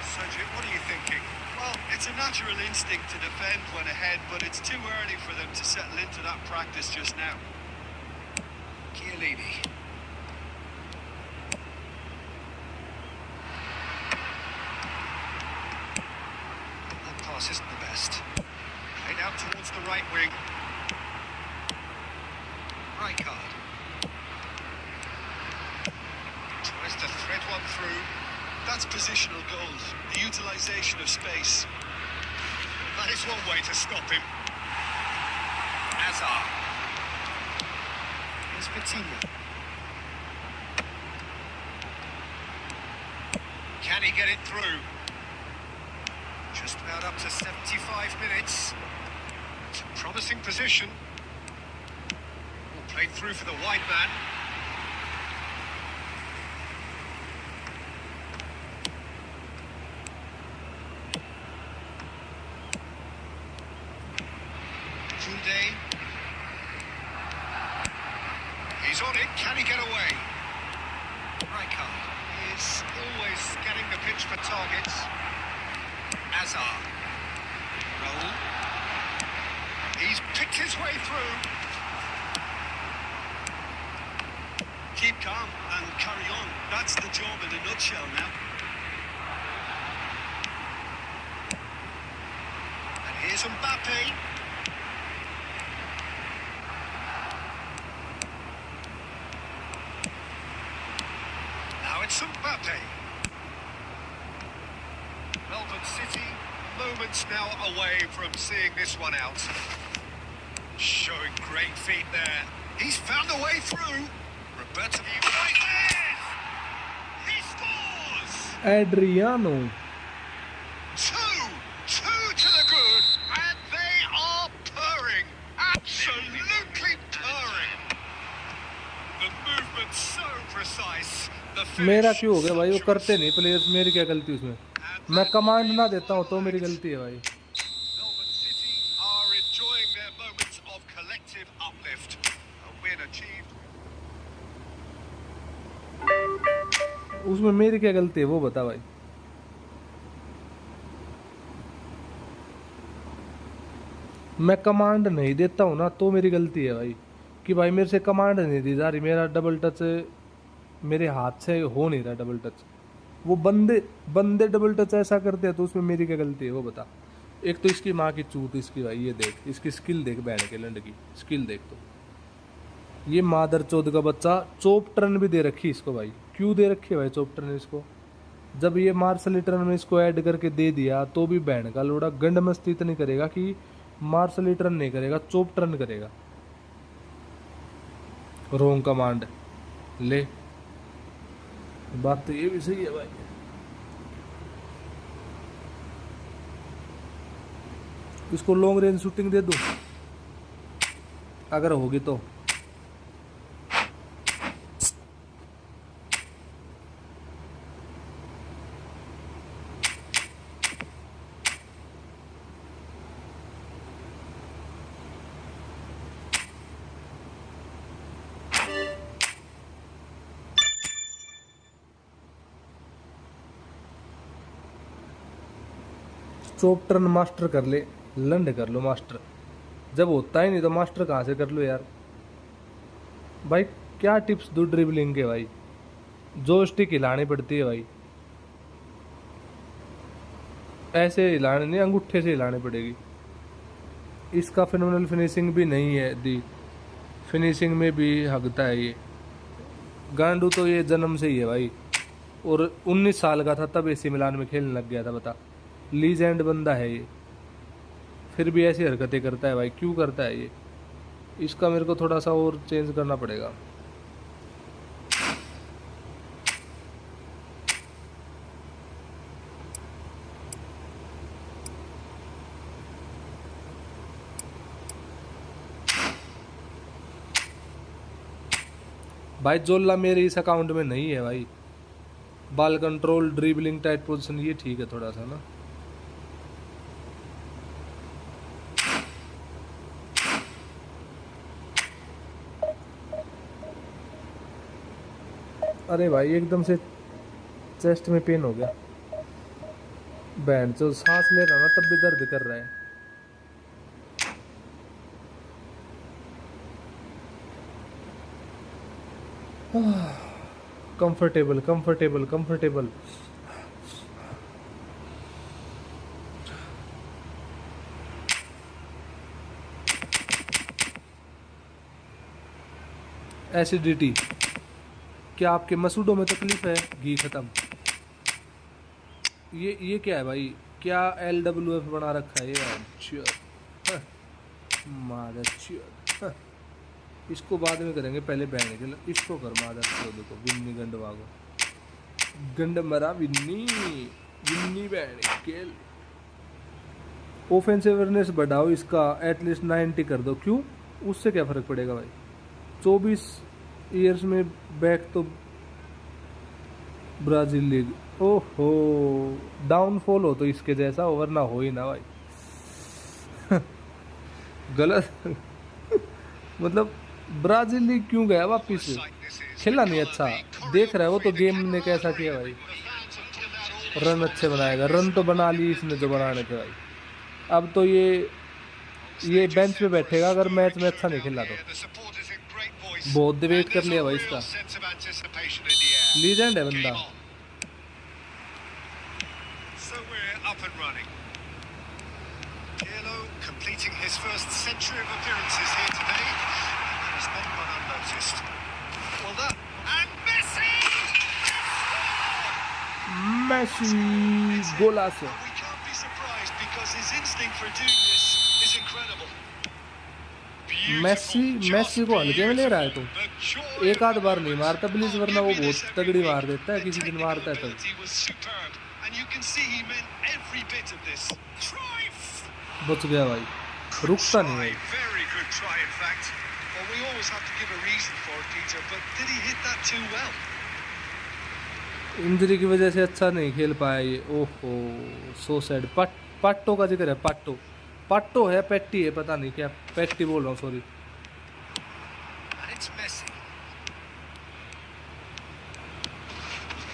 Sergio, what are you thinking? Well, it's a natural instinct to defend when ahead, but it's too early for them to settle into that practice just now. Chiellini. That pass isn't the best. Played out towards the right wing. Right card. Tries to thread one through. That's positional goals, the utilisation of space. That is one way to stop him. Hazard. Here's Vitinha. Can he get it through? Just about up to 75 minutes. It's a promising position. Played through for the wide man. Tunde. He's on it. Can he get away? Rijkaard is always scanning the pitch for targets. Hazard. Raul. He's picked his way through. Keep calm and carry on. That's the job in a nutshell now. And here's Mbappe. Now it's Mbappe. Melbourne City, moments now away from seeing this one out. Showing great feet there. He's found a way through. Roberto. He scores! Adriano 2 to the good, and they are purring. Absolutely purring. The movement's so precise. The मेरा finish क्यों हो गया भाई? वो करते sumptuous. नहीं players, मेरी क्या गलती उसमें? मैं कमांड ना देता हूँ तो मेरी गलती है भाई। Melbourne City are enjoying their moment उसमें मेरी क्या गलती है वो बता भाई। मैं कमांड नहीं देता हूँ ना तो मेरी गलती है भाई, कि भाई मेरे से कमांड नहीं दी जा रही, मेरा डबल टच मेरे हाथ से हो नहीं रहा डबल टच। वो बंदे बंदे डबल टच ऐसा करते हैं तो उसमें मेरी क्या गलती है वो बता। एक तो इसकी माँ की चूत इसकी भाई, ये देख इसकी स्किल देख, बैठ के लंड की स्किल देख। तो ये मादर चौध का बच्चा चोप टर्न भी दे रखी इसको भाई, क्यों दे रखी है भाई चोप टर्न इसको। जब ये मार्शल टर्न में इसको ऐड करके दे दिया तो भी बैंड का लोड़ा गंड मस्ती इतनी करेगा कि मार्शल टर्न नहीं करेगा, चोप टर्न करेगा। रोंग कमांड ले, बात तो ये भी सही है भाई। इसको लॉन्ग रेंज शूटिंग दे दूं अगर होगी तो। चोप टर्न मास्टर कर ले, लंड कर लो मास्टर। जब होता ही नहीं तो मास्टर कहाँ से कर लो यार। भाई क्या टिप्स दूं ड्रिबलिंग के भाई, जो स्टिक हिलानी पड़ती है भाई, ऐसे हिलाने नहीं, अंगूठे से हिलानी पड़ेगी। इसका फिनोमिनल फिनिशिंग भी नहीं है दी, फिनिशिंग में भी हगता है ये गांडू। तो ये जन्म से ही है भाई, और 19 साल का था तब एसी मिलान में खेलने लग गया था बता। लीजेंड बंदा है ये, फिर भी ऐसी हरकतें करता है भाई, क्यों करता है ये। इसका मेरे को थोड़ा सा और चेंज करना पड़ेगा। भाई जोल्ला मेरे इस अकाउंट में नहीं है भाई। Ball control, dribbling, tight position ये ठीक है थोड़ा सा ना। अरे भाई एकदम से चेस्ट में पेन हो गया, बैंड जो सांस ले रहा ना तब भी दर्द कर रहा है। Comfortable comfortable comfortable. एसिडिटी, क्या आपके मसूडों में तकलीफ है? घी खत्म। ये क्या है भाई, क्या LWF बना रखा है ये मादर चोद। इसको बाद में करेंगे, पहले बैन के इसको कर मादर चोद को। विन्नी गंडवा को गंड मरा विन्नी, विन्नी बैन खेल। ऑफेंसिव अवेयरनेस बढ़ाओ इसका, एटलीस्ट 90 कर दो। क्यों, उससे क्या फ़र्क पड़ेगा भाई। 24 ईयर्स में बैक तो ब्राज़ील लीग। ओहो, डाउनफॉल हो तो इसके जैसा, वरना हो ही ना भाई। गलत मतलब ब्राज़ील लीग क्यों गया वापिस, खेला नहीं अच्छा। देख रहा है वो तो गेम ने कैसा किया भाई, रन अच्छे बनाएगा। रन तो बना ली इसने जो बनाने थे भाई। अब तो ये बेंच पे बैठेगा अगर मैच में अच्छा नहीं खेला तो। बहुत डिबेट कर लिया भाई इसका, लीजेंड है बंदा। Completing his first century of appearances here today, and has not gone unnoticed. Well, that and Messi! Messi golazo. We can't be surprised because his instinct for doing this is incredible. Massey को हल्के में ले रहा है तो एक आध बार नहीं मारता प्लीज, वरना वो बहुत तगड़ी मार देता है, किसी दिन मारता है तब। बच गया भाई, रुकता नहीं भाई। इंजरी की वजह से अच्छा नहीं खेल पाया ये। ओहो सो सैड। पाट्टो का जिक्र है, पाट्टो है, पेट्टी है, पता नहीं क्या, पेट्टी बोल रहा हूँ sorry.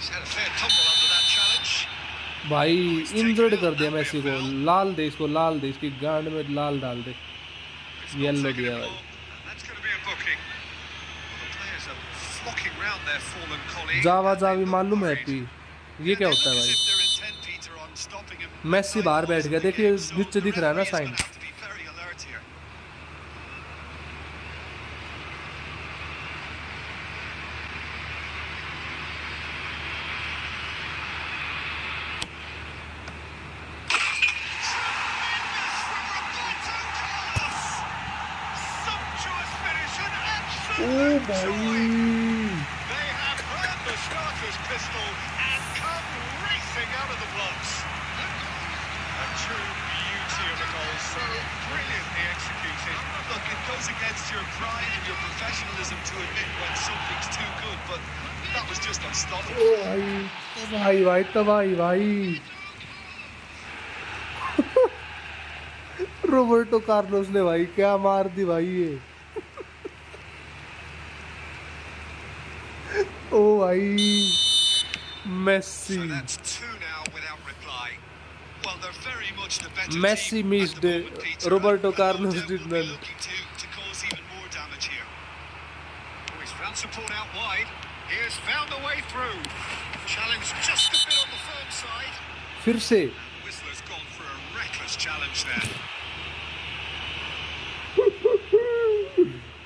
He's had a fair tumble under that challenge. भाई इंजर्ड कर दिया मेसी को, लाल दे इसको, लाल दे इसकी गांड में, लाल डाल दे, It's not येलो taken दिया him भाई। long, and that's going to be a booking. Well, the players are flocking round their fallen colleague. जावा and they जावी look मालूम है worried. पी, ये Yeah, क्या they होता है look as भाई? if they're intent, Peter, on stopping him. Messi बाहर बैठ गया, देखिए So नीचे the दिख रहा है ना referee is sign. going to have to be very alert here. Sumptuous finish and absolute joy. They have heard the starter's pistol and come racing out of the blocks. A true beauty of a goal, so brilliantly executed. Look, it goes against your pride and your professionalism to admit when something's too good, but that was just unstoppable. भाई तबाही Roberto Carlos ने भाई क्या मार दी भाई ये। ओ भाई Messi, So that's two now without reply. Well, they're very much the better Messi team missed at the it. moment, Peter, Roberto and no Carlos doubt did will be none. looking to cause even more damage here. Oh, he's found support out wide. He has found a way through. Challenge just a bit on the firm side. फिर से Whistler's gone for a reckless challenge there.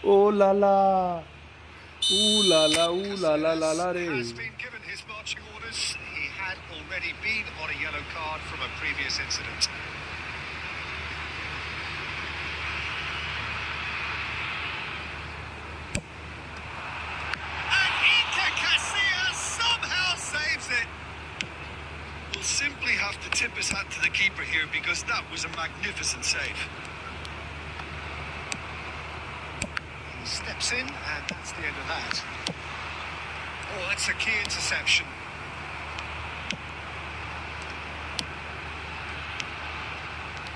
ओ लाला, ऊ लाला, ऊ लाला लाला रे। Has been given his marching orders. He had already been on a yellow card from a previous incident. And Iker Casillas somehow saves it. We'll simply have to tip his hat to the keeper here because that was a magnificent save. He steps in, and that's the end of that. Oh, that's a key interception.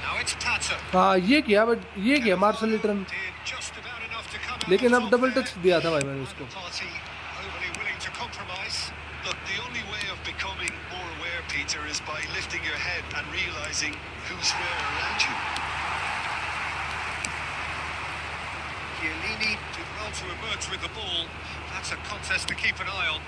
Now it's Tata. हाँ ये किया Martial return, Did just about enough to come out लेकिन on अब top double there. Touch दिया था भाई मैंने उसको। Party overly willing to compromise. Look, the only way of becoming more aware, Peter, is by lifting your head and realising who's where around you. Chiellini did well to emerge with the ball. That's a contest to keep an eye on.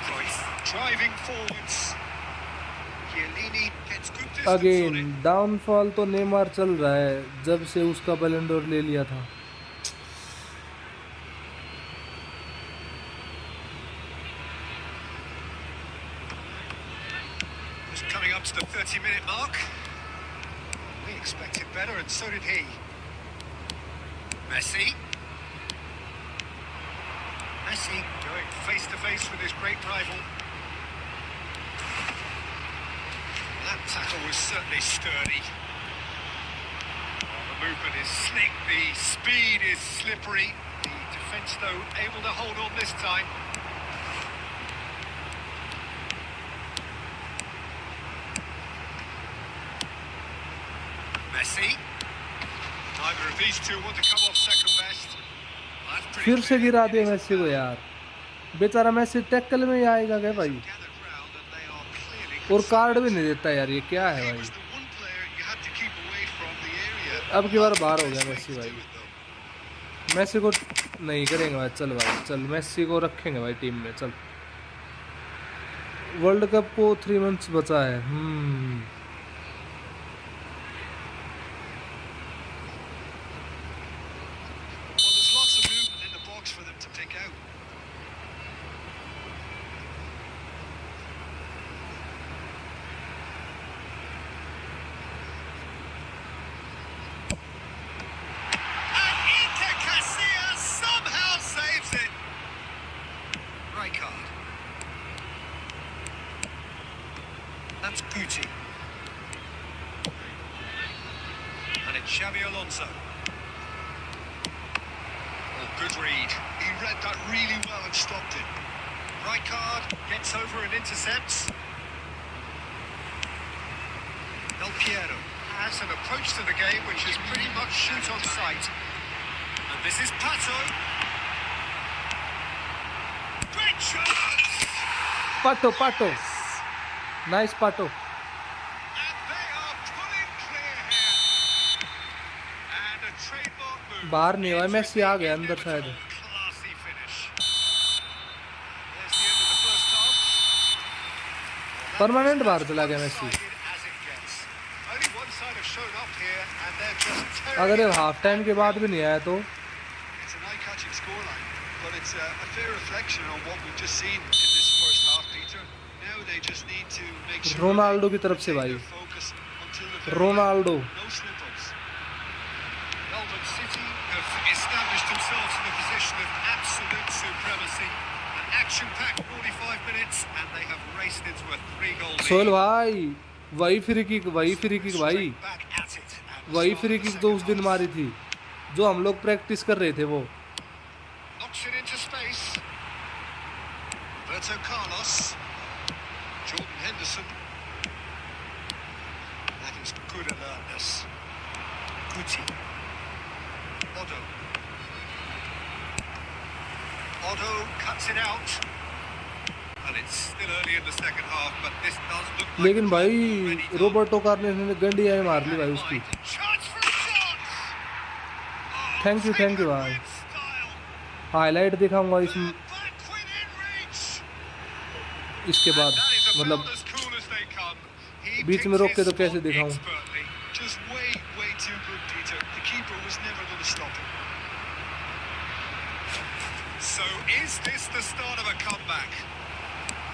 Cruyff driving forwards. Chiellini gets good distance on again it. Downfall तो Neymar चल रहा है जब से उसका बैलन door ले लिया था। Just coming up to the 30-minute mark. We expected better, and so did he. Messi. Messi going face-to-face with his great rival. That tackle was certainly sturdy. The movement is slick, the speed is slippery. The defence, though, able to hold on this time. Messi. Neither of these two want to come off second best. That's pretty फिर से clear. गिरा It दिया is a Messi को foul. यार, बेचारा Messi tackle में ही आएगा क्या भाई, Gathered round and they are clearly और concerned. कार्ड भी नहीं देता यार, ये क्या है He भाई। was the one player you had to keep away from the area. अब की बार बाहर हो गया Best way मेसी to भाई, do it, though. मेसी को नहीं करेंगे भाई, चल भाई चल, मेसी को रखेंगे भाई टीम में, चल। वर्ल्ड कप को 3 मंथ्स बचा है। Well, there's lots of movement in the box for them to pick out. And Iker Casillas somehow saves it. Right card. That's Guti. And it's Xabi Alonso. Oh, good read. He read that really well and stopped it. Right card, gets over and intercepts. Del Piero has an approach to the game which is pretty much shoot on sight. And This is Pato. Great shot. Pato. Nice Pato. And they are pulling clear here. And a trademark move. बाहर नहीं हुआ, Messi आ गया अंदर शायद. Classy finish. There's the end of the first half. Permanent बाहर चला गया Messi. As it gets. Only one side have shown up here and they're just terrible. अगर ये हाफ टाइम के बाद भी नहीं आया तो It's an eye-catching scoreline, but it's a fair reflection on what we've just seen in this first half, Peter. Now they just need to make sure Ronaldo की तरफ से भाई. Ronaldo. No slip-ups. Melbourne City have established themselves in a position of absolute supremacy. An action-packed 45 minutes and they have raced into a 3-goal lead. Sohail भाई वही free kick भाई. Back at it. वही free kick तो उस दिन मारी थी जो हम लोग प्रैक्टिस कर रहे थे वो. Knocks it into space. Roberto Carlos. Jordan Henderson. That is good alertness. Guti. Otto cuts it out. And it's still early in the second half, but this does look like लेकिन भाई already done. Roberto Carlos ने गंडी आई मार ली भाई उसकी. Chance for a shot. Thank you भाई. With style. Highlight दिखाऊंगा Back within reach. इसके बाद. That is मतलब about as cool as they come. He बीच में picked रोक के his तो कैसे spot दिखाऊं. expertly. Just way too good, Peter. The keeper was never going to stop him. So is this the start of a comeback?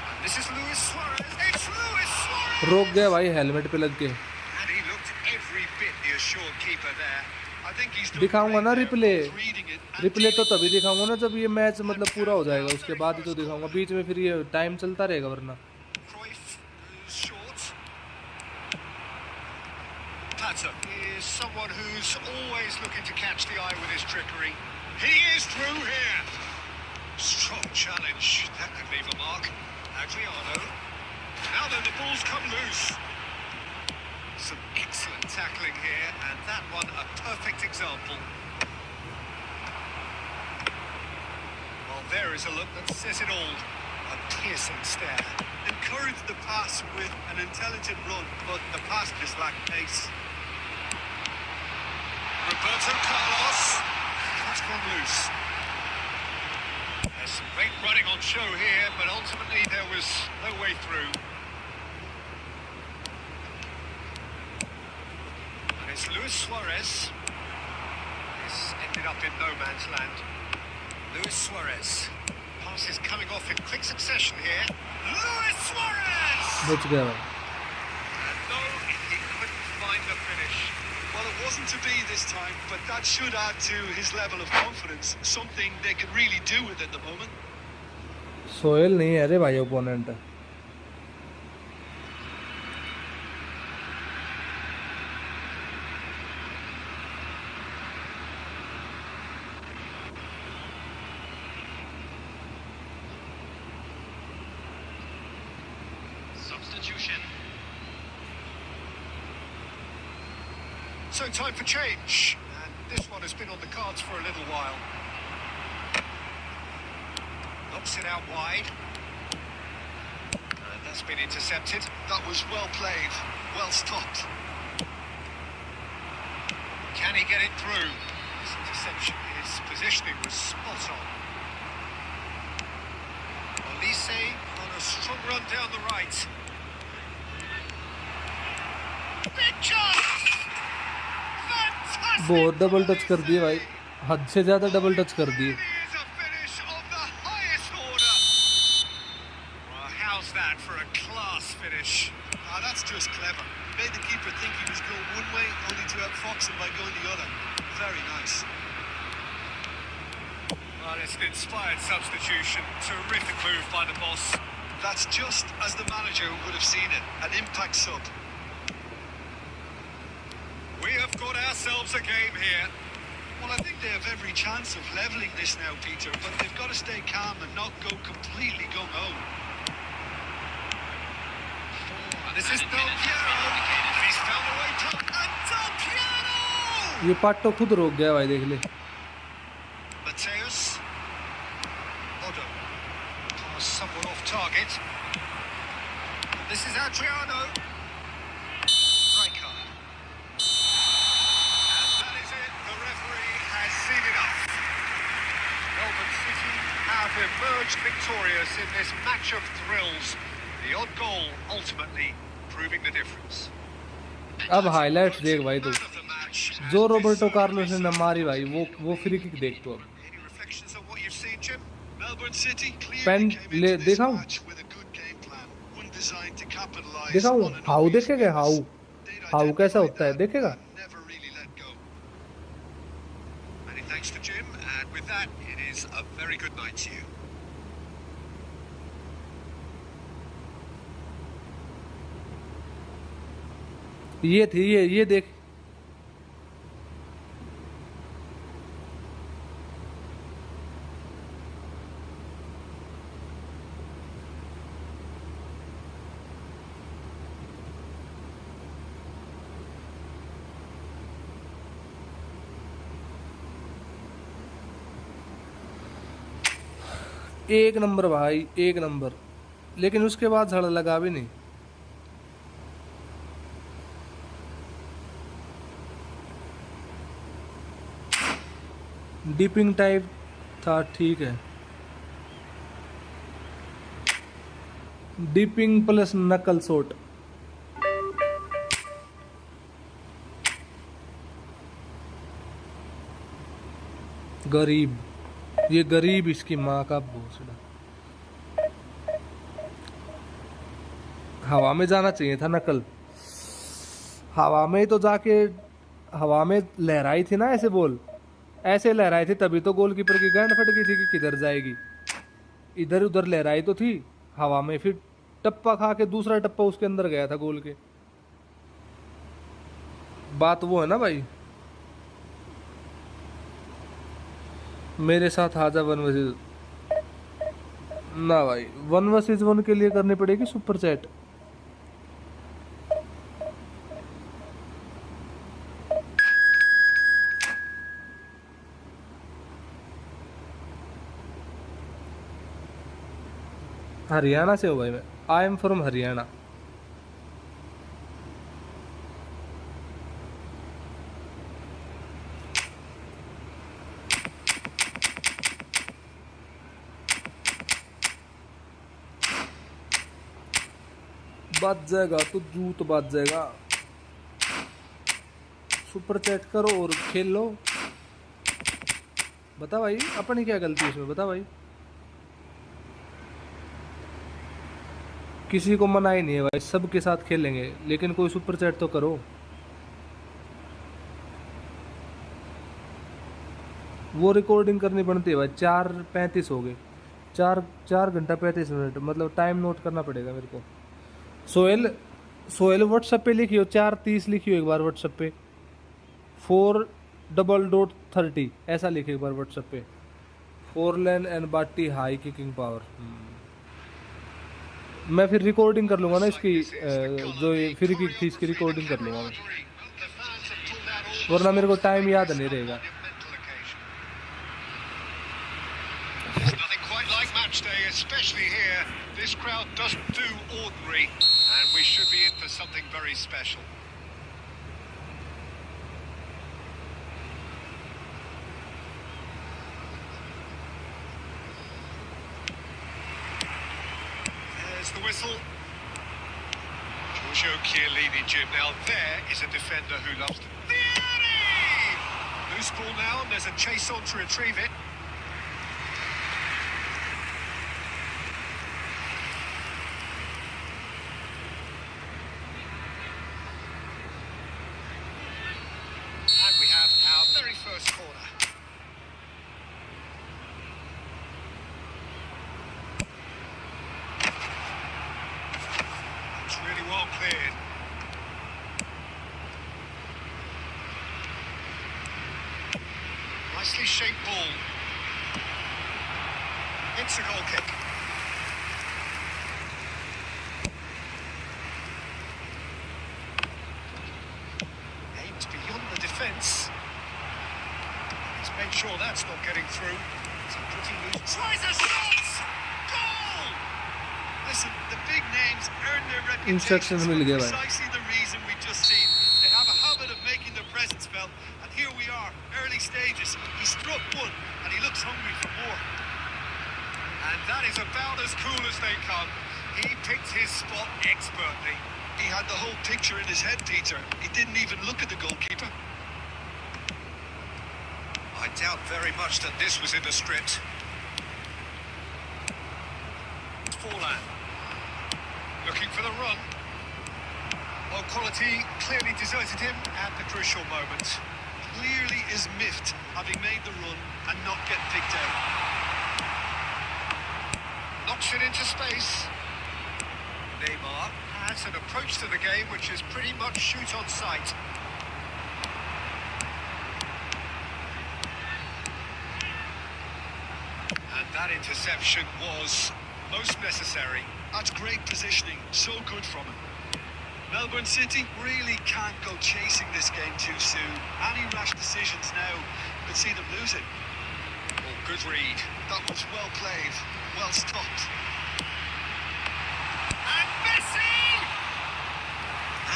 And this is Luis Suarez. It's Luis Suarez. रोक गया भाई helmet पे लग के. And he looked every bit the assured keeper there. I think he's done दिखाऊंगा ना great there, replay. both reading it and replay तो dealing तभी दिखाऊंगा ना जब ये मैच मतलब पूरा हो जाएगा. उसके बाद ही तो दिखाऊंगा. बीच में फिर ये टाइम चलता रहेगा वरना. Cruyff is short. Pato is someone who's always looking to catch the eye with his trickery. He is through here. Strong challenge. That could leave a mark. Adriano. Now then, the ball's come loose. Some excellent tackling here, and that one a perfect example. Well, there is a look that says it all. A piercing stare. encouraged the pass with an intelligent run, but the pass just lacked pace. Roberto Carlos. That's gone loose. There's some great running on show here, but ultimately there was no way through. And it's Luis Suarez. This ended up in no man's land. Luis Suarez. Pass is coming off in quick succession here. Luis Suarez! बच गया भाई. And no, he couldn't find the finish. Well, it wasn't to be this time, but that should add to his level of confidence, something they can really do with at the moment. Sohail नहीं है रे भाई opponent. Substitution. So time for change, and this one has been on the cards for a little while. Knocks it out wide. And that's been intercepted. That was well played, well stopped. Can he get it through? His interception, his positioning was spot on. Olise on a strong run down the right. Big chance! Fantastic! बहुत double touch कर दिए भाई. हद से ज्यादा double touch कर दिए. Really is a finish of the highest order. Well, how's that for a class finish? Ah, that's just clever. Made the keeper think he was going one way, only to outfox him by going the other. Very nice. Well, it's an inspired substitution. Terrific move by the boss. That's just as the manager would have seen it, an impact sub. We have got ourselves a game here. Well, I think they have every chance of levelling this now, Peter, but they've got to stay calm and not go completely gung-ho. And this is Del Piero. He's found the way top. And Del Piero! ये पाटो खुद रोक गया भाई. देख ले. Mateus. Odo. Pass someone off target. This is Adriano. Rijkaard. And that is it. The referee has seen enough. Melbourne City have emerged victorious in this match of thrills. The odd goal ultimately proving the difference. अब highlights देख भाई तू, जो Roberto Carlos ने मारी भाई, वो free kick देख तू अब। Any reflections on what you've seen, Jim? Melbourne City clearly पेन came ले into this देखा match with a good game plan, one designed to capitalize देखा on हूँ, an हाउ obvious देखेगा, weakness. हाउ They'd हाउ कैसा identified होता है that देखेगा। and never really let go. Many thanks to Jim, and with that, it is a very good night to you. ये थी, ये देख, एक नंबर भाई, एक नंबर। लेकिन उसके बाद झड़ लगा भी नहीं। डिपिंग टाइप था, ठीक है। डिपिंग प्लस नकल शॉट। गरीब, ये गरीब इसकी माँ का भोसड़ा। हवा में जाना चाहिए था नकल, हवा में तो जाके हवा में लहराई थी ना, ऐसे बोल, ऐसे लहराई थी तभी तो गोलकीपर की गांड फट गई थी कि किधर जाएगी। इधर उधर लहराई तो थी हवा में, फिर टप्पा खा के दूसरा टप्पा उसके अंदर गया था गोल के। बात वो है ना भाई। मेरे साथ आजा 1 vs ना भाई, 1 vs 1 के लिए करनी पड़ेगी सुपर चैट। हरियाणा से हो भाई मैं, आई एम फ्रॉम हरियाणा। बच जाएगा तो जूत बच जाएगा। सुपर चैट करो और खेल लो। बता भाई अपनी क्या गलती है इसमें, बता भाई। किसी को मना ही नहीं है भाई, सबके साथ खेलेंगे, लेकिन कोई सुपर चैट तो करो। वो रिकॉर्डिंग करनी पड़ती है भाई। 4:35 हो गए, 4 घंटा 35 मिनट, मतलब टाइम नोट करना पड़ेगा मेरे को। सोहेल व्हाट्सएप पे लिखियो, 4:30 लिखियो एक बार व्हाट्सएप पे, 4:30 ऐसा लिखियो एक बार व्हाट्सएप पे। 4 लेन एंड बाटी हाई किकिंग पावर। मैं फिर रिकॉर्डिंग कर लूँगा ना इसकी, जो फ्री किक थी इसकी रिकॉर्डिंग कर लूँगा मैं, वरना मेरे को टाइम याद नहीं रहेगा। Nothing quite like match day, especially here. This crowd doesn't do ordinary, and we should be in for something very special. There's the whistle. Giorgio Chiellini, Jim. Now there is a defender who loves to... Loose ball now, and there's a chase on to retrieve it. And we have our very first corner. It's really well cleared. Nicely shaped ball. It's a goal kick. Aimed beyond the defence. He's made sure Well, that's not getting through. It's a pretty loose. Tries a shot! Goal! Listen, the big names earn their Instructions reputations mill for गए भाई. precisely the reason we've just seen. They have a habit of making their presence felt, and here we are, early stages. He struck one, and he looks hungry for more. And that is about as cool as they come. He picked his spot expertly. He had the whole picture in his head, Peter. He didn't even look at the goalkeeper. I doubt very much that this was in the script. Forlan. Looking for the run. Well, quality clearly deserted him at the crucial moment. Clearly is miffed, having made the run and not get picked out. Knocks it into space. Neymar has an approach to the game which is pretty much shoot on sight. And that interception was most necessary. That's great positioning, so good from him. Melbourne City really can't go chasing this game too soon. Any rash decisions now could see them lose it. Oh, good read. That was well played, well stopped. And Messi!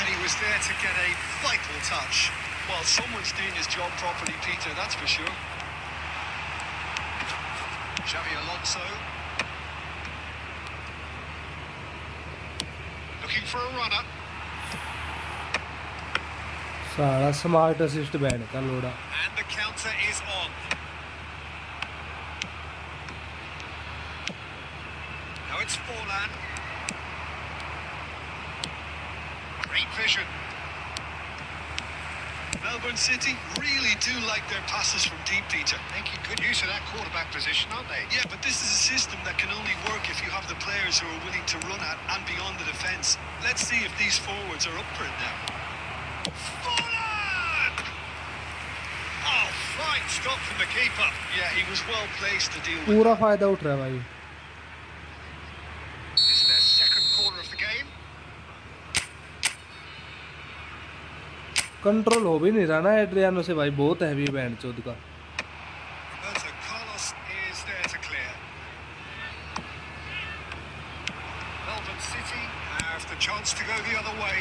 And he was there to get a vital touch. Well, someone's doing his job properly, Peter, that's for sure. Xavi Alonso. Looking for a runner. सारा smart assist ban का लोड़ा. And the counter is on. Now it's Forlan. Great vision. Melbourne City really do like their passes from deep, Peter. Making good use of that quarterback position, aren't they? Yeah, but this is a system that can only work if you have the players who are willing to run at and beyond the defence. Let's see if these forwards are up for it now. Forlan! Oh, fine stop from the keeper. Yeah, he was well placed to deal with. पूरा फायदा उठ रहा है भाई. This is their second corner of the game. Control हो भी नहीं रहा ना एड्रियानो से भाई. बहुत हैवी बैंड चौथ का. Roberto Carlos is there to clear. Melbourne City have the chance to go the other way.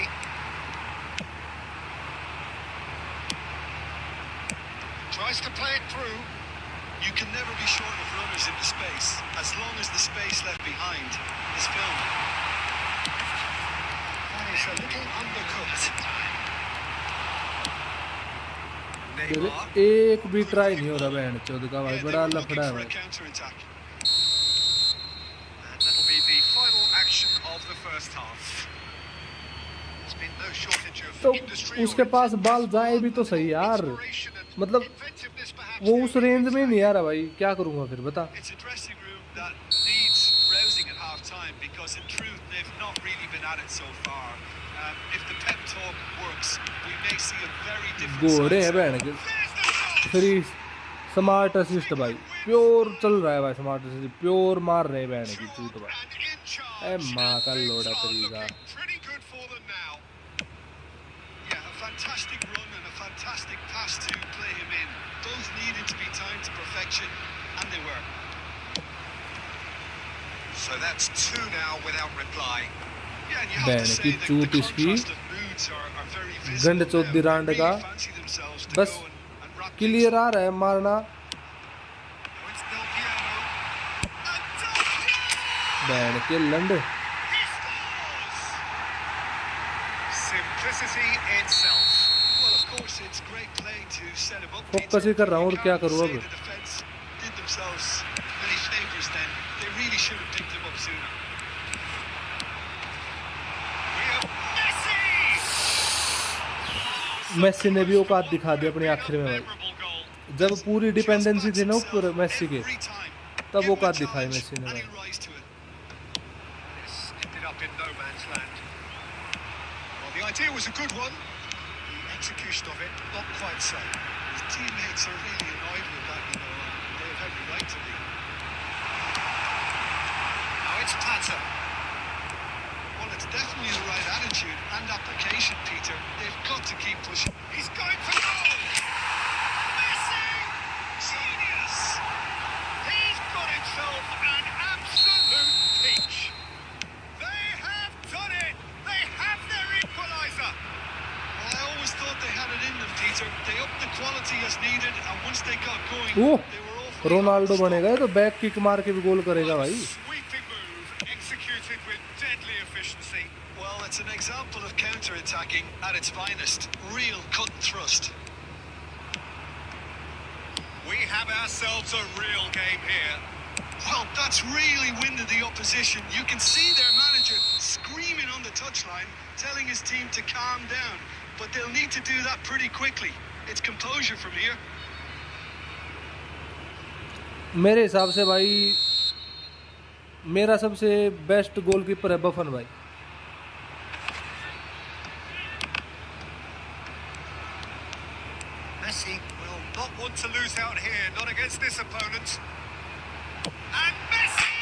Tries to play it through. You can never be short of runners in the space, as long as the space left behind is filled. That is a little undercooked. Neymar. एक भी try नहीं हो रहा band चौथ का भाई. Yeah, they बड़ा were looking लफड़ा है for a भाई. counter-attack. And that'll be the final action of the first half. There's been no shortage of तो industry उसके or पास बाल जाए भी तो सही यार. inspiration and मतलब inventiveness perhaps वो to उस रेंज में नहीं आ रहा भाई. क्या करूँगा फिर बता. It's a dressing room that needs rousing at half-time because, in truth, they've not really been at it so far. If the pep talk works, we may see a very different घोड़े side. हैं band के. There's the shot! फिर smart assist भाई. Pure चल रहा है भाई. Smart assist pure मार रहे बैंड की चूत भाई. And in charge. ए माँ का And लोड़ा things are तरीका. looking pretty good for them now. Yeah, a fantastic run and a fantastic pass to play him in. Both needed to be timed to perfection, and they were. So that's two now without reply. Yeah, and you have Bene, to say ki that the chut iski. contrast of moods are very visible. गंड चौथ now. दी They रांड really का fancy themselves to बस go and wrap clear things आ रहा है मारना. Now it's Del Piero. And Del Piero! Band के लंड. He scores! Simplicity itself. Well, of course, it's great play to set him up. Focus ही कर रहा हूँ और क्या करूँ अब. The defense did themselves many favors then. They really should have picked him up sooner. We have Messi! Messi ने भी औकात दिखा दी अपनी आखिर में भाई. Memorable goal. जब पूरी डिपेंडेंसी थी ना ऊपर मेसी के, Every time. तब Give वो him औकात a दिखाई challenge मेसी ने and भाई. he'll rise to it. This ended up in no man's land. Well, the idea was a good one. The execution of it, not quite so. His teammates are really annoyed with that, you know, and they have every right to be. Now it's Pata. Well, it's definitely the right attitude and application, Peter. They've got to keep pushing. He's going for goal! Messi! Genius! Oh, They were awfully Ronaldo hard to बनेगा तो back kick मार के भी गोल करेगा Well, a भाई। sweeping move executed with deadly efficiency. stop. Well, it's an example of counter-attacking at its finest. Real cut and thrust. We have ourselves a real game here. Well, that's really winded the opposition. You can see their manager screaming on the touchline, telling his team to calm down. But they'll need to do that pretty quickly. It's composure from here. मेरे हिसाब से भाई मेरा सबसे best goalkeeper है बफन भाई। Messi will not want to lose out here, not against this opponent. And Messi!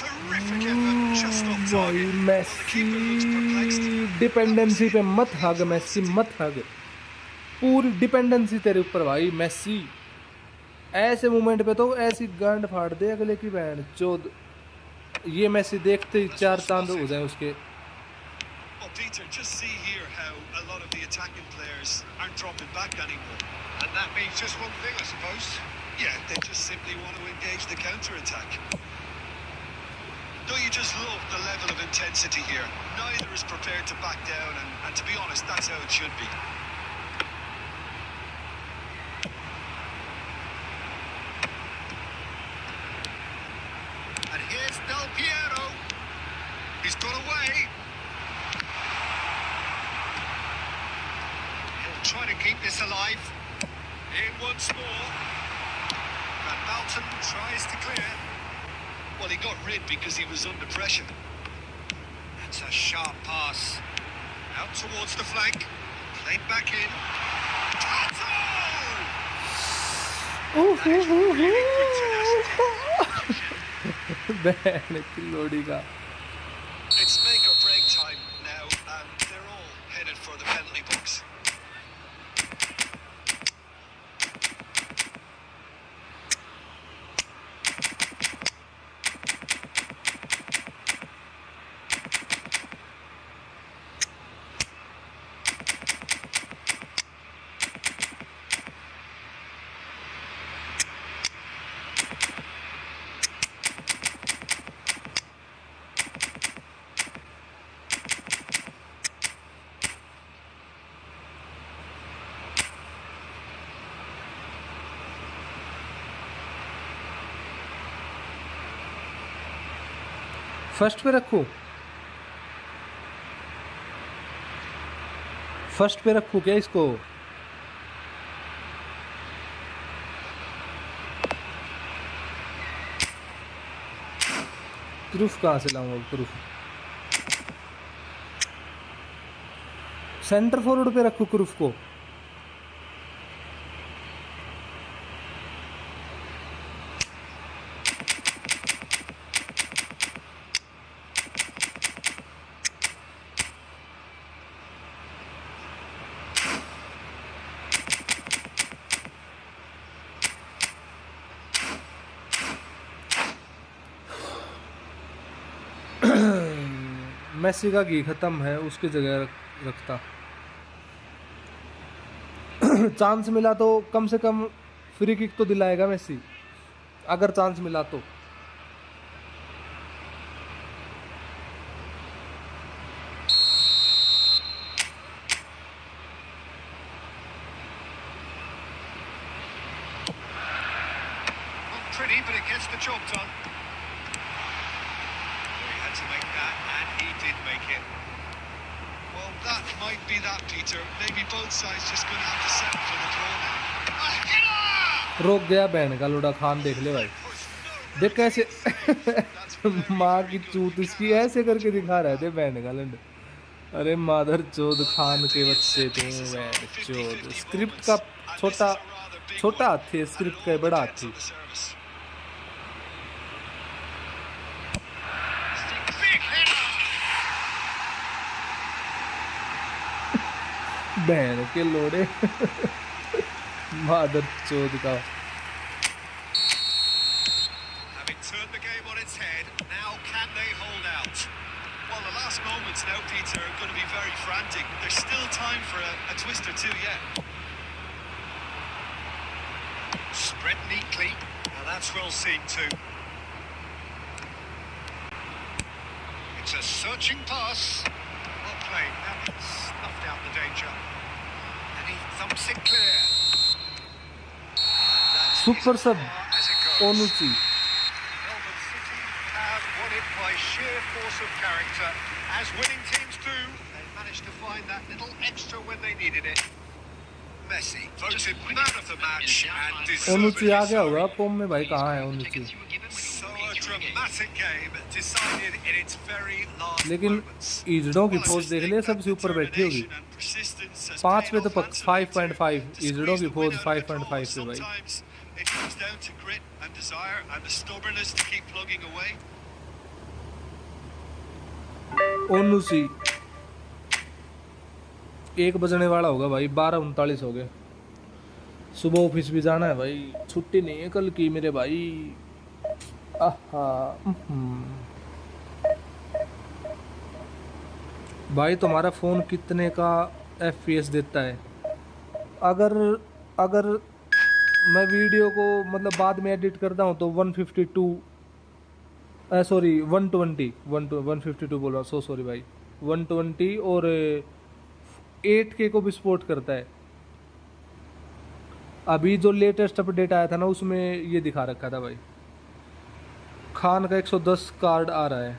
Terrific effort, just off भाई target. Messi Well, the keeper looks perplexed. Dependency पे मत भाग, मेसी मत भाग, पूरी डिपेंडेंसी तेरे ऊपर भाई मेसी। ऐसे मोमेंट पे तो ऐसी गांड फाड़ दे अगले की बैंड चोद। ये मेसी देखते ही 4 चांद हो जाए उसके। Well, Peter, just see here how a lot of the attacking players aren't dropping back anymore. And that means just one thing, I suppose. Yeah, they just simply want to engage the counter-attack. Don't you just love the level of intensity here? Neither is prepared to back down, and to be honest, that's how it should be. And here's Del Piero. He's got away. He'll try to keep this alive. In once more. Van Balten tries to clear. Well, he got rid because he was under pressure. That's a sharp pass. Out towards the flank. Played back in. Tato! That is really quick tenacity. Band की लोड़ी का। It's make or break time now, and they're all headed for the penalty box. First पे रखूं, first पे रखूं क्या इसको? क्रूफ कहाँ से लाऊंगा? क्रूफ सेंटर फॉरवर्ड पे रखूं क्रूफ को? मेसी का घी खत्म है, उसकी जगह रखता। चांस मिला तो कम से कम फ्री किक तो दिलाएगा मेसी, अगर चांस मिला तो। Not pretty, but it gets the job done. He had to make that, and he did make it. Well, that might be that, Peter. Maybe both sides just going to have to settle for the draw now. A header! रोक गया बहन का लोड़ा। खान देख ले भाई, देख कैसे माँ की चूत इसकी ऐसे करके दिखा रहे थे बहन का लंड। अरे मादर चोद खान के बच्चे तुम बहन चोद। स्क्रिप्ट का छोटा छोटा हाथी है, स्क्रिप्ट का बड़ा हाथी। Big header! बहन के लोड़े मादर चोद का। Having turned the game on its head, now can they hold out? Well, the last moments now, Peter, are going to be very frantic. There's still time for a twist or two yet. Read neatly. Now that's well seen too. It's a searching pass. Well played. Now he's snuffed out the danger. And he thumps it clear. Super सब As it goes. ओनुची Melbourne City have won it by sheer force of character, as winning teams do. They managed to find that little extra when they needed it. Messi voted man of the match and ओनुची आ गया deservedly होगा so. Form में भाई कहाँ है ओनुची So a dramatic game decided in its very last लेकिन moments. ईजड़ों की फौज देख ले सबसे ऊपर बैठी होगी 5 पे तो 5.5 ईजड़ों की फौज 5.5 पे भाई Sometimes it comes down to grit and desire and the stubbornness to keep plugging away. ओनुची 1 बजने वाला होगा भाई 12:39 हो गए सुबह ऑफिस भी जाना है भाई छुट्टी नहीं है कल की मेरे भाई आहा भाई तुम्हारा फ़ोन कितने का FPS देता है अगर अगर मैं वीडियो को मतलब बाद में एडिट करता हूँ तो 152 सॉरी 152 बोल रहा हूँ सॉरी भाई 120 और 8K को भी सपोर्ट करता है अभी जो लेटेस्ट अपडेट आया था ना उसमें ये दिखा रखा था भाई खान का 110 कार्ड आ रहा है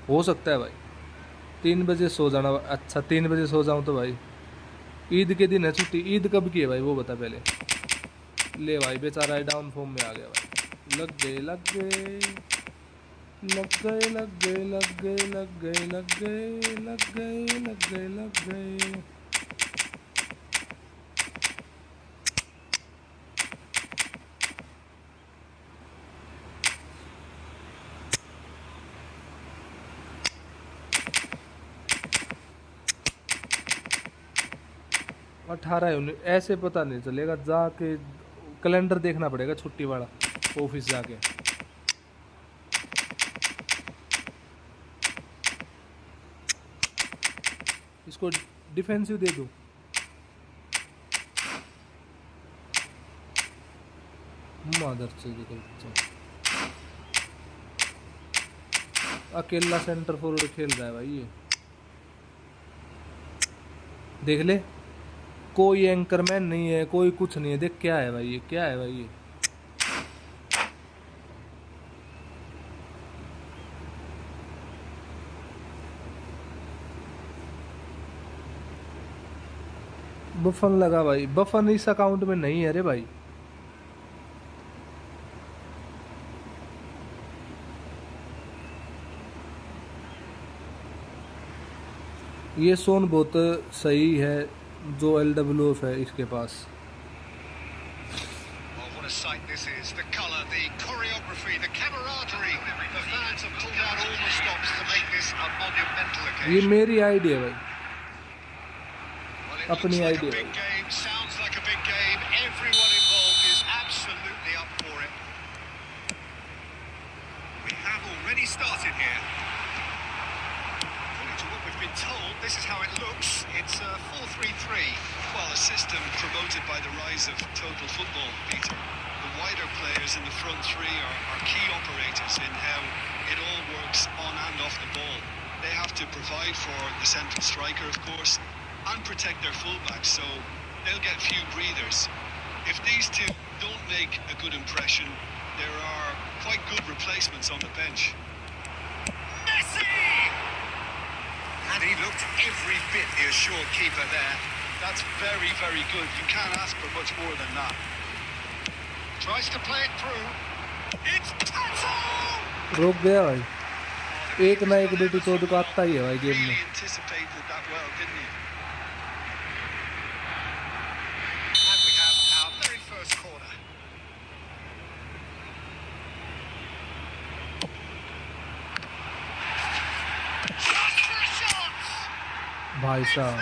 हो सकता है भाई 3 बजे सो जाना अच्छा 3 बजे सो जाऊं तो भाई ईद के दिन है छुट्टी ईद कब की है भाई वो बता पहले ले भाई बेचारा डाउन फॉर्म में आ गया भाई लग गए लग गए लग गए लग गए लग गए लग गए लग गए लग गए लग गए लग गए 18 ऐसे पता नहीं चलेगा जाके कैलेंडर देखना पड़ेगा छुट्टी वाला ऑफिस जाके इसको डिफेंसिव दे दूं मदर से अकेला सेंटर फॉरवर्ड खेल रहा है भाई ये देख ले कोई एंकरमैन नहीं है कोई कुछ नहीं है देख क्या है भाई ये क्या है भाई ये बफन लगा भाई बफन इस अकाउंट में नहीं है रे भाई ये सोन बहुत सही है जो LWF है इसके पास Oh, what a sight this is. The colour, the choreography, the camaraderie. The fans have pulled out all the stops to make this a monumental ये occasion. मेरी आइडिया भाई Well, it अपनी looks like a idea. big game, sounds like a big game. Everyone involved is absolutely up for it. We have already started here. According to what we've been told, this is how it looks. It's 4-3-3. Well, a system promoted by the rise of total football, Peter. The wider players in the front three are key operators in how it all works on and off the ball. They have to provide for the central striker, of course, and protect their fullbacks, so they'll get few breathers. If these two don't make a good impression, there are quite good replacements on the bench. Messi! And he looked every bit the assured keeper there. That's very, very good. You can't ask for much more than that. Tries to play it through. It's Tato! रोक गया भाई एक ना एक deity चौदह को आता ही है भाई गेम Really में anticipated that well, didn't he? And we have our very first corner. Just for a shot! भाई साहब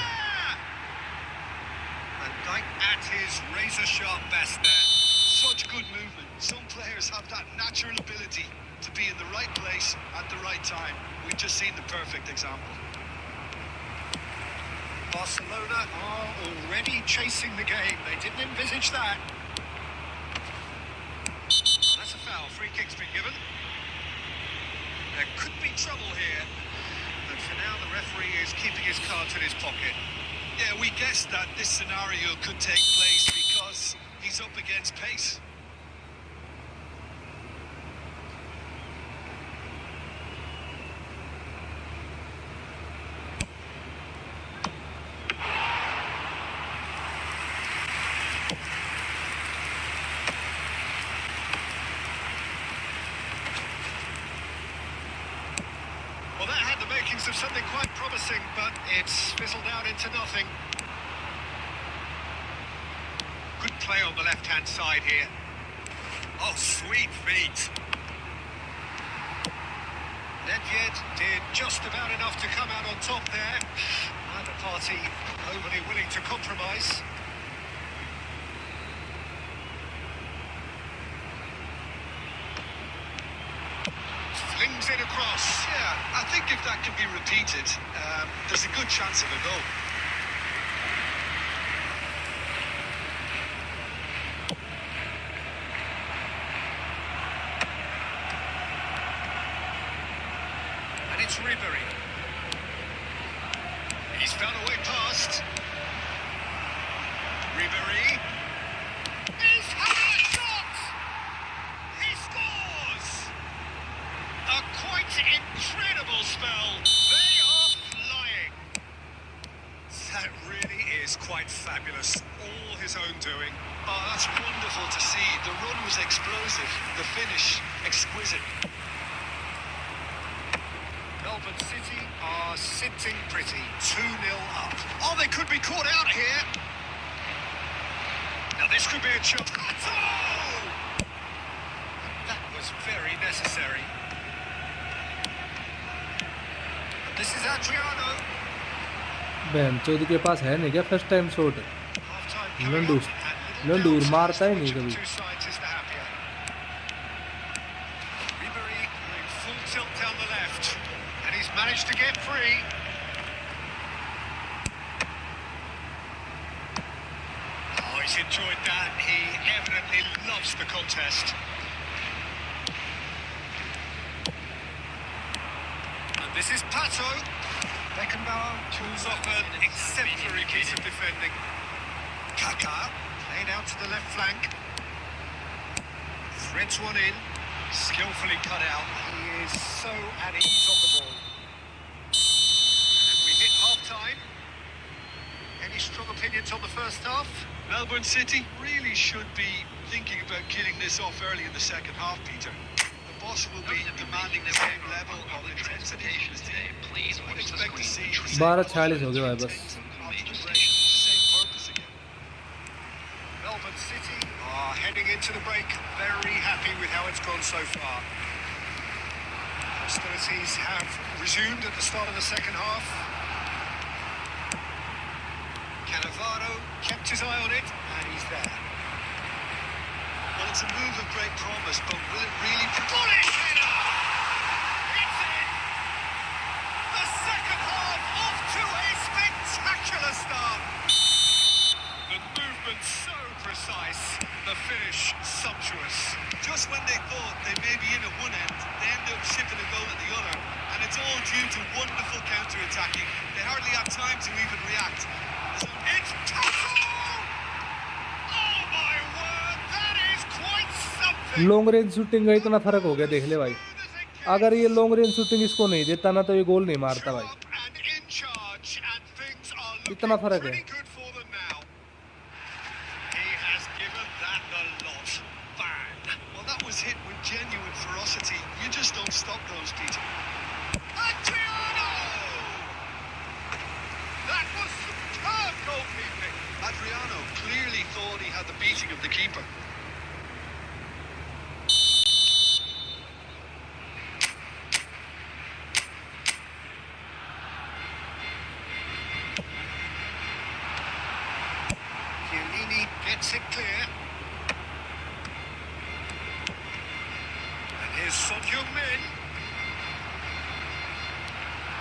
And Dyke at his razor-sharp best there. Such good movement. Some players have that natural ability to be in the right place at the right time. We've just seen the perfect example. Barcelona are already chasing the game. They didn't envisage that. keeping his cards in his pocket. Yeah, we guessed that this scenario could take place because he's up against pace. Well, that had the makings of something quite promising, but it's fizzled out into nothing. Good play on the left-hand side here. Oh, sweet feet. Nedved did just about enough to come out on top there. Neither party overly willing to compromise. Flings it across. Yeah, I think if that can be repeated, there's a good chance of a goal. And it's Ribery. He's found a way past. Ribery. He's having a shot! He scores! A quite incredible spell. They are flying. That really is quite fabulous. All his own doing. Oh, that's wonderful to see. The run was explosive, the finish exquisite. Melbourne City are sitting pretty. 2-0 up. Oh, they could be caught out here. Now this could be a chance. Oh! That was very necessary. This is Adriano. बहन चौध के पास है नहीं क्या first time shot Half-time coming लंडू up, and लंडू little मारता ही doubts नहीं which of कभी the two sides is the happier. Ribery doing full tilt down the left, and he's managed to get free. Oh, he's enjoyed that. He evidently loves the contest. And this is Pato. Beckenbauer pulls off an exemplary piece of defending. Kaká, played out to the left flank. Threads one in, skillfully cut out. He is so at ease on the ball. And we hit half-time. Any strong opinions on the first half? Melbourne City really should be thinking about killing this off early in the second half, Peter. The boss will be demanding the same level of intensity from his team. Please I'd watch the expect to screen. see 12:46 हो गए भाई बस same purpose again. Melbourne City are heading into the break very happy with how it's gone so far. Hostilities have resumed at the start of the second half. Cannavaro kept his eye on it, and he's there. Well, it's a move of great promise, but will it really... Bullet header! It's in! The second half off to a spectacular start! The movement so precise, the finish sumptuous. Just when they thought they may be in at one end, they end up shipping a goal at the other, and it's all due to wonderful counter-attacking. They hardly have time to even react. It's Tasso! Oh my word, that is quite something! Long range shooting का इतना फर्क हो गया देख ले भाई अगर ये लॉन्ग रेंज शूटिंग इसको नहीं देता ना तो ये गोल नहीं मारता भाई And in charge, and things are looking इतना फर्क है pretty good for them now. He has given that the lot. Bang! Well, that was hit with genuine ferocity. You just don't stop those, Peter. Adriano! That was superb goalkeeping. Adriano clearly thought he had the beating of the keeper. Chiellini gets it clear. And here's Son Heung-min.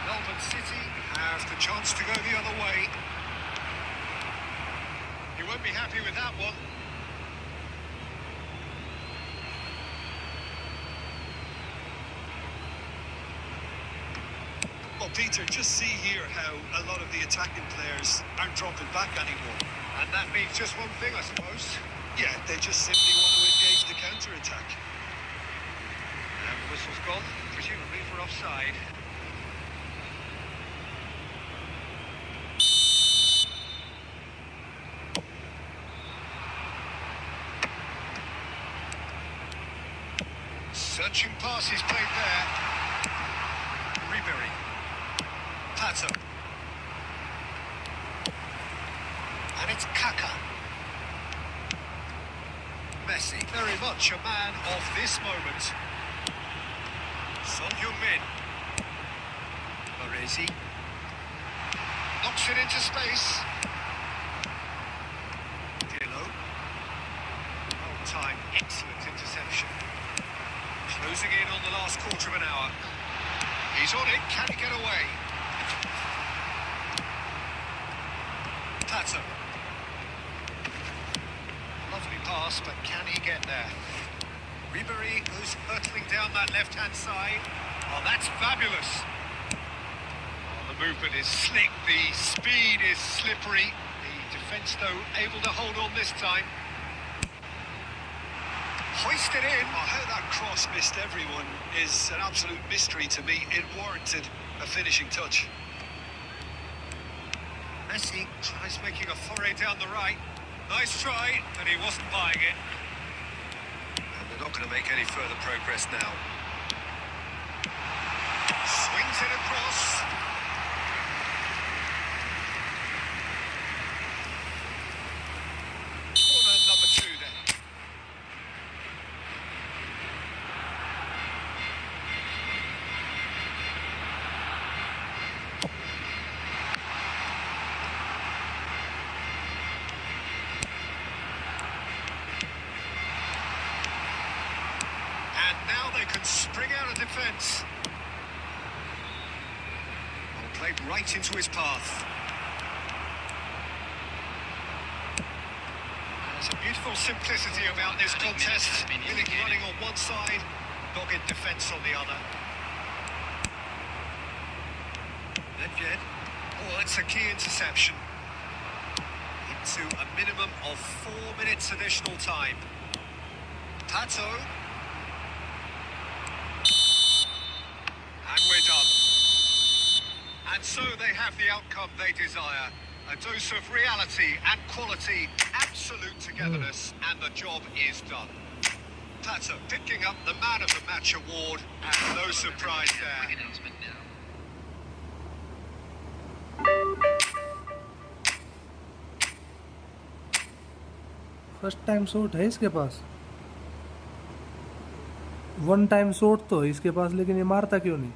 Melbourne City have the chance to go the other way. He won't be happy with that one. Well, Peter, just see here how a lot of the attacking players aren't dropping back anymore. And that means just one thing, I suppose. Yeah, they just simply want to engage the counter-attack. And the whistle's gone, presumably for offside. Searching passes played there. Ribery. Pato. And it's Kaka. Messi, very much a man of this moment. Son Heung-min. Baresi. Knocks it into space. Dillo. All-time excellent interception. Closing in on the last quarter of an hour. He's on it, can he get away? Pato. Lovely pass, but can he get there? Ribery, who's hurtling down that left-hand side. Oh, that's fabulous. Oh, the movement is slick, the speed is slippery. The defence, though, able to hold on this time. Hoisted in. Oh, how that cross missed everyone is an absolute mystery to me. It warranted a finishing touch. Messi tries making a foray down the right. Nice try, but he wasn't buying it. And they're not going to make any further progress now. Swings it across. Corner number 2 then. And now they can spring out of defence. Well, played right into his path. There's a beautiful simplicity about this contest. Really running on one side, dogged defence on the other. Nedved. Oh, that's a key interception. Into a minimum of 4 minutes additional time. Pato. And we're done. And so they have the outcome they desire. A dose of reality and quality, absolute togetherness, and the job is done. Pato picking up the Man of the Match award, and no surprise there. First time shot है इसके पास, one time shot तो है इसके पास, लेकिन ये मारता क्यों नहीं?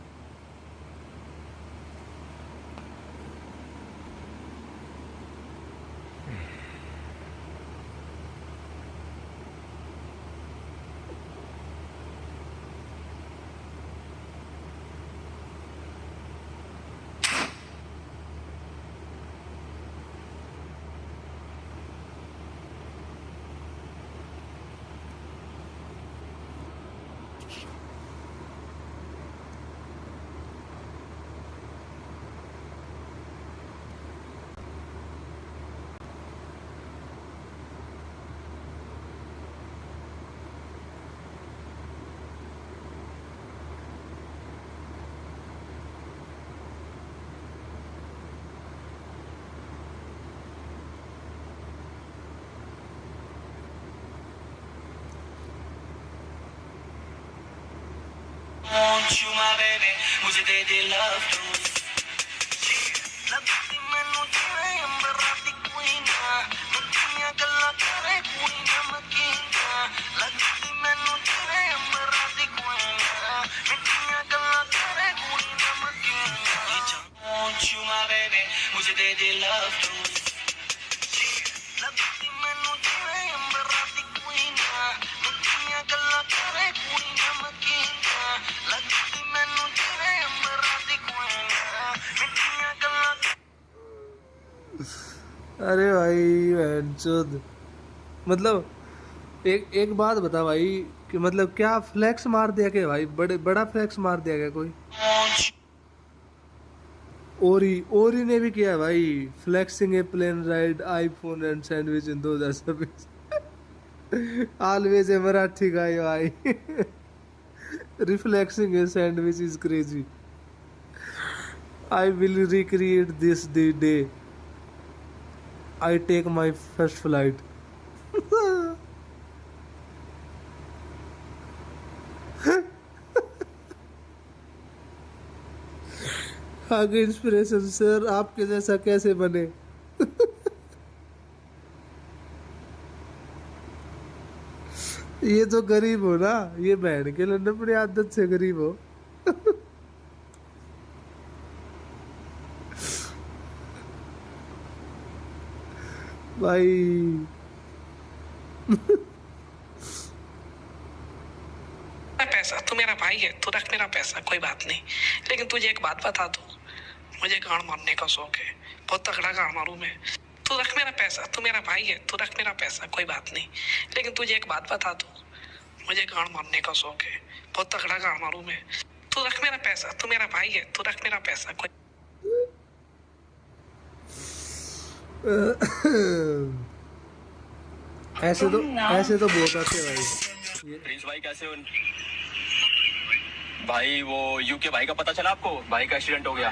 Want you my baby, मुझे दे दे love तू। लगती मैनू जिवें अंबरां दी कुइयां, मिठियां गल्लां करे कुड़ी नमकीनां। लगती मैनू जिवें अंबरां दी कुइयां, मिठियां गल्लां करे कुड़ी नमकीनां। Want you my baby, मुझे दे दे love तू। लगती मैनू जिवें अंबरां दी कुइयां, मिठियां गल्लां करे कुड़ी नमकीनां। लगती मैनू जिवें अंबरां दी कुइयां, मिठियां गल्लां। अरे भाई चोद, मतलब एक बात बता भाई कि मतलब क्या फ्लैक्स मार दिया क्या भाई? बड़ा फ्लैक्स मार दिया क्या कोई? Want you ओरी ने भी किया भाई, flexing a plane ride iPhone and sandwich in 2026। Always a Marathi guy भाई। Reflexing a sandwich is crazy. I will recreate this the day I take my first flight. आगे इंस्पिरेशन सर आपके जैसा कैसे बने। ये तो गरीब हो ना, ये बहन के लिए अपनी आदत से गरीब हो। भाई पैसा तू मेरा भाई है, तू रख मेरा पैसा, कोई बात नहीं। लेकिन तुझे एक बात बता दूं, मुझे गाड़ मारने का शौक है, बहुत तगड़ा गाड़ मारूं मैं। तू रख मेरा पैसा, तू मेरा भाई है, तू रख मेरा पैसा, कोई बात नहीं। लेकिन तुझे एक बात बता दूं, मुझे गाड़ मारने का शौक है, बहुत तगड़ा गाड़ मारूं मैं। तू रख मेरा पैसा, तू मेरा भाई है, तू रख मेरा पैसा, कोई ऐसे तो बहुत अच्छे भाई। प्रिंस भाई कैसे हो? भाई वो यूके भाई का पता चला आपको? भाई का एक्सीडेंट हो गया।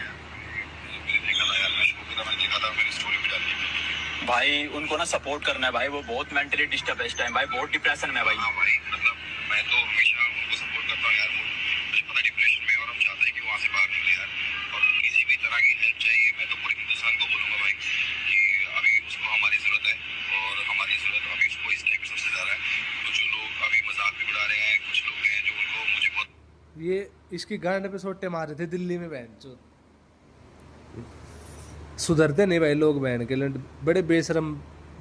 भाई उनको ना सपोर्ट करना है भाई, वो बहुत मेंटली डिस्टर्ब है इस टाइम भाई, बहुत डिप्रेशन में है भाई। हाँ भाई, मतलब मैं तो हमेशा उनको सपोर्ट करता हूँ यार। मुझे पता डिप्रेशन में, और हम चाहते हैं कि वहाँ से बाहर निकले यार। और किसी भी तरह की हेल्प चाहिए, मैं तो पूरे हिंदुस्तान को बोलूँगा भाई कि अभी उसको हमारी ज़रूरत है, और हमारी ज़रूरत अभी उसको इस टाइम सबसे ज़्यादा है। तो जो लोग अभी मजाक भी उड़ा रहे हैं, कुछ लोग हैं जो उनको मुझे बहुत ये इसकी गांड पे सोटे मारे थे दिल्ली में बहन चो। सुधरते नहीं भाई लोग बहन के लिए, बड़े बेशरम,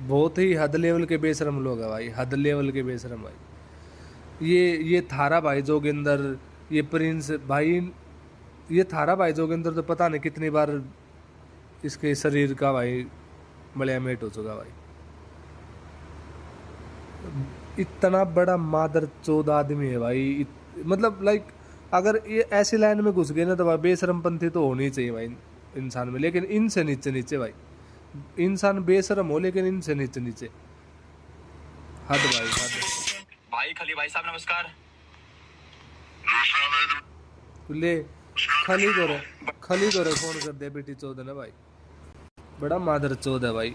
बहुत ही हद लेवल के बेशरम लोग है भाई, हद लेवल के बेशरम भाई। ये थारा भाई जोगिंदर, ये प्रिंस भाई, ये थारा भाई जोगिंदर तो पता नहीं कितनी बार इसके शरीर का भाई मलयामेट हो चुका भाई। इतना बड़ा मादर चौद आदमी है भाई, मतलब लाइक अगर ये ऐसी लाइन में घुस गए ना तो भाई बेशरमपंथी तो होनी चाहिए भाई इंसान में, लेकिन इनसे नीचे नीचे भाई। इंसान बेशरम हो लेकिन इनसे नीचे नीचे, हद भाई हद। भाई खली भाई साहब नमस्कार। ले खली दो रे फोन कर दे बेटी चौदह ना भाई, बड़ा मादर चौद है भाई।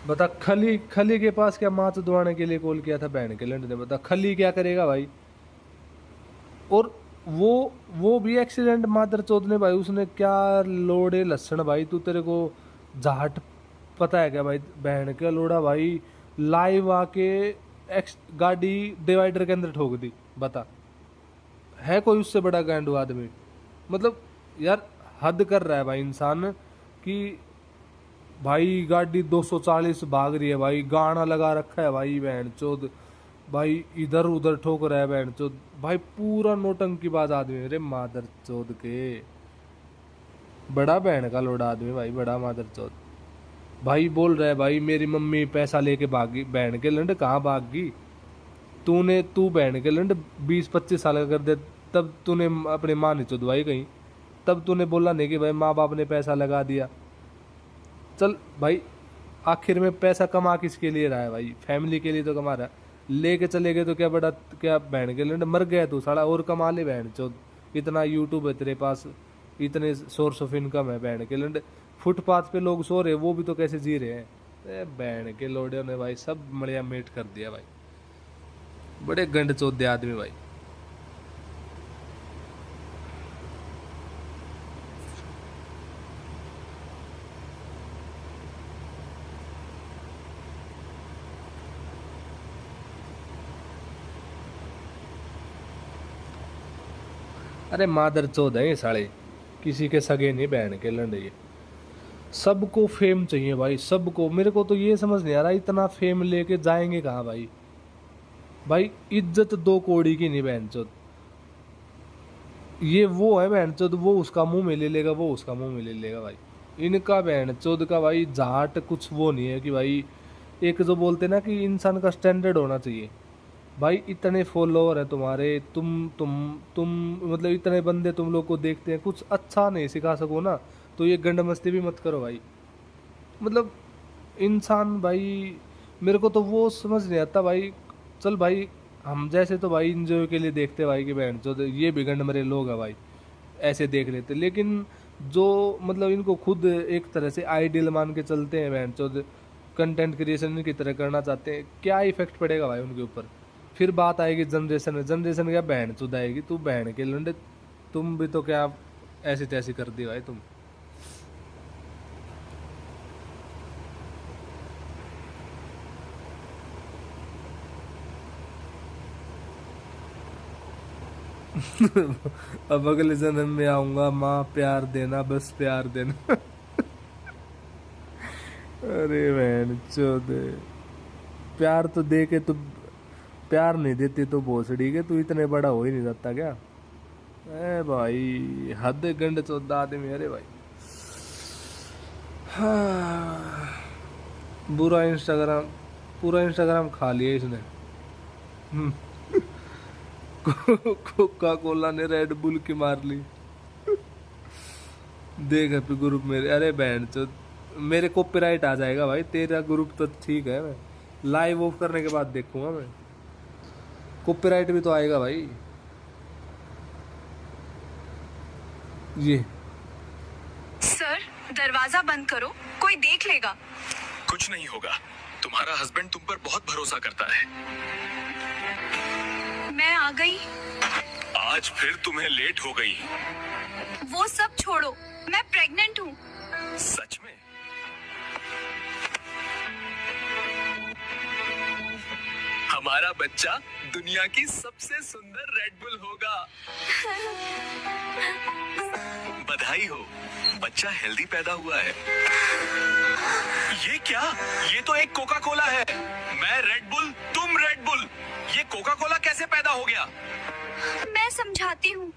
बता खली के पास क्या माथ दुआने के लिए कॉल किया था बहन के लंड ने, बता खली क्या करेगा भाई। और वो भी एक्सीडेंट मादर चौथ ने भाई, उसने क्या लोड़े लक्षण भाई। तू तेरे को जाट पता है क्या भाई, बहन के लोड़ा भाई लाइव आके गाड़ी डिवाइडर के अंदर ठोक दी। बता है कोई उससे बड़ा गांडू आदमी? मतलब यार हद कर रहा है भाई इंसान कि भाई गाड़ी 240 भाग रही है भाई, गाना लगा रखा है भाई बहन चोद, भाई इधर उधर ठोक रहा है बहन चोद भाई, पूरा नोटंकी बाज आदमी। अरे मादर चोद के बड़ा बहन का लोड़ा आदमी भाई, बड़ा मादर चोद भाई। बोल रहा है भाई मेरी मम्मी पैसा लेके भागी, बहन के लंड कहाँ भाग गई? तू बहन के लंड 20-25 साल का कर दे तब तूने अपने माँ ने चुदवाई कहीं, तब तूने बोला नहीं कि भाई माँ बाप ने पैसा लगा दिया। चल भाई आखिर में पैसा कमा किसके लिए रहा है भाई? फैमिली के लिए तो कमा रहा है। लेके चले गए तो क्या बड़ा, क्या बहन के लंड मर गया तू साला, और कमा ले बहन चो। इतना यूट्यूब है तेरे पास, इतने सोर्स ऑफ इनकम है बहन के लंड। फुटपाथ पे लोग सो रहे, वो भी तो कैसे जी रहे हैं। बहन के लोड़े ने भाई सब मड़िया मेट कर दिया भाई, बड़े गंड चौधे आदमी भाई। अरे मादर चौध है ये साले, किसी के सगे नहीं बहन के लंडे। ये सबको फेम चाहिए भाई, सबको। मेरे को तो ये समझ नहीं आ रहा इतना फेम लेके जाएंगे कहाँ भाई? भाई इज्जत 2 कौड़ी की नहीं बहन चौथ। ये वो है बहन चोद, वो उसका मुंह में ले लेगा, वो उसका मुंह में ले लेगा भाई। इनका बहन चोद का भाई जाट कुछ वो नहीं है कि भाई, एक जो बोलते ना कि इंसान का स्टैंडर्ड होना चाहिए भाई। इतने फॉलोअर है तुम्हारे, तुम मतलब इतने बंदे तुम लोग को देखते हैं, कुछ अच्छा नहीं सिखा सको ना तो ये गंड मस्ती भी मत करो भाई। मतलब इंसान भाई, मेरे को तो वो समझ नहीं आता भाई। चल भाई, हम जैसे तो भाई इंजॉय के लिए देखते भाई कि बहन जो ये भी गंड मरे लोग हैं भाई, ऐसे देख लेते। लेकिन जो मतलब इनको खुद एक तरह से आइडियल मान के चलते हैं बहन चौध, कंटेंट क्रिएशन की तरह करना चाहते हैं, क्या इफेक्ट पड़ेगा भाई उनके ऊपर। फिर बात आएगी जनरेशन में, जनरेशन क्या बहन चुद आएगी, तू बहन के लंडे, तुम भी तो क्या ऐसी तैसी कर दी भाई तुम। अब अगले जन्म में आऊंगा, माँ प्यार देना, बस प्यार देना। अरे बहन चोद, प्यार तो दे के तू प्यार नहीं देती तो भोसड़ी के, तू इतने बड़ा हो ही नहीं सकता क्या। ए भाई हद गंड चौदह आदमी, अरे भाई। हाँ, बुरा इंस्टाग्राम, पूरा इंस्टाग्राम खा लिया इसने। कोका कोला ने रेड बुल की मार ली। देख हैप्पी ग्रुप मेरे, अरे बहन चो, मेरे कॉपीराइट आ जाएगा भाई। तेरा ग्रुप तो ठीक है, मैं लाइव ऑफ करने के बाद देखूंगा मैं, कॉपीराइट भी तो आएगा भाई। ये सर दरवाजा बंद करो, कोई देख लेगा। कुछ नहीं होगा, तुम्हारा हस्बैंड तुम पर बहुत भरोसा करता है। मैं आ गई। आज फिर तुम्हें लेट हो गई। वो सब छोड़ो, मैं प्रेग्नेंट हूँ। सच में? हमारा बच्चा दुनिया की सबसे सुंदर रेड बुल होगा। बधाई हो, बच्चा हेल्दी पैदा हुआ है। ये क्या? ये तो एक कोका कोला है। मैं रेड बुल, तुम रेड बुल, ये कोका कोला कैसे पैदा हो गया? मैं समझाती हूँ।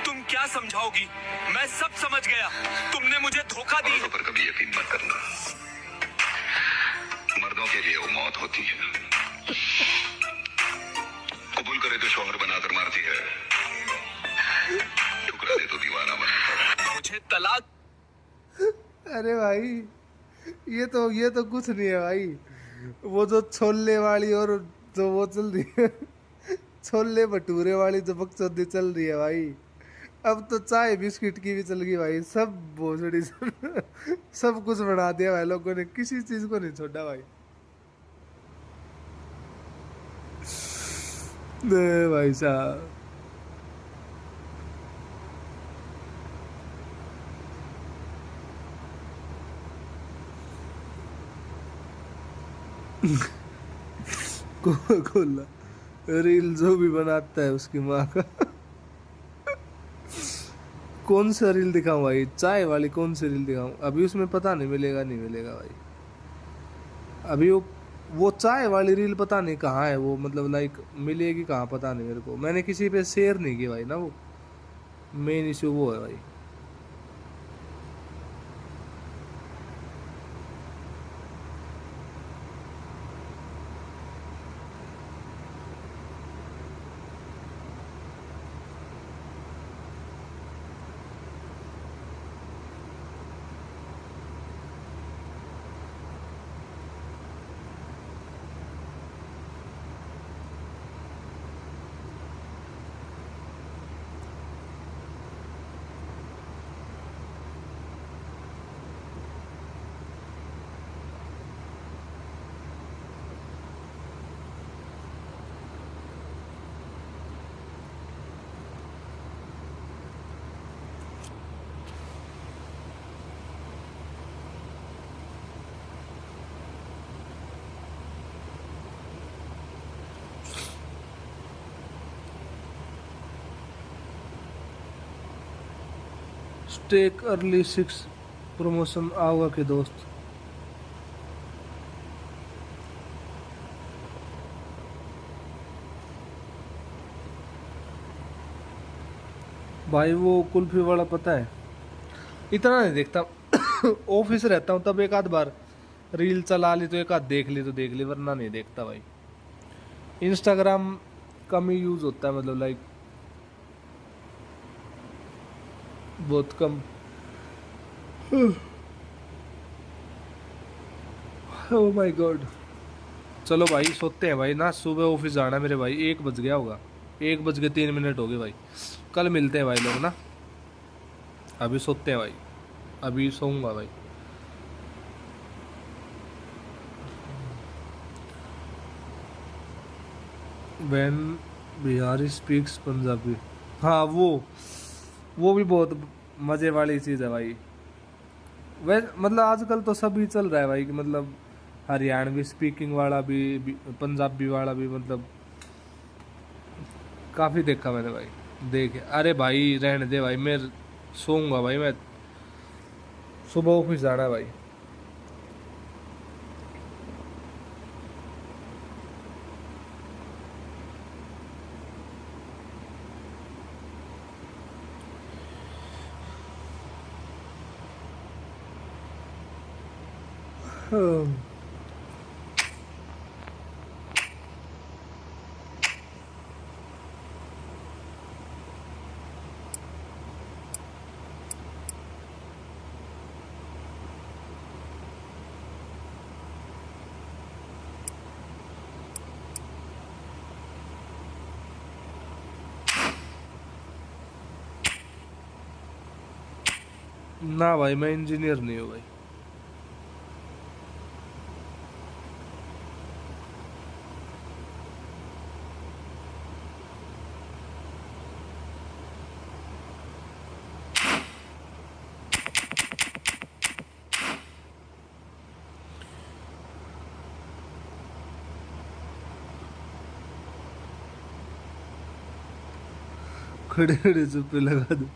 तुम क्या समझाओगी? मैं सब समझ गया, तुमने मुझे धोखा दी। पर कभी यकीन मत करना, मर्दों के लिए वो मौत होती है। कबूल करे तो शौहर बनाकर मारती है, ठुकरा दे तो दीवाना बनाकर। मुझे तलाक। अरे भाई ये तो कुछ नहीं है भाई। वो जो छोले वाली और जो वो चल रही है, छोले भटूरे वाली जो बकचोदी चल रही है भाई, अब तो चाय बिस्किट की भी चल गई भाई। सब भोसड़ी सब कुछ बना दिया भाई लोगों ने, किसी चीज को नहीं छोड़ा भाई। भाई साहब कोला रील जो भी बनाता है उसकी माँ का। कौन सा रील दिखाऊं भाई, चाय वाली कौन सी रील दिखाऊं? अभी उसमें पता नहीं मिलेगा, नहीं मिलेगा भाई। अभी वो चाय वाली रील पता नहीं कहाँ है वो, मतलब लाइक मिलेगी कहाँ पता नहीं मेरे को। मैंने किसी पे शेयर नहीं की भाई ना, वो मेन इशू वो है भाई। टेक अर्ली 6 प्रमोशन आओगा के दोस्त। भाई वो कुल्फी वाला पता है, इतना नहीं देखता। ऑफिस रहता हूँ तब एक आध बार रील चला ली तो एक आध देख ली तो देख ली, वरना नहीं देखता भाई। इंस्टाग्राम कम ही यूज होता है, मतलब लाइक बहुत कम। Oh my God. चलो भाई सोते हैं भाई ना, सुबह ऑफिस जाना है मेरे भाई। 1 बज गया होगा, 1 बज के 3 मिनट हो गए भाई। कल मिलते हैं भाई लोग ना, अभी सोते हैं भाई, अभी सोऊंगा भाई। व्हेन बिहारी स्पीक्स पंजाबी, हाँ वो भी बहुत मज़े वाली चीज़ है भाई। वै मतलब आजकल तो सभी चल रहा है भाई कि मतलब हरियाणवी स्पीकिंग वाला भी पंजाबी वाला भी, मतलब काफ़ी देखा मैंने भाई। देखे, अरे भाई रहने दे भाई, मैं सोऊंगा भाई, मैं सुबह ऑफिस जाना है भाई। ना भाई मैं इंजीनियर नहीं हूँ भाई। खड़े खड़े चुप्पे लगा दो।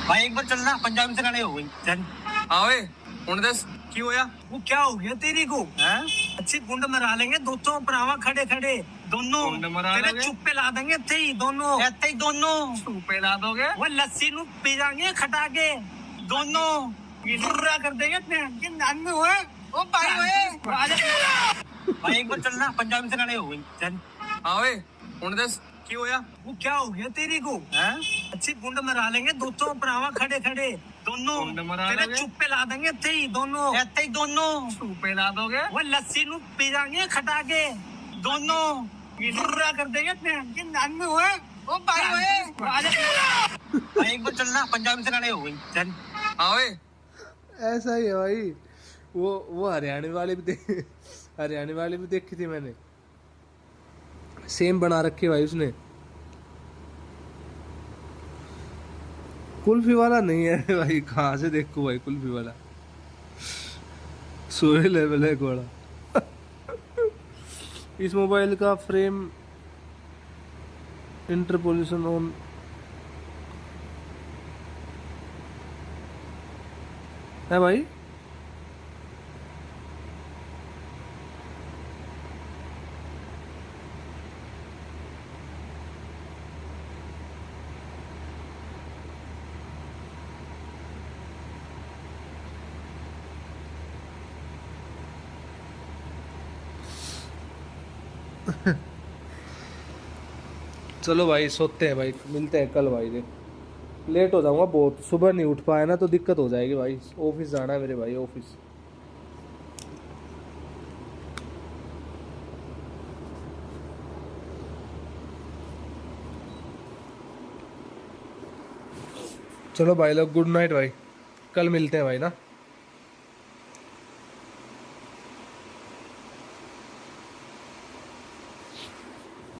भाई एक बार चलना, पंजाबी से लड़ाई हो गई। चल हाँ वे हुण दस की होया? वो क्या हो गया तेरी को? अच्छी गुंड मरा लेंगे दोस्तों परावा खड़े खड़े दोनों, तेरे चुप्पे ला देंगे थे ही दोनों, ऐसे ही दोनों चुप्पे ला दोगे? वो लस्सी नु पी जाएंगे खटा के दोनों, गिर्रा कर देंगे अपने नान में हुए। ओ भाई हुए भाई एक बार चलना, पंजाबी से लड़ाई हो गई। चल हाँ वे हुण दस की होया? वो क्या हो गया तेरी को? अच्छी गुंड मरा लेंगे दोस्तों परावा खड़े खड़े दोनों, तेरे चुप्पे ला देंगे थे ही दोनों, ऐसे ही दोनों चुप्पे ला दोगे? वो लस्सी नु पी जाएंगे खटा के दोनों, गिर्रा कर देंगे अपने नान में हुए। ओ भाई हुए भाई एक बार चलना, पंजाबी से लड़ाई हो गई। चल हाँ वे ऐसा ही है भाई। वो हरियाणवी वाली भी देखी थी मैंने, सेम बना रखी भाई उसने। कुल्फी वाला नहीं है भाई, कहाँ से देखो भाई कुल्फी वाला, सोए लेवल है घोड़ा। इस मोबाइल का फ्रेम इंटरपोलेशन ऑन है भाई। चलो भाई सोते हैं भाई, मिलते हैं कल भाई। देख लेट हो जाऊंगा बहुत, सुबह नहीं उठ पाया ना तो दिक्कत हो जाएगी भाई। ऑफिस जाना है मेरे भाई, ऑफिस। चलो भाई लोग, गुड नाइट भाई, कल मिलते हैं भाई ना।